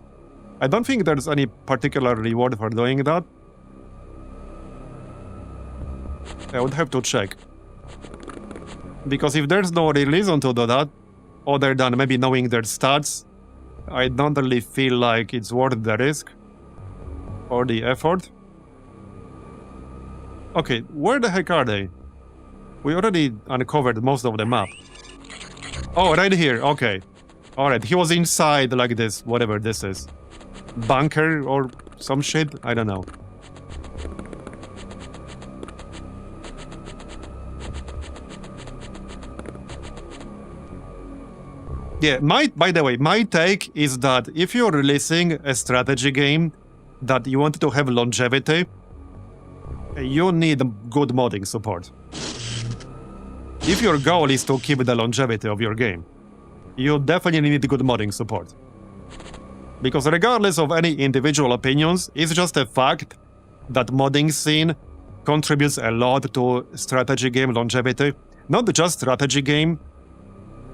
I don't think there's any particular reward for doing that. I would have to check. Because if there's no reason to do that, other than maybe knowing their stats, I don't really feel like it's worth the risk or the effort. Okay, where the heck are they? We already uncovered most of the map. Oh, right here, okay. Alright, he was inside like this, whatever this is. Bunker or some shit? I don't know. Yeah, by the way, my take is that if you're releasing a strategy game that you want to have longevity, you need good modding support. If your goal is to keep the longevity of your game, you definitely need good modding support. Because regardless of any individual opinions, it's just a fact that modding scene contributes a lot to strategy game longevity. Not just strategy game,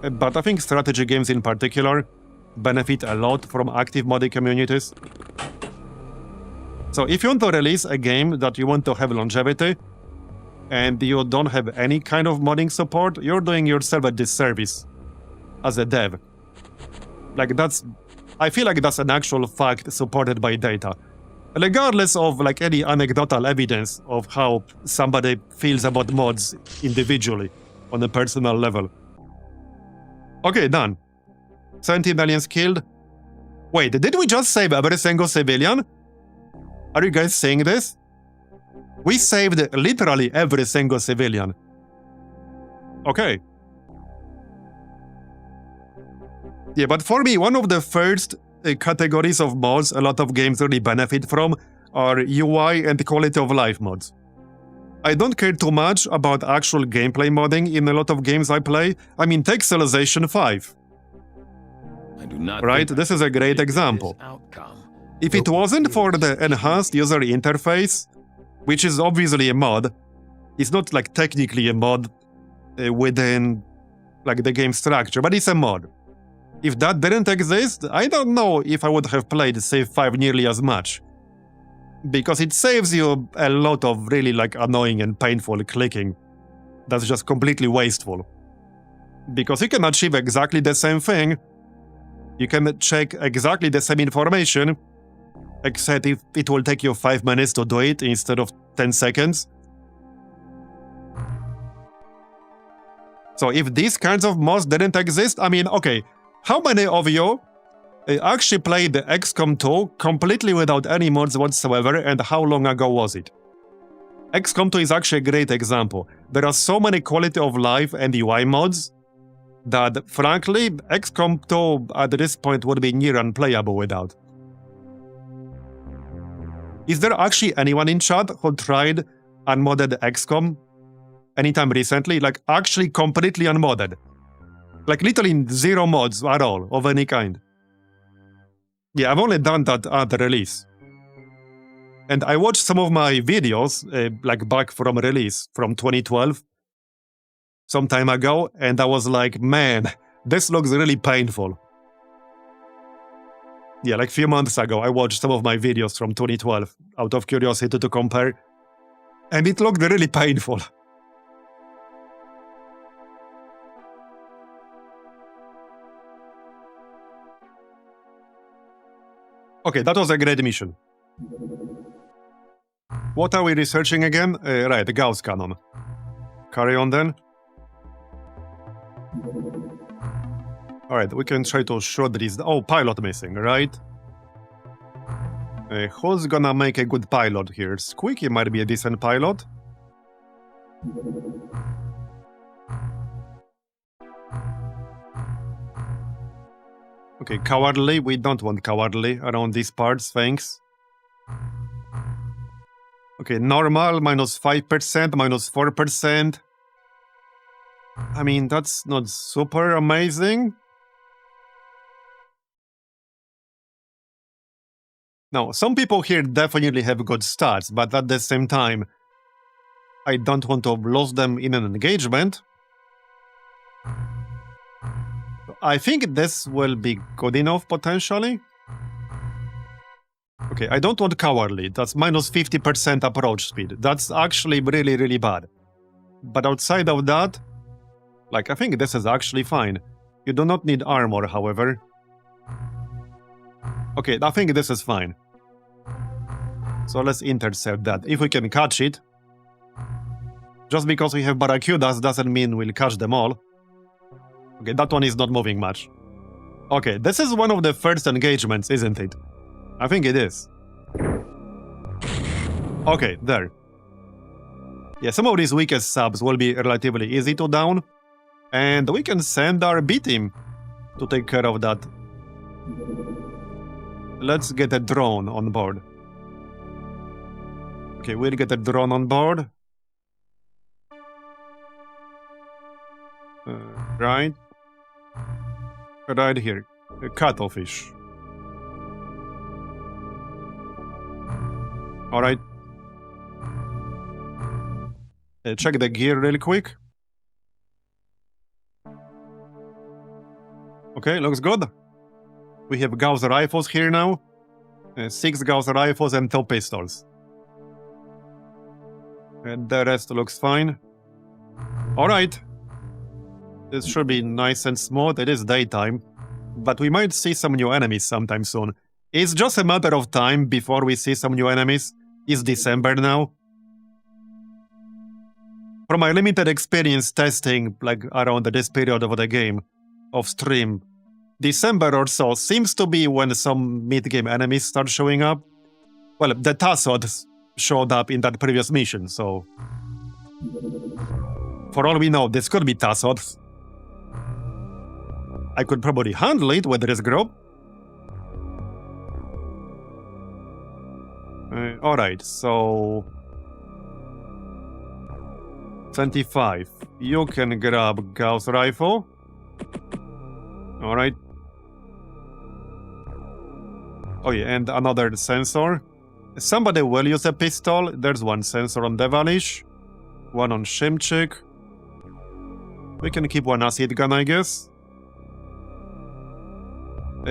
but I think strategy games in particular benefit a lot from active modding communities. So if you want to release a game that you want to have longevity, and you don't have any kind of modding support, you're doing yourself a disservice as a dev. Like I feel like that's an actual fact supported by data. Regardless of like any anecdotal evidence of how somebody feels about mods individually on a personal level. Okay, done. 70 million killed. Wait, did we just save every single civilian? Are you guys seeing this? We saved literally every single civilian. Okay. Yeah, but for me, one of the first categories of mods a lot of games really benefit from are UI and quality of life mods. I don't care too much about actual gameplay modding in a lot of games I play. I mean, take Civilization 5. I do not right? This is a great example. If it wasn't for the enhanced user interface, which is obviously a mod, it's not like technically a mod within like the game structure, but it's a mod. If that didn't exist, I don't know if I would have played Civ 5 nearly as much. Because it saves you a lot of really like annoying and painful clicking. That's just completely wasteful. Because you can achieve exactly the same thing. You can check exactly the same information, except if it will take you 5 minutes to do it instead of 10 seconds. So if these kinds of mods didn't exist, I mean, okay, how many of you actually played the XCOM 2 completely without any mods whatsoever, and how long ago was it? XCOM 2 is actually a great example. There are so many quality of life and UI mods that, frankly, XCOM 2 at this point would be near unplayable without. Is there actually anyone in chat who tried unmodded XCOM anytime recently? Like, actually completely unmodded. Like, literally zero mods at all, of any kind. Yeah, I've only done that at the release. And I watched some of my videos, like back from release, from 2012, some time ago, and I was like, man, this looks really painful. Yeah, like a few months ago, I watched some of my videos from 2012, out of curiosity to compare, and it looked really painful. Okay, that was a great mission. What are we researching again? Right, the Gauss cannon. Carry on then. Alright, we can try to shoot this. Oh, pilot missing, right? Who's gonna make a good pilot here? Squeaky might be a decent pilot. Okay, cowardly. We don't want cowardly around these parts, thanks. Okay, normal, minus 5%, minus 4%. I mean, that's not super amazing. Now, some people here definitely have good stats, but at the same time, I don't want to lose them in an engagement. I think this will be good enough, potentially. Okay, I don't want cowardly. That's minus 50% approach speed. That's actually really, really bad. But outside of that, like, I think this is actually fine. You do not need armor, however. Okay, I think this is fine. So let's intercept that. If we can catch it. Just because we have barracudas doesn't mean we'll catch them all. Okay, that one is not moving much. Okay, this is one of the first engagements, isn't it? I think it is. Okay, there. Yeah, some of these weakest subs will be relatively easy to down. And we can send our B team to take care of that. Let's get a drone on board. Okay, we'll get a drone on board. Right. Right here. A cuttlefish. Alright. Check the gear real quick. Okay, looks good. We have Gauss rifles here now. 6 Gauss rifles and 2 pistols. And the rest looks fine. Alright. This should be nice and smooth. It is daytime. But we might see some new enemies sometime soon. It's just a matter of time before we see some new enemies. It's December now. From my limited experience testing, like around this period of the game, of stream, December or so seems to be when some mid-game enemies start showing up. Well, the Tassods showed up in that previous mission, so... For all we know, this could be Tassods. I could probably handle it with this group. Alright, so... 25. You can grab Gauss rifle. Alright. Oh yeah, and another sensor. Somebody will use a pistol. There's one sensor on Devilish. One on Shimchik. We can keep one acid gun, I guess.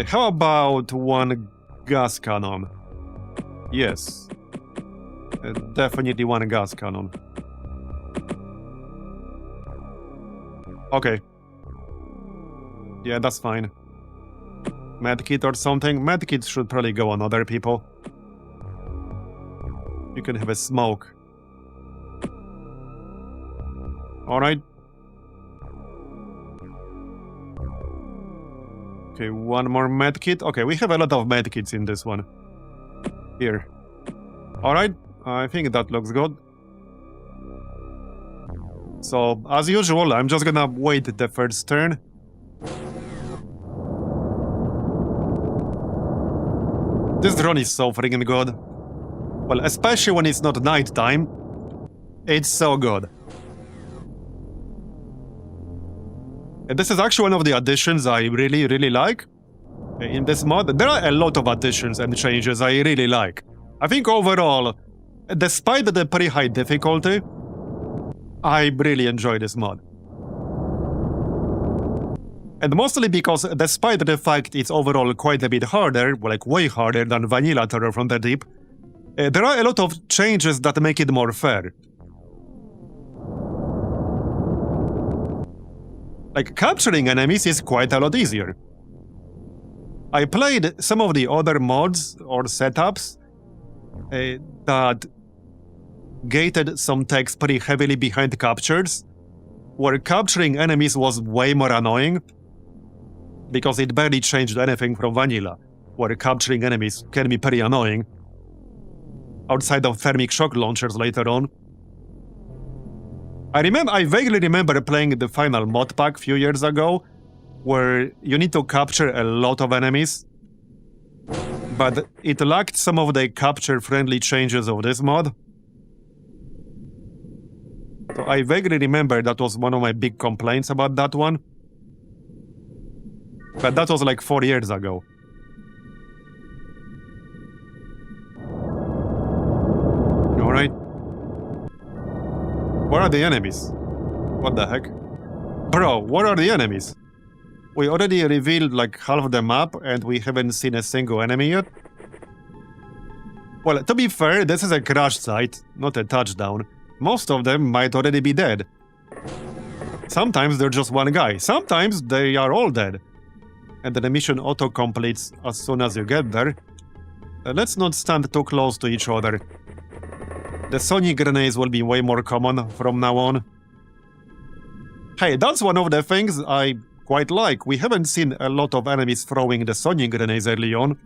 How about one gas cannon? Yes. Definitely one gas cannon. Okay. Yeah, that's fine. Medkit or something? Medkit should probably go on other people. You can have a smoke. Alright. Okay, one more medkit. Okay, we have a lot of medkits in this one. Here. Alright, I think that looks good. So, as usual, I'm just gonna wait the first turn. This drone is so freaking good. Well, especially when it's not nighttime. It's so good. And this is actually one of the additions I really like in this mod. There are a lot of additions and changes I really like. I think overall, despite the pretty high difficulty, I really enjoy this mod. And mostly because, despite the fact it's overall quite a bit harder, like way harder than vanilla Terror from the Deep, there are a lot of changes that make it more fair. Like, capturing enemies is quite a lot easier. I played some of the other mods or setups that gated some text pretty heavily behind captures, where capturing enemies was way more annoying, because it barely changed anything from vanilla, where capturing enemies can be pretty annoying, outside of thermic shock launchers later on. I vaguely remember playing the final mod pack a few years ago, where you need to capture a lot of enemies, but it lacked some of the capture-friendly changes of this mod. So I vaguely remember that was one of my big complaints about that one. But that was like 4 years ago. Alright. Where are the enemies? What the heck? Bro, where are the enemies? We already revealed like half of the map and we haven't seen a single enemy yet. Well, to be fair, this is a crash site, not a touchdown. Most of them might already be dead. Sometimes they're just one guy. Sometimes they are all dead. And the mission auto-completes as soon as you get there. Let's not stand too close to each other. The sonic grenades will be way more common from now on. Hey, that's one of the things I quite like. We haven't seen a lot of enemies throwing the sonic grenades early on,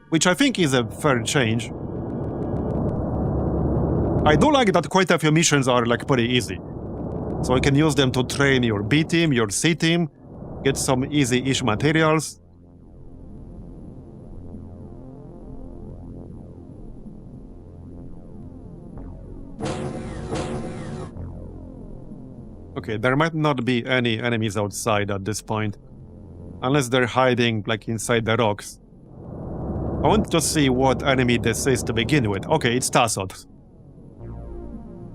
which I think is a fair change. I do like that quite a few missions are like pretty easy. So you can use them to train your B team, your C team, get some easy-ish materials. Okay, there might not be any enemies outside at this point. Unless they're hiding, like, inside the rocks. I want to see what enemy this is to begin with. Okay, it's Tassod.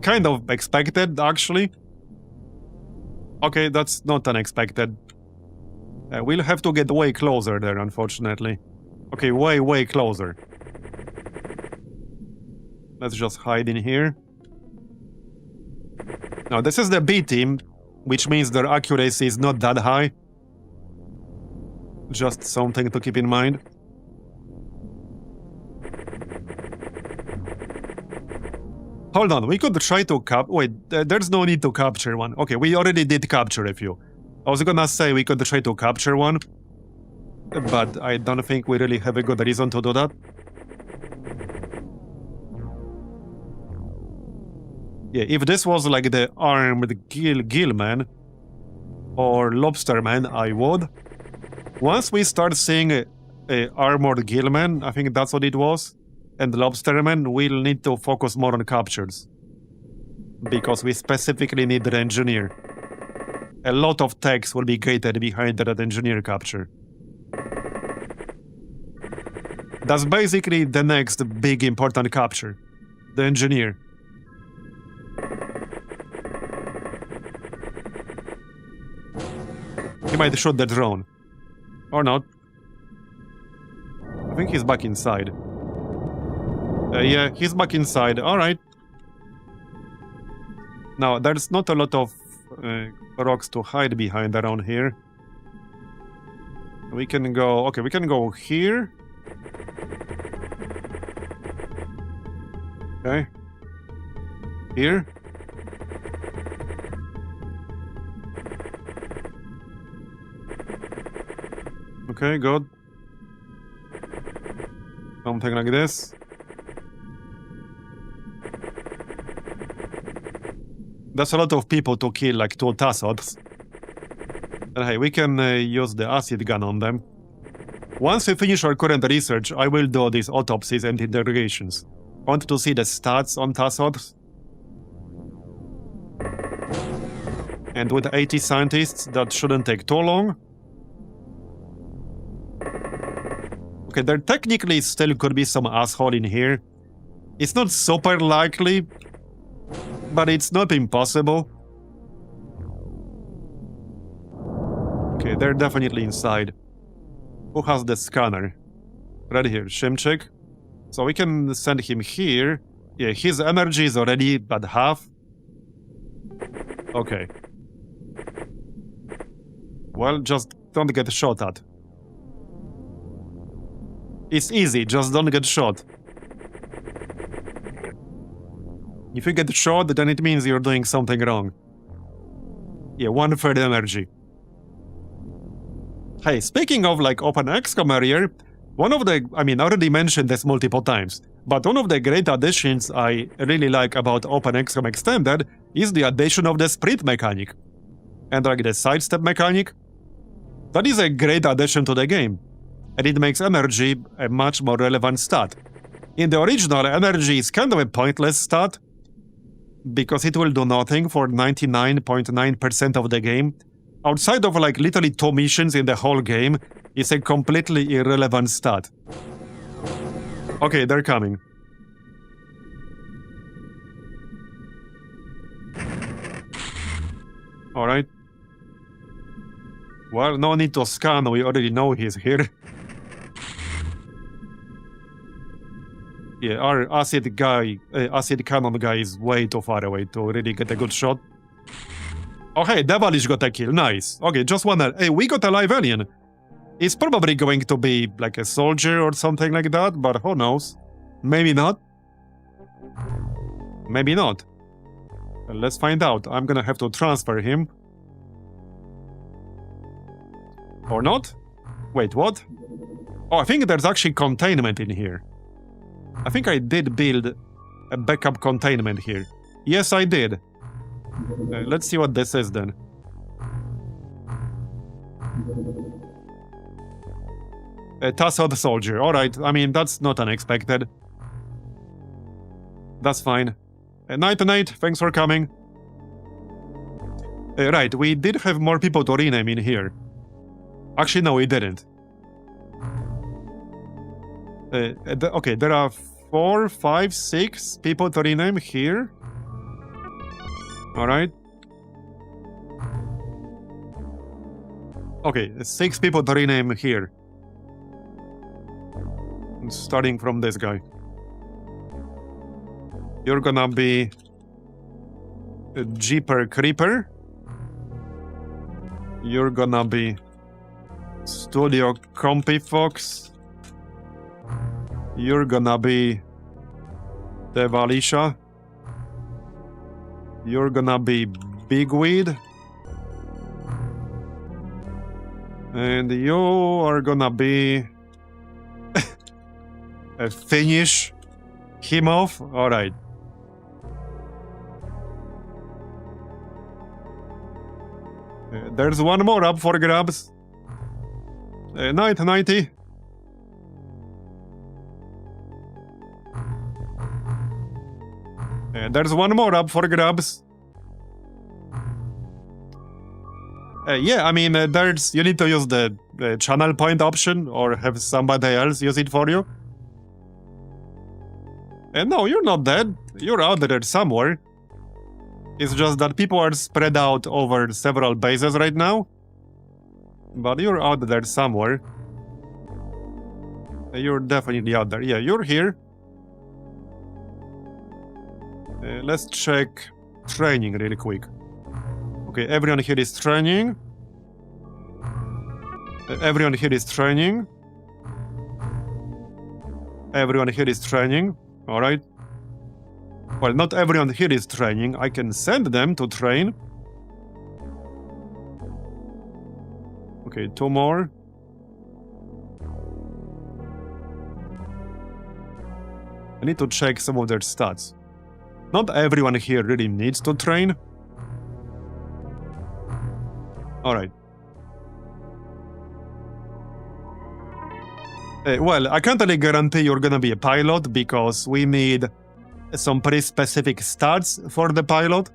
kind of expected, actually. Okay, that's not unexpected. We'll have to get way closer there, unfortunately. Okay, way closer. Let's just hide in here. Now, this is the B team, which means their accuracy is not that high. Just something to keep in mind. Hold on, we could try to wait, there's no need to capture one. Okay, we already did capture a few. I was gonna say we could try to capture one, but I don't think we really have a good reason to do that. Yeah, if this was like the armed gillman or lobsterman, I would. Once we start seeing a armored gillman, I think that's what it was, and lobsterman, we'll need to focus more on captures. Because we specifically need the engineer. A lot of techs will be gated behind that engineer capture. That's basically the next big important capture. The engineer. He might shoot the drone. Or not. I think he's back inside. Yeah, he's back inside. Alright. Now, there's not a lot of rocks to hide behind around here. We can go... Okay, we can go here. Okay. Here. Okay, good. Something like this. That's a lot of people to kill, like 2 Tassods. And hey, we can use the acid gun on them. Once we finish our current research, I will do these autopsies and interrogations. Want to see the stats on Tassods? And with 80 scientists, that shouldn't take too long. Okay, there technically still could be some asshole in here. It's not super likely, but it's not impossible. Okay, they're definitely inside. Who has the scanner? Right here, Shimchik. So we can send him here. Yeah, his energy is already at half. Okay. Well, just don't get shot at. It's easy, just don't get shot. If you get shot, then it means you're doing something wrong. Yeah, 1/3 energy. Hey, speaking of like OpenXcom earlier, one of the, I already mentioned this multiple times, but one of the great additions I really like about OpenXcom Extended is the addition of the sprint mechanic. And like the sidestep mechanic. That is a great addition to the game. And it makes energy a much more relevant stat. In the original, energy is kind of a pointless stat, because it will do nothing for 99.9% of the game. Outside of like literally 2 missions in the whole game, it's a completely irrelevant stat. Okay, they're coming. Alright. Well, no need to scan, we already know he's here. Yeah, our acid cannon guy is way too far away to really get a good shot. Oh hey, Devilish got a kill, nice. Okay, just wonder, hey, we got a live alien. It's probably going to be like a soldier or something like that, but who knows? Maybe not. Maybe not. Well, let's find out. I'm gonna have to transfer him. Or not? Wait, what? Oh, I think there's actually containment in here. I think I did build a backup containment here. Yes, I did. Let's see what this is then. A Tassod soldier. Alright, that's not unexpected. That's fine. Night, thanks for coming. Right, we did have more people to rename in here. Actually, no, we didn't. Okay, there are 4, 5, 6 people to rename here. Alright. Okay, 6 people to rename here. Starting from this guy. You're gonna be a Jeeper Creeper. You're gonna be Studio Compy Fox. You're gonna be Devalisha. You're gonna be Bigweed. And you are gonna be finish him off. Alright. There's one more up for grabs. Night 90. There's one more up for grabs. Yeah, I mean, there's you need to use the channel point option or have somebody else use it for you. No, you're not dead. You're out there somewhere. It's just that people are spread out over several bases right now. But you're out there somewhere. You're definitely out there. Yeah, you're here. Let's check training really quick. Okay, everyone here is training. Everyone here is training. Everyone here is training. Alright. Well, not everyone here is training. I can send them to train. Okay, 2 more. I need to check some of their stats. Not everyone here really needs to train. Alright. Well, I can't really guarantee you're gonna be a pilot because we need some pretty specific stats for the pilot.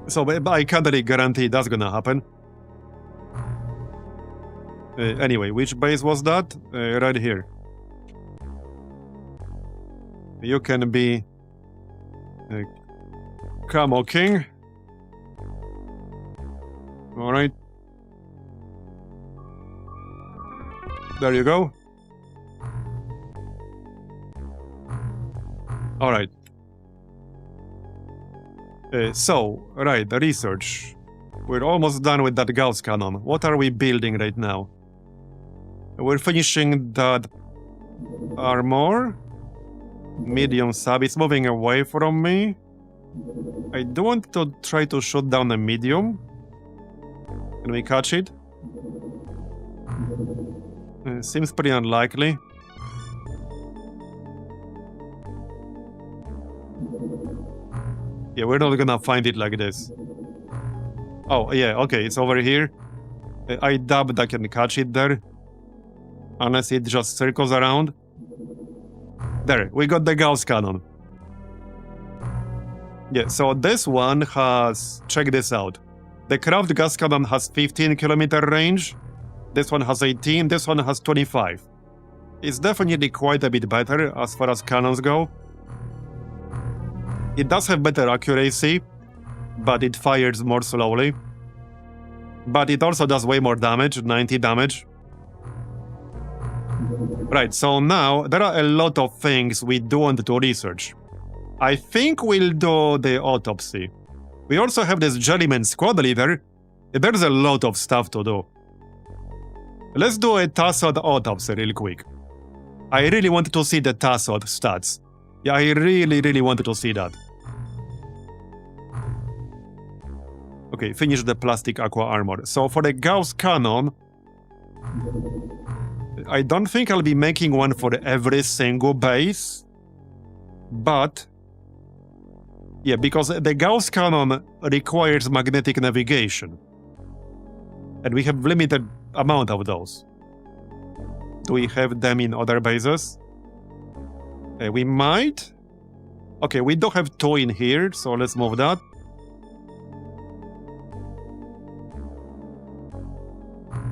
So I can't really guarantee that's gonna happen. Anyway, which base was that? Right here. You can be Camo King. Alright. There you go. Alright. Right, the research. We're almost done with that Gauss cannon. What are we building right now? We're finishing that armor. Medium sub. It's moving away from me. I do want to try to shoot down a medium. Can we catch it? Seems pretty unlikely. Yeah, we're not gonna find it like this. Oh, yeah, okay, it's over here. I doubt I can catch it there. Unless it just circles around. There, we got the Gauss cannon. Yeah, so this one has... Check this out. The Kraft Gas Cannon has 15-kilometer range. This one has 18, this one has 25. It's definitely quite a bit better as far as cannons go. It does have better accuracy, but it fires more slowly. But it also does way more damage, 90 damage. Right, so now there are a lot of things we do want to research. I think we'll do the autopsy. We also have this Jellyman squad leader. There's a lot of stuff to do. Let's do a Tassod autopsy real quick. I really wanted to see the Tassod stats. Yeah, I really wanted to see that. Okay, finish the plastic aqua armor. So for the Gauss cannon, I don't think I'll be making one for every single base. But yeah, because the Gauss cannon requires magnetic navigation. And we have limited amount of those. Do we have them in other bases? We might. Okay, we do have 2 in here, so let's move that.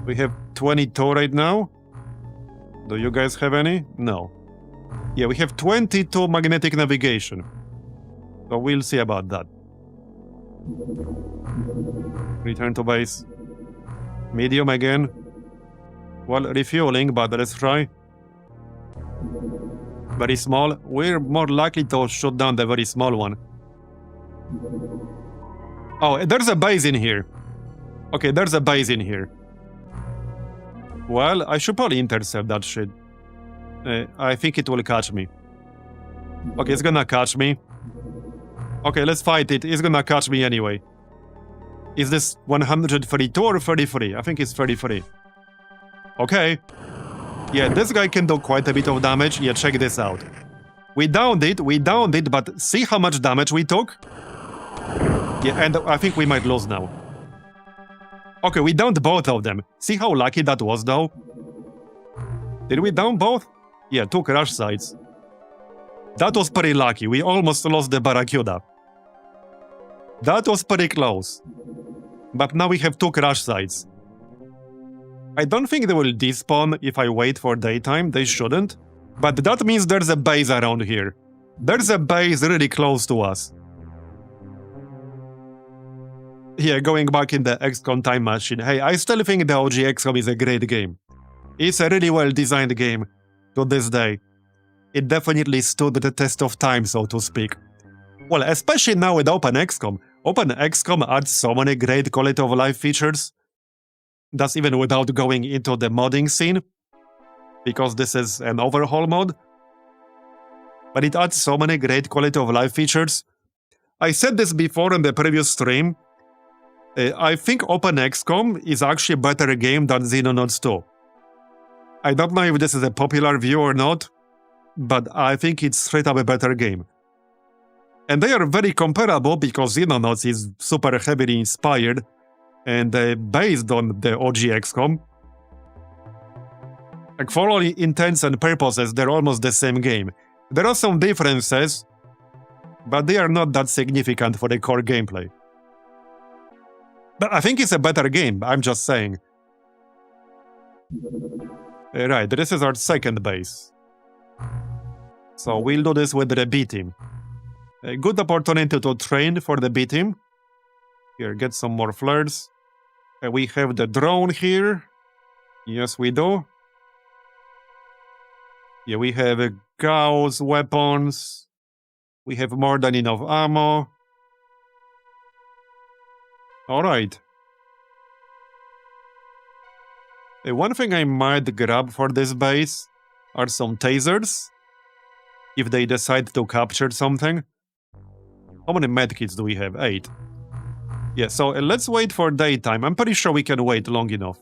We have 22 right now. Do you guys have any? No. Yeah, we have 22 magnetic navigation. So we'll see about that. Return to base. Medium again. Well, refueling, but let's try. Very small. We're more likely to shoot down the very small one. Oh, there's a base in here. Okay, there's a base in here. Well, I should probably intercept that shit. I think it will catch me. Okay, it's gonna catch me. Okay, let's fight it. It's gonna catch me anyway. Is this 132 or 33? I think it's 33. Okay. Yeah, this guy can do quite a bit of damage. Yeah, check this out. We downed it, but see how much damage we took? Yeah, and I think we might lose now. Okay, we downed both of them. See how lucky that was, though? Did we down both? Yeah, 2 crash sites. That was pretty lucky. We almost lost the Barracuda. That was pretty close. But now we have 2 crash sites. I don't think they will despawn if I wait for daytime. They shouldn't. But that means there's a base around here. There's a base really close to us. Yeah, going back in the XCOM time machine. Hey, I still think the OG XCOM is a great game. It's a really well-designed game to this day. It definitely stood the test of time, so to speak. Well, especially now with OpenXcom. OpenXcom adds so many great quality of life features. That's even without going into the modding scene, because this is an overhaul mod. But it adds so many great quality of life features. I said this before in the previous stream. I think OpenXcom is actually a better game than Xenonauts 2. I don't know if this is a popular view or not, but I think it's straight up a better game. And they are very comparable because Xenonauts is super heavily inspired and based on the OG XCOM. Like, for all intents and purposes, they're almost the same game. There are some differences, but they are not that significant for the core gameplay. But I think it's a better game, I'm just saying. Right, this is our second base. So we'll do this with the B team. A good opportunity to train for the B team. Here, get some more flares. We have the drone here. Yes, we do. Yeah, we have Gauss weapons. We have more than enough ammo. Alright. One thing I might grab for this base are some tasers. If they decide to capture something. How many medkits do we have? 8. Yeah, so let's wait for daytime. I'm pretty sure we can wait long enough.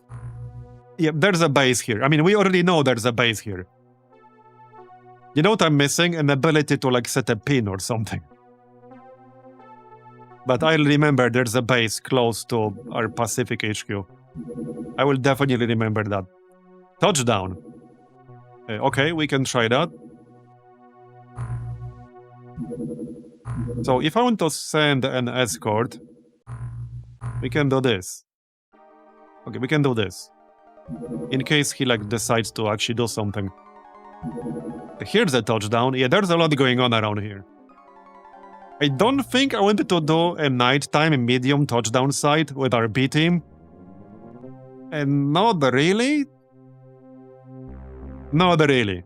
Yeah, there's a base here. I mean, we already know there's a base here. You know what I'm missing? An ability to, like, set a pin or something. But I'll remember there's a base close to our Pacific HQ. I will definitely remember that. Touchdown. Okay, we can try that. So if I want to send an escort, we can do this. Okay, we can do this. In case he, like, decides to actually do something. Here's a touchdown. Yeah, there's a lot going on around here. I don't think I wanted to do a nighttime medium touchdown site with our B team. And not really. Not really.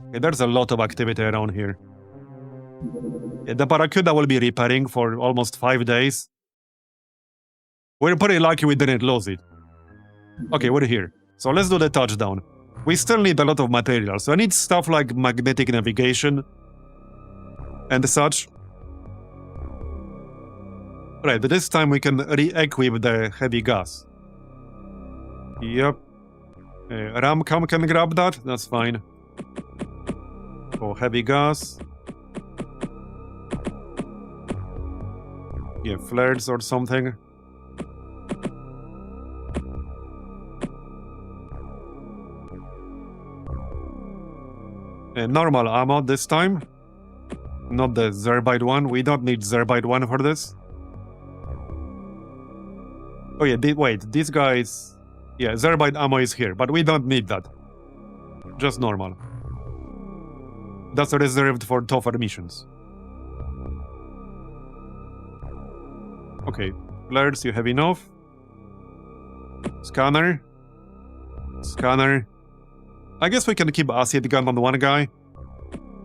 Okay, there's a lot of activity around here. Yeah, the Barracuda will be repairing for almost 5 days. We're pretty lucky we didn't lose it. Okay, we're here. So let's do the touchdown. We still need a lot of material, so I need stuff like magnetic navigation and such. Right, this time we can re-equip the heavy gas. Yep. Ramcam can grab that, that's fine. Oh, heavy gas. Yeah, flares or something. Normal ammo this time. Not the Zerbite one. We don't need Zerbite one for this. Oh yeah, wait, these guys... Yeah, Zerbite ammo is here, but we don't need that. Just normal. That's reserved for tougher missions. Okay, flares, you have enough. Scanner. Scanner. I guess we can keep acid gun on one guy.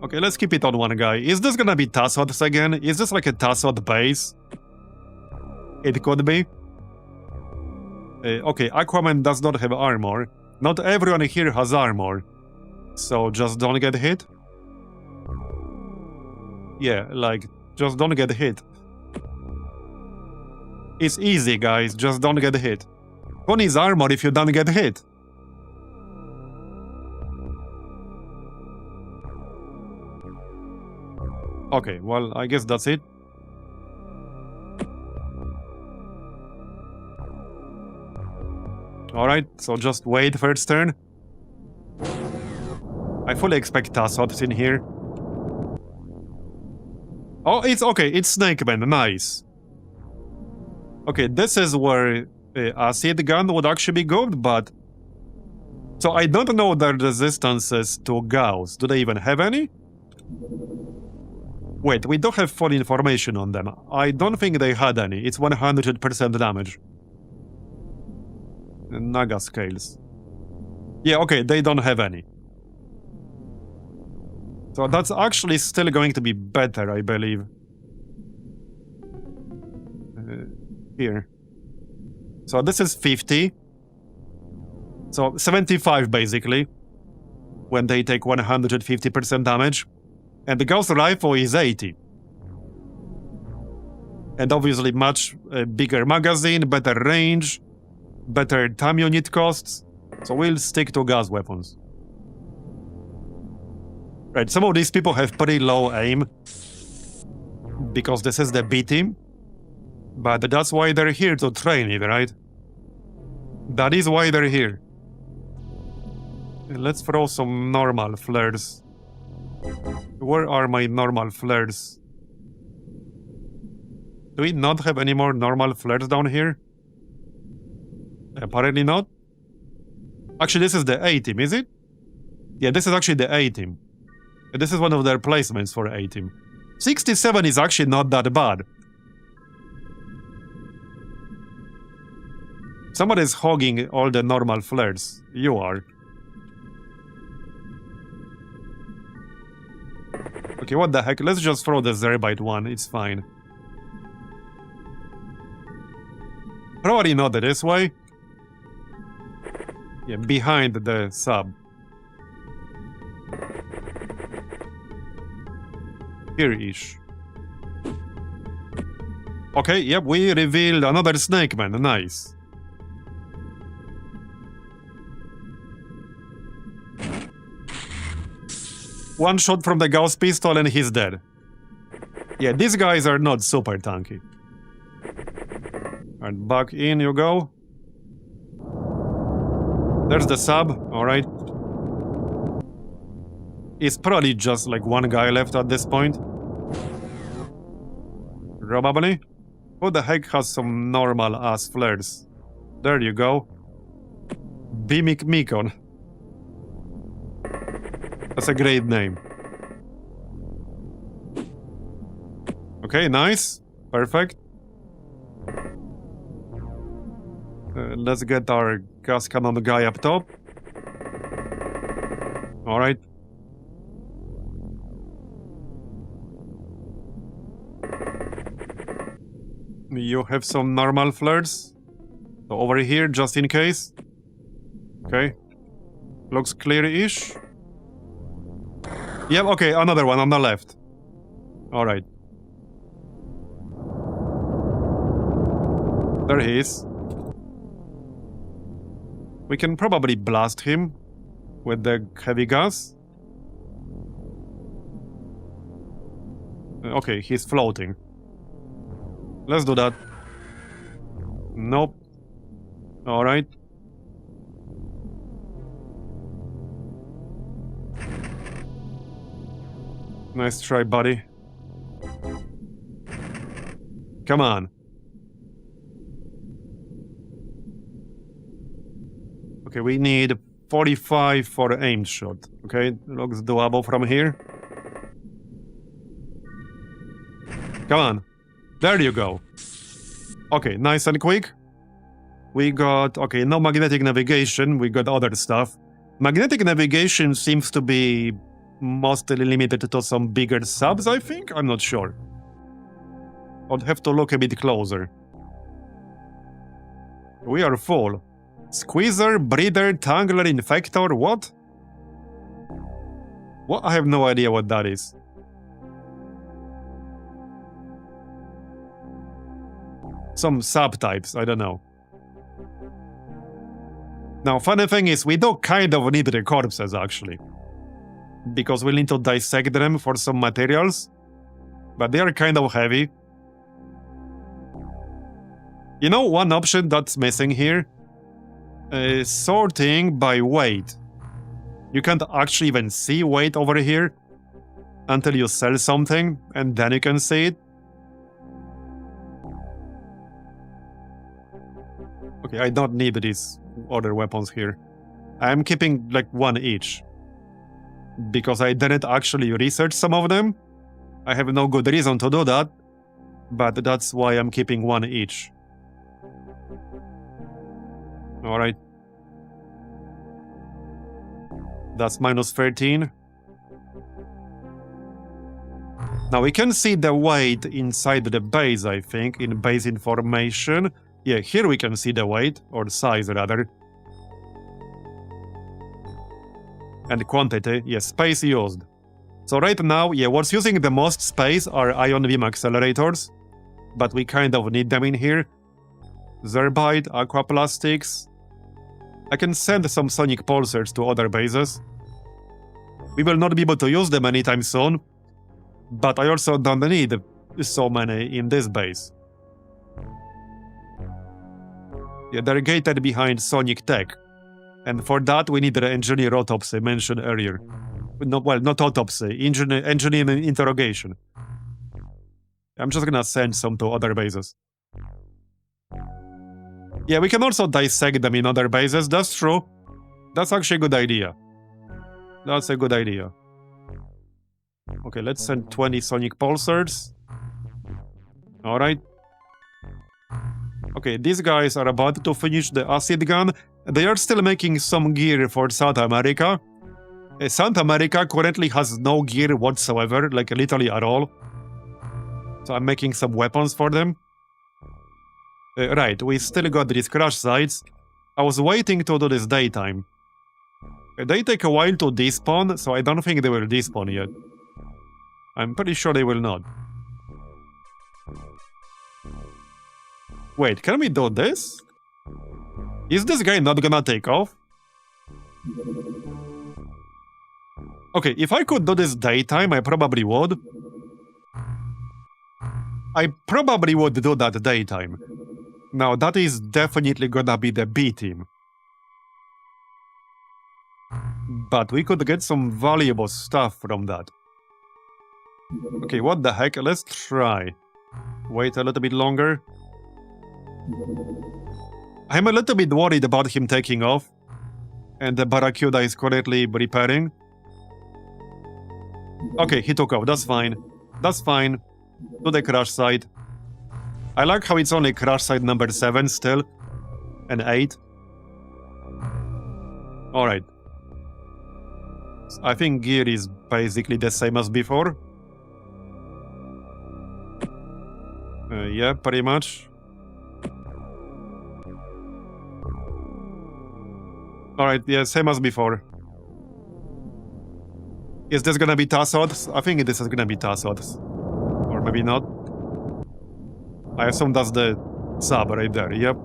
Okay, let's keep it on one guy. Is this gonna be Tassods again? Is this like a Tassod base? It could be. Okay, Aquaman does not have armor. Not everyone here has armor. So just don't get hit. Yeah, like, just don't get hit. It's easy, guys, just don't get hit. Who needs armor if you don't get hit? Okay, well, I guess that's it. Alright, so just wait first turn. I fully expect Tassods in here. Oh, it's okay, it's Snakeman, nice. Okay, this is where acid gun would actually be good, but... So I don't know their resistances to Gauss. Do they even have any? Wait, we don't have full information on them. I don't think they had any. It's 100% damage. Naga scales. Yeah, okay, they don't have any. So that's actually still going to be better, I believe. Here. So this is 50. So 75 basically. When they take 150% damage. And the Gauss rifle is 80. And obviously much bigger magazine, better range, better time unit costs. So we'll stick to gas weapons. Right, some of these people have pretty low aim. Because this is the B team. But that's why they're here to train it, right? That is why they're here. Let's throw some normal flares. Where are my normal flares? Do we not have any more normal flares down here? Apparently not. Actually, this is the A team, is it? Yeah, this is actually the A team. This is one of their placements for A team. 67 is actually not that bad. Somebody's hogging all the normal flares. You are. Okay, what the heck? Let's just throw the Zerbite one. It's fine. Probably not this way. Yeah, behind the sub. Here-ish. Okay, yep, we revealed another Snakeman. Nice. One shot from the Gauss pistol and he's dead. Yeah, these guys are not super tanky. And back in you go. There's the sub, alright. It's probably just like one guy left at this point. Probably. Who the heck has some normal ass flares? There you go. Bimic Mikon. That's a great name. Okay, nice. Perfect. Let's get our gas cannon guy up top. Alright. You have some normal flares? So over here, just in case. Okay. Looks clear-ish. Yep, okay, another one on the left. Alright. There he is. We can probably blast him with the heavy gas. Okay, he's floating. Let's do that. Nope. Alright. Nice try, buddy. Come on. Okay, we need 45 for aimed shot. Okay, looks doable from here. Come on. There you go. Okay, nice and quick. We got... Okay, no magnetic navigation. We got other stuff. Magnetic navigation seems to be mostly limited to some bigger subs, I think? I'm not sure. I'll have to look a bit closer. We are full. Squeezer, Breeder, Tangler, Infector, what? What? I have no idea what that is. Some subtypes, I don't know. Now, funny thing is, we do kind of need the corpses, actually. Because we need to dissect them for some materials. But they are kind of heavy. You know, one option that's missing here? Sorting by weight. You can't actually even see weight over here until you sell something, and then you can see it. Okay, I don't need these other weapons here. I'm keeping like one each. Because I didn't actually research some of them. I have no good reason to do that. But that's why I'm keeping one each. Alright. That's minus 13. Now we can see the weight inside the base, I think, in base information. Yeah, here we can see the weight, or size rather. And quantity, yeah, space used. So right now, yeah, what's using the most space are ion beam accelerators. But we kind of need them in here. Zerbite, aquaplastics. I can send some sonic pulsars to other bases. We will not be able to use them anytime soon. But I also don't need so many in this base. Yeah, they're gated behind Sonic Tech. And for that, we need the engineer autopsy mentioned earlier. No, well, not autopsy, engineer interrogation. I'm just gonna send some to other bases. Yeah, we can also dissect them in other bases, that's true. That's actually a good idea. That's a good idea. Okay, let's send 20 sonic pulsars. Alright. Okay, these guys are about to finish the acid gun. They are still making some gear for South America. South America currently has no gear whatsoever, like literally at all. So I'm making some weapons for them. Right, we still got these crash sites. I was waiting to do this daytime. They take a while to despawn, so I don't think they will despawn yet. I'm pretty sure they will not. Wait, can we do this? Is this guy not gonna take off? Okay, if I could do this daytime, I probably would. I probably would do that daytime. Now, that is definitely gonna be the B team. But we could get some valuable stuff from that. Okay, what the heck? Let's try. Wait a little bit longer. I'm a little bit worried about him taking off. And the Barracuda is currently repairing. Okay, he took off. That's fine. That's fine. To the crash site. I like how it's only crash site number 7 still. And 8. Alright. I think gear is basically the same as before. Yeah, pretty much. Alright, yeah, same as before. Is this gonna be Tassods? I think this is gonna be Tassods. Or maybe not. I assume that's the sub right there, yep.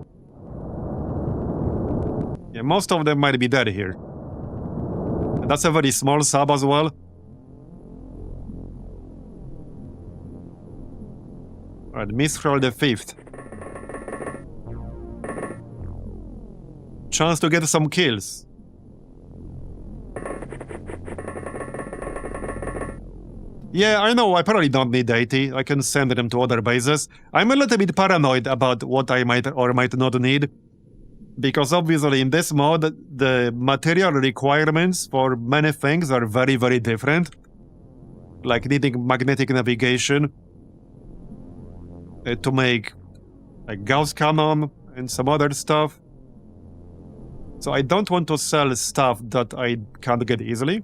Yeah, most of them might be dead here. And that's a very small sub as well. Alright, Mistral the 5th. Chance to get some kills. Yeah, I know, I probably don't need 80. I can send them to other bases. I'm a little bit paranoid about what I might or might not need. Because obviously in this mode, the material requirements for many things are very, very different. Like needing magnetic navigation. to make like Gauss cannon and some other stuff. So I don't want to sell stuff that I can't get easily.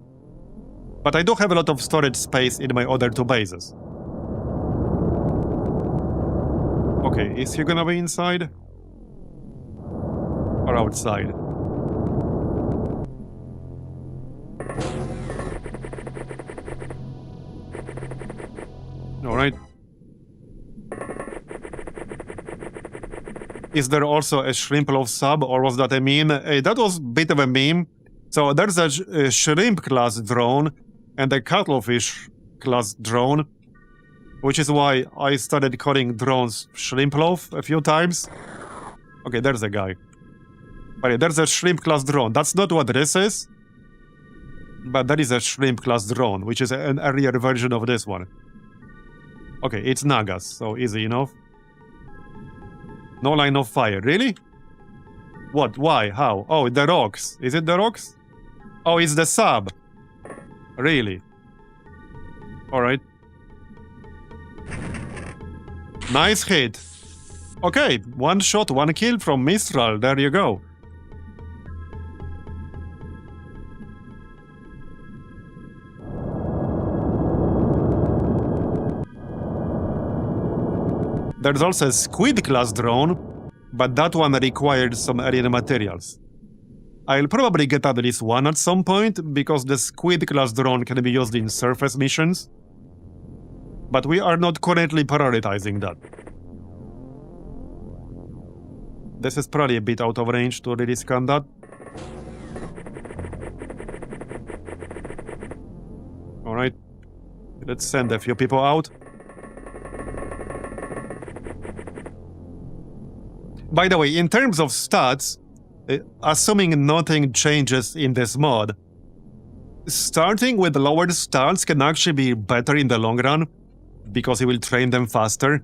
But I do have a lot of storage space in my other two bases. Okay, is he gonna be inside? Or outside? Alright. Is there also a shrimp loaf sub, or was that a meme? That was a bit of a meme. So there's a shrimp class drone and a cuttlefish class drone, which is why I started calling drones shrimp loaf a few times. Okay, there's a guy. But yeah, there's a shrimp class drone. That's not what this is, but that is a shrimp class drone, which is an earlier version of this one. Okay, it's Nagas, so easy enough. No line of fire. Really? What? Why? How? Oh, the rocks. Is it the rocks? Oh, it's the sub. Really? Alright. Nice hit. Okay, one shot, one kill from Mistral. There you go. There's also a Squid class drone, but that one required some alien materials. I'll probably get at least one at some point, because the Squid class drone can be used in surface missions. But we are not currently prioritizing that. This is probably a bit out of range to really scan that. Alright. Let's send a few people out. By the way, in terms of stats, assuming nothing changes in this mod, starting with lower stats can actually be better in the long run, because it will train them faster.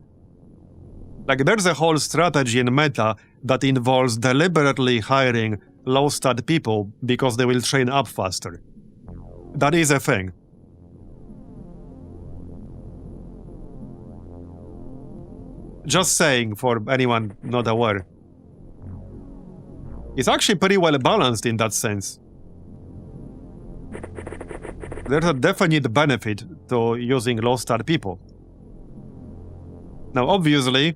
Like, there's a whole strategy in meta that involves deliberately hiring low-stat people because they will train up faster. That is a thing. Just saying, for anyone not aware. It's actually pretty well balanced in that sense. There's a definite benefit to using low-stat people. Now, obviously,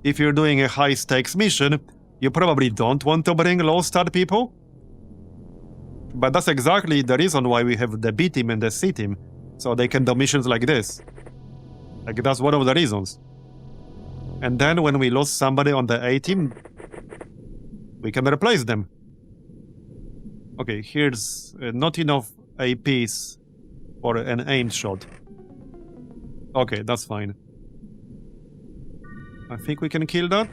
if you're doing a high-stakes mission, you probably don't want to bring low-stat people. But that's exactly the reason why we have the B team and the C team, so they can do missions like this. Like, that's one of the reasons. And then when we lose somebody on the A team, we can replace them. Okay, here's not enough APs for an aimed shot. Okay, that's fine. I think we can kill that.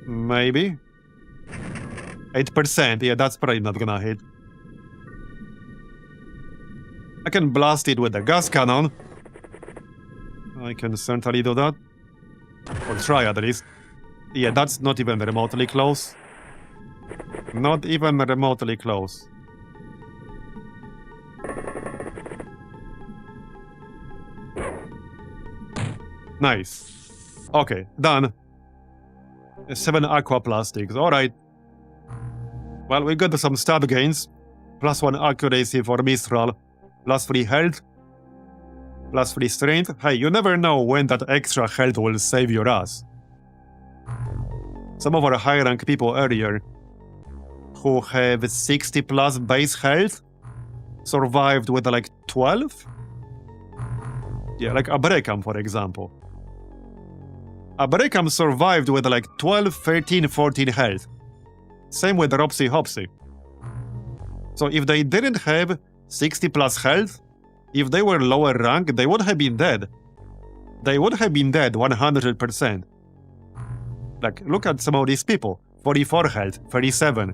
Maybe. 8%, yeah, that's probably not gonna hit. I can blast it with the gas cannon. I can certainly do that. Or try at least. Yeah, that's not even remotely close. Not even remotely close. Nice. Okay, done. 7 aqua plastics, alright. Well, we got some stat gains. +1 accuracy for Mistral. +3 health. +3 strength. Hey, you never know when that extra health will save your ass. Some of our high rank people earlier, who have 60+ base health, survived with like 12? Yeah, like Abrekam, for example. Abrekam survived with like 12, 13, 14 health. Same with Ropsy Hopsy. So if they didn't have 60+ health, if they were lower rank, they would have been dead. They would have been dead 100%. Like, look at some of these people. 44 health, 37.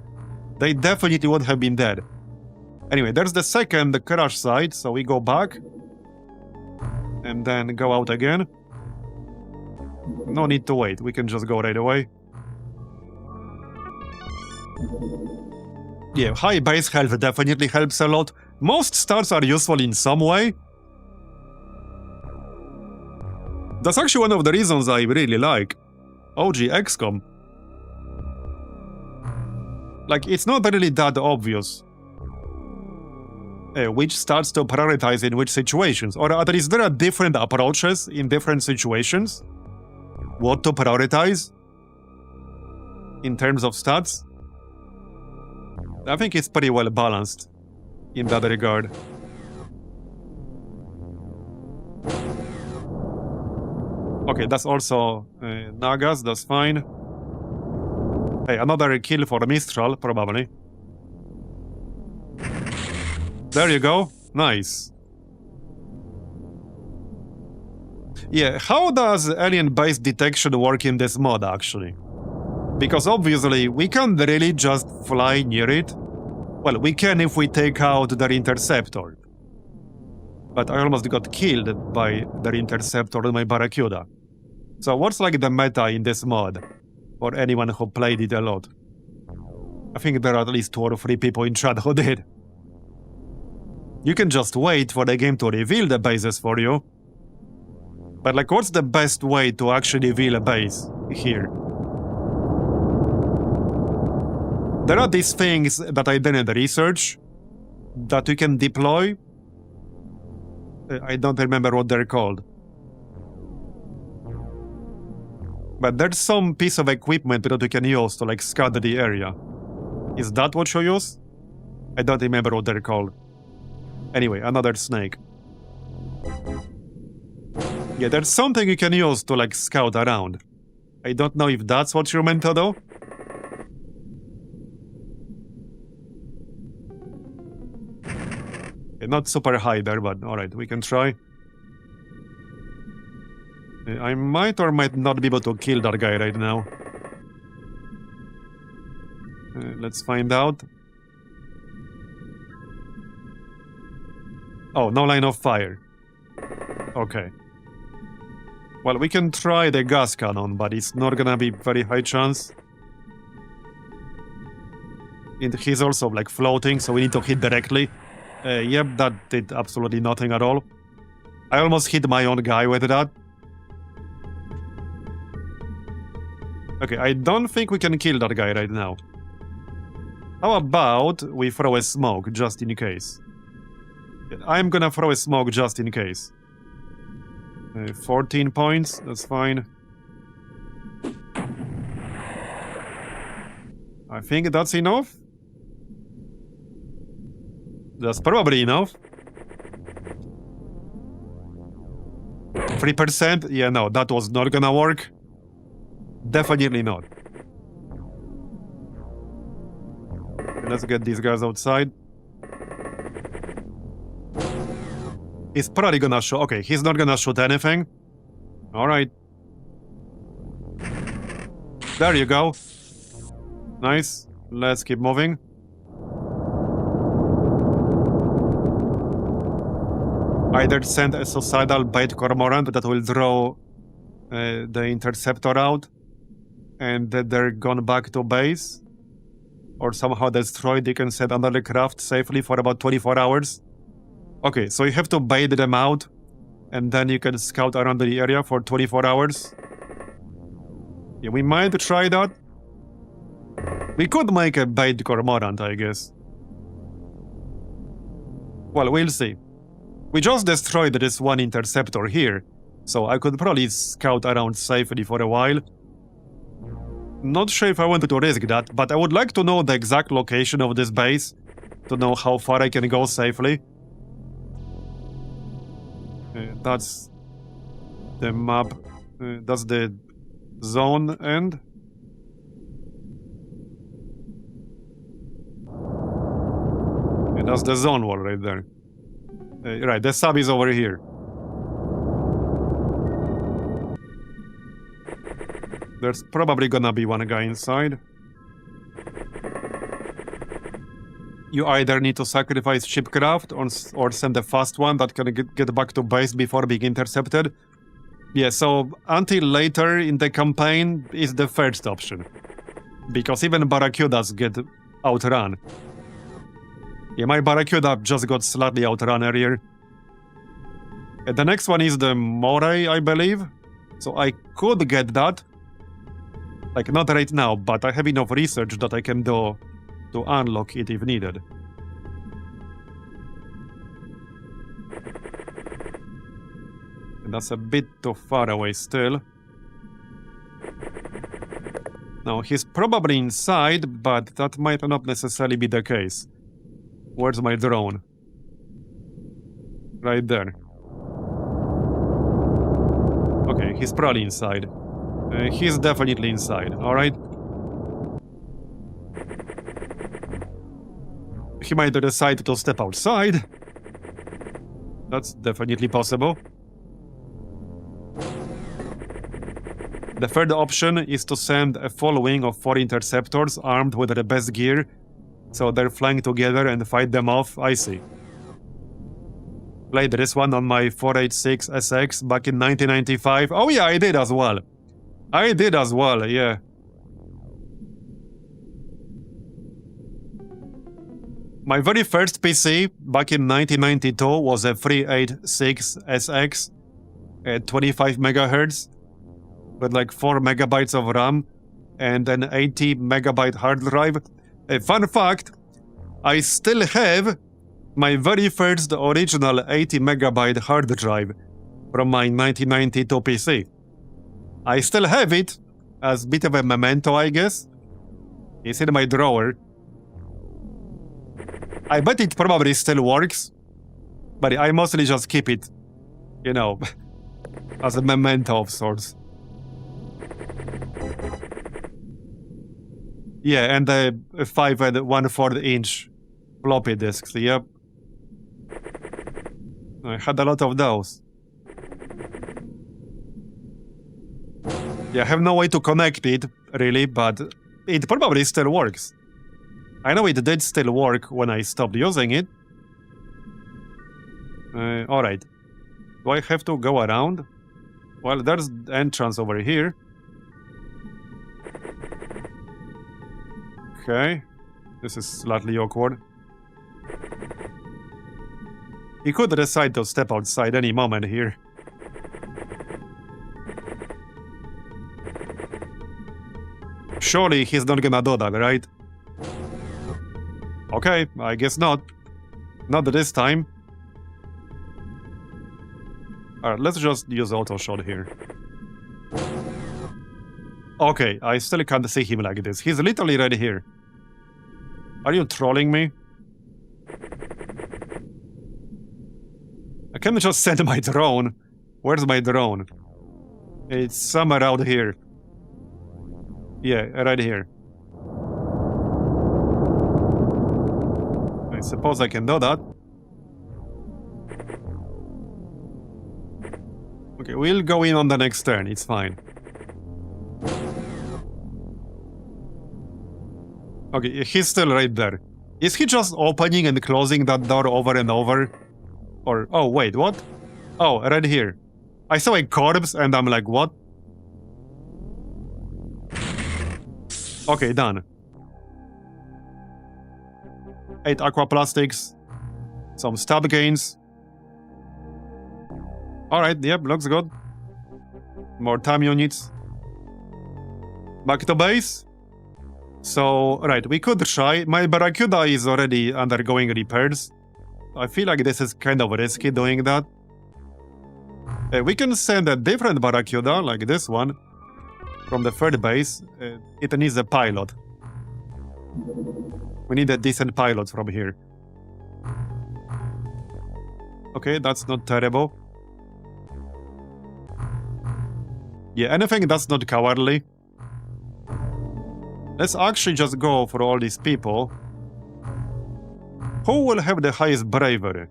They definitely would have been dead. Anyway, there's the second crash site, so we go back. And then go out again. No need to wait, we can just go right away. Yeah, high base health definitely helps a lot. Most stars are useful in some way. That's actually one of the reasons I really like OpenXcom. Like, it's not really that obvious which stats to prioritize in which situations, or at least there are different approaches in different situations. What to prioritize in terms of stats. I think it's pretty well balanced in that regard. Okay, that's also Nagas, that's fine. Hey, another kill for Mistral, probably. There you go. Nice. Yeah, how does alien base detection work in this mod, actually? Because obviously, we can't really just fly near it. Well, we can if we take out their interceptor. But I almost got killed by their interceptor in my Barracuda. So what's like the meta in this mod? For anyone who played it a lot? I think there are at least 2 or 3 people in chat who did. You can just wait for the game to reveal the bases for you. But like, what's the best way to actually reveal a base here? There are these things that I didn't research that you can deploy. I don't remember what they're called. But there's some piece of equipment that you can use to like scout the area. Is that what you use? I don't remember what they're called. Anyway, another snake. Yeah, there's something you can use to like scout around. I don't know if that's what you're meant to do. Okay, not super high there, but alright, we can try. I might or might not be able to kill that guy right now. Let's find out. Oh, no line of fire. Okay. Well, we can try the gas cannon, but it's not gonna be very high chance. And he's also like floating, so we need to hit directly. Yep, that did absolutely nothing at all. I almost hit my own guy with that. Okay, I don't think we can kill that guy right now. How about we throw a smoke, just in case? I'm gonna throw a smoke just in case. 14 points, that's fine. I think that's enough. That's probably enough. 3%? Yeah, no, that was not gonna work. Definitely not. Let's get these guys outside. He's probably gonna shoot. Okay, he's not gonna shoot anything. Alright. There you go. Nice. Let's keep moving. Either send a suicidal bait cormorant that will draw the interceptor out, and that they're gone back to base, or somehow destroyed. They can send another craft safely for about 24 hours. Okay, so you have to bait them out, and then you can scout around the area for 24 hours. Yeah, we might try that. We could make a bait cormorant, I guess. Well, we'll see. We just destroyed this one interceptor here, so I could probably scout around safely for a while. Not sure if I wanted to risk that, but I would like to know the exact location of this base, to know how far I can go safely. That's the map. That's the zone end. That's the zone wall right there. Right, the sub is over here. There's probably gonna be one guy inside. You either need to sacrifice shipcraft or send a fast one that can get back to base before being intercepted. Yeah, so until later in the campaign is the first option. Because even Barracudas get outrun. Yeah, my Barracuda just got slightly outrun earlier. The next one is the Moray, I believe. So I could get that. Like, not right now, but I have enough research that I can do to unlock it if needed. And that's a bit too far away still. Now, he's probably inside, but that might not necessarily be the case. Where's my drone? Right there. Okay, he's probably inside. He's definitely inside, alright? He might decide to step outside. That's definitely possible. The third option is to send a full wing of 4 interceptors armed with the best gear, so they're flying together and fight them off. I see. Played this one on my 486 SX back in 1995. Oh yeah, I did as well. I did as well, yeah. My very first PC back in 1992 was a 386 SX at 25 MHz with like 4 megabytes of RAM and an 80 megabyte hard drive. A fun fact, I still have my very first original 80 megabyte hard drive from my 1992 PC. I still have it as a bit of a memento, I guess. It's in my drawer. I bet it probably still works, but I mostly just keep it, you know, as a memento of sorts. Yeah, and the 5 1/4 inch floppy disks, yep. I had a lot of those. Yeah, I have no way to connect it, really, but it probably still works. I know it did still work when I stopped using it. Alright. Do I have to go around? Well, there's the entrance over here. Okay. This is slightly awkward. He could decide to step outside any moment here. Surely he's not gonna do that, right? Okay, I guess not. Not this time. Alright, let's just use auto shot here. Okay, I still can't see him like this. He's literally right here. Are you trolling me? I can't just send my drone. Where's my drone? It's somewhere out here. Yeah, right here. I suppose I can do that. Okay, we'll go in on the next turn, it's fine. Okay, he's still right there. Is he just opening and closing that door over and over? Or, oh wait, what? Oh, right here. I saw a corpse and I'm like, what? Okay, done. 8 aquaplastics. Some stab gains. Alright, yep, looks good. More TAM units. Back to base. So, right, we could try. My Barracuda is already undergoing repairs. I feel like this is kind of risky doing that. We can send a different Barracuda, like this one, from the third base. It needs a pilot. We need a decent pilot from here. Okay, that's not terrible. Yeah, anything that's not cowardly. Let's actually just go for all these people. Who will have the highest bravery?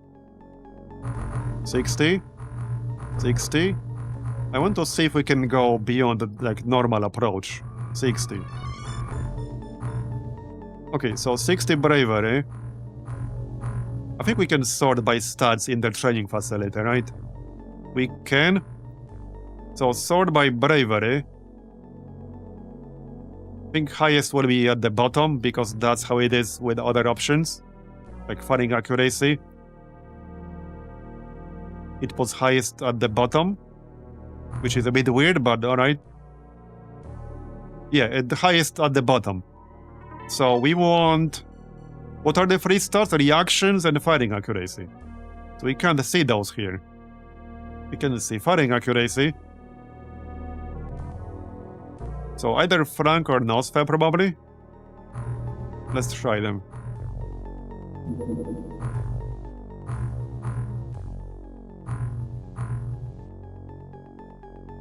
60? 60? I want to see if we can go beyond the like normal approach. 60. Okay, so 60 bravery. I think we can sort by stats in the training facility, right? We can. So sort by bravery. I think highest will be at the bottom because that's how it is with other options. Like firing accuracy. It puts highest at the bottom. which is a bit weird, but alright. Yeah, at the highest at the bottom. So we want... What are the 3 stats? Reactions and firing accuracy. So we can't see those here. We can see firing accuracy. So either Frank or Nosfe probably. Let's try them.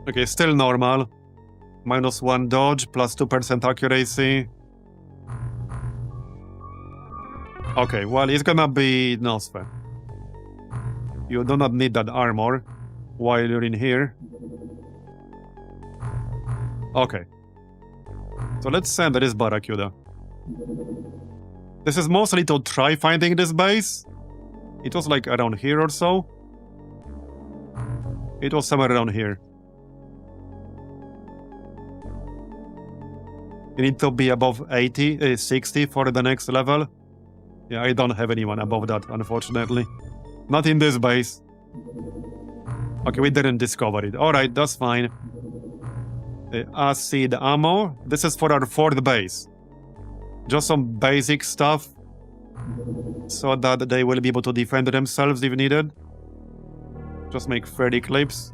Okay, still normal. -1 dodge, +2% accuracy. Okay, well, it's gonna be Nosfe. You do not need that armor while you're in here. Okay. So let's send this Barracuda. This is mostly to try finding this base. It was like around here or so. It was somewhere around here. You need to be above 80, 60 for the next level. Yeah, I don't have anyone above that, unfortunately. Not in this base. Okay, we didn't discover it. Alright, that's fine. Acid ammo. This is for our 4th base. Just some basic stuff. So that they will be able to defend themselves if needed. Just make 30 clips.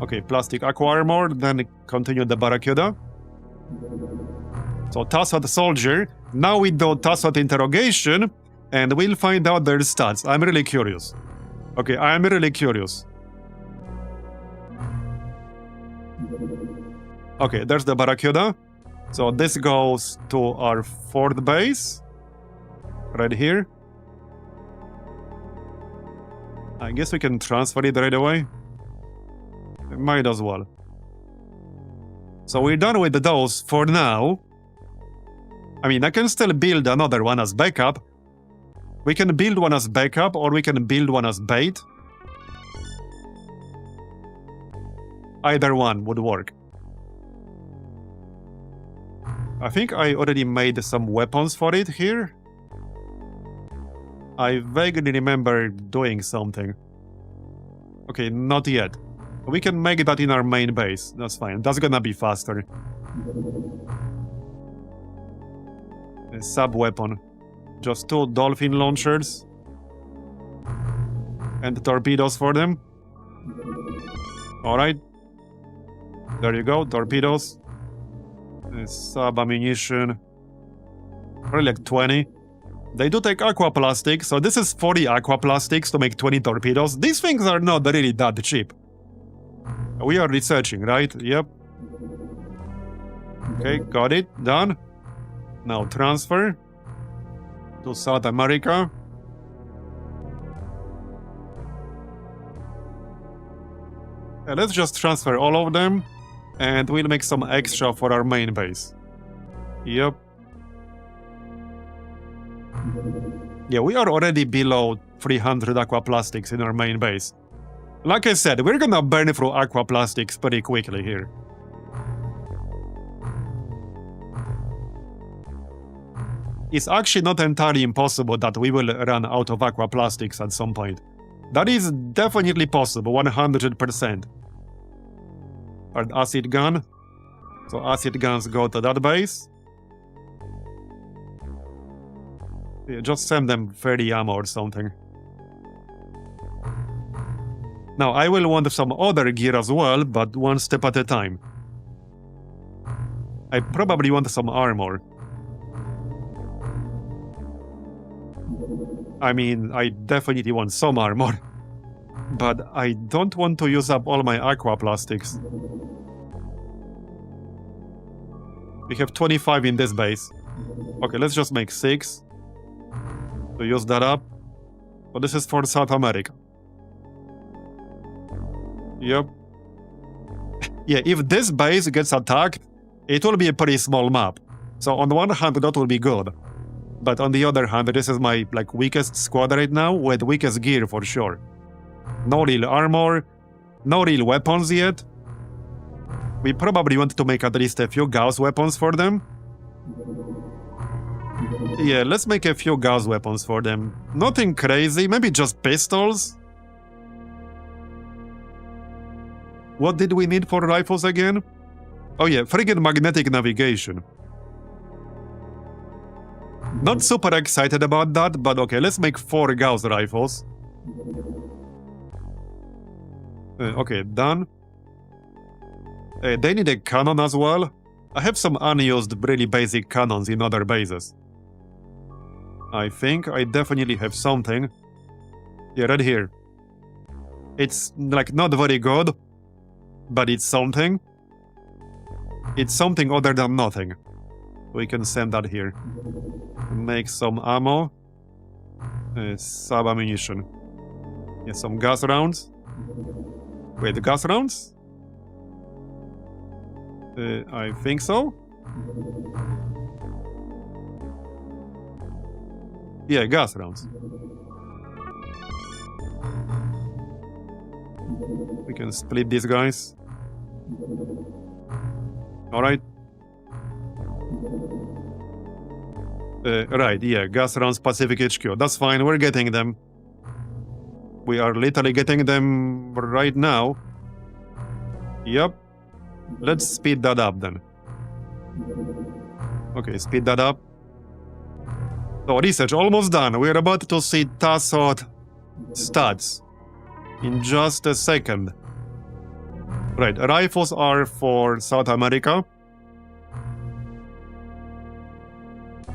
Okay, plastic aqua armor, then continue the Barracuda. So Tassot soldier. Now we do Tassot interrogation, and we'll find out their stats. I'm really curious. Okay, I'm really curious. Okay, there's the Barracuda. So this goes to our 4th base. Right here. I guess we can transfer it right away. Might as well. So we're done with those for now. I mean, I can still build another one as backup. We can build one as backup, or we can build one as bait. Either one would work. I think I already made some weapons for it here. I vaguely remember doing something. Okay, not yet. We can make that in our main base. That's fine. That's gonna be faster. A sub-weapon. Just 2 dolphin launchers. And torpedoes for them. Alright. There you go, torpedoes. Sub-ammunition. Probably like 20. They do take aqua plastic, so this is 40 aqua plastics to make 20 torpedoes. These things are not really that cheap. We are researching, right? Yep. Okay, got it. Done. Now transfer to South America. Let's just transfer all of them, and we'll make some extra for our main base. Yep. Yeah, we are already below 300 aqua plastics in our main base. Like I said, we're gonna burn through aqua plastics pretty quickly here. It's actually not entirely impossible that we will run out of aqua plastics at some point. That is definitely possible, 100%. An acid gun. So acid guns go to that base. Yeah, just send them 30 ammo or something. Now, I will want some other gear as well, but one step at a time. I probably want some armor. I mean, I definitely want some armor. But I don't want to use up all my aqua plastics. We have 25 in this base. Okay, let's just make 6. To use that up. So this is for South America. Yep. Yeah, if this base gets attacked, it will be a pretty small map. So on the one hand, that will be good. But on the other hand, this is my weakest squad right now, with weakest gear for sure. No real armor, no real weapons yet. We probably want to make at least a few Gauss weapons for them. Yeah, let's make a few Gauss weapons for them. Nothing crazy, maybe just pistols. What did we need for rifles again? Oh yeah, friggin' magnetic navigation. Not super excited about that, but okay, let's make 4 Gauss rifles. Okay, done. They need a cannon as well. I have some unused, really basic cannons in other bases. I think I definitely have something. Yeah, right here. It's, like, not very good, but it's something. It's something other than nothing. We can send that here. Make some ammo. Sub-ammunition. Yeah, some gas rounds. Wait, gas rounds? I think so? Yeah, gas rounds. We can split these guys. Alright. Right, yeah, gas rounds Pacific HQ. That's fine, we're getting them. We are literally getting them right now. Yep. Let's speed that up then. Okay, speed that up. So, research almost done. We're about to see Tassot stats in just a second. Right, rifles are for South America.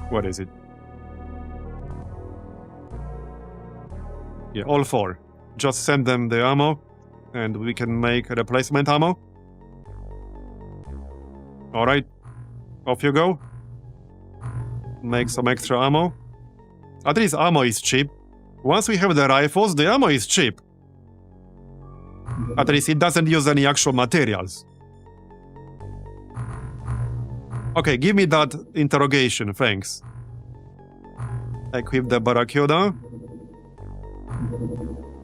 What is it? Yeah, all 4. Just send them the ammo, and we can make replacement ammo. Alright, off you go. Make some extra ammo. At least ammo is cheap. Once we have the rifles, the ammo is cheap. At least it doesn't use any actual materials. Okay, give me that interrogation, thanks. Equip the Barracuda.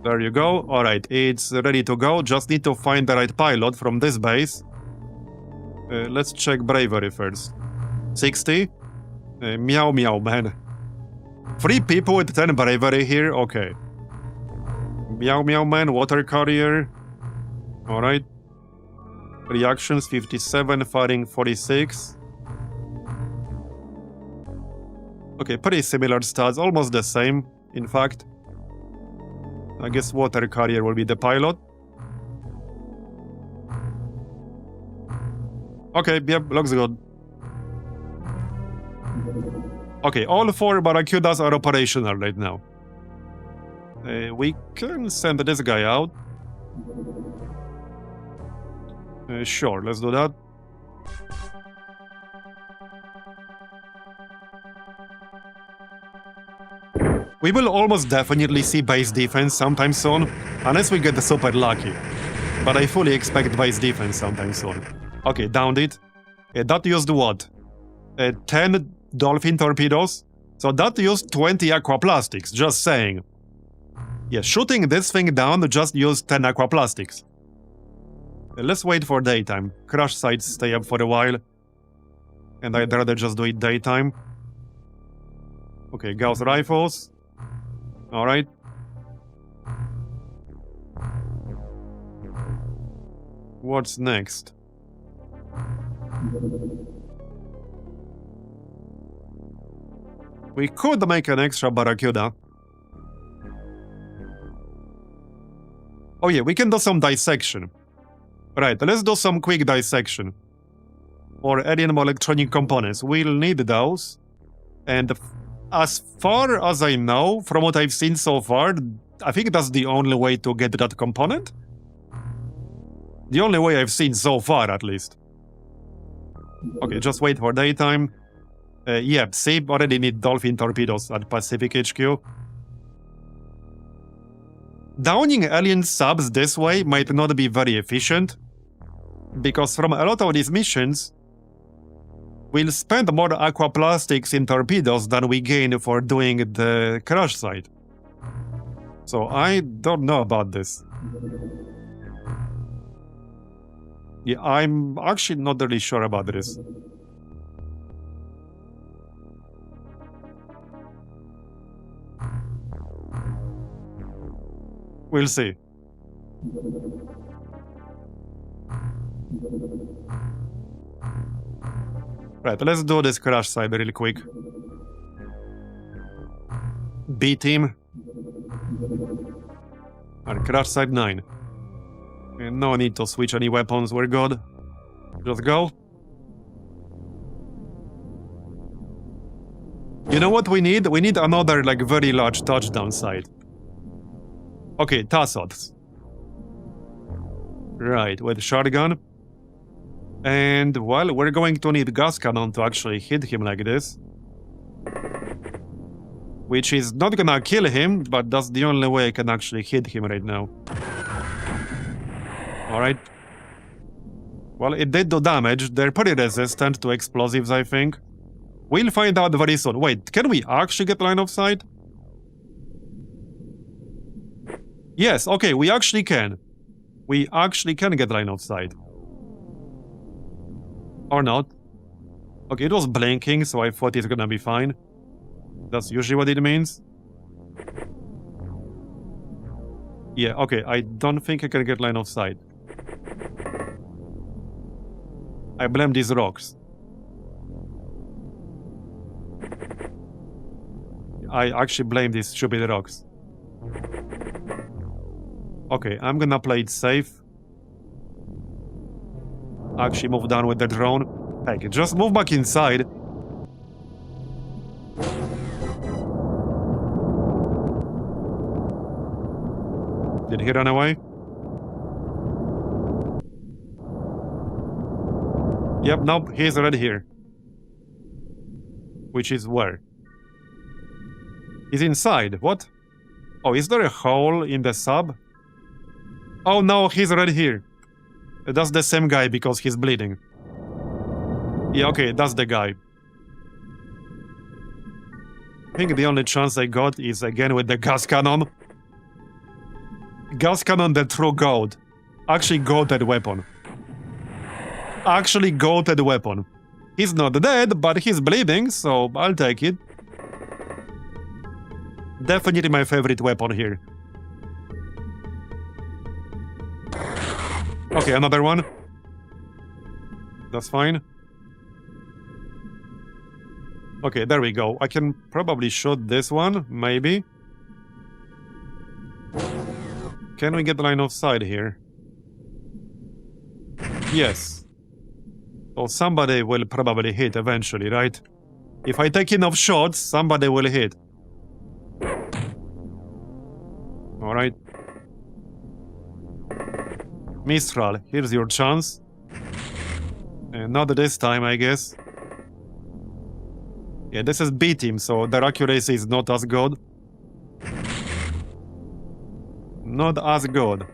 There you go. Alright, it's ready to go. Just need to find the right pilot from this base. Let's check bravery first. 60. Meow meow, man. 3 people with 10 bravery here? Okay. Meow meow, man. Water carrier. Alright. Reactions 57, firing 46. Okay, pretty similar stats. Almost the same, in fact. I guess water carrier will be the pilot. Okay, yep, looks good. Okay, all 4 Barracudas are operational right now. We can send this guy out. Sure, let's do that. We will almost definitely see base defense sometime soon, unless we get super lucky. But I fully expect base defense sometime soon. Okay, downed it. That used what? 10 dolphin torpedoes? So that used 20 aquaplastics, just saying. Yeah, shooting this thing down just used 10 aquaplastics. Let's wait for daytime. Crash sites stay up for a while. And I'd rather just do it daytime. Okay, Gauss rifles. Alright. What's next? We could make an extra Barracuda. Oh yeah, we can do some dissection. Right, let's do some quick dissection. For alien electronic components, we'll need those. And as far as I know, from what I've seen so far, I think that's the only way to get that component. The only way I've seen so far, at least. Okay, just wait for daytime. Yeah, see, already need dolphin torpedoes at Pacific HQ. Downing alien subs this way might not be very efficient, because from a lot of these missions, we'll spend more aquaplastics in torpedoes than we gain for doing the crash site. So I don't know about this. Yeah, I'm actually not really sure about this. We'll see. Right, let's do this crash side really quick. B team. And crash side 9. And no need to switch any weapons, we're good. Just go. You know what we need? We need another, like, very large touchdown site. Okay, Tassots. Right, with shotgun. And, well, we're going to need gas cannon to actually hit him like this. Which is not gonna kill him, but that's the only way I can actually hit him right now. Alright. Well, it did do damage. They're pretty resistant to explosives, I think. We'll find out very soon. Wait, can we actually get line of sight? Yes, okay, we actually can. We actually can get line of sight. Or not. Okay, it was blinking, so I thought it's gonna be fine. That's usually what it means. Yeah, okay, I don't think I can get line of sight. I blame these rocks. I actually blame these stupid rocks. Okay, I'm gonna play it safe. Actually move down with the drone. Heck, just move back inside. Did he run away? Yep, nope, he's already here. Which is where? He's inside, what? Oh, is there a hole in the sub? Oh no, he's already here. That's the same guy because he's bleeding. Yeah, okay, that's the guy. I think the only chance I got is again with the gas cannon. Gas cannon, the true goat. Actually goated weapon. Actually goated weapon. He's not dead, but he's bleeding, so I'll take it. Definitely my favorite weapon here. Okay, another one. That's fine. Okay, there we go. I can probably shoot this one, maybe. Can we get line of sight here? Yes. So somebody will probably hit eventually, right? If I take enough shots, somebody will hit. Alright. Mistral, here's your chance. Not this time, I guess. Yeah, this is B team, so their accuracy is not as good. Not as good.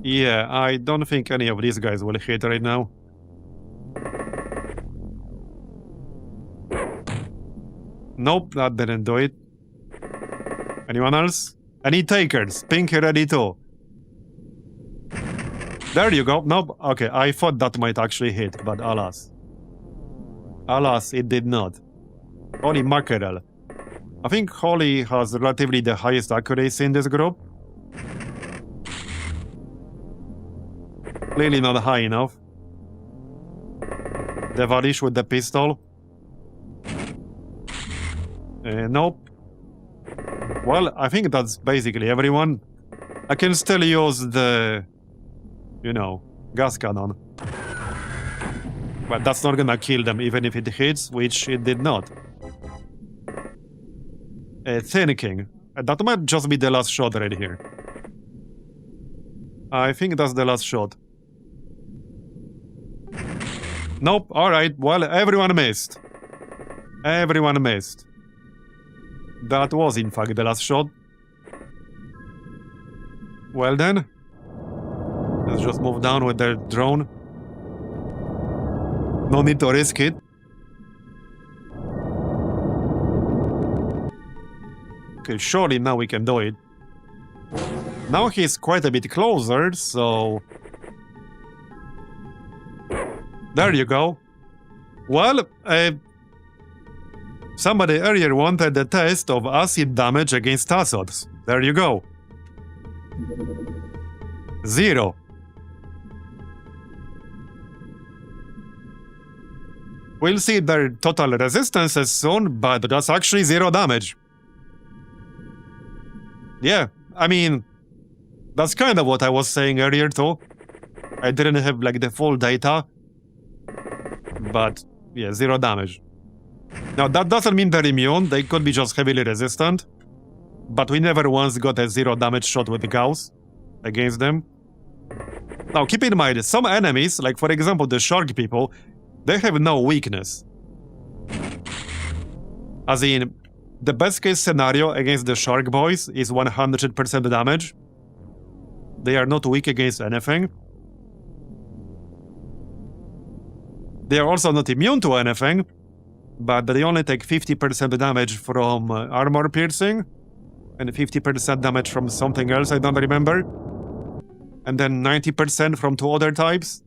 Yeah, I don't think any of these guys will hit right now. Nope, that didn't do it. Anyone else? Any takers? Pink ready too. There you go. Nope. Okay, I thought that might actually hit, but alas. Alas, it did not. Holy mackerel. I think Holly has relatively the highest accuracy in this group. Clearly not high enough. Devalish with the pistol. Nope. Well, I think that's basically everyone. I can still use the, you know, gas cannon. But that's not gonna kill them even if it hits, which it did not. Thinking. That might just be the last shot right here. I think that's the last shot. Nope, alright, well, everyone missed. Everyone missed. That was, in fact, the last shot. Well then. Let's just move down with their drone. No need to risk it. Okay, surely now we can do it. Now he's quite a bit closer, so... There you go. Well, somebody earlier wanted a test of acid damage against Tassots. There you go. 0. We'll see their total resistances soon, but that's actually 0 damage. Yeah, I mean, that's kind of what I was saying earlier too. I didn't have like the full data, but yeah, 0 damage. Now that doesn't mean they're immune, they could be just heavily resistant, but we never once got a 0 damage shot with the Gauss against them. Now keep in mind, some enemies, like for example the shark people, they have no weakness. As in, the best case scenario against the shark boys is 100% damage. They are not weak against anything. They are also not immune to anything, but they only take 50% damage from armor piercing, and 50% damage from something else I don't remember, and then 90% from 2 other types,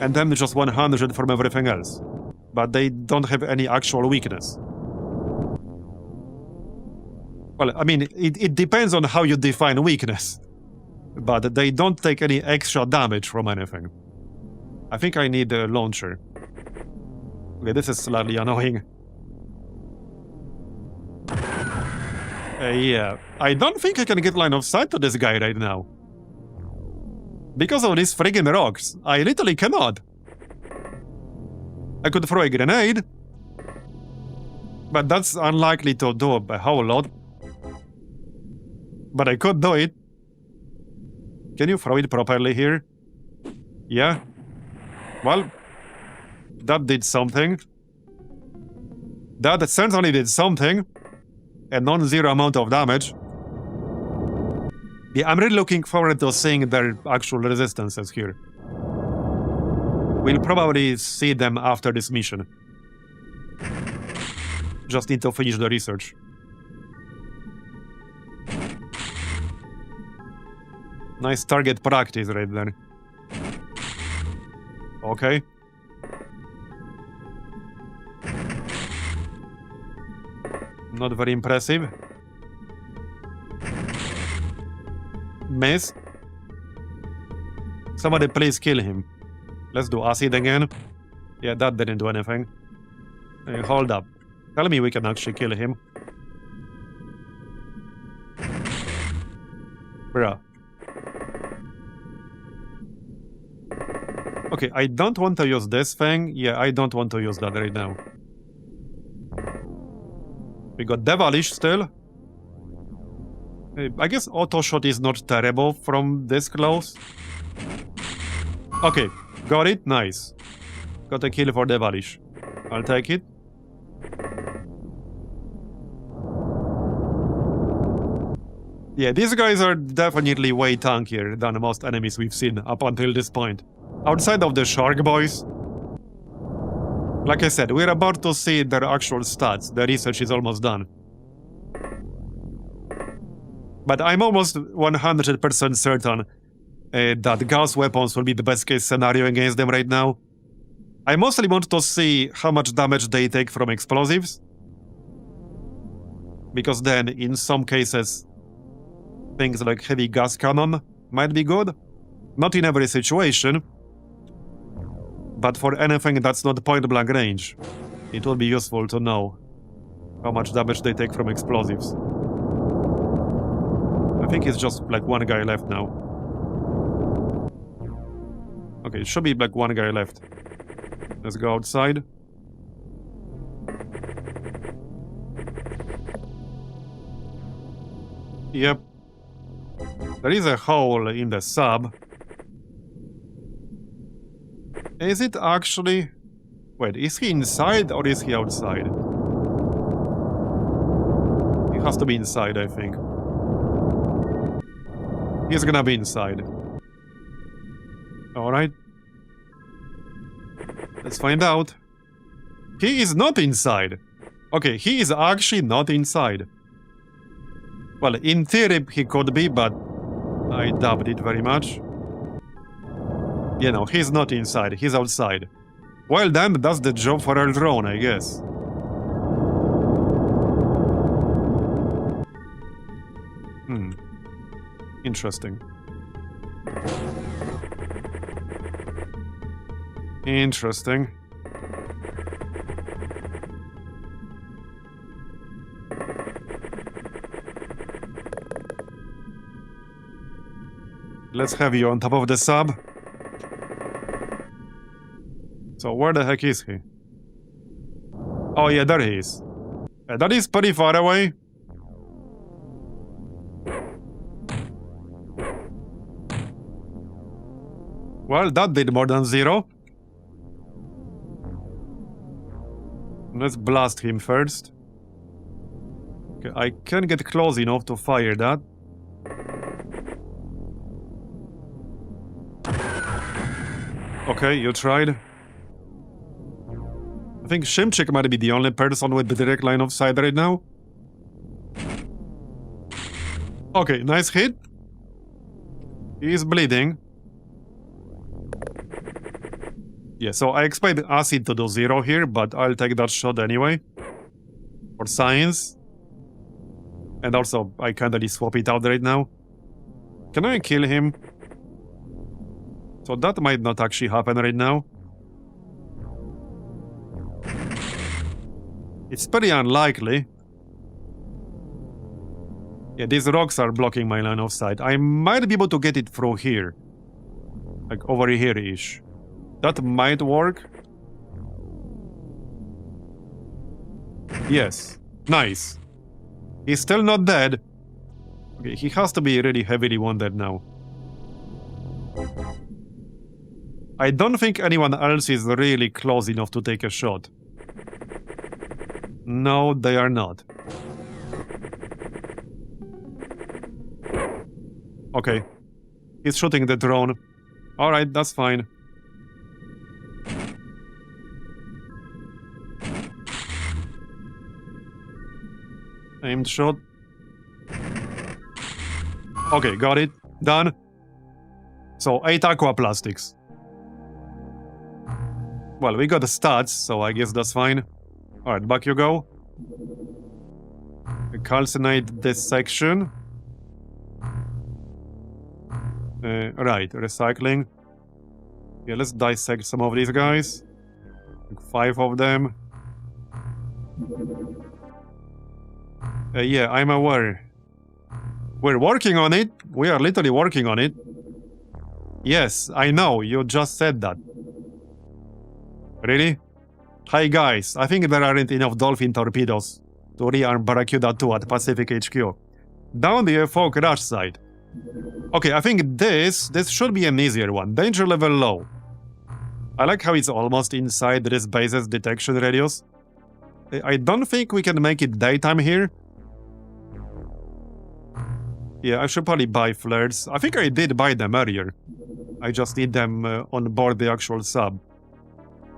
and then just 100 from everything else. But they don't have any actual weakness. Well, I mean, it depends on how you define weakness, but they don't take any extra damage from anything. I think I need a launcher. Okay, this is slightly annoying. Yeah, I don't think I can get line of sight to this guy right now. Because of these friggin' rocks, I literally cannot. I could throw a grenade, but that's unlikely to do a whole lot. But I could do it. Can you throw it properly here? Yeah. Well, that did something. That certainly did something. A non-zero amount of damage. Yeah, I'm really looking forward to seeing their actual resistances here. We'll probably see them after this mission. Just need to finish the research. Nice target practice right there. Okay. Not very impressive. Miss. Somebody please kill him. Let's do acid again. Yeah, that didn't do anything. Hey, hold up. Tell me we can actually kill him. Bruh. Okay, I don't want to use this thing. Yeah, I don't want to use that right now. We got Devilish still. I guess auto shot is not terrible from this close. Okay, got it. Nice. Got a kill for Devilish. I'll take it. Yeah, these guys are definitely way tankier than most enemies we've seen up until this point. Outside of the shark boys. Like I said, we're about to see their actual stats. The research is almost done. But I'm almost 100% certain that Gauss weapons will be the best case scenario against them right now. I mostly want to see how much damage they take from explosives. Because then, in some cases, things like heavy gas cannon might be good. Not in every situation. But for anything that's not point-blank range, it will be useful to know how much damage they take from explosives. I think it's just like one guy left now. Okay, it should be like one guy left. Let's go outside. Yep. There is a hole in the sub. Is it actually... Wait, is he inside or is he outside? He has to be inside, I think. He's gonna be inside. Alright. Let's find out. He is not inside. Okay, he is actually not inside. Well, in theory he could be, but I doubt it very much. You know, he's not inside, he's outside. Well then, that's the job for our drone, I guess. Interesting. Interesting. Let's have you on top of the sub. So where the heck is he? Oh yeah, there he is. That is pretty far away. Well, that did more than 0. Let's blast him first. Okay, I can't get close enough to fire that. Okay, you tried. I think Shimchik might be the only person with the direct line of sight right now. Okay, nice hit. He's bleeding. Yeah, so I expect acid to do 0 here, but I'll take that shot anyway. For science. And also, I can't really swap it out right now. Can I kill him? So that might not actually happen right now. It's pretty unlikely. Yeah, these rocks are blocking my line of sight. I might be able to get it through here. Like over here-ish. That might work. Yes. Nice. He's still not dead. Okay, he has to be really heavily wounded now. I don't think anyone else is really close enough to take a shot. No, they are not. Okay. He's shooting the drone. Alright, that's fine. Aimed shot. Okay, got it. Done. So, 8 aqua plastics. Well, we got the stats, so I guess that's fine. Alright, back you go. Calcinate this section. Right, recycling. Yeah, let's dissect some of these guys. Like 5 of them. Yeah, I'm aware. We're working on it. We are literally working on it. Yes, I know, you just said that. Really? Hi guys, I think there aren't enough dolphin torpedoes to rearm Barracuda 2 at Pacific HQ. Down the UFO crash site. Okay, I think this should be an easier one. Danger level low. I like how it's almost inside this base's detection radius. I don't think we can make it daytime here. Yeah, I should probably buy flares. I think I did buy them earlier. I just need them on board the actual sub.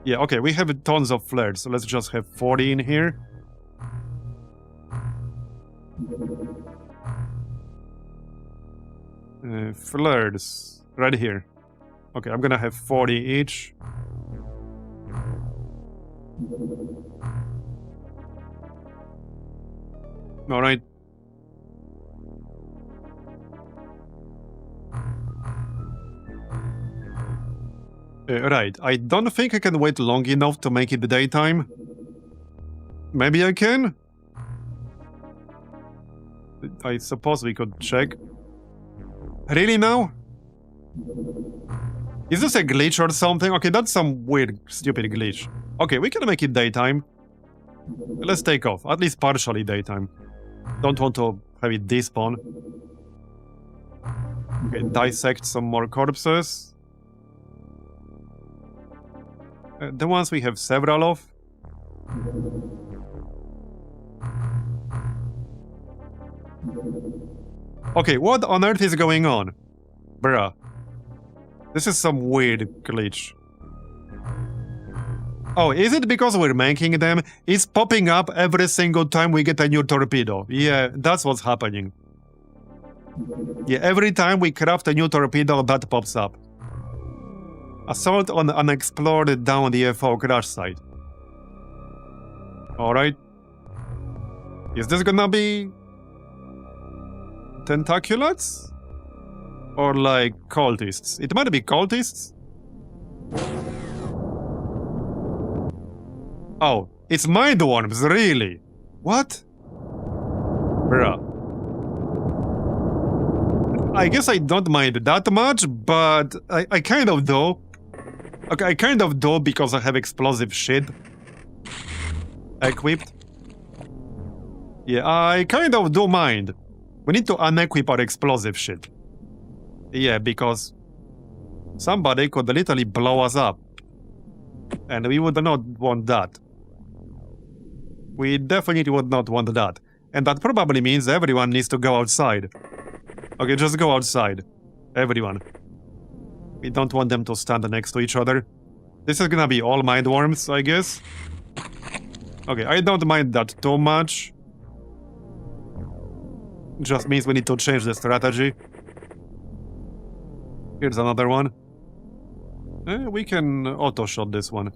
Yeah, okay, we have tons of flares, so let's just have 40 in here. Flares, right here. Okay, I'm gonna have 40 each. Alright. Right, I don't think I can wait long enough to make it daytime. Maybe I can? I suppose we could check. Really now? Is this a glitch or something? Okay, that's some weird, stupid glitch. Okay, we can make it daytime. Let's take off, at least partially daytime. Don't want to have it despawn. Okay, dissect some more corpses. The ones we have several of. Okay, what on earth is going on? Bruh. This is some weird glitch. Oh, is it because we're making them? It's popping up every single time we get a new torpedo. Yeah, that's what's happening. Yeah, every time we craft a new torpedo, that pops up. Assault on unexplored down the UFO crash site. Alright. Is this gonna be... tentaculates? Or like cultists? It might be cultists? Oh, it's mind worms, really? What? Bruh. I guess I don't mind that much, but I kind of do. Okay, I kind of do because I have explosive shit equipped. Yeah, I kind of do mind. We need to unequip our explosive shit. Yeah, because somebody could literally blow us up. And we would not want that. We definitely would not want that. And that probably means everyone needs to go outside. Okay, just go outside. Everyone. We don't want them to stand next to each other. This is gonna be all mind worms, I guess. Okay, I don't mind that too much. Just means we need to change the strategy. Here's another one. We can auto-shot this one.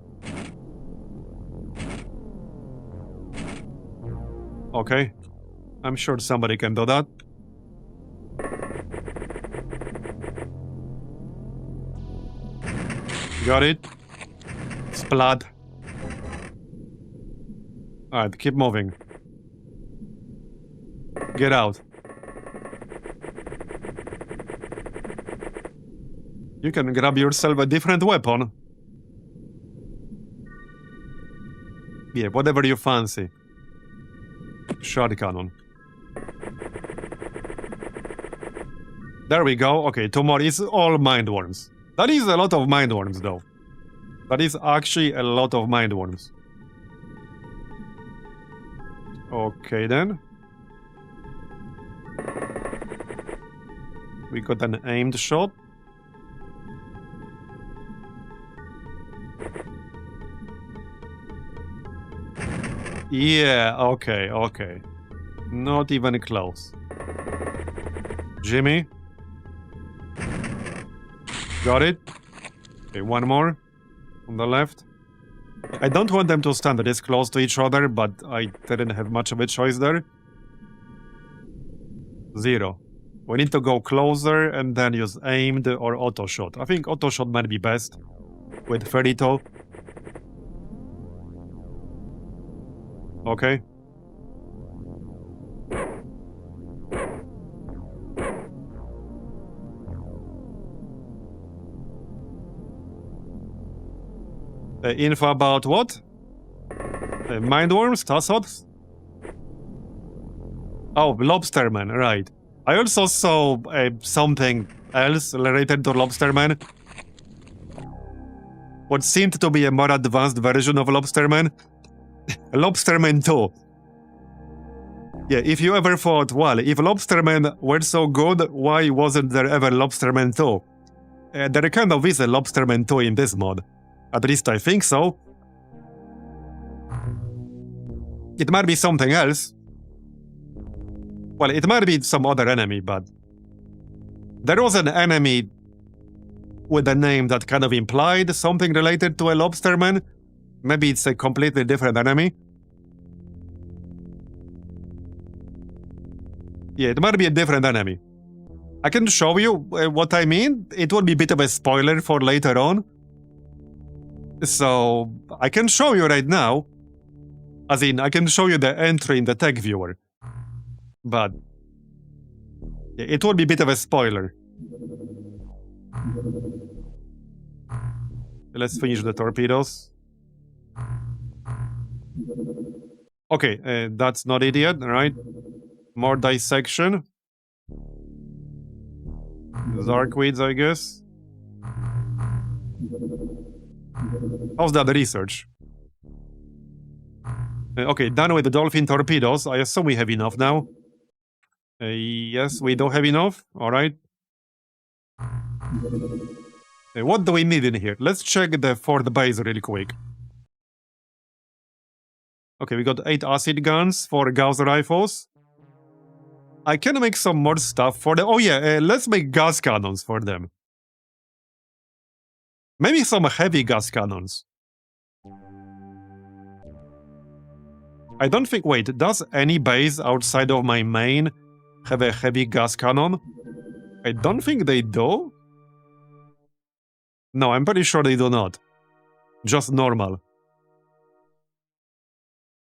Okay. I'm sure somebody can do that. Got it. Splat. Alright, keep moving. Get out. You can grab yourself a different weapon. Yeah, whatever you fancy. Shot cannon. There we go. Okay, 2 more. It's all mind worms. That is a lot of mind worms, though. That is actually a lot of mind worms. Okay, then. We got an aimed shot. Yeah, okay, okay. Not even close. Jimmy. Got it. Okay, one more. On the left. I don't want them to stand this close to each other, but I didn't have much of a choice there. 0. We need to go closer and then use aimed or auto shot. I think auto shot might be best with 32. Okay. Info about what? Mind worms? Tassods? Oh, lobsterman, right. I also saw something else related to lobsterman. What seemed to be a more advanced version of lobsterman. Lobsterman 2. Yeah, if you ever thought, well, if lobsterman were so good, why wasn't there ever lobsterman 2? There kind of is a lobsterman 2 in this mod. At least I think so. It might be something else. Well, it might be some other enemy, but... There was an enemy with a name that kind of implied something related to a lobsterman. Maybe it's a completely different enemy. Yeah, it might be a different enemy. I can show you what I mean. It will be a bit of a spoiler for later on. So, I can show you right now. As in, I can show you the entry in the tech viewer. But... yeah, it will be a bit of a spoiler. Let's finish the torpedoes. Okay, that's not it yet, right? More dissection. Zarkweeds, I guess. How's that research? Okay, done with the dolphin torpedoes. I assume we have enough now. Yes, we do have enough. Alright. What do we need in here? Let's check the fourth base really quick. Okay, we got 8 acid guns, 4 Gauss rifles. I can make some more stuff for them. Oh yeah, let's make gas cannons for them. Maybe some heavy gas cannons. I don't think... wait, does any base outside of my main have a heavy gas cannon? I don't think they do. No, I'm pretty sure they do not. Just normal.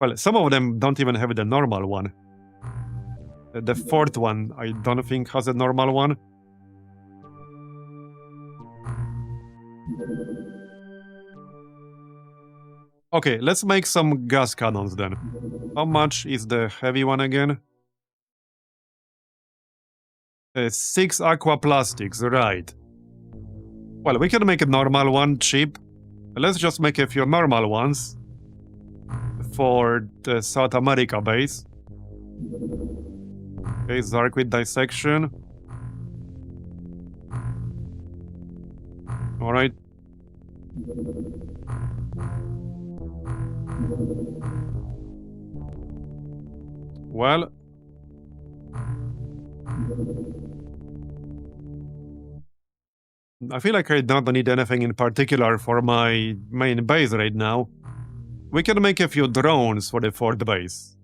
Well, some of them don't even have the normal one. The fourth one, I don't think has a normal one. Okay, let's make some gas cannons then. How much is the heavy one again? 6 aqua plastics, right. Well, we can make a normal one cheap. Let's just make a few normal ones for the South America base. Okay, circuit dissection. Alright. Well, I feel like I don't need anything in particular for my main base right now. We can make a few drones for the fourth base.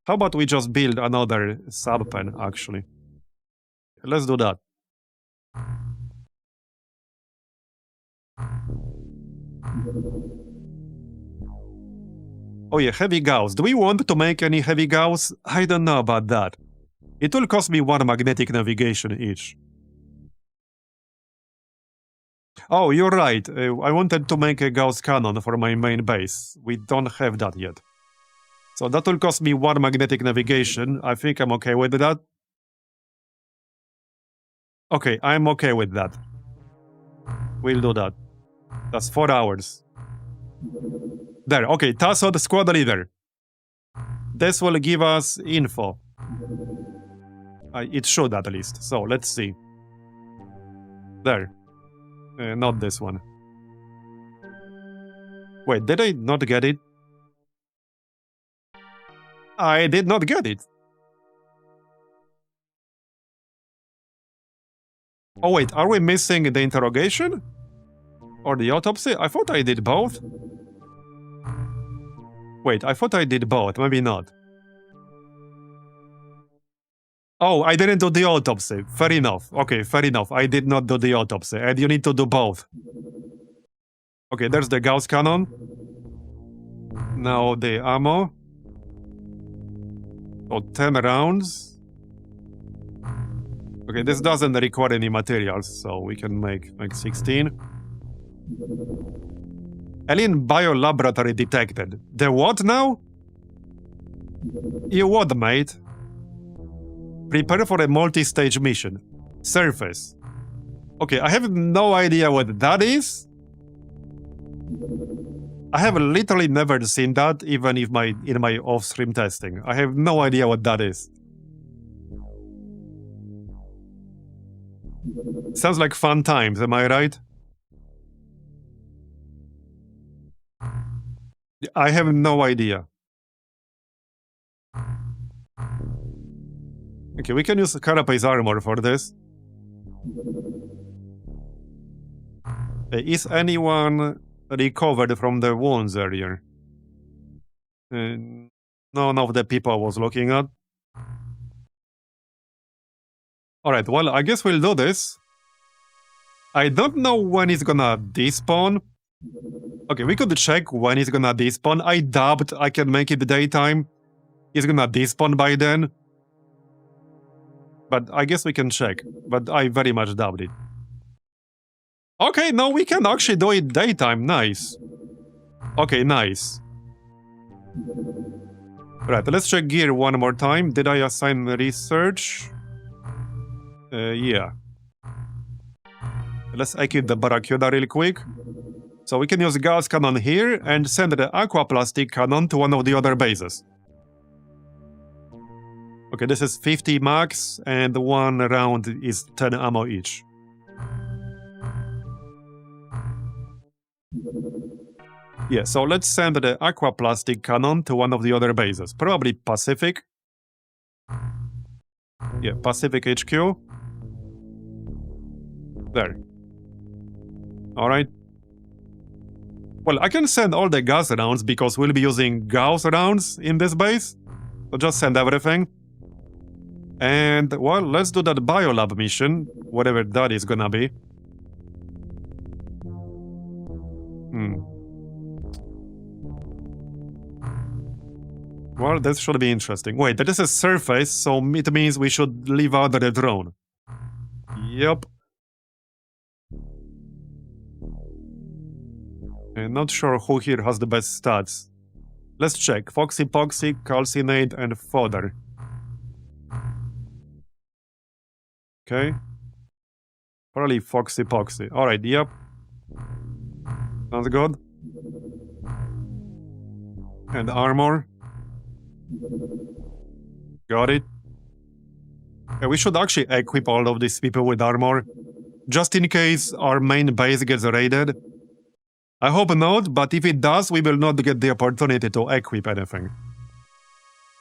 How about we just build another sub-pen, actually? Let's do that. Oh yeah, heavy gauss. Do we want to make any heavy gauss? I don't know about that. It will cost me 1 magnetic navigation each. Oh, you're right. I wanted to make a Gauss cannon for my main base. We don't have that yet. So that will cost me 1 magnetic navigation. I think I'm okay with that. Okay, I'm okay with that. We'll do that. That's 4 hours. There, okay, Tasso, the squad leader. This will give us info. It should at least. So, let's see. There. Not this one. Wait, did I not get it? I did not get it. Oh wait, are we missing the interrogation? Or the autopsy? I thought I did both. Wait, I thought I did both, maybe not. Oh, I didn't do the autopsy. Fair enough. Okay, fair enough. I did not do the autopsy, and you need to do both. Okay, there's the Gauss cannon. Now the ammo. So 10 rounds. Okay, this doesn't require any materials, so we can make 16. Alien biolaboratory detected. The what now? You what, mate? Prepare for a multi-stage mission. Surface. Okay, I have no idea what that is. I have literally never seen that, even if in my off-stream testing. I have no idea what that is. Sounds like fun times, am I right? I have no idea. Okay, we can use Carapace armor for this. Is anyone recovered from the wounds earlier? None of the people I was looking at. Alright, well, I guess we'll do this. I don't know when it's gonna despawn. Okay, we could check when it's gonna despawn. I doubt I can make it daytime. It's gonna despawn by then. But I guess we can check. But I very much doubt it. Okay, no, we can actually do it daytime. Nice. Okay, nice. Right, let's check gear one more time. Did I assign research? Yeah. Let's equip the Barracuda real quick. So we can use gas cannon here and send the aquaplastic cannon to one of the other bases. Okay, this is 50 max, and 1 round is 10 ammo each. Yeah, so let's send the aquaplastic cannon to one of the other bases. Probably Pacific. Yeah, Pacific HQ. There. Alright. Well, I can send all the gas rounds because we'll be using Gauss rounds in this base. So just send everything. And, well, let's do that biolab mission, whatever that is gonna be. Well, this should be interesting. Wait, that is a surface, so it means we should leave out the drone. Yep. I'm not sure who here has the best stats. Let's check. Foxy Poxy, Calcinate, and Fodder. Okay. Probably Foxy Poxy. Alright, yep. Sounds good. And armor. Got it. Yeah, we should actually equip all of these people with armor, just in case our main base gets raided. I hope not, but if it does, we will not get the opportunity to equip anything.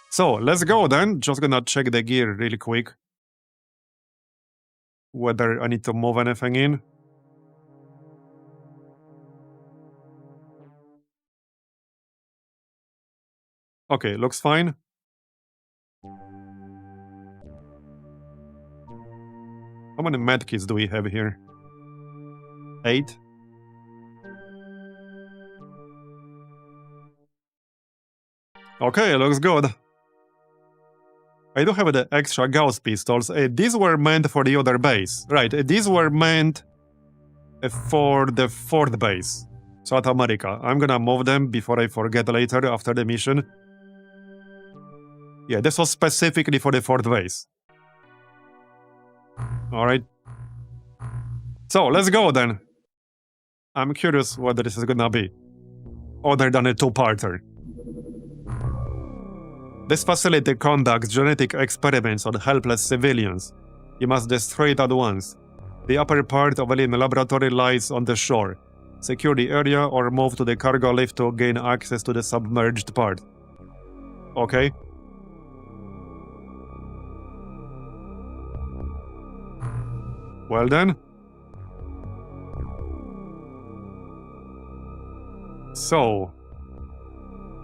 So, let's go then. Just gonna check the gear really quick. Whether I need to move anything in. Okay, looks fine. How many medkits do we have here? 8. Okay, looks good. I do have the extra Gauss pistols. These were meant for the other base. Right, these were meant for the 4th base, South America. I'm gonna move them before I forget later after the mission. Yeah, this was specifically for the 4th base. Alright. So, let's go then. I'm curious what this is gonna be. Other than a 2-parter. This facility conducts genetic experiments on helpless civilians. You must destroy it at once. The upper part of alien laboratory lies on the shore. Secure the area or move to the cargo lift to gain access to the submerged part. Okay. Well then. So...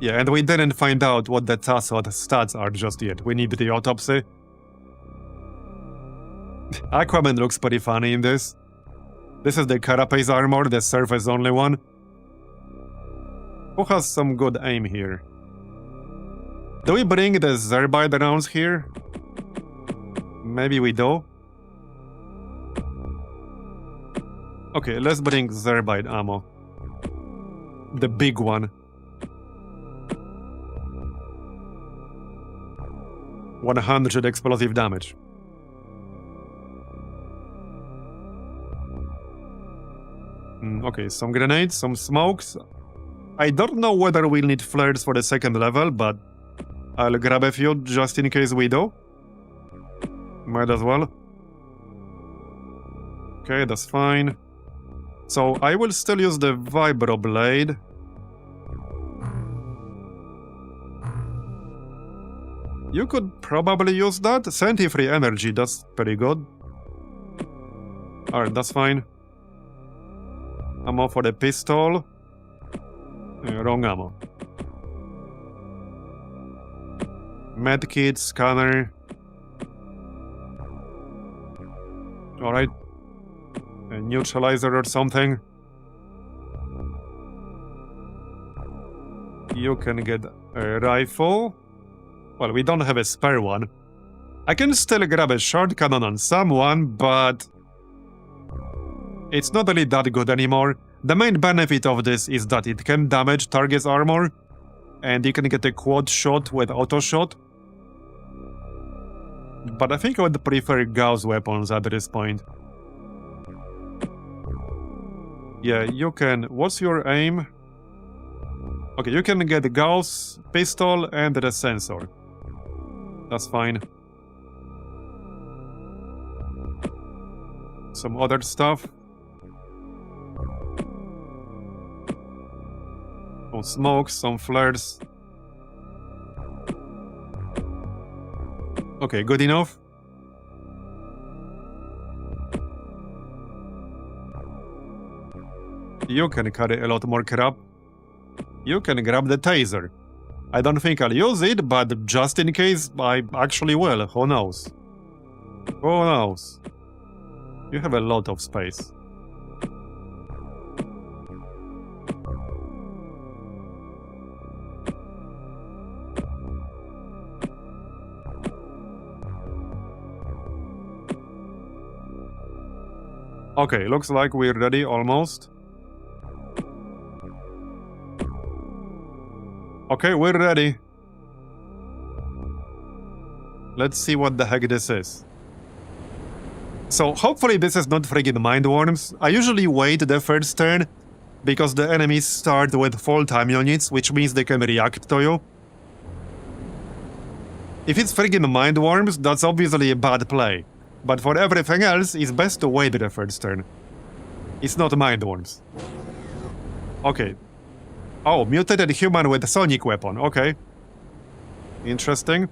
yeah, and we didn't find out what the Tassot stats are just yet. We need the autopsy. Aquaman looks pretty funny in this. This is the Carapace armor, the surface only one. Who has some good aim here? Do we bring the Zerbite rounds here? Maybe we do. Okay, let's bring Zerbite ammo. The big one. 100 explosive damage. Okay, some grenades, some smokes. I don't know whether we'll need flares for the 2nd level, but I'll grab a few just in case we do. Might as well. Okay, that's fine. So I will still use the Vibroblade. You could probably use that. Senti-free energy, that's pretty good. Alright, that's fine. Ammo for the pistol. Wrong ammo. Medkit, scanner. Alright. A neutralizer or something. You can get a rifle. Well, we don't have a spare one. I can still grab a short cannon on someone, but... it's not really that good anymore. The main benefit of this is that it can damage target's armor, and you can get a quad shot with auto shot. But I think I would prefer Gauss weapons at this point. Yeah, you can... what's your aim? Okay, you can get the Gauss pistol and the sensor. That's fine. Some other stuff. Some smokes, some flares. Okay, good enough. You can carry a lot more crap. You can grab the taser. I don't think I'll use it, but just in case, I actually will. Who knows? Who knows? You have a lot of space. Okay, looks like we're ready almost. Okay, we're ready. Let's see what the heck this is. So hopefully this is not friggin' mind worms. I usually wait the first turn because the enemies start with full-time units, which means they can react to you. If it's friggin' mind worms, that's obviously a bad play. But for everything else, it's best to wait the first turn. It's not mind worms. Okay. Oh, mutated human with a sonic weapon. Okay. Interesting.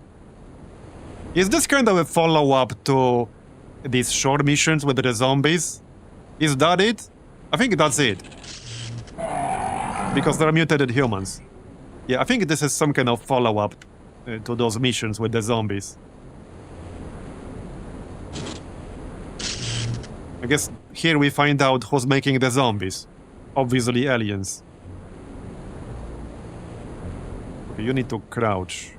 Is this kind of a follow-up to these short missions with the zombies? Is that it? I think that's it. Because they're mutated humans. Yeah, I think this is some kind of follow-up to those missions with the zombies. I guess here we find out who's making the zombies. Obviously aliens. Okay, you need to crouch.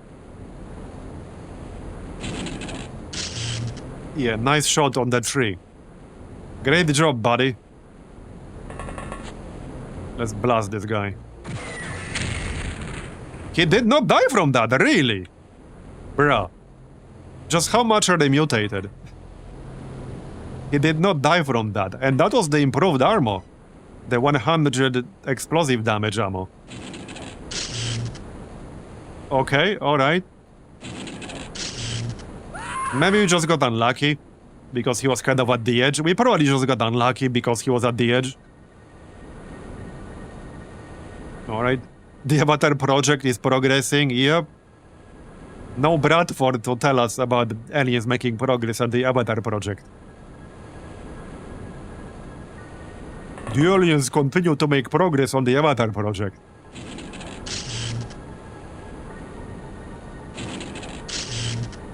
Yeah, nice shot on that tree. Great job, buddy. Let's blast this guy. He did not die from that, really? Bruh. Just how much are they mutated? He did not die from that, and that was the improved armor. The 100 explosive damage ammo. Okay, alright. Maybe we just got unlucky because he was kind of at the edge. We probably just got unlucky because he was at the edge. Alright. The Avatar project is progressing, yep. No Bradford to tell us about aliens making progress at the Avatar project. The aliens continue to make progress on the Avatar project.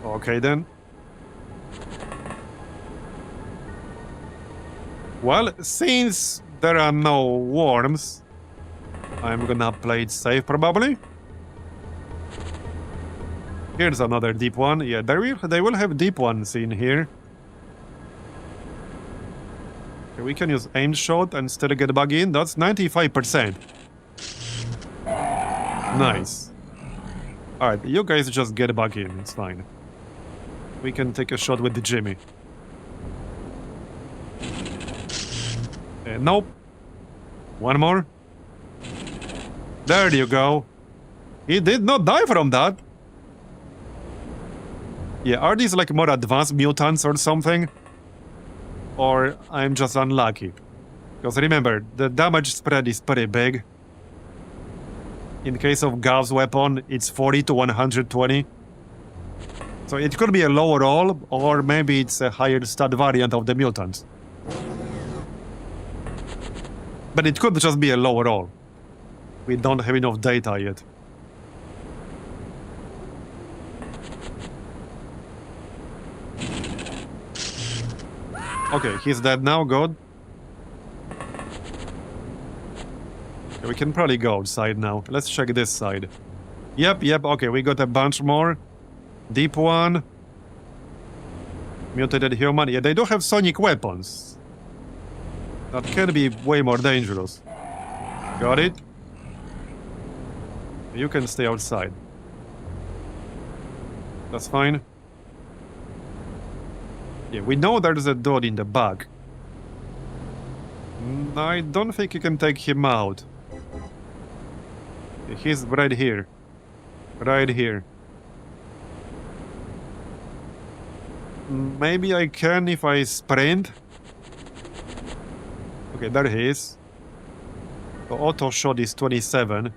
Okay then. Well, since there are no worms, I'm gonna play it safe probably. Here's another deep one. Yeah, they will have deep ones in here. Okay, we can use aim shot and still get bug in. That's 95%. Nice. Alright, you guys just get bug in. It's fine. We can take a shot with the Jimmy. Nope. One more. There you go. He did not die from that. Yeah, are these like more advanced mutants or something? Or I'm just unlucky? Because remember, the damage spread is pretty big. In case of Gav's weapon, it's 40 to 120. So it could be a lower roll, or maybe it's a higher stat variant of the mutant. But it could just be a lower roll. We don't have enough data yet. Okay, he's dead now, good. Okay, we can probably go outside now. Let's check this side. Yep, okay, we got a bunch more. Deep one. Mutated human. Yeah, they do have sonic weapons. That can be way more dangerous. Got it? You can stay outside. That's fine. Yeah, we know there's a dude in the back. I don't think you can take him out. He's right here. Right here. Maybe I can if I sprint. Okay, there he is. The auto shot is 27.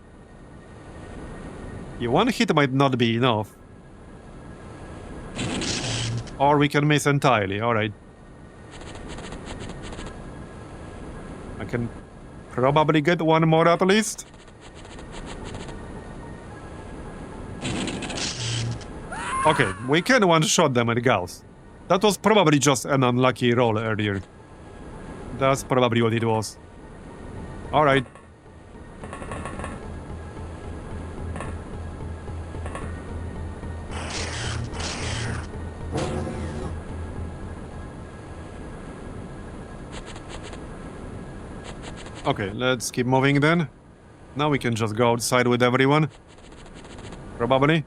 Yeah, one hit might not be enough. Or we can miss entirely, alright. I can probably get one more at least. Okay, we can one-shot them at Gauss. That was probably just an unlucky roll earlier. That's probably what it was. Alright. Okay, let's keep moving then. Now we can just go outside with everyone. Probably.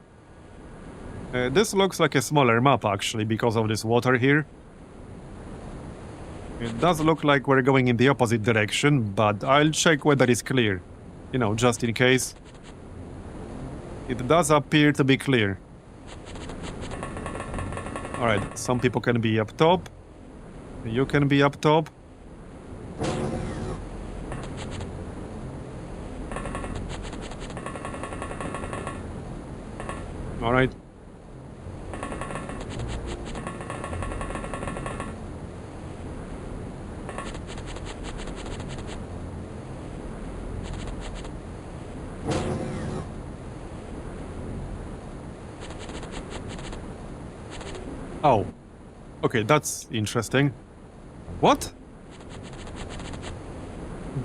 This looks like a smaller map, actually, because of this water here. It does look like we're going in the opposite direction, but I'll check whether it's clear. You know, just in case. It does appear to be clear. Alright, some people can be up top. You can be up top. Alright. Oh. Okay, that's interesting. What?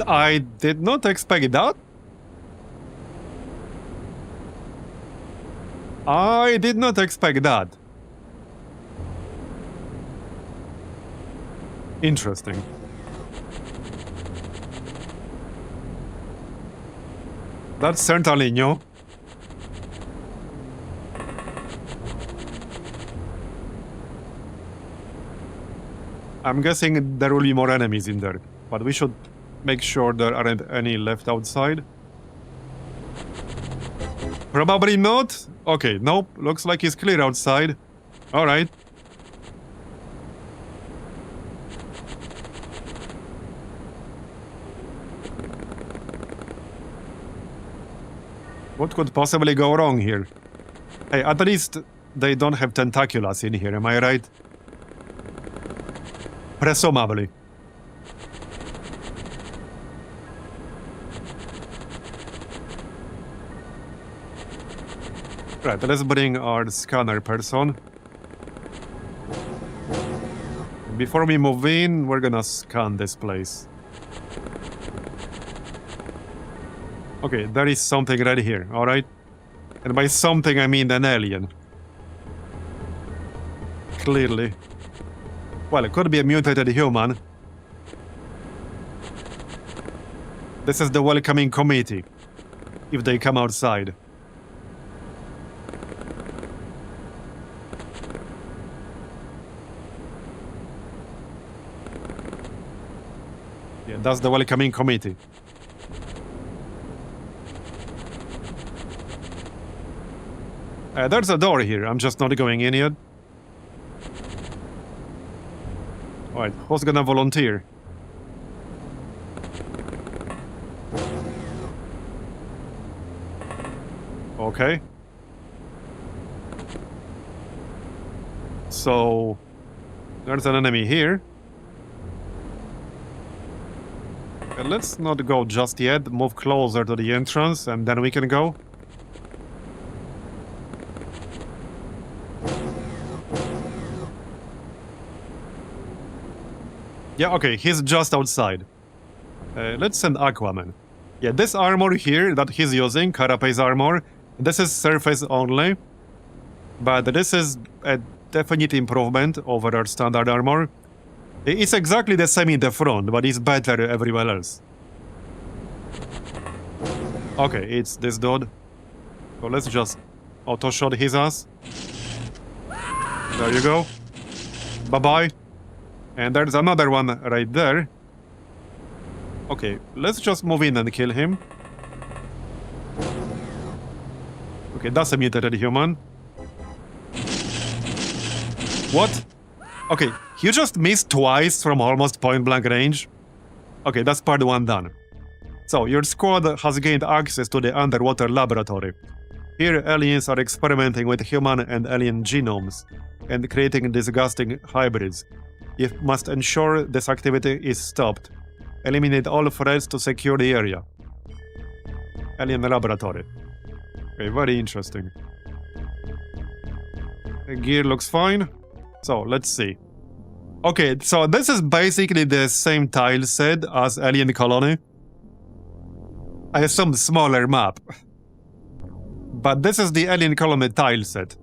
I did not expect that. I did not expect that. Interesting. That's certainly new. I'm guessing there will be more enemies in there, but we should make sure there aren't any left outside. Probably not. Okay, nope. Looks like it's clear outside. Alright. What could possibly go wrong here? Hey, at least they don't have tentaculars in here, am I right? Presumably. Right, let's bring our scanner person. Before we move in, we're gonna scan this place. Okay, there is something right here, alright? And by something I mean an alien. Clearly. Well, it could be a mutated human. This is the welcoming committee. If they come outside. Yeah, that's the welcoming committee. There's a door here. I'm just not going in yet. Alright, who's gonna volunteer? Okay. So, there's an enemy here. Let's not go just yet. Move closer to the entrance and then we can go. Yeah, okay, he's just outside. Let's send Aquaman. Yeah, this armor here that he's using, Carapace armor, this is surface only. But this is a definite improvement over our standard armor. It's exactly the same in the front, but it's better everywhere else. Okay, it's this dude. So let's just auto-shot his ass. There you go. Bye-bye. And there's another one right there. Okay, let's just move in and kill him. Okay, that's a mutated human. What? Okay, you just missed twice from almost point-blank range. Okay, that's part 1 done. So, your squad has gained access to the underwater laboratory. Here, aliens are experimenting with human and alien genomes and creating disgusting hybrids. You must ensure this activity is stopped. Eliminate all threats to secure the area. Alien laboratory. Okay, very interesting. The gear looks fine. So, let's see. Okay, so this is basically the same tile set as Alien Colony. I have some smaller map. But this is the Alien Colony tile set.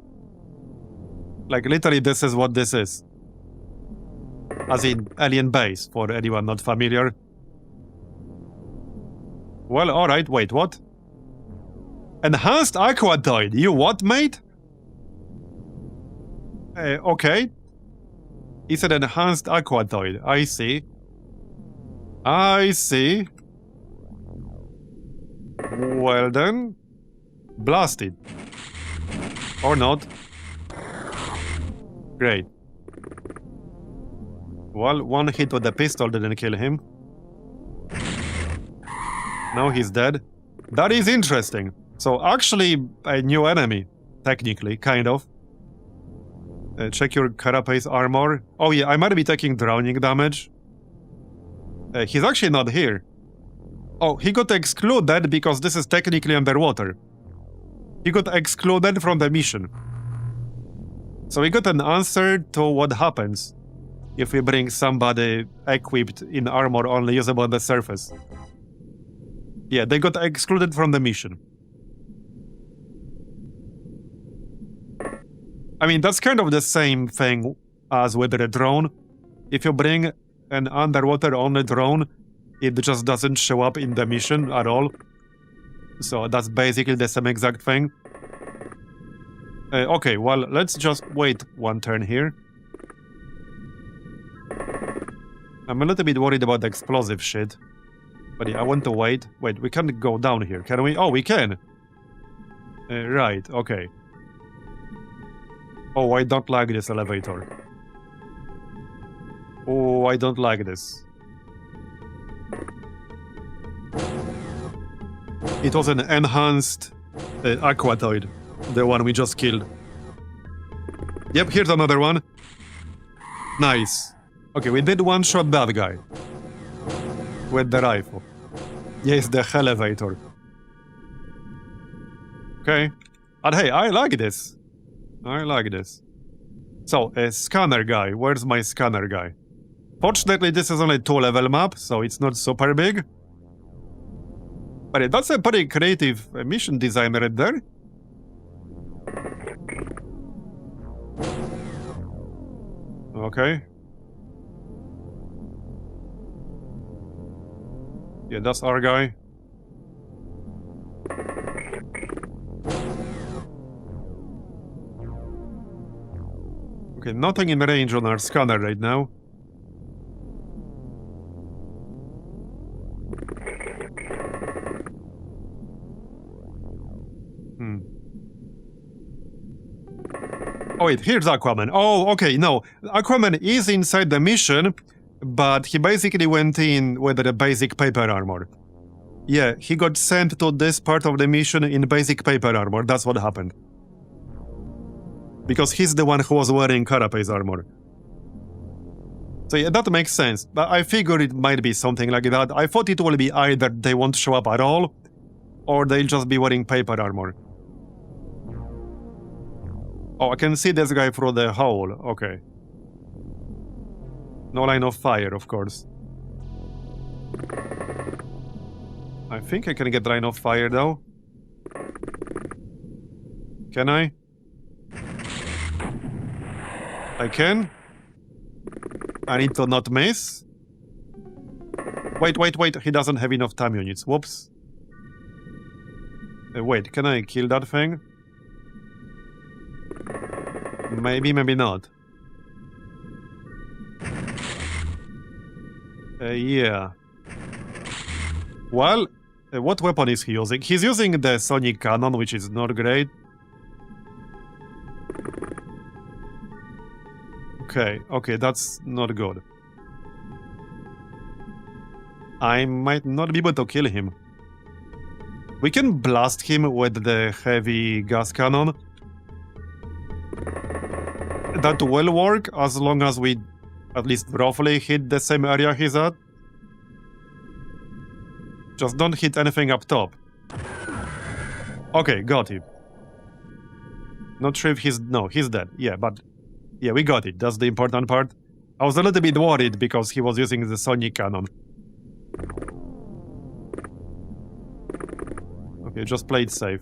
Like, literally, this is what this is. As in, Alien Base, for anyone not familiar. Well, alright, wait, what? Enhanced Aquatoid, you what, mate? Okay. He said enhanced Aquatoid, I see. I see. Well then, blast it. Or not. Great. Well, one hit with the pistol didn't kill him. Now he's dead. That is interesting. So actually a new enemy, technically, kind of. Check your carapace armor. Oh yeah, I might be taking drowning damage. He's actually not here. Oh, he got excluded because this is technically underwater. He got excluded from the mission. So we got an answer to what happens if we bring somebody equipped in armor only usable on the surface. Yeah, they got excluded from the mission. I mean, that's kind of the same thing as with the drone. If you bring an underwater-only drone, it just doesn't show up in the mission at all. So that's basically the same exact thing. Okay, well, let's just wait one turn here. I'm a little bit worried about the explosive shit. But yeah, I want to wait. Wait, we can't go down here, can we? Oh, we can! Right, okay. Oh, I don't like this elevator. Oh, I don't like this. It was an enhanced Aquatoid, the one we just killed. Yep, here's another one. Nice. Okay, we did one-shot that guy. With the rifle. Yes, the elevator. Okay. And hey, I like this. I like this. So, a scanner guy. Where's my scanner guy? Fortunately, this is only a 2-level map, so it's not super big. But that's a pretty creative mission design right there. Okay. Yeah, that's our guy. Okay, nothing in range on our scanner right now. Oh wait, here's Aquaman. Oh, okay, no. Aquaman is inside the mission, but he basically went in with the basic paper armor. Yeah, he got sent to this part of the mission in basic paper armor. That's what happened. Because he's the one who was wearing carapace armor. So yeah, that makes sense. But I figured it might be something like that. I thought it will be either they won't show up at all, or they'll just be wearing paper armor. Oh, I can see this guy through the hole. Okay. No line of fire, of course. I think I can get line of fire, though. Can I? I can? I need to not miss? Wait, wait, wait. He doesn't have enough time units. Whoops. Wait, can I kill that thing? Maybe, maybe not. Yeah. Well, what weapon is he using? He's using the sonic cannon, which is not great. Okay, okay, that's not good. I might not be able to kill him. We can blast him with the heavy gas cannon. That will work as long as we at least roughly hit the same area he's at. Just don't hit anything up top. Okay, got him. Not sure if he's... No, he's dead. Yeah, but... Yeah, we got it. That's the important part. I was a little bit worried because he was using the sonic cannon. Okay, just play it safe.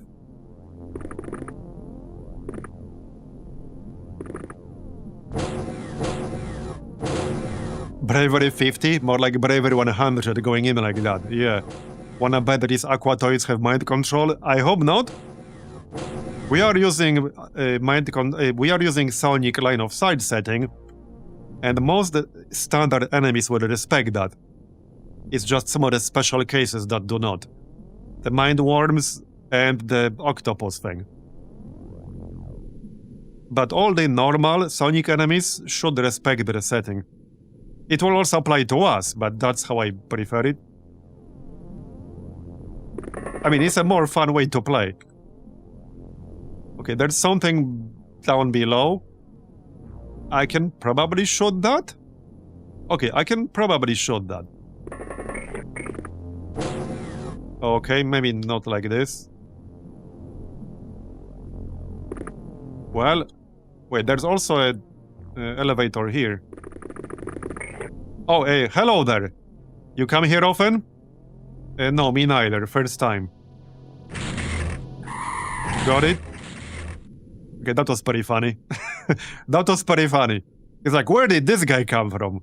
Bravery 50? More like bravery 100 going in like that. Yeah. Wanna bet that these aquatoids have mind control? I hope not. We are using we are using sonic line of sight setting, and most standard enemies will respect that. It's just some of the special cases that do not. The mind worms and the octopus thing. But all the normal sonic enemies should respect the setting. It will also apply to us, but that's how I prefer it. I mean, it's a more fun way to play. Okay, there's something down below. I can probably shoot that? Okay, I can probably shoot that. Okay, maybe not like this. Well, wait, there's also a elevator here. Oh, hey, hello there. You come here often? No, me neither. First time. Got it? Okay, that was pretty funny. That was pretty funny. It's like, where did this guy come from?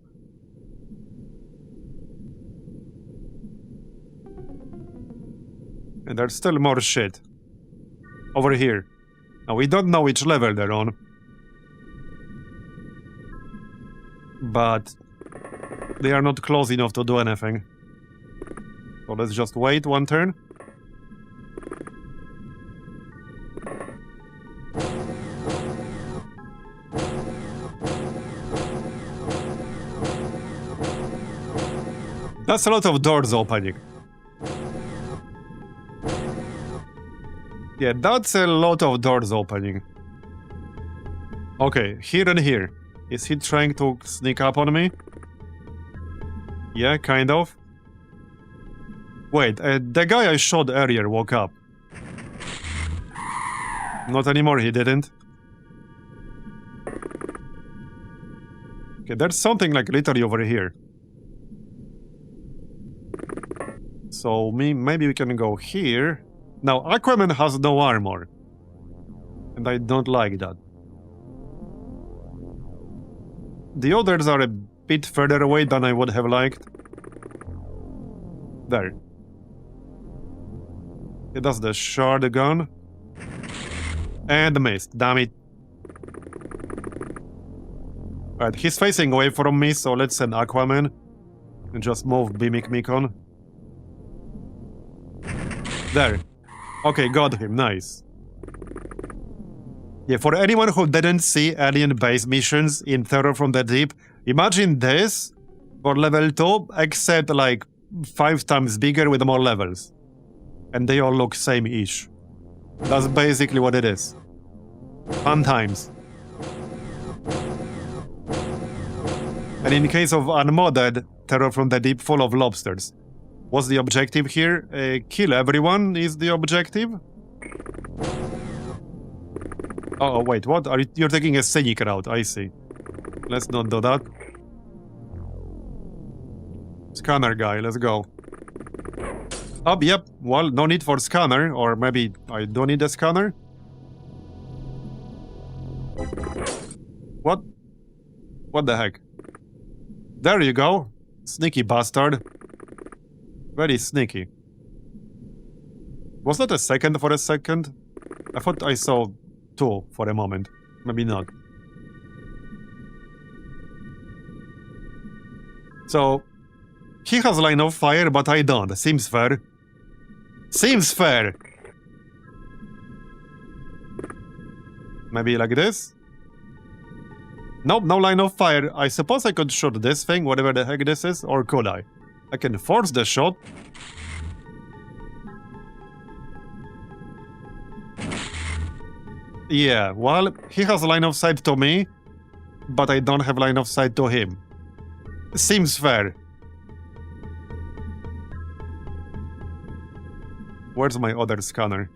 And there's still more shit. Over here. Now, we don't know which level they're on. But they are not close enough to do anything. So let's just wait one turn. That's a lot of doors opening. Yeah, that's a lot of doors opening. Okay, here and here. Is he trying to sneak up on me? Yeah, kind of. Wait, the guy I shot earlier woke up. Not anymore, he didn't. Okay, there's something like literally over here. So maybe we can go here. Now, Aquaman has no armor. And I don't like that. The others are a bit further away than I would have liked. There. Okay, that's the shard gun. And missed, damn it. Alright, he's facing away from me, so let's send Aquaman. And just move Mimikmikon. There. Okay, got him, nice. Yeah, for anyone who didn't see alien base missions in Terror from the Deep, imagine this for level 2, except like 5 times bigger with more levels. And they all look same-ish. That's basically what it is. Fun times. And in case of unmodded, Terror from the Deep full of lobsters. What's the objective here? Kill everyone is the objective? Oh, wait, what? You're taking a scenic route, I see. Let's not do that. Scanner guy, let's go. Oh, yep, well, no need for scanner, or maybe I don't need a scanner? What? What the heck? There you go. Sneaky bastard. Very sneaky. Was that a second for a second? I thought I saw 2 for a moment. Maybe not. So, he has line of fire, but I don't. Seems fair. Seems fair! Maybe like this? Nope, no line of fire. I suppose I could shoot this thing, whatever the heck this is, or could I? I can force the shot. Yeah, well, he has line of sight to me, but I don't have line of sight to him. Seems fair. Where's my other scanner?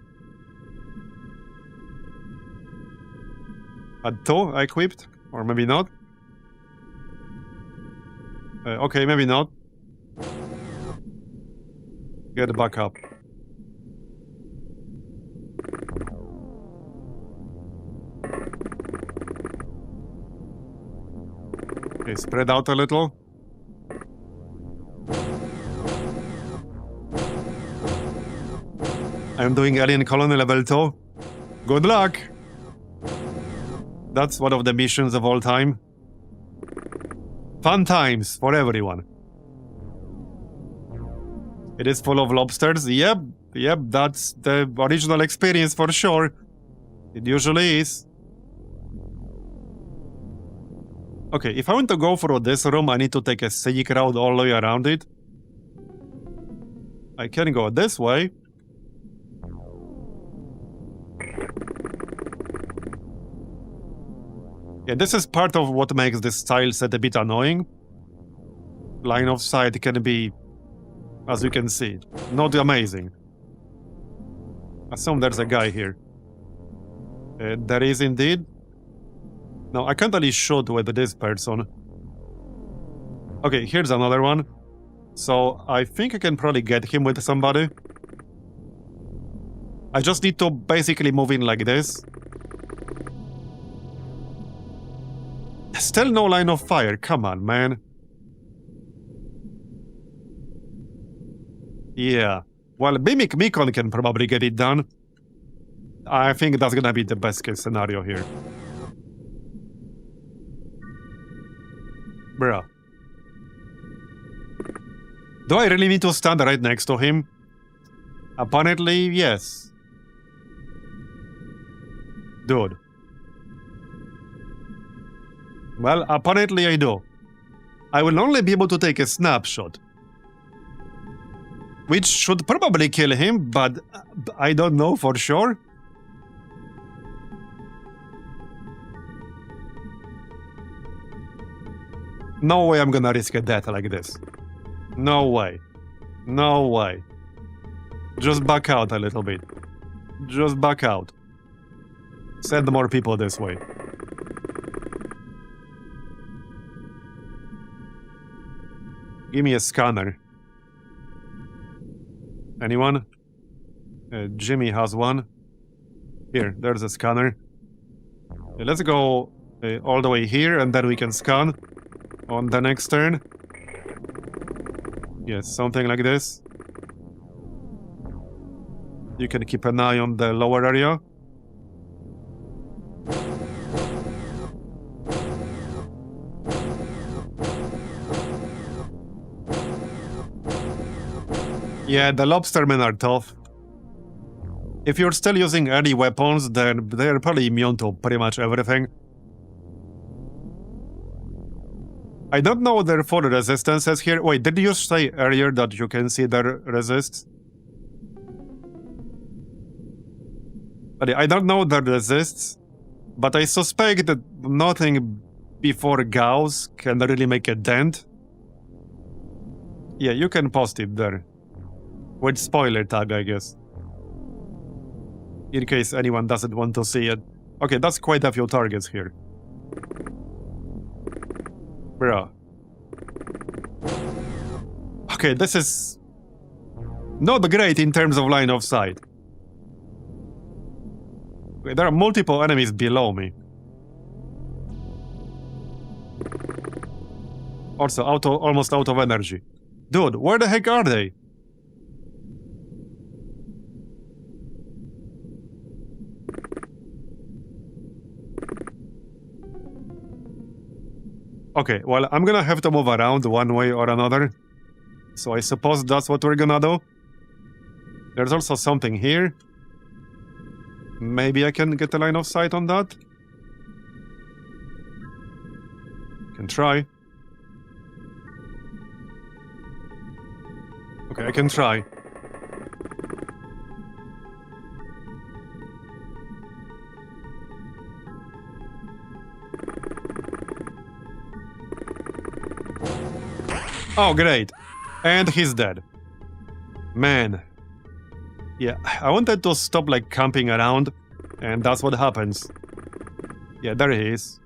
At 2 equipped? Or maybe not? Okay, maybe not. Get back up. Okay, spread out a little. I'm doing Alien Colony level 2. Good luck! That's one of the missions of all time. Fun times for everyone. It is full of lobsters. Yep, that's the original experience for sure. It usually is. Okay, if I want to go through this room, I need to take a scenic route all the way around it. I can go this way. Yeah, this is part of what makes this style set a bit annoying. Line of sight can be, as you can see, not amazing. Assume there's a guy here. There is indeed. No, I can't really shoot with this person. Okay, here's another one. So, I think I can probably get him with somebody. I just need to basically move in like this. Still no line of fire, come on, man. Yeah, well, Mimic Mikon can probably get it done. I think that's gonna be the best case scenario here. Bruh. Do I really need to stand right next to him? Apparently, yes. Dude. Well, apparently I do. I will only be able to take a snapshot. Which should probably kill him, but I don't know for sure. No way I'm gonna risk a death like this. No way. No way. Just back out a little bit. Just back out. Send more people this way. Give me a scanner. Anyone? Jimmy has one. Here, there's a scanner. Let's go all the way here and then we can scan on the next turn. Yes, something like this. You can keep an eye on the lower area. Yeah, the lobstermen are tough. If you're still using early weapons, then they're probably immune to pretty much everything. I don't know their full resistances here. Wait, did you say earlier that you can see their resists? I don't know their resists, but I suspect that nothing before Gauss can really make a dent. Yeah, you can post it there. With spoiler tag, I guess. In case anyone doesn't want to see it. Okay, that's quite a few targets here. Bruh. Okay, this is not great in terms of line of sight. There are multiple enemies below me. Also, almost out of energy. Dude, where the heck are they? Okay, well, I'm gonna have to move around one way or another. So I suppose that's what we're gonna do. There's also something here. Maybe I can get a line of sight on that. Can try. Okay, I can try. Oh, great. And he's dead. Man. Yeah, I wanted to stop, like, camping around, and that's what happens. Yeah, there he is.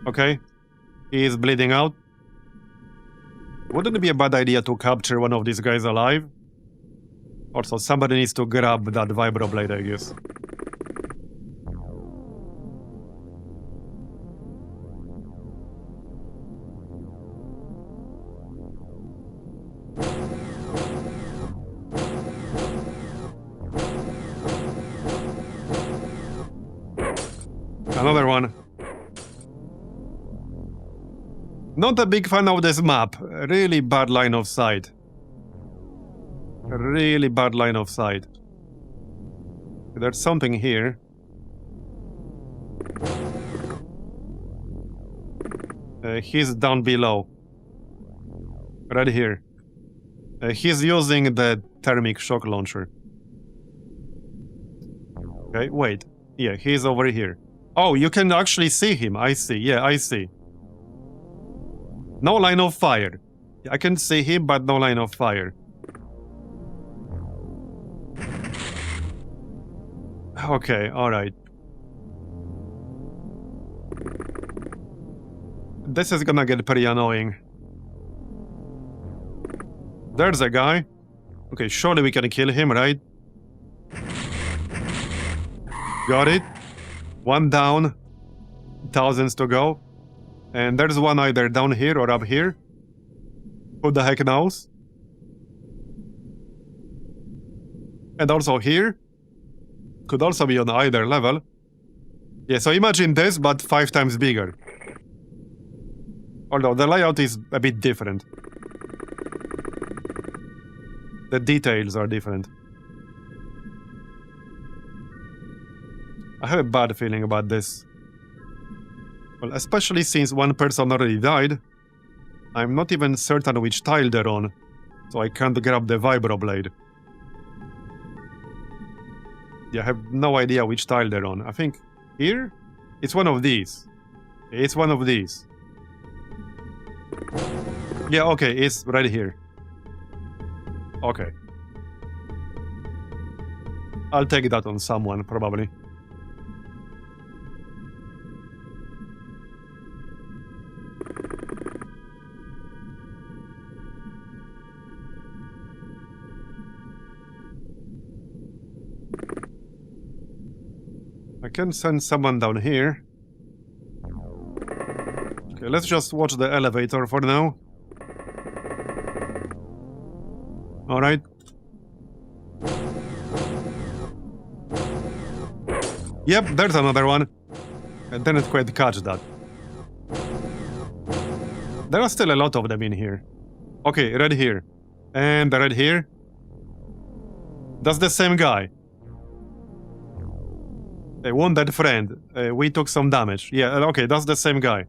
Okay. He is bleeding out. Wouldn't it be a bad idea to capture one of these guys alive? Also, somebody needs to grab that vibroblade, I guess. Another one. Not a big fan of this map. Really bad line of sight. Really bad line of sight. There's something here. He's down below. Right here. He's using the thermic shock launcher. Okay, wait. Yeah, he's over here. Oh, you can actually see him. I see. Yeah, I see. No line of fire. I can see him, but no line of fire. Okay, alright. This is gonna get pretty annoying. There's a guy. Okay, surely we can kill him, right? Got it. One down. Thousands to go. And there's one either down here or up here. Who the heck knows? And also here. Could also be on either level. Yeah, so imagine this, but 5 times bigger. Although the layout is a bit different. The details are different. I have a bad feeling about this. Well, especially since one person already died. I'm not even certain which tile they're on, so I can't grab the vibroblade. Yeah, I have no idea which tile they're on. I think here? It's one of these. It's one of these. Yeah, okay, it's right here. Okay. I'll take that on someone, probably. I can send someone down here. Okay, let's just watch the elevator for now. Alright. Yep, there's another one. I didn't quite catch that. There are still a lot of them in here. Okay, right here. And right here. That's the same guy. A wounded friend. We took some damage. Yeah, okay, that's the same guy.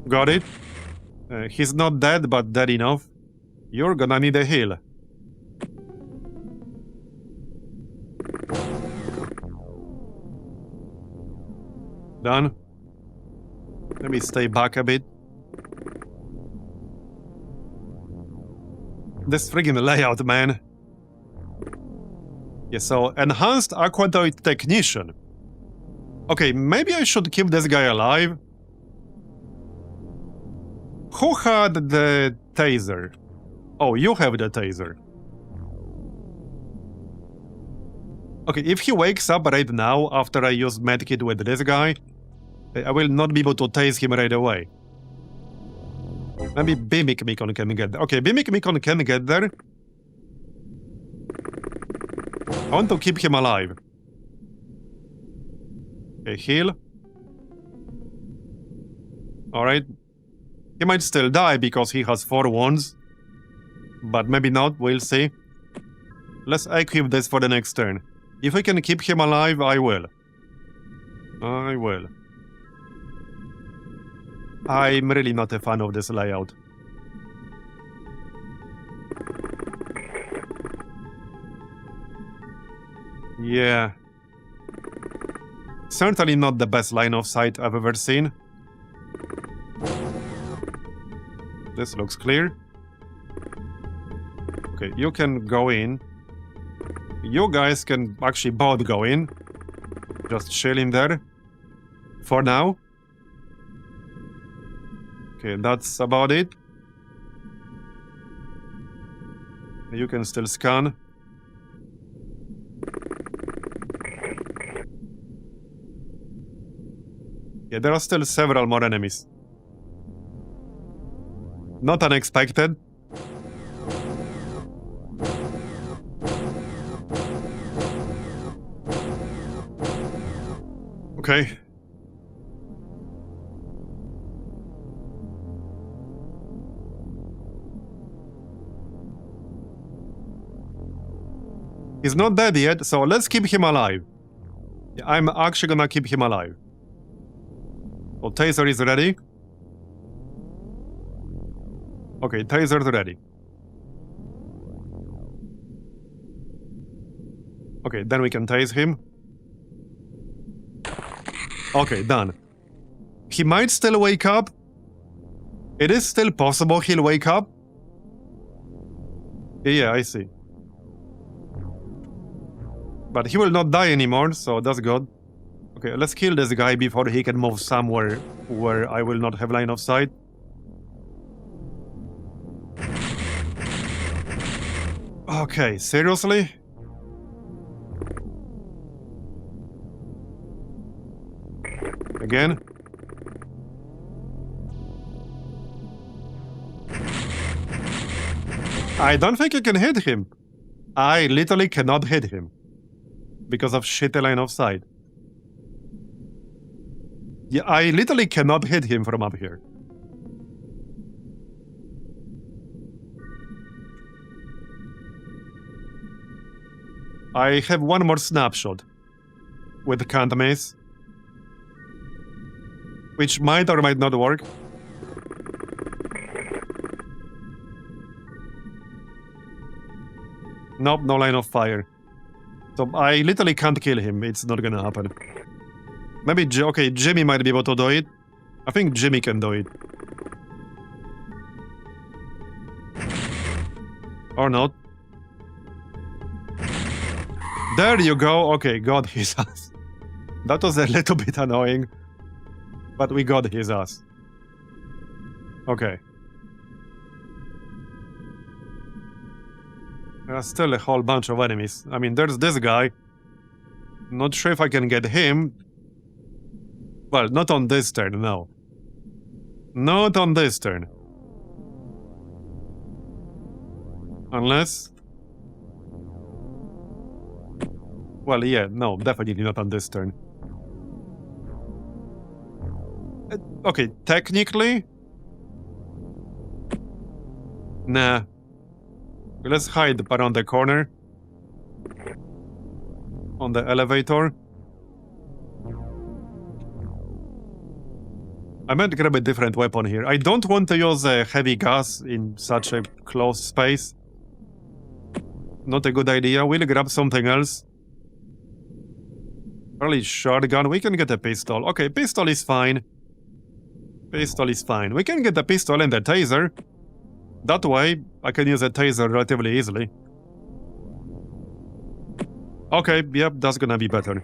Got it. He's not dead, but dead enough. You're gonna need a heal. Done. Let me stay back a bit. This friggin' layout, man. Yeah, so enhanced aquadoid technician. Okay, maybe I should keep this guy alive. Who had the taser? Oh, you have the taser. Okay, if he wakes up right now after I use medkit with this guy, I will not be able to tase him right away. Maybe Bimik can get there. Okay, Bimik can get there. I want to keep him alive. Okay, heal. Alright. He might still die because he has 4 wounds. But maybe not, we'll see. Let's equip this for the next turn. If I can keep him alive, I will. I will. I'm really not a fan of this layout. Yeah. Certainly not the best line of sight I've ever seen. This looks clear. Okay, you can go in. You guys can actually both go in. Just chill in there. For now. Okay, that's about it. You can still scan. Yeah, there are still several more enemies. Not unexpected. Okay. He's not dead yet, so let's keep him alive. I'm actually gonna keep him alive. So taser is ready. Okay, taser's ready. Okay, then we can tase him. Okay, done. He might still wake up. It is still possible he'll wake up. Yeah, I see. But he will not die anymore, so that's good. Okay, let's kill this guy before he can move somewhere where I will not have line of sight. Okay, seriously? Again? I don't think you can hit him. I literally cannot hit him. Because of shitty line of sight. Yeah, I literally cannot hit him from up here. I have one more snapshot. With the can't mace. Which might or might not work. Nope, no line of fire. So I literally can't kill him. It's not gonna happen. Maybe, okay, Jimmy might be able to do it. I think Jimmy can do it. Or not. There you go. Okay, got his ass. That was a little bit annoying. But we got his ass. Okay. There's still a whole bunch of enemies. I mean, there's this guy. Not sure if I can get him. Well, not on this turn, no. Not on this turn. Unless... Well, yeah, no, definitely not on this turn. Okay, technically... Nah. Let's hide around the corner. On the elevator. I might grab a different weapon here. I don't want to use a heavy gas in such a close space. Not a good idea. We'll grab something else. Probably shotgun. We can get a pistol. Okay, pistol is fine. Pistol is fine. We can get the pistol and the taser. That way, I can use a taser relatively easily. Okay, yep, that's gonna be better.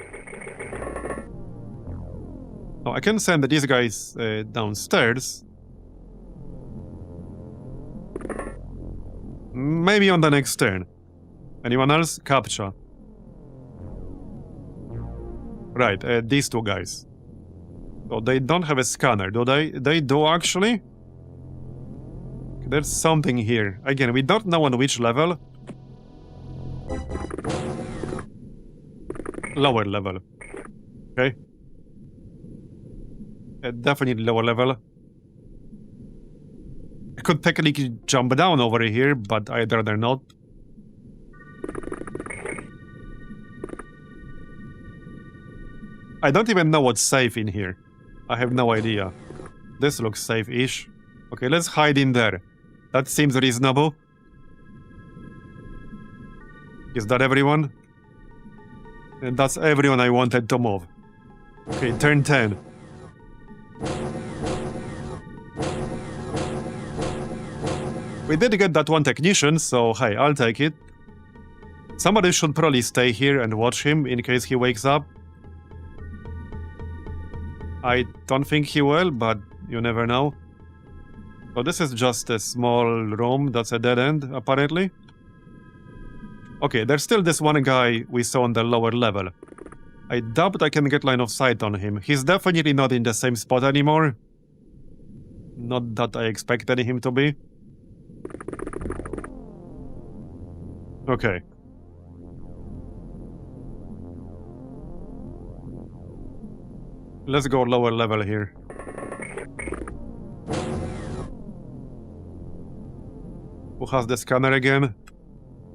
Oh, I can send these guys downstairs. Maybe on the next turn. Anyone else? Capture. Right, these two guys. So they don't have a scanner, do they? They do actually? There's something here. Again, we don't know on which level. Lower level. Okay. Definitely lower level. I could technically jump down over here, but I'd rather not. I don't even know what's safe in here. I have no idea. This looks safe-ish. Okay, let's hide in there. That seems reasonable. Is that everyone? And that's everyone I wanted to move. Okay, turn 10. We did get that one technician, so hey, I'll take it. Somebody should probably stay here and watch him in case he wakes up. I don't think he will, but you never know. So this is just a small room that's a dead end, apparently. Okay, there's still this one guy we saw on the lower level. I doubt I can get line of sight on him. He's definitely not in the same spot anymore. Not that I expected him to be. Okay. Let's go lower level here. Who has the scanner again?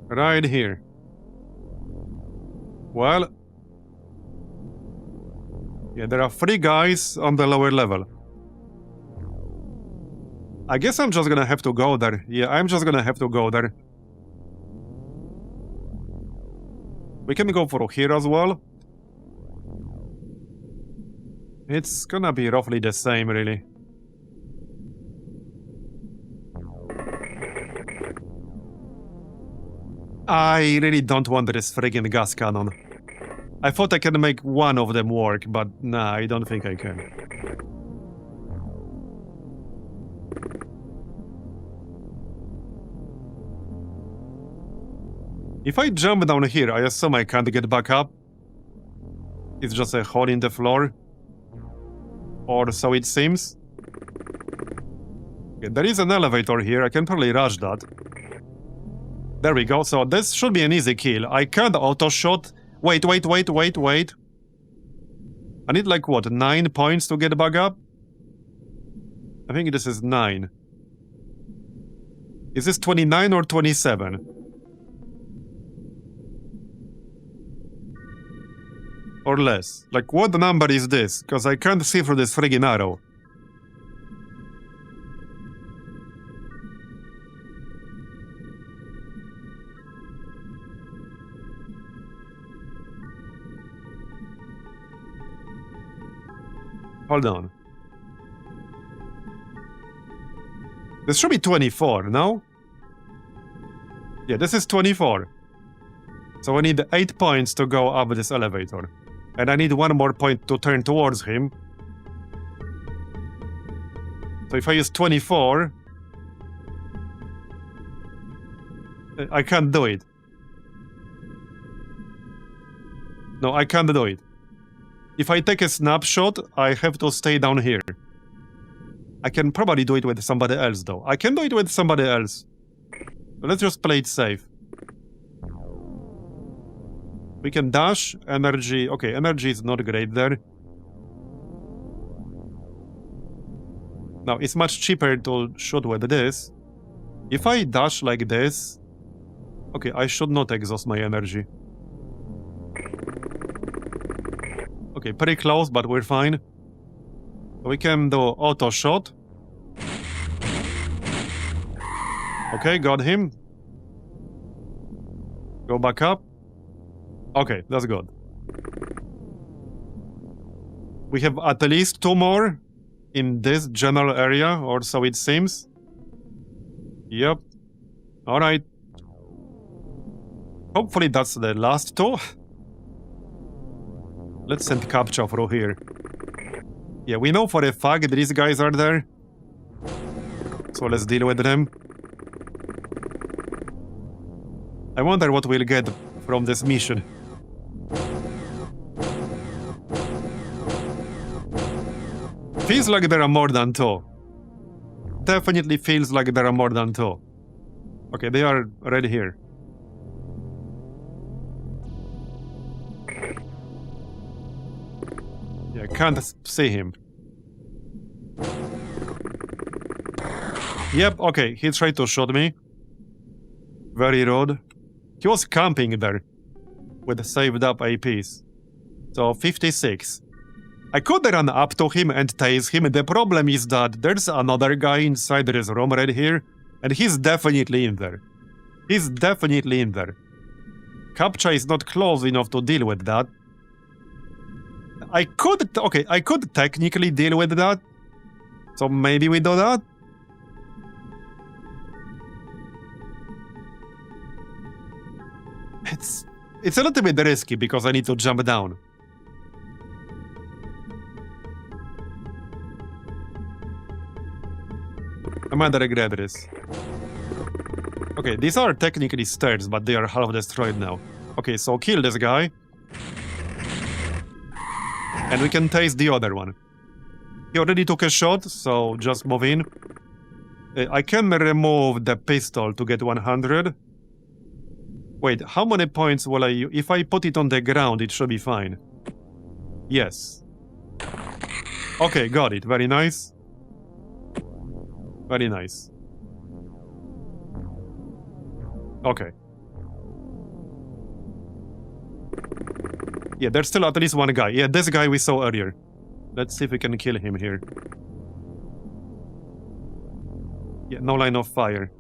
Right here. Well... yeah, there are 3 guys on the lower level. I guess I'm just gonna have to go there. Yeah, I'm just gonna have to go there. We can go for here as well. It's gonna be roughly the same, really. I really don't want this friggin' gas cannon. I thought I can make one of them work, but nah, I don't think I can. If I jump down here, I assume I can't get back up. It's just a hole in the floor. Or so it seems. Okay, there is an elevator here, I can probably rush that. There we go, so this should be an easy kill. I can't auto-shot. Wait. I need like what, 9 points to get back up? I think this is 9. Is this 29 or 27? Or less. Like, what number is this? Because I can't see through this friggin' arrow. Hold on. This should be 24, no? Yeah, this is 24. So I need 8 points to go up this elevator. And I need 1 more point to turn towards him. So if I use 24... I can't do it. No, I can't do it. If I take a snapshot, I have to stay down here. I can probably do it with somebody else, though. I can do it with somebody else. But let's just play it safe. We can dash, energy... okay, energy is not great there. Now, it's much cheaper to shoot with this. If I dash like this... okay, I should not exhaust my energy. Okay, pretty close, but we're fine. We can do auto shot. Okay, got him. Go back up. Okay, that's good. We have at least 2 more in this general area, or so it seems. Yep. Alright. Hopefully that's the last 2. Let's send capture through here. Yeah, we know for a fact these guys are there. So let's deal with them. I wonder what we'll get from this mission. Feels like there are more than 2. Definitely feels like there are more than 2. Okay, they are right here. Yeah, can't see him. Yep, okay, he tried to shoot me. Very rude. He was camping there with saved up APs. So 56. I could run up to him and tase him. The problem is that there's another guy inside this room right here, and he's definitely in there. He's definitely in there. Captcha is not close enough to deal with that. I could technically deal with that. So maybe we do that? It's a little bit risky because I need to jump down. I might regret this. Okay, these are technically stairs, but they are half destroyed now. Okay, so kill this guy. And we can taste the other one. He already took a shot, so just move in. I can remove the pistol to get 100. Wait, how many points will I use? If I put it on the ground, it should be fine. Yes. Okay, got it. Very nice. Very nice. Okay. Yeah, there's still at least one guy. Yeah, this guy we saw earlier. Let's see if we can kill him here. Yeah, no line of fire.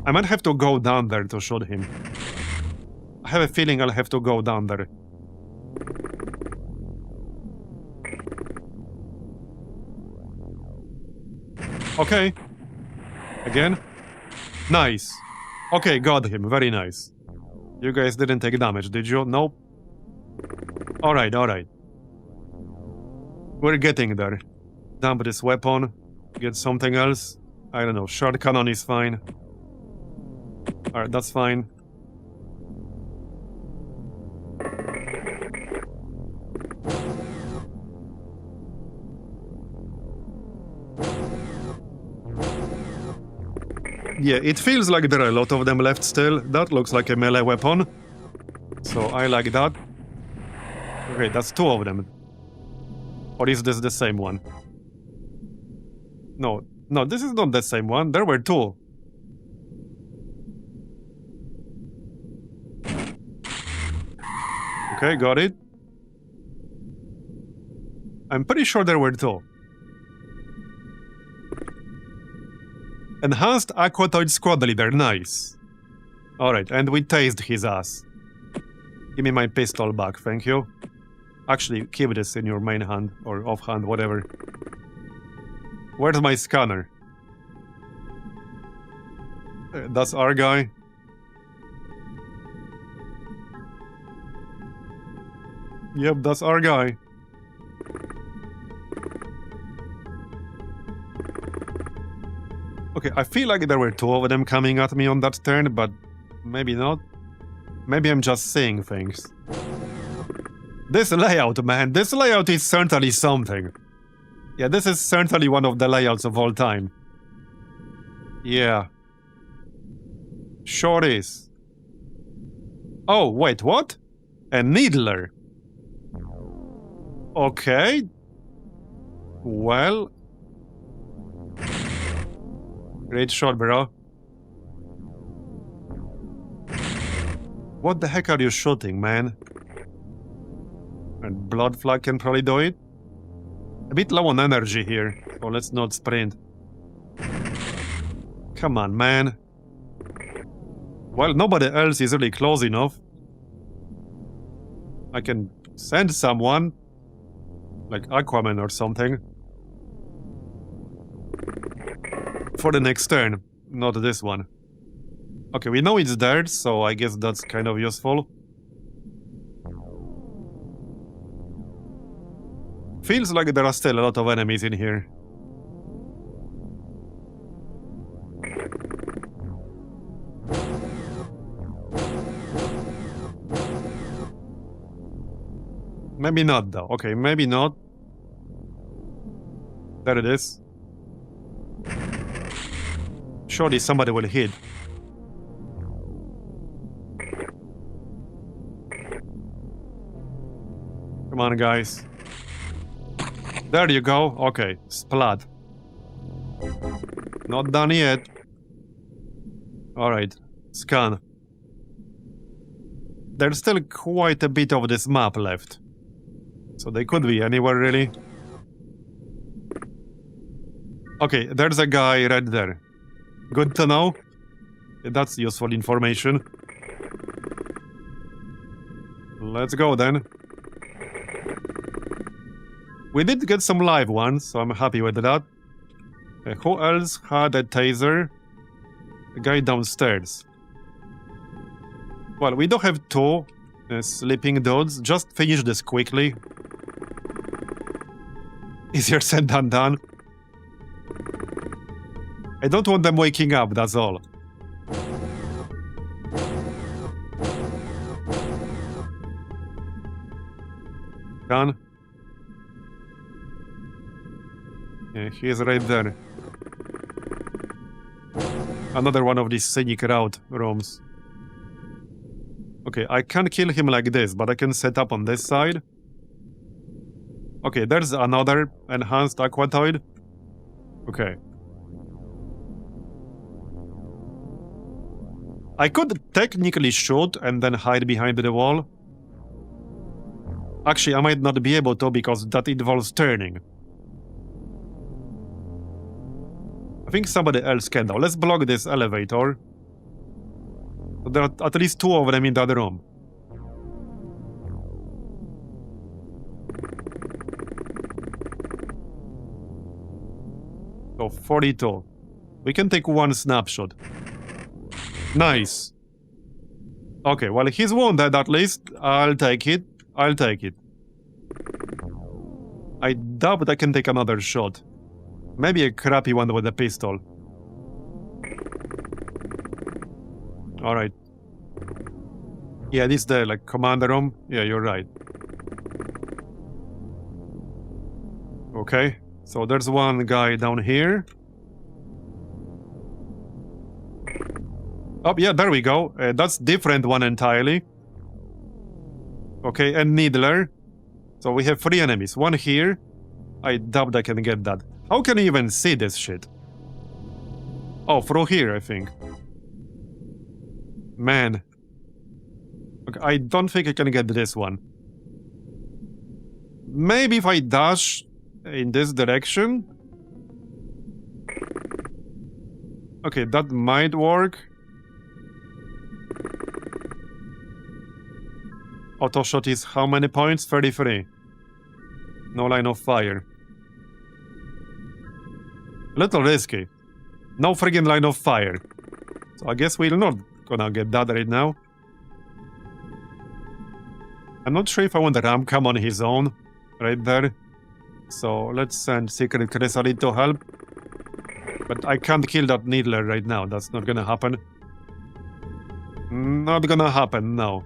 I might have to go down there to shoot him. I have a feeling I'll have to go down there. Okay. Again. Nice. Okay, got him. Very nice. You guys didn't take damage, did you? Nope. Alright, alright. We're getting there. Dump this weapon. Get something else. I don't know. Short cannon is fine. Alright, that's fine. Yeah, it feels like there are a lot of them left still. That looks like a melee weapon. So I like that. Okay, that's two of them. Or is this the same one? No, no, this is not the same one. There were two. Okay, got it. I'm pretty sure there were two. Enhanced Aquatoid Squad Leader, nice. Alright, and we tased his ass. Give me my pistol back, thank you. Actually, keep this in your main hand, or offhand, whatever. Where's my scanner? That's our guy. Yep, that's our guy. Okay, I feel like there were two of them coming at me on that turn, but maybe not. Maybe I'm just seeing things. This layout, man, this layout is certainly something. Yeah, this is certainly one of the layouts of all time. Yeah. Sure is. Oh, wait, what? A needler. Okay. Well... Great shot, bro. What the heck are you shooting, man? And Blood Flag can probably do it. A bit low on energy here, so let's not sprint. Come on, man. Well, nobody else is really close enough. I can send someone, like Aquaman or something, for the next turn, not this one. Okay, we know it's there, so I guess that's kind of useful. Feels like there are still a lot of enemies in here. Maybe not, though. Okay, maybe not. There it is. Surely somebody will hit. Come on, guys. There you go. Okay, splat. Not done yet. Alright, scan. There's still quite a bit of this map left. So they could be anywhere, really. Okay, there's a guy right there. Good to know. That's useful information. Let's go then. We did get some live ones, so I'm happy with that. Who else had a taser? The guy downstairs. Well, we do have two sleeping dudes. Just finish this quickly. Easier said than done. I don't want them waking up, that's all. Done. Yeah, he is right there. Another one of these scenic route rooms. Okay, I can't kill him like this, but I can set up on this side. Okay, there's another enhanced aquatoid. Okay. I could technically shoot and then hide behind the wall. Actually, I might not be able to because that involves turning. I think somebody else can though. Let's block this elevator. There are at least 2 of them in that room. So 42. We can take 1 snapshot. Nice. Okay, well, he's wounded at least. I'll take it. I'll take it. I doubt I can take another shot. Maybe a crappy one with a pistol. Alright. Yeah, this is the, like, commander room. Yeah, you're right. Okay, so there's one guy down here. Oh, yeah, there we go. That's different one entirely. Okay, and Needler. So we have 3 enemies. One here. I doubt I can get that. How can you even see this shit? Oh, through here, I think. Man. Okay, I don't think I can get this one. Maybe if I dash in this direction? Okay, that might work. Auto shot is how many points? 33. No line of fire. Little risky. No friggin' line of fire. So I guess we're not gonna get that right now. I'm not sure if I want the ram come on his own. Right there. So let's send Secret Chrysalid to help. But I can't kill that Needler right now. That's not gonna happen. Not gonna happen, no.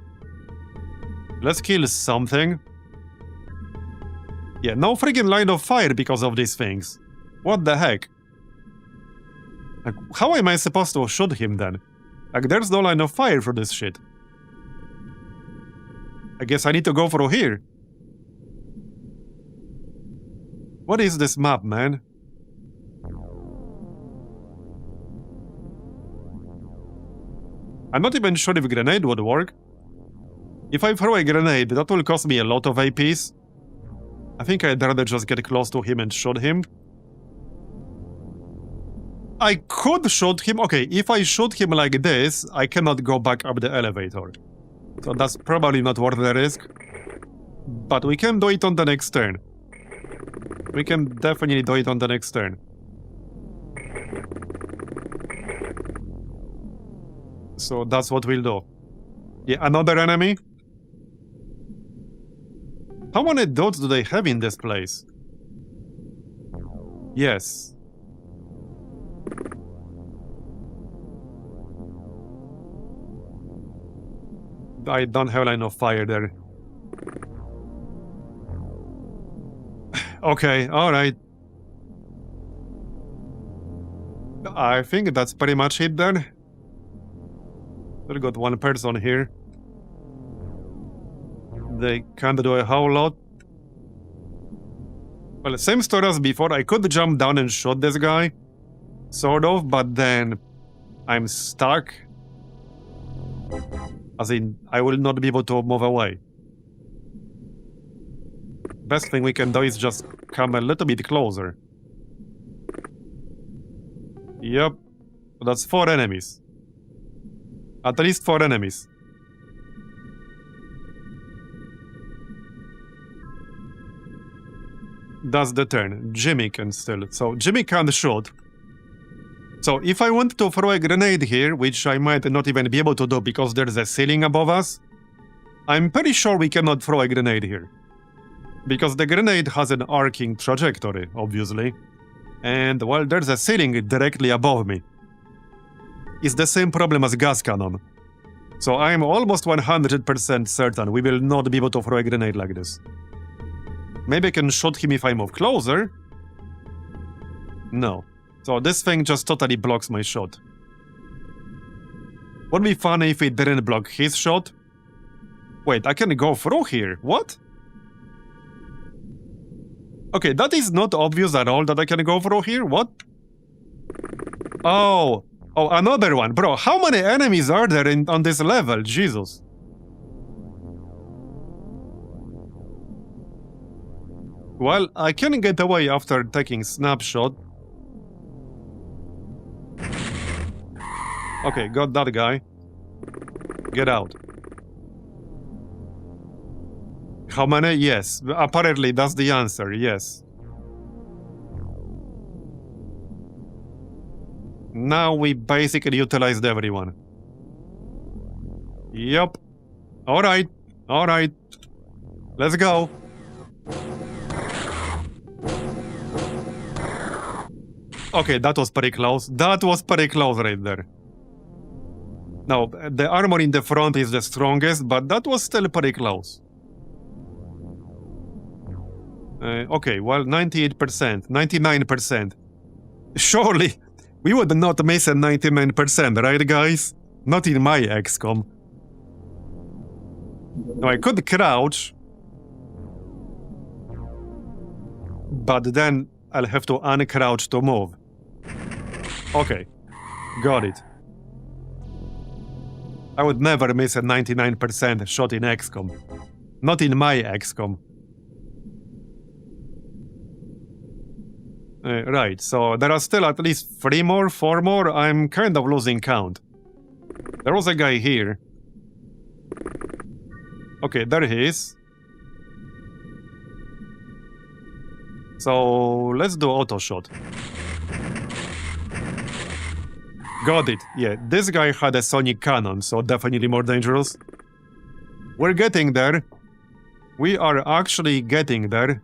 Let's kill something. Yeah, no friggin' line of fire because of these things. What the heck? Like, how am I supposed to shoot him then? Like, there's no line of fire for this shit. I guess I need to go through here. What is this map, man? I'm not even sure if a grenade would work. If I throw a grenade, that will cost me a lot of APs. I think I'd rather just get close to him and shoot him. I could shoot him. Okay, if I shoot him like this, I cannot go back up the elevator. So that's probably not worth the risk. But we can do it on the next turn. We can definitely do it on the next turn. So that's what we'll do. Yeah, another enemy. How many dots do they have in this place? Yes. I don't have line of fire there. Okay, alright. I think that's pretty much it then. We got 1 person here. They can't do a whole lot. Well, same story as before. I could jump down and shoot this guy. Sort of, but then I'm stuck. As in, I will not be able to move away. Best thing we can do is just come a little bit closer. Yep. So that's 4 enemies. At least 4 enemies. That's the turn. Jimmy can still. So Jimmy can't shoot. So if I want to throw a grenade here, which I might not even be able to do because there's a ceiling above us, I'm pretty sure we cannot throw a grenade here. Because the grenade has an arcing trajectory, obviously. And, well, there's a ceiling directly above me. It's the same problem as gas cannon. So I'm almost 100% certain we will not be able to throw a grenade like this. Maybe I can shoot him if I move closer. No. So this thing just totally blocks my shot. Would be funny if it didn't block his shot. Wait, I can go through here. What? Okay, that is not obvious at all that I can go through here. What? Oh. Oh, another one. Bro, how many enemies are there on this level? Jesus. Well, I can get away after taking snapshot. Okay, got that guy. Get out. How many? Yes. Apparently, that's the answer. Yes. Now we basically utilized everyone. Yup. Alright. Alright. Let's go. Okay, that was pretty close. That was pretty close right there. Now, the armor in the front is the strongest, but that was still pretty close. Okay, well, 98%, 99%. Surely, we would not miss a 99%, right, guys? Not in my XCOM. Now, I could crouch, but then I'll have to uncrouch to move. Okay, got it. I would never miss a 99% shot in XCOM. Not in my XCOM. Right, so there are still at least 3 more, 4 more. I'm kind of losing count. There was a guy here. Okay, there he is. So let's do auto shot. Got it. Yeah, this guy had a sonic cannon, so definitely more dangerous. We're getting there. We are actually getting there.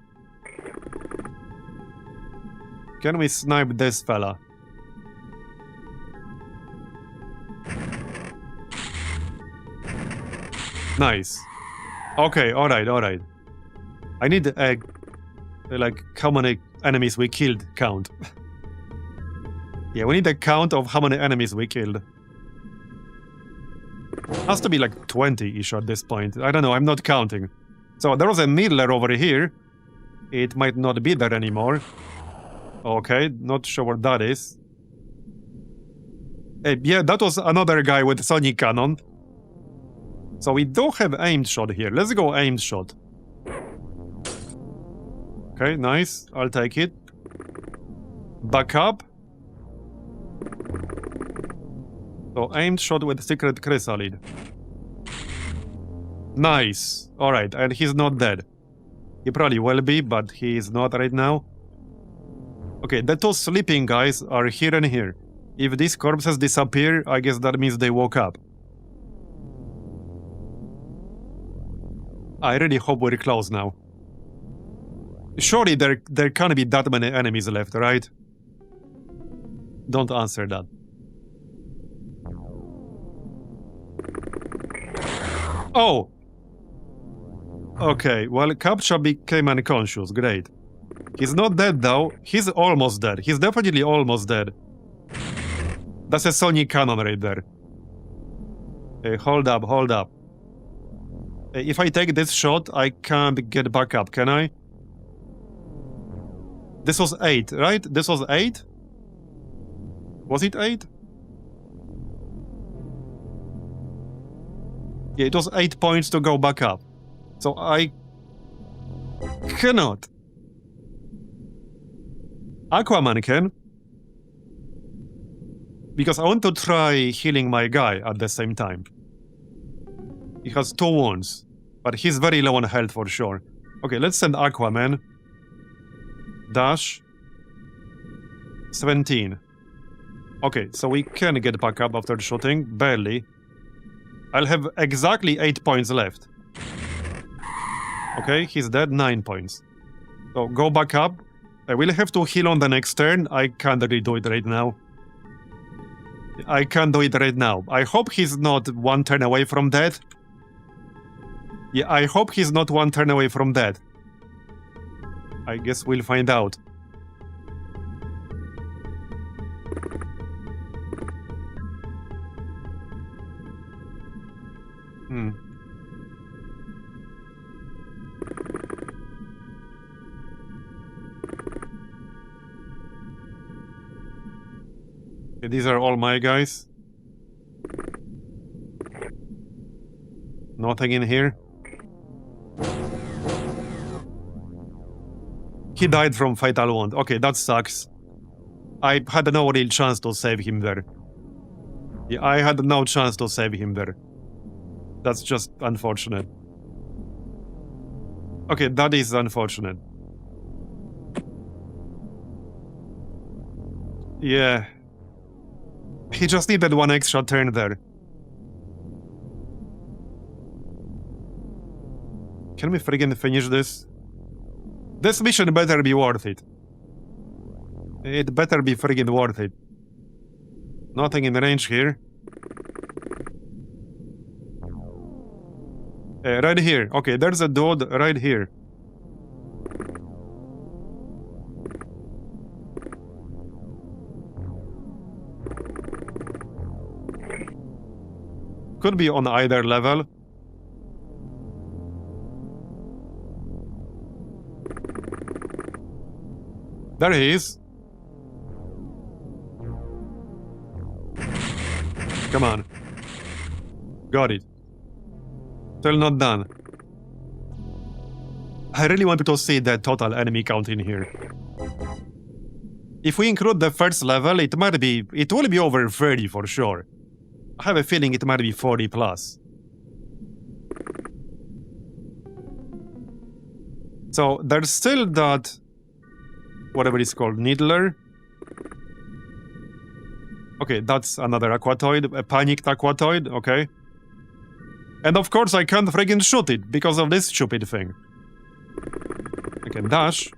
Can we snipe this fella? Nice. Okay, alright, alright. I need a... like, how many enemies we killed count. Yeah, we need a count of how many enemies we killed. Has to be like 20-ish at this point. I don't know, I'm not counting. So there was a needler over here. It might not be there anymore. Okay, not sure what that is. Yeah, that was another guy with sonic cannon. So we do have aimed shot here. Let's go aimed shot. Okay, nice. I'll take it. Back up. So aimed shot with secret chrysalid. Nice. Alright, and he's not dead. He probably will be, but he is not right now. Okay, the 2 sleeping guys are here and here. If these corpses disappear, I guess that means they woke up. I really hope we're close now. Surely there can't be that many enemies left, right? Don't answer that. Oh! Okay, well, Captcha became unconscious, great. He's not dead though, he's almost dead. He's definitely almost dead. That's a sonic cannon right there. Hold up, hold up. If I take this shot, I can't get back up, can I? This was 8, right? This was 8? Was it 8? Yeah, it was 8 points to go back up. So I cannot. Aquaman can. Because I want to try healing my guy at the same time. He has 2 wounds, but he's very low on health for sure. Okay, let's send Aquaman. Dash. 17. Okay, so we can get back up after shooting, barely. I'll have exactly 8 points left. Okay, he's dead, 9 points. So go back up. I will have to heal on the next turn. I can't really do it right now. I can't do it right now. I hope he's not 1 turn away from death. Yeah, I hope he's not 1 turn away from death. I guess we'll find out. Okay, these are all my guys. Nothing in here. He died from fatal wound. Okay, that sucks. I had no real chance to save him there. Yeah, I had no chance to save him there. That's just unfortunate. Okay, that is unfortunate. Yeah. He just needed one extra turn there. Can we friggin' finish this? This mission better be worth it. It better be friggin' worth it. Nothing in range here. Right here. Okay, there's a dude right here. Could be on either level. There he is. Come on. Got it. Still not done. I really wanted to see the total enemy count in here. If we include the first level, it will be over 30 for sure. I have a feeling it might be 40 plus. So there's still that, whatever it's called, Needler. Okay, that's another aquatoid, a panicked aquatoid, okay. And of course I can't friggin' shoot it because of this stupid thing. I can dash.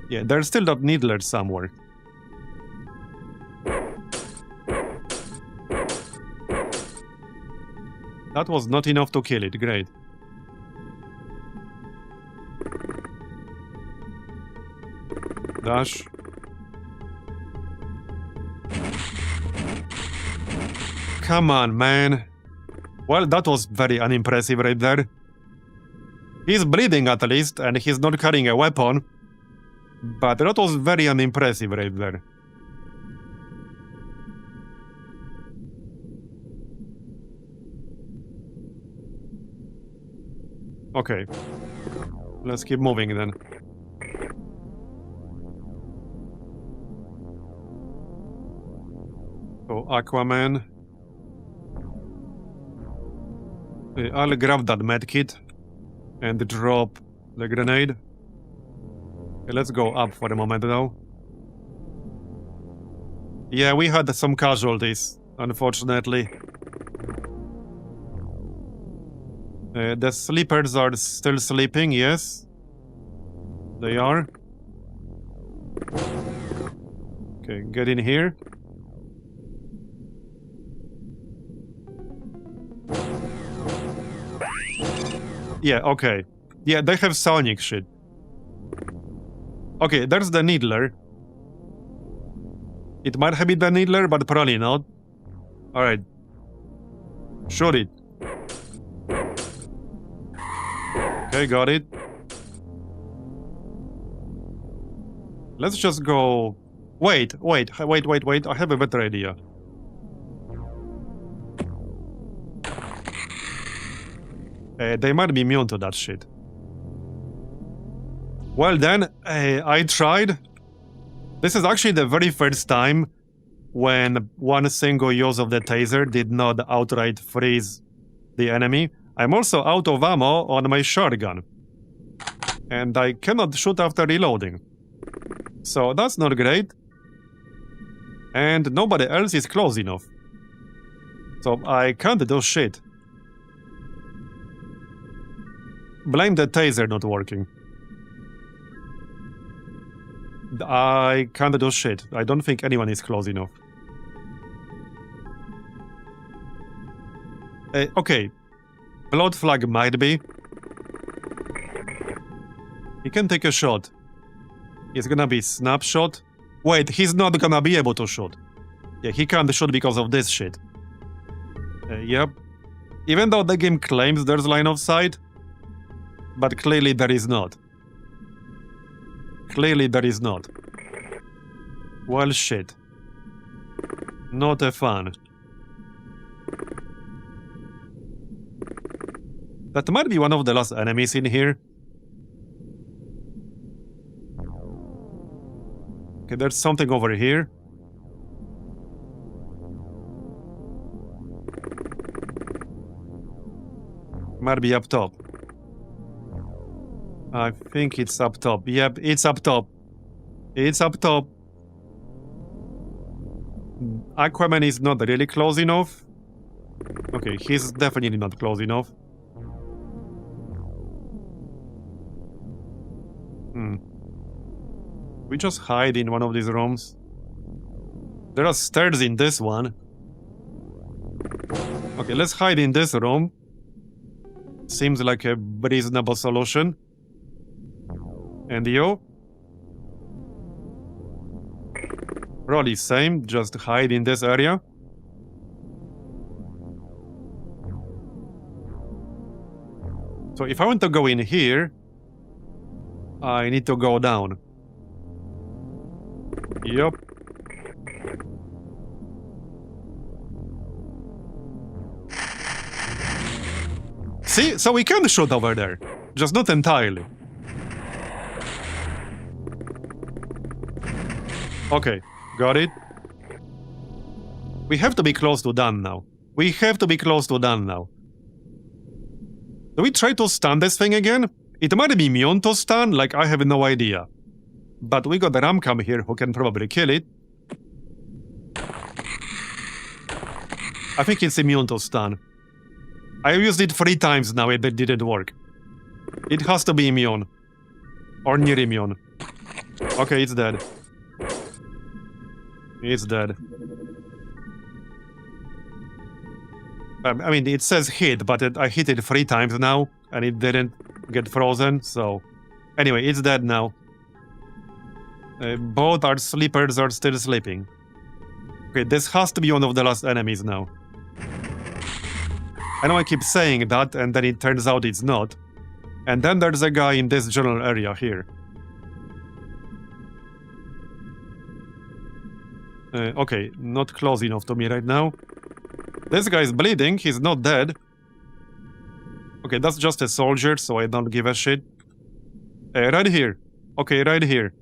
Yeah, there's still that Needler somewhere. That was not enough to kill it, great. Dash. Come on, man. Well, that was very unimpressive right there. He's bleeding at least, and he's not carrying a weapon. But that was very unimpressive right there. Okay. Let's keep moving then. So, Aquaman. I'll grab that medkit and drop the grenade. Okay, let's go up for a moment though. Yeah, we had some casualties, unfortunately. The sleepers are still sleeping, yes. They are. Okay, get in here. Yeah, okay. Yeah, they have sonic shit. Okay, there's the Needler. It might have been the Needler, but probably not. Alright. Shoot it. Okay, got it. Let's just go... Wait. I have a better idea. They might be immune to that shit. Well then, I tried. This is actually the very first time when one single use of the taser did not outright freeze the enemy. I'm also out of ammo on my shotgun. And I cannot shoot after reloading. So that's not great. And nobody else is close enough. So I can't do shit. Blame the taser not working. I can't do shit. I don't think anyone is close enough. Okay. Blood flag might be. He can take a shot. It's gonna be snapshot. Wait, he's not gonna be able to shoot. Yeah, he can't shoot because of this shit. Yep. Even though the game claims there's line of sight, but clearly there is not. Clearly there is not. Well, shit. Not a fun. That might be one of the last enemies in here. Okay, there's something over here. Might be up top. I think it's up top. Yep, it's up top. It's up top. Aquaman is not really close enough. Okay, he's definitely not close enough. We just hide in one of these rooms. There are stairs in this one. Okay, let's hide in this room. Seems like a reasonable solution. And you? Probably same, just hide in this area. So if I want to go in here, I need to go down. Yup. See? So we can shoot over there. Just not entirely. Okay, got it. We have to be close to done now. We have to be close to done now. Do we try to stun this thing again? It might be immune to stun, like I have no idea. But we got the Ramcam here who can probably kill it. I think it's immune to stun. I used it 3 times now, it didn't work. It has to be immune. Or near immune. Okay, it's dead. It's dead. I mean, it says hit, but I hit it 3 times now, and it didn't get frozen, so... Anyway, it's dead now. Both our sleepers are still sleeping. Okay, this has to be one of the last enemies now. I know I keep saying that, and then it turns out it's not. And then there's a guy in this general area here. Okay, not close enough to me right now. This guy's bleeding, he's not dead. Okay, that's just a soldier, so I don't give a shit. Right here. Okay, right here.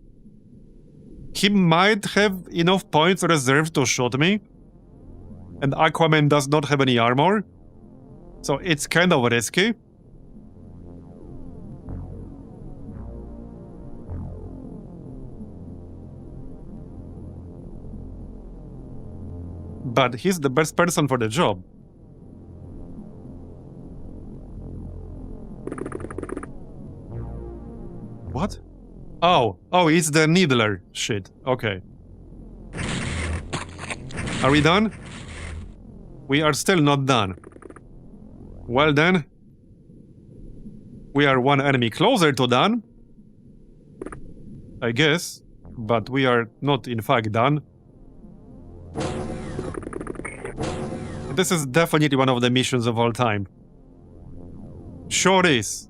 He might have enough points reserved to shoot me. And Aquaman does not have any armor. So it's kind of risky. But he's the best person for the job. What? Oh, it's the Needler shit. Okay. Are we done? We are still not done. Well then. We are one enemy closer to done. I guess. But we are not in fact done. This is definitely one of the missions of all time. Sure is.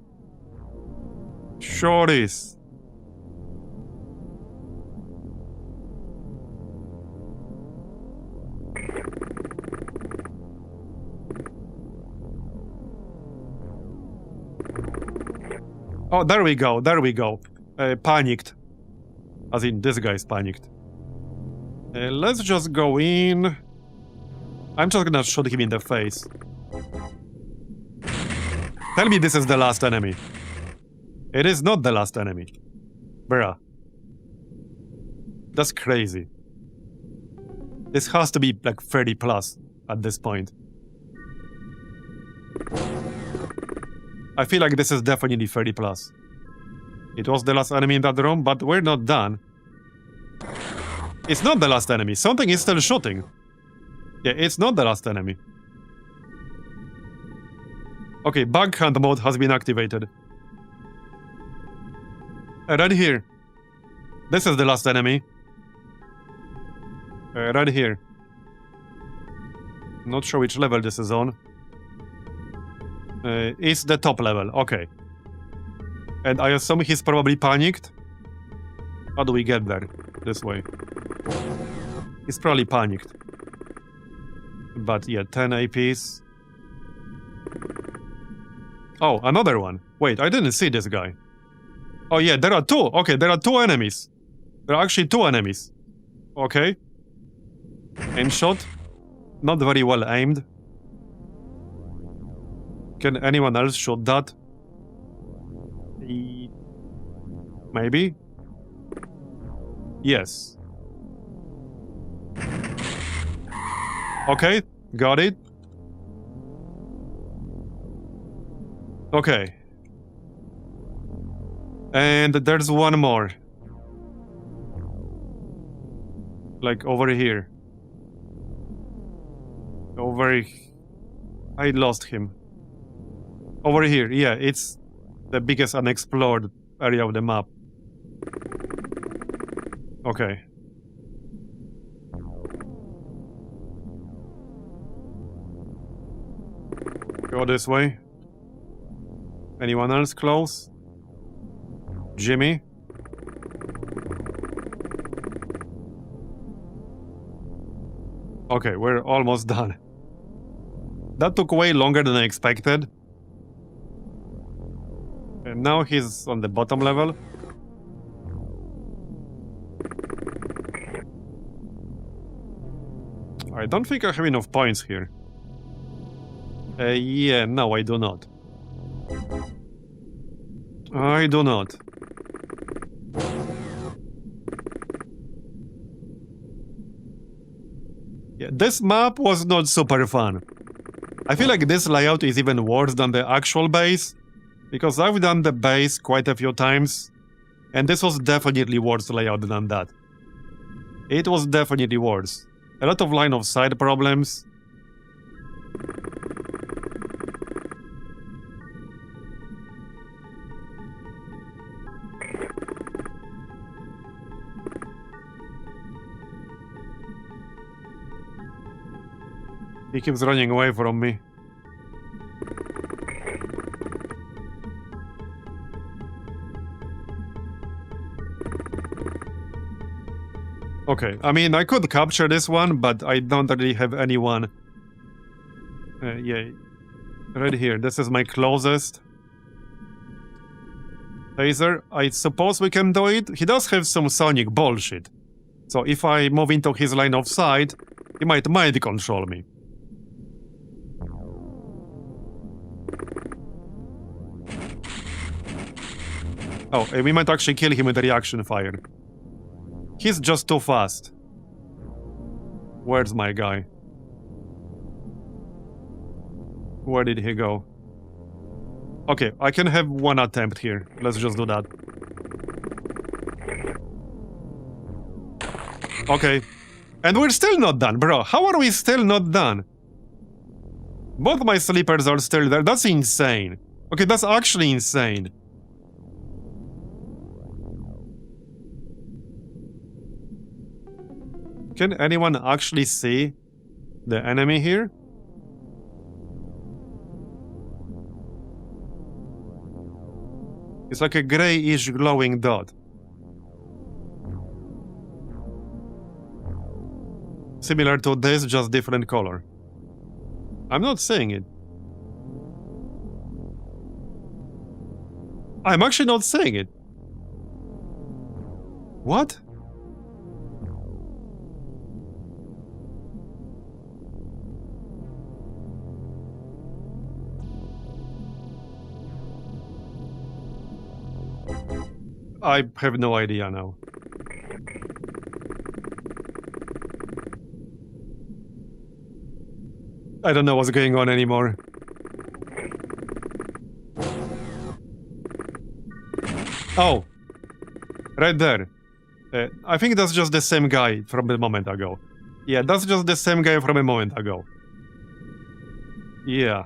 Sure is. Oh, there we go, there we go. Panicked. As in, this guy's panicked. Let's just go in. I'm just gonna shoot him in the face. Tell me this is the last enemy. It is not the last enemy. Bruh. That's crazy. This has to be like 30 plus at this point. I feel like this is definitely 30 plus. It was the last enemy in that room, but we're not done. It's not the last enemy. Something is still shooting. Yeah, it's not the last enemy. Okay, bug hunt mode has been activated. Right here. This is the last enemy. Right here. Not sure which level this is on. It's the top level, okay. And I assume he's probably panicked. How do we get there? This way. He's probably panicked. But yeah, 10 APs. Oh, another one. Wait, I didn't see this guy. Oh yeah, there are two. Okay, there are two enemies. There are actually two enemies. Okay. Aim shot. Not very well aimed. Can anyone else shoot that? Maybe? Yes. Okay, got it. Okay. And there's one more. Like over here. I lost him. Over here, yeah, it's the biggest unexplored area of the map. Okay. Go this way. Anyone else close? Jimmy? Okay, we're almost done. That took way longer than I expected. And now he's on the bottom level. I don't think I have enough points here. Yeah, no, I do not. I do not. Yeah, this map was not super fun. I feel like this layout is even worse than the actual base, because I've done the base quite a few times, and this was definitely worse layout than that. It was definitely worse. A lot of line of sight problems. He keeps running away from me. Okay, I mean, I could capture this one, but I don't really have anyone. Yeah, right here. This is my closest. Taser, I suppose we can do it. He does have some sonic bullshit. So if I move into his line of sight, he might mind control me. Oh, and we might actually kill him with a reaction fire. He's just too fast. Where's my guy? Where did he go? Okay, I can have one attempt here. Let's just do that. Okay. And we're still not done, bro. How are we still not done? Both my sleepers are still there. That's insane. Okay, that's actually insane. Can anyone actually see the enemy here? It's like a grayish glowing dot. Similar to this, just different color. I'm not saying it. I'm actually not saying it. What? I have no idea now. I don't know what's going on anymore. Oh! Right there. I think that's just the same guy from a moment ago. Yeah, that's just the same guy from a moment ago. Yeah.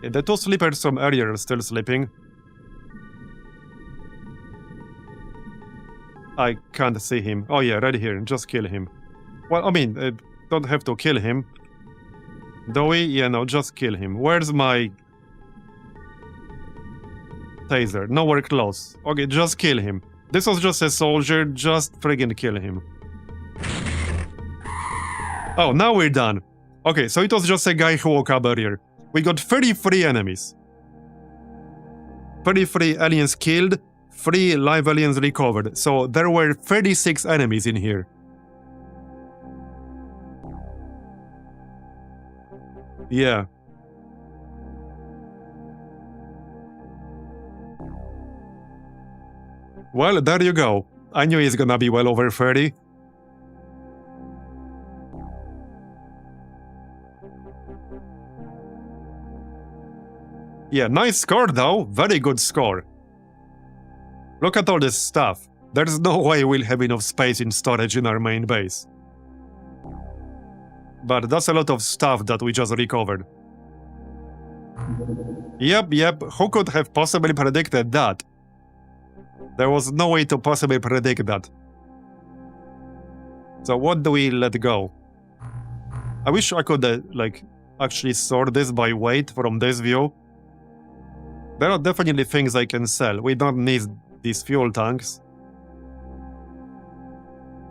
The two sleepers from earlier are still sleeping. I can't see him. Oh yeah, right here. Just kill him. Well, I mean, don't have to kill him. Do we? Yeah, no, just kill him. Where's my taser? Nowhere close. Okay, just kill him. This was just a soldier. Just friggin' kill him. Oh, now we're done. Okay, so it was just a guy who woke up earlier. We got 33 enemies. 33 aliens killed, 3 live aliens recovered. So there were 36 enemies in here. Yeah. Well, there you go. I knew it's gonna be well over 30. Yeah, nice score though. Very good score. Look at all this stuff. There's no way we'll have enough space in storage in our main base. But that's a lot of stuff that we just recovered. Yep. Who could have possibly predicted that? There was no way to possibly predict that. So what do we let go? I wish I could, actually sort this by weight from this view. There are definitely things I can sell. We don't need these fuel tanks.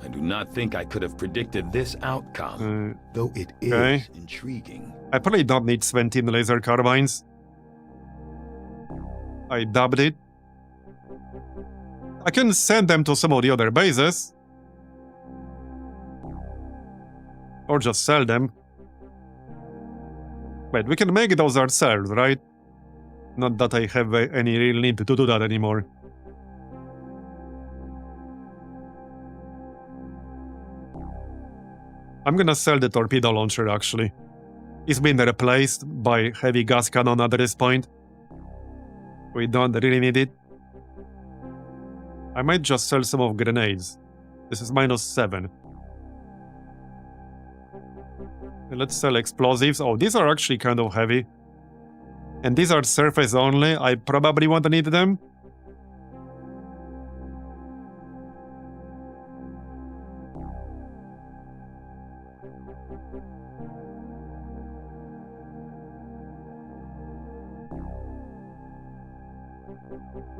I do not think I could have predicted this outcome, though it is intriguing. I probably don't need 17 laser carbines. I dubbed it. I can send them to some of the other bases. Or just sell them. Wait, we can make those ourselves, right? Not that I have any real need to do that anymore. I'm gonna sell the torpedo launcher, actually. It's been replaced by heavy gas cannon at this point. We don't really need it. I might just sell some of grenades. This is -7. Let's sell explosives. Oh, these are actually kind of heavy. And these are surface only. I probably won't need them.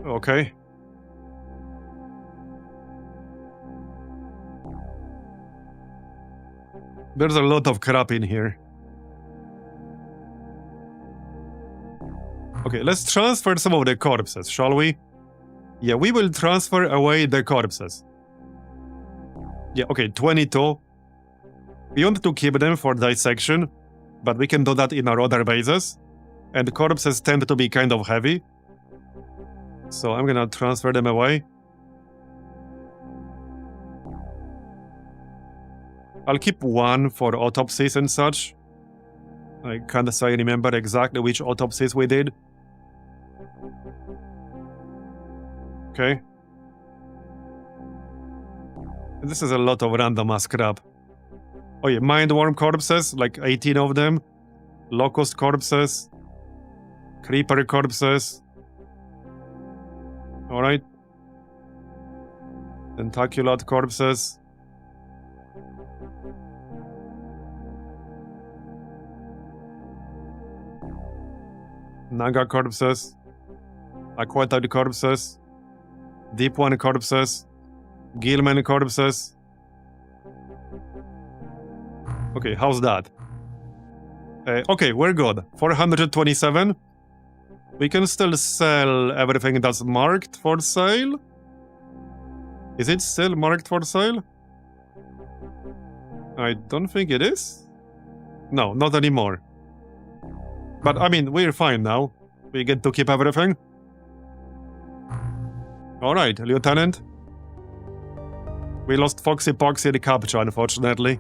Okay. There's a lot of crap in here. Okay, let's transfer some of the corpses, shall we? Yeah, we will transfer away the corpses. Yeah, okay, 22. We want to keep them for dissection, but we can do that in our other bases. And corpses tend to be kind of heavy. So I'm gonna transfer them away. I'll keep one for autopsies and such. I can't say I remember exactly which autopsies we did. Okay. This is a lot of random ass crap. Oh yeah, mindworm corpses, like 18 of them. Locust corpses. Creeper corpses. Alright. Tentaculate corpses. Naga corpses. Aquatite corpses. Deep One corpses. Gilman corpses. Okay, how's that? Okay, we're good. 427. We can still sell everything that's marked for sale. Is it still marked for sale? I don't think it is. No, not anymore. But I mean, we're fine now. We get to keep everything. Alright, Lieutenant. We lost Foxy Poxy the capture, unfortunately.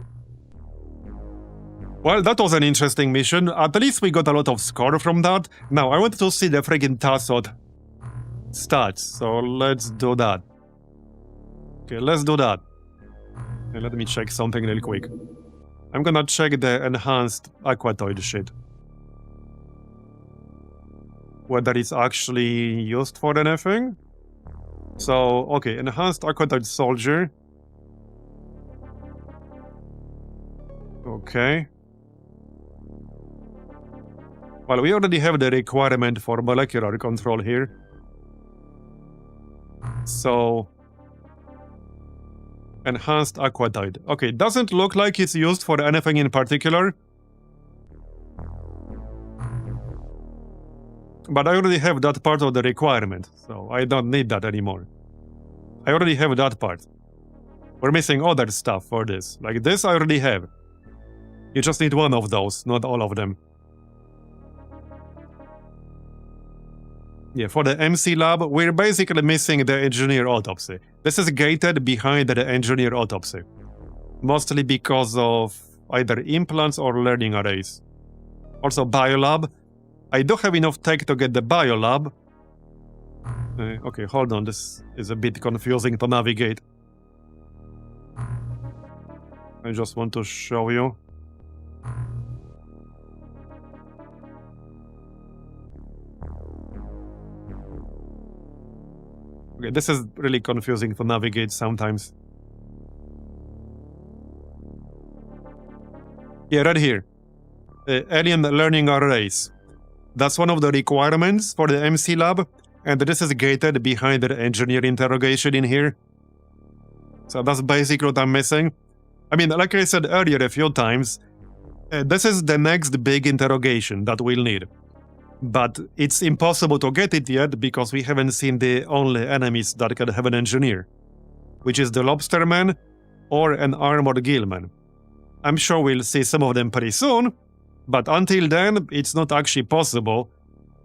Well, that was an interesting mission. At least we got a lot of score from that. Now, I want to see the friggin' Tassot stats, so let's do that. Okay, let's do that. Okay, let me check something real quick. I'm gonna check the enhanced Aquatoid shit. Whether it's actually used for anything. So, okay, enhanced Aquatoid Soldier. Okay. Well, we already have the requirement for molecular control here. So... Enhanced Aquatoid. Okay, doesn't look like it's used for anything in particular. But I already have that part of the requirement, so I don't need that anymore. I already have that part. We're missing other stuff for this. Like this I already have. You just need one of those, not all of them. Yeah, for the MC lab, we're basically missing the engineer autopsy. This is gated behind the engineer autopsy. Mostly because of either implants or learning arrays. Also biolab. I do have enough tech to get the biolab. Okay, hold on, this is a bit confusing to navigate. I just want to show you. Okay, this is really confusing to navigate sometimes. Yeah, right here. Alien learning arrays. That's one of the requirements for the MC lab, and this is gated behind the engineer interrogation in here. So that's basically what I'm missing. I mean, like I said earlier a few times, this is the next big interrogation that we'll need. But it's impossible to get it yet because we haven't seen the only enemies that can have an engineer, which is the Lobsterman or an Armored Gillman. I'm sure we'll see some of them pretty soon, but until then, it's not actually possible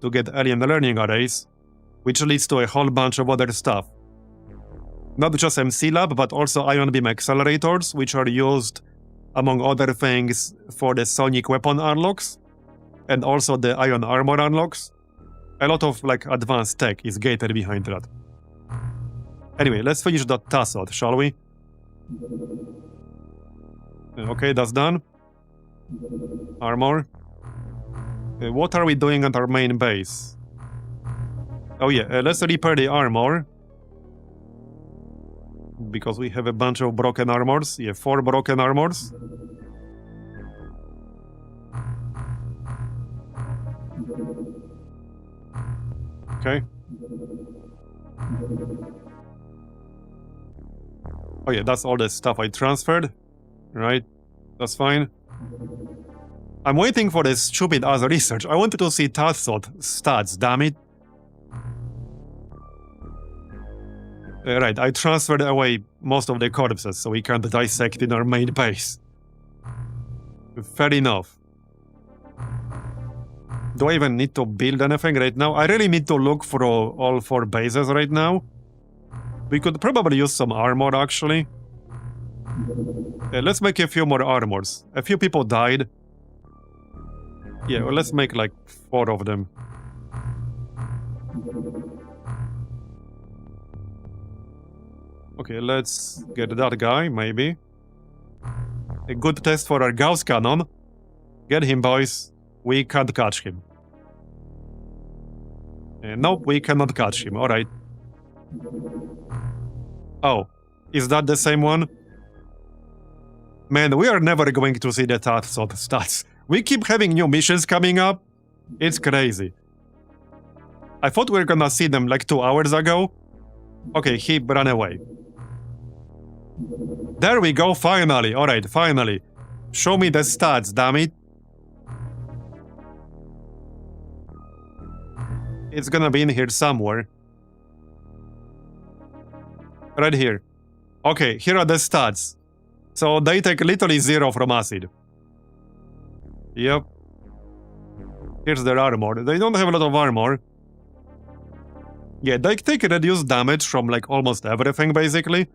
to get alien learning arrays, which leads to a whole bunch of other stuff. Not just MC Lab, but also ion beam accelerators, which are used, among other things, for the sonic weapon unlocks, and also the ion armor unlocks. A lot of like advanced tech is gated behind that. Anyway, let's finish that Tassot, shall we? Okay, that's done. Armor. What are we doing at our main base? Oh yeah, let's repair the armor. Because we have a bunch of broken armors. Yeah, 4 broken armors. Okay. Oh yeah, that's all the stuff I transferred. Right, that's fine. I'm waiting for this stupid ass research. I wanted to see Tassot stats, damn it. Right, I transferred away most of the corpses so we can't dissect in our main base. Fair enough. Do I even need to build anything right now? I really need to look for all 4 bases right now. We could probably use some armor, actually. Let's make a few more armors. A few people died. Yeah, well, let's make like 4 of them. Okay, let's get that guy, maybe. A good test for our Gauss cannon. Get him, boys. We can't catch him. Nope, we cannot catch him. Alright. Oh, is that the same one? Man, we are never going to see the Tassot stats. We keep having new missions coming up. It's crazy. I thought we were gonna see them like 2 hours ago. Okay, he ran away. There we go, finally. Alright, finally. Show me the stats, damn it. It's gonna be in here somewhere. Right here. Okay, here are the stats. So they take literally 0 from acid. Yep. Here's their armor. They don't have a lot of armor. Yeah, they take reduced damage from like almost everything, basically.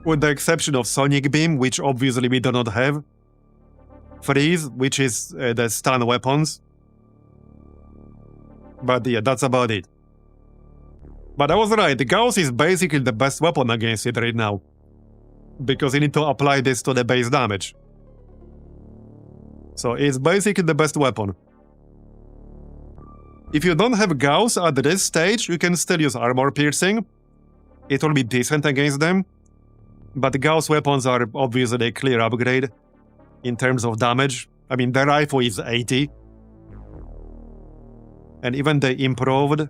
With the exception of Sonic Beam, which obviously we do not have. Freeze, which is the stun weapons. But yeah, that's about it. But I was right, Gauss is basically the best weapon against it right now. Because you need to apply this to the base damage. So it's basically the best weapon. If you don't have Gauss at this stage, you can still use armor piercing. It will be decent against them. But Gauss weapons are obviously a clear upgrade in terms of damage. I mean, the rifle is 80. And even the improved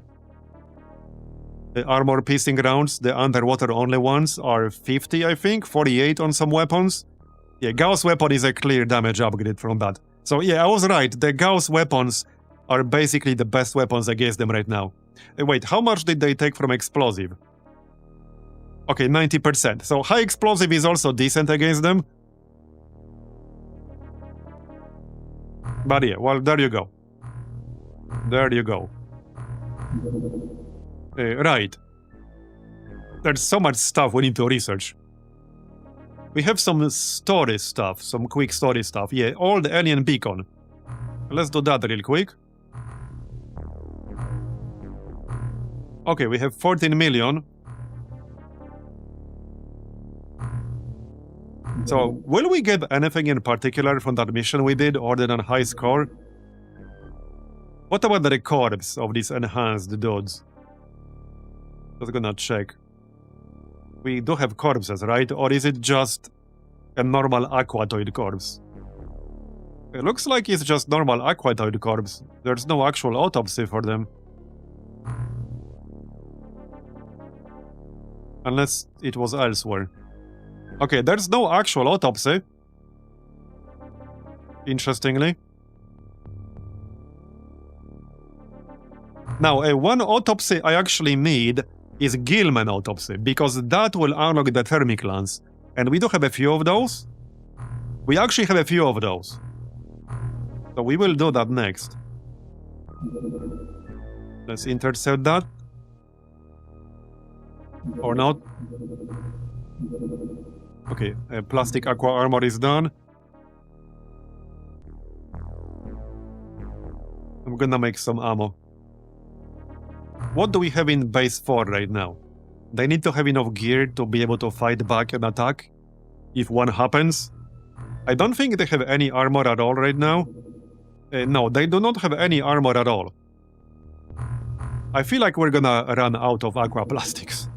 the armor piercing rounds, the underwater only ones, are 50, I think, 48 on some weapons. Yeah, Gauss weapon is a clear damage upgrade from that. So yeah, I was right. The Gauss weapons are basically the best weapons against them right now. Wait, how much did they take from explosive? Okay, 90%. So high explosive is also decent against them. But yeah, well, there you go. There you go. Right. There's so much stuff we need to research. We have some story stuff, some quick story stuff. Yeah, all the alien beacon. Let's do that real quick. Okay, we have 14 million. So, will we get anything in particular from that mission we did other than high score? What about the corpse of these enhanced dudes? Just gonna check. We do have corpses, right? Or is it just a normal aquatoid corpse? It looks like it's just normal aquatoid corpse. There's no actual autopsy for them. Unless it was elsewhere. Okay, there's no actual autopsy. Interestingly. Now, one autopsy I actually need is Gilman autopsy, because that will unlock the thermic lance. And we do have a few of those. We actually have a few of those. So we will do that next. Let's intercept that. Or not. Okay, plastic aqua armor is done. I'm gonna make some ammo. What do we have in base 4 right now? They need to have enough gear to be able to fight back and attack if one happens. I don't think they have any armor at all right now. No, they do not have any armor at all. I feel like we're gonna run out of aqua plastics.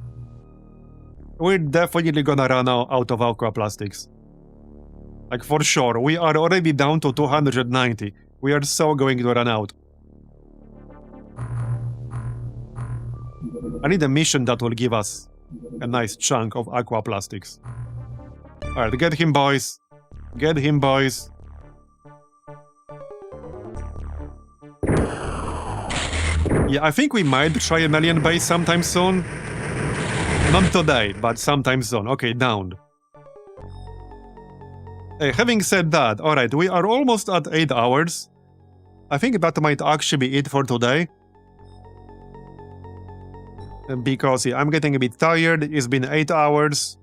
We're definitely gonna run out of aqua plastics. Like, for sure. We are already down to 290. We are so going to run out. I need a mission that will give us a nice chunk of aqua plastics. Alright, get him, boys. Get him, boys. Yeah, I think we might try an alien base sometime soon. Not today, but sometime soon. Okay, downed. Having said that, alright, we are almost at 8 hours. I think that might actually be it for today. Because yeah, I'm getting a bit tired. It's been 8 hours.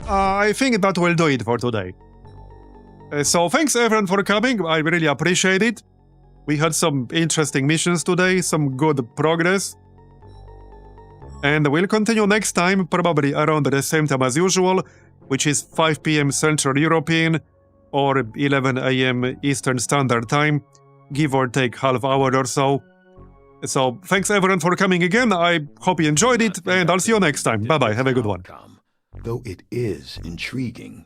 I think that will do it for today. So thanks everyone for coming. I really appreciate it. We had some interesting missions today, some good progress. And we'll continue next time, probably around the same time as usual, which is 5 PM Central European or 11 AM Eastern Standard Time, give or take half hour or so. So thanks everyone for coming again. I hope you enjoyed it, and I'll see you next time. Bye-bye. Have a good one. Though it is intriguing.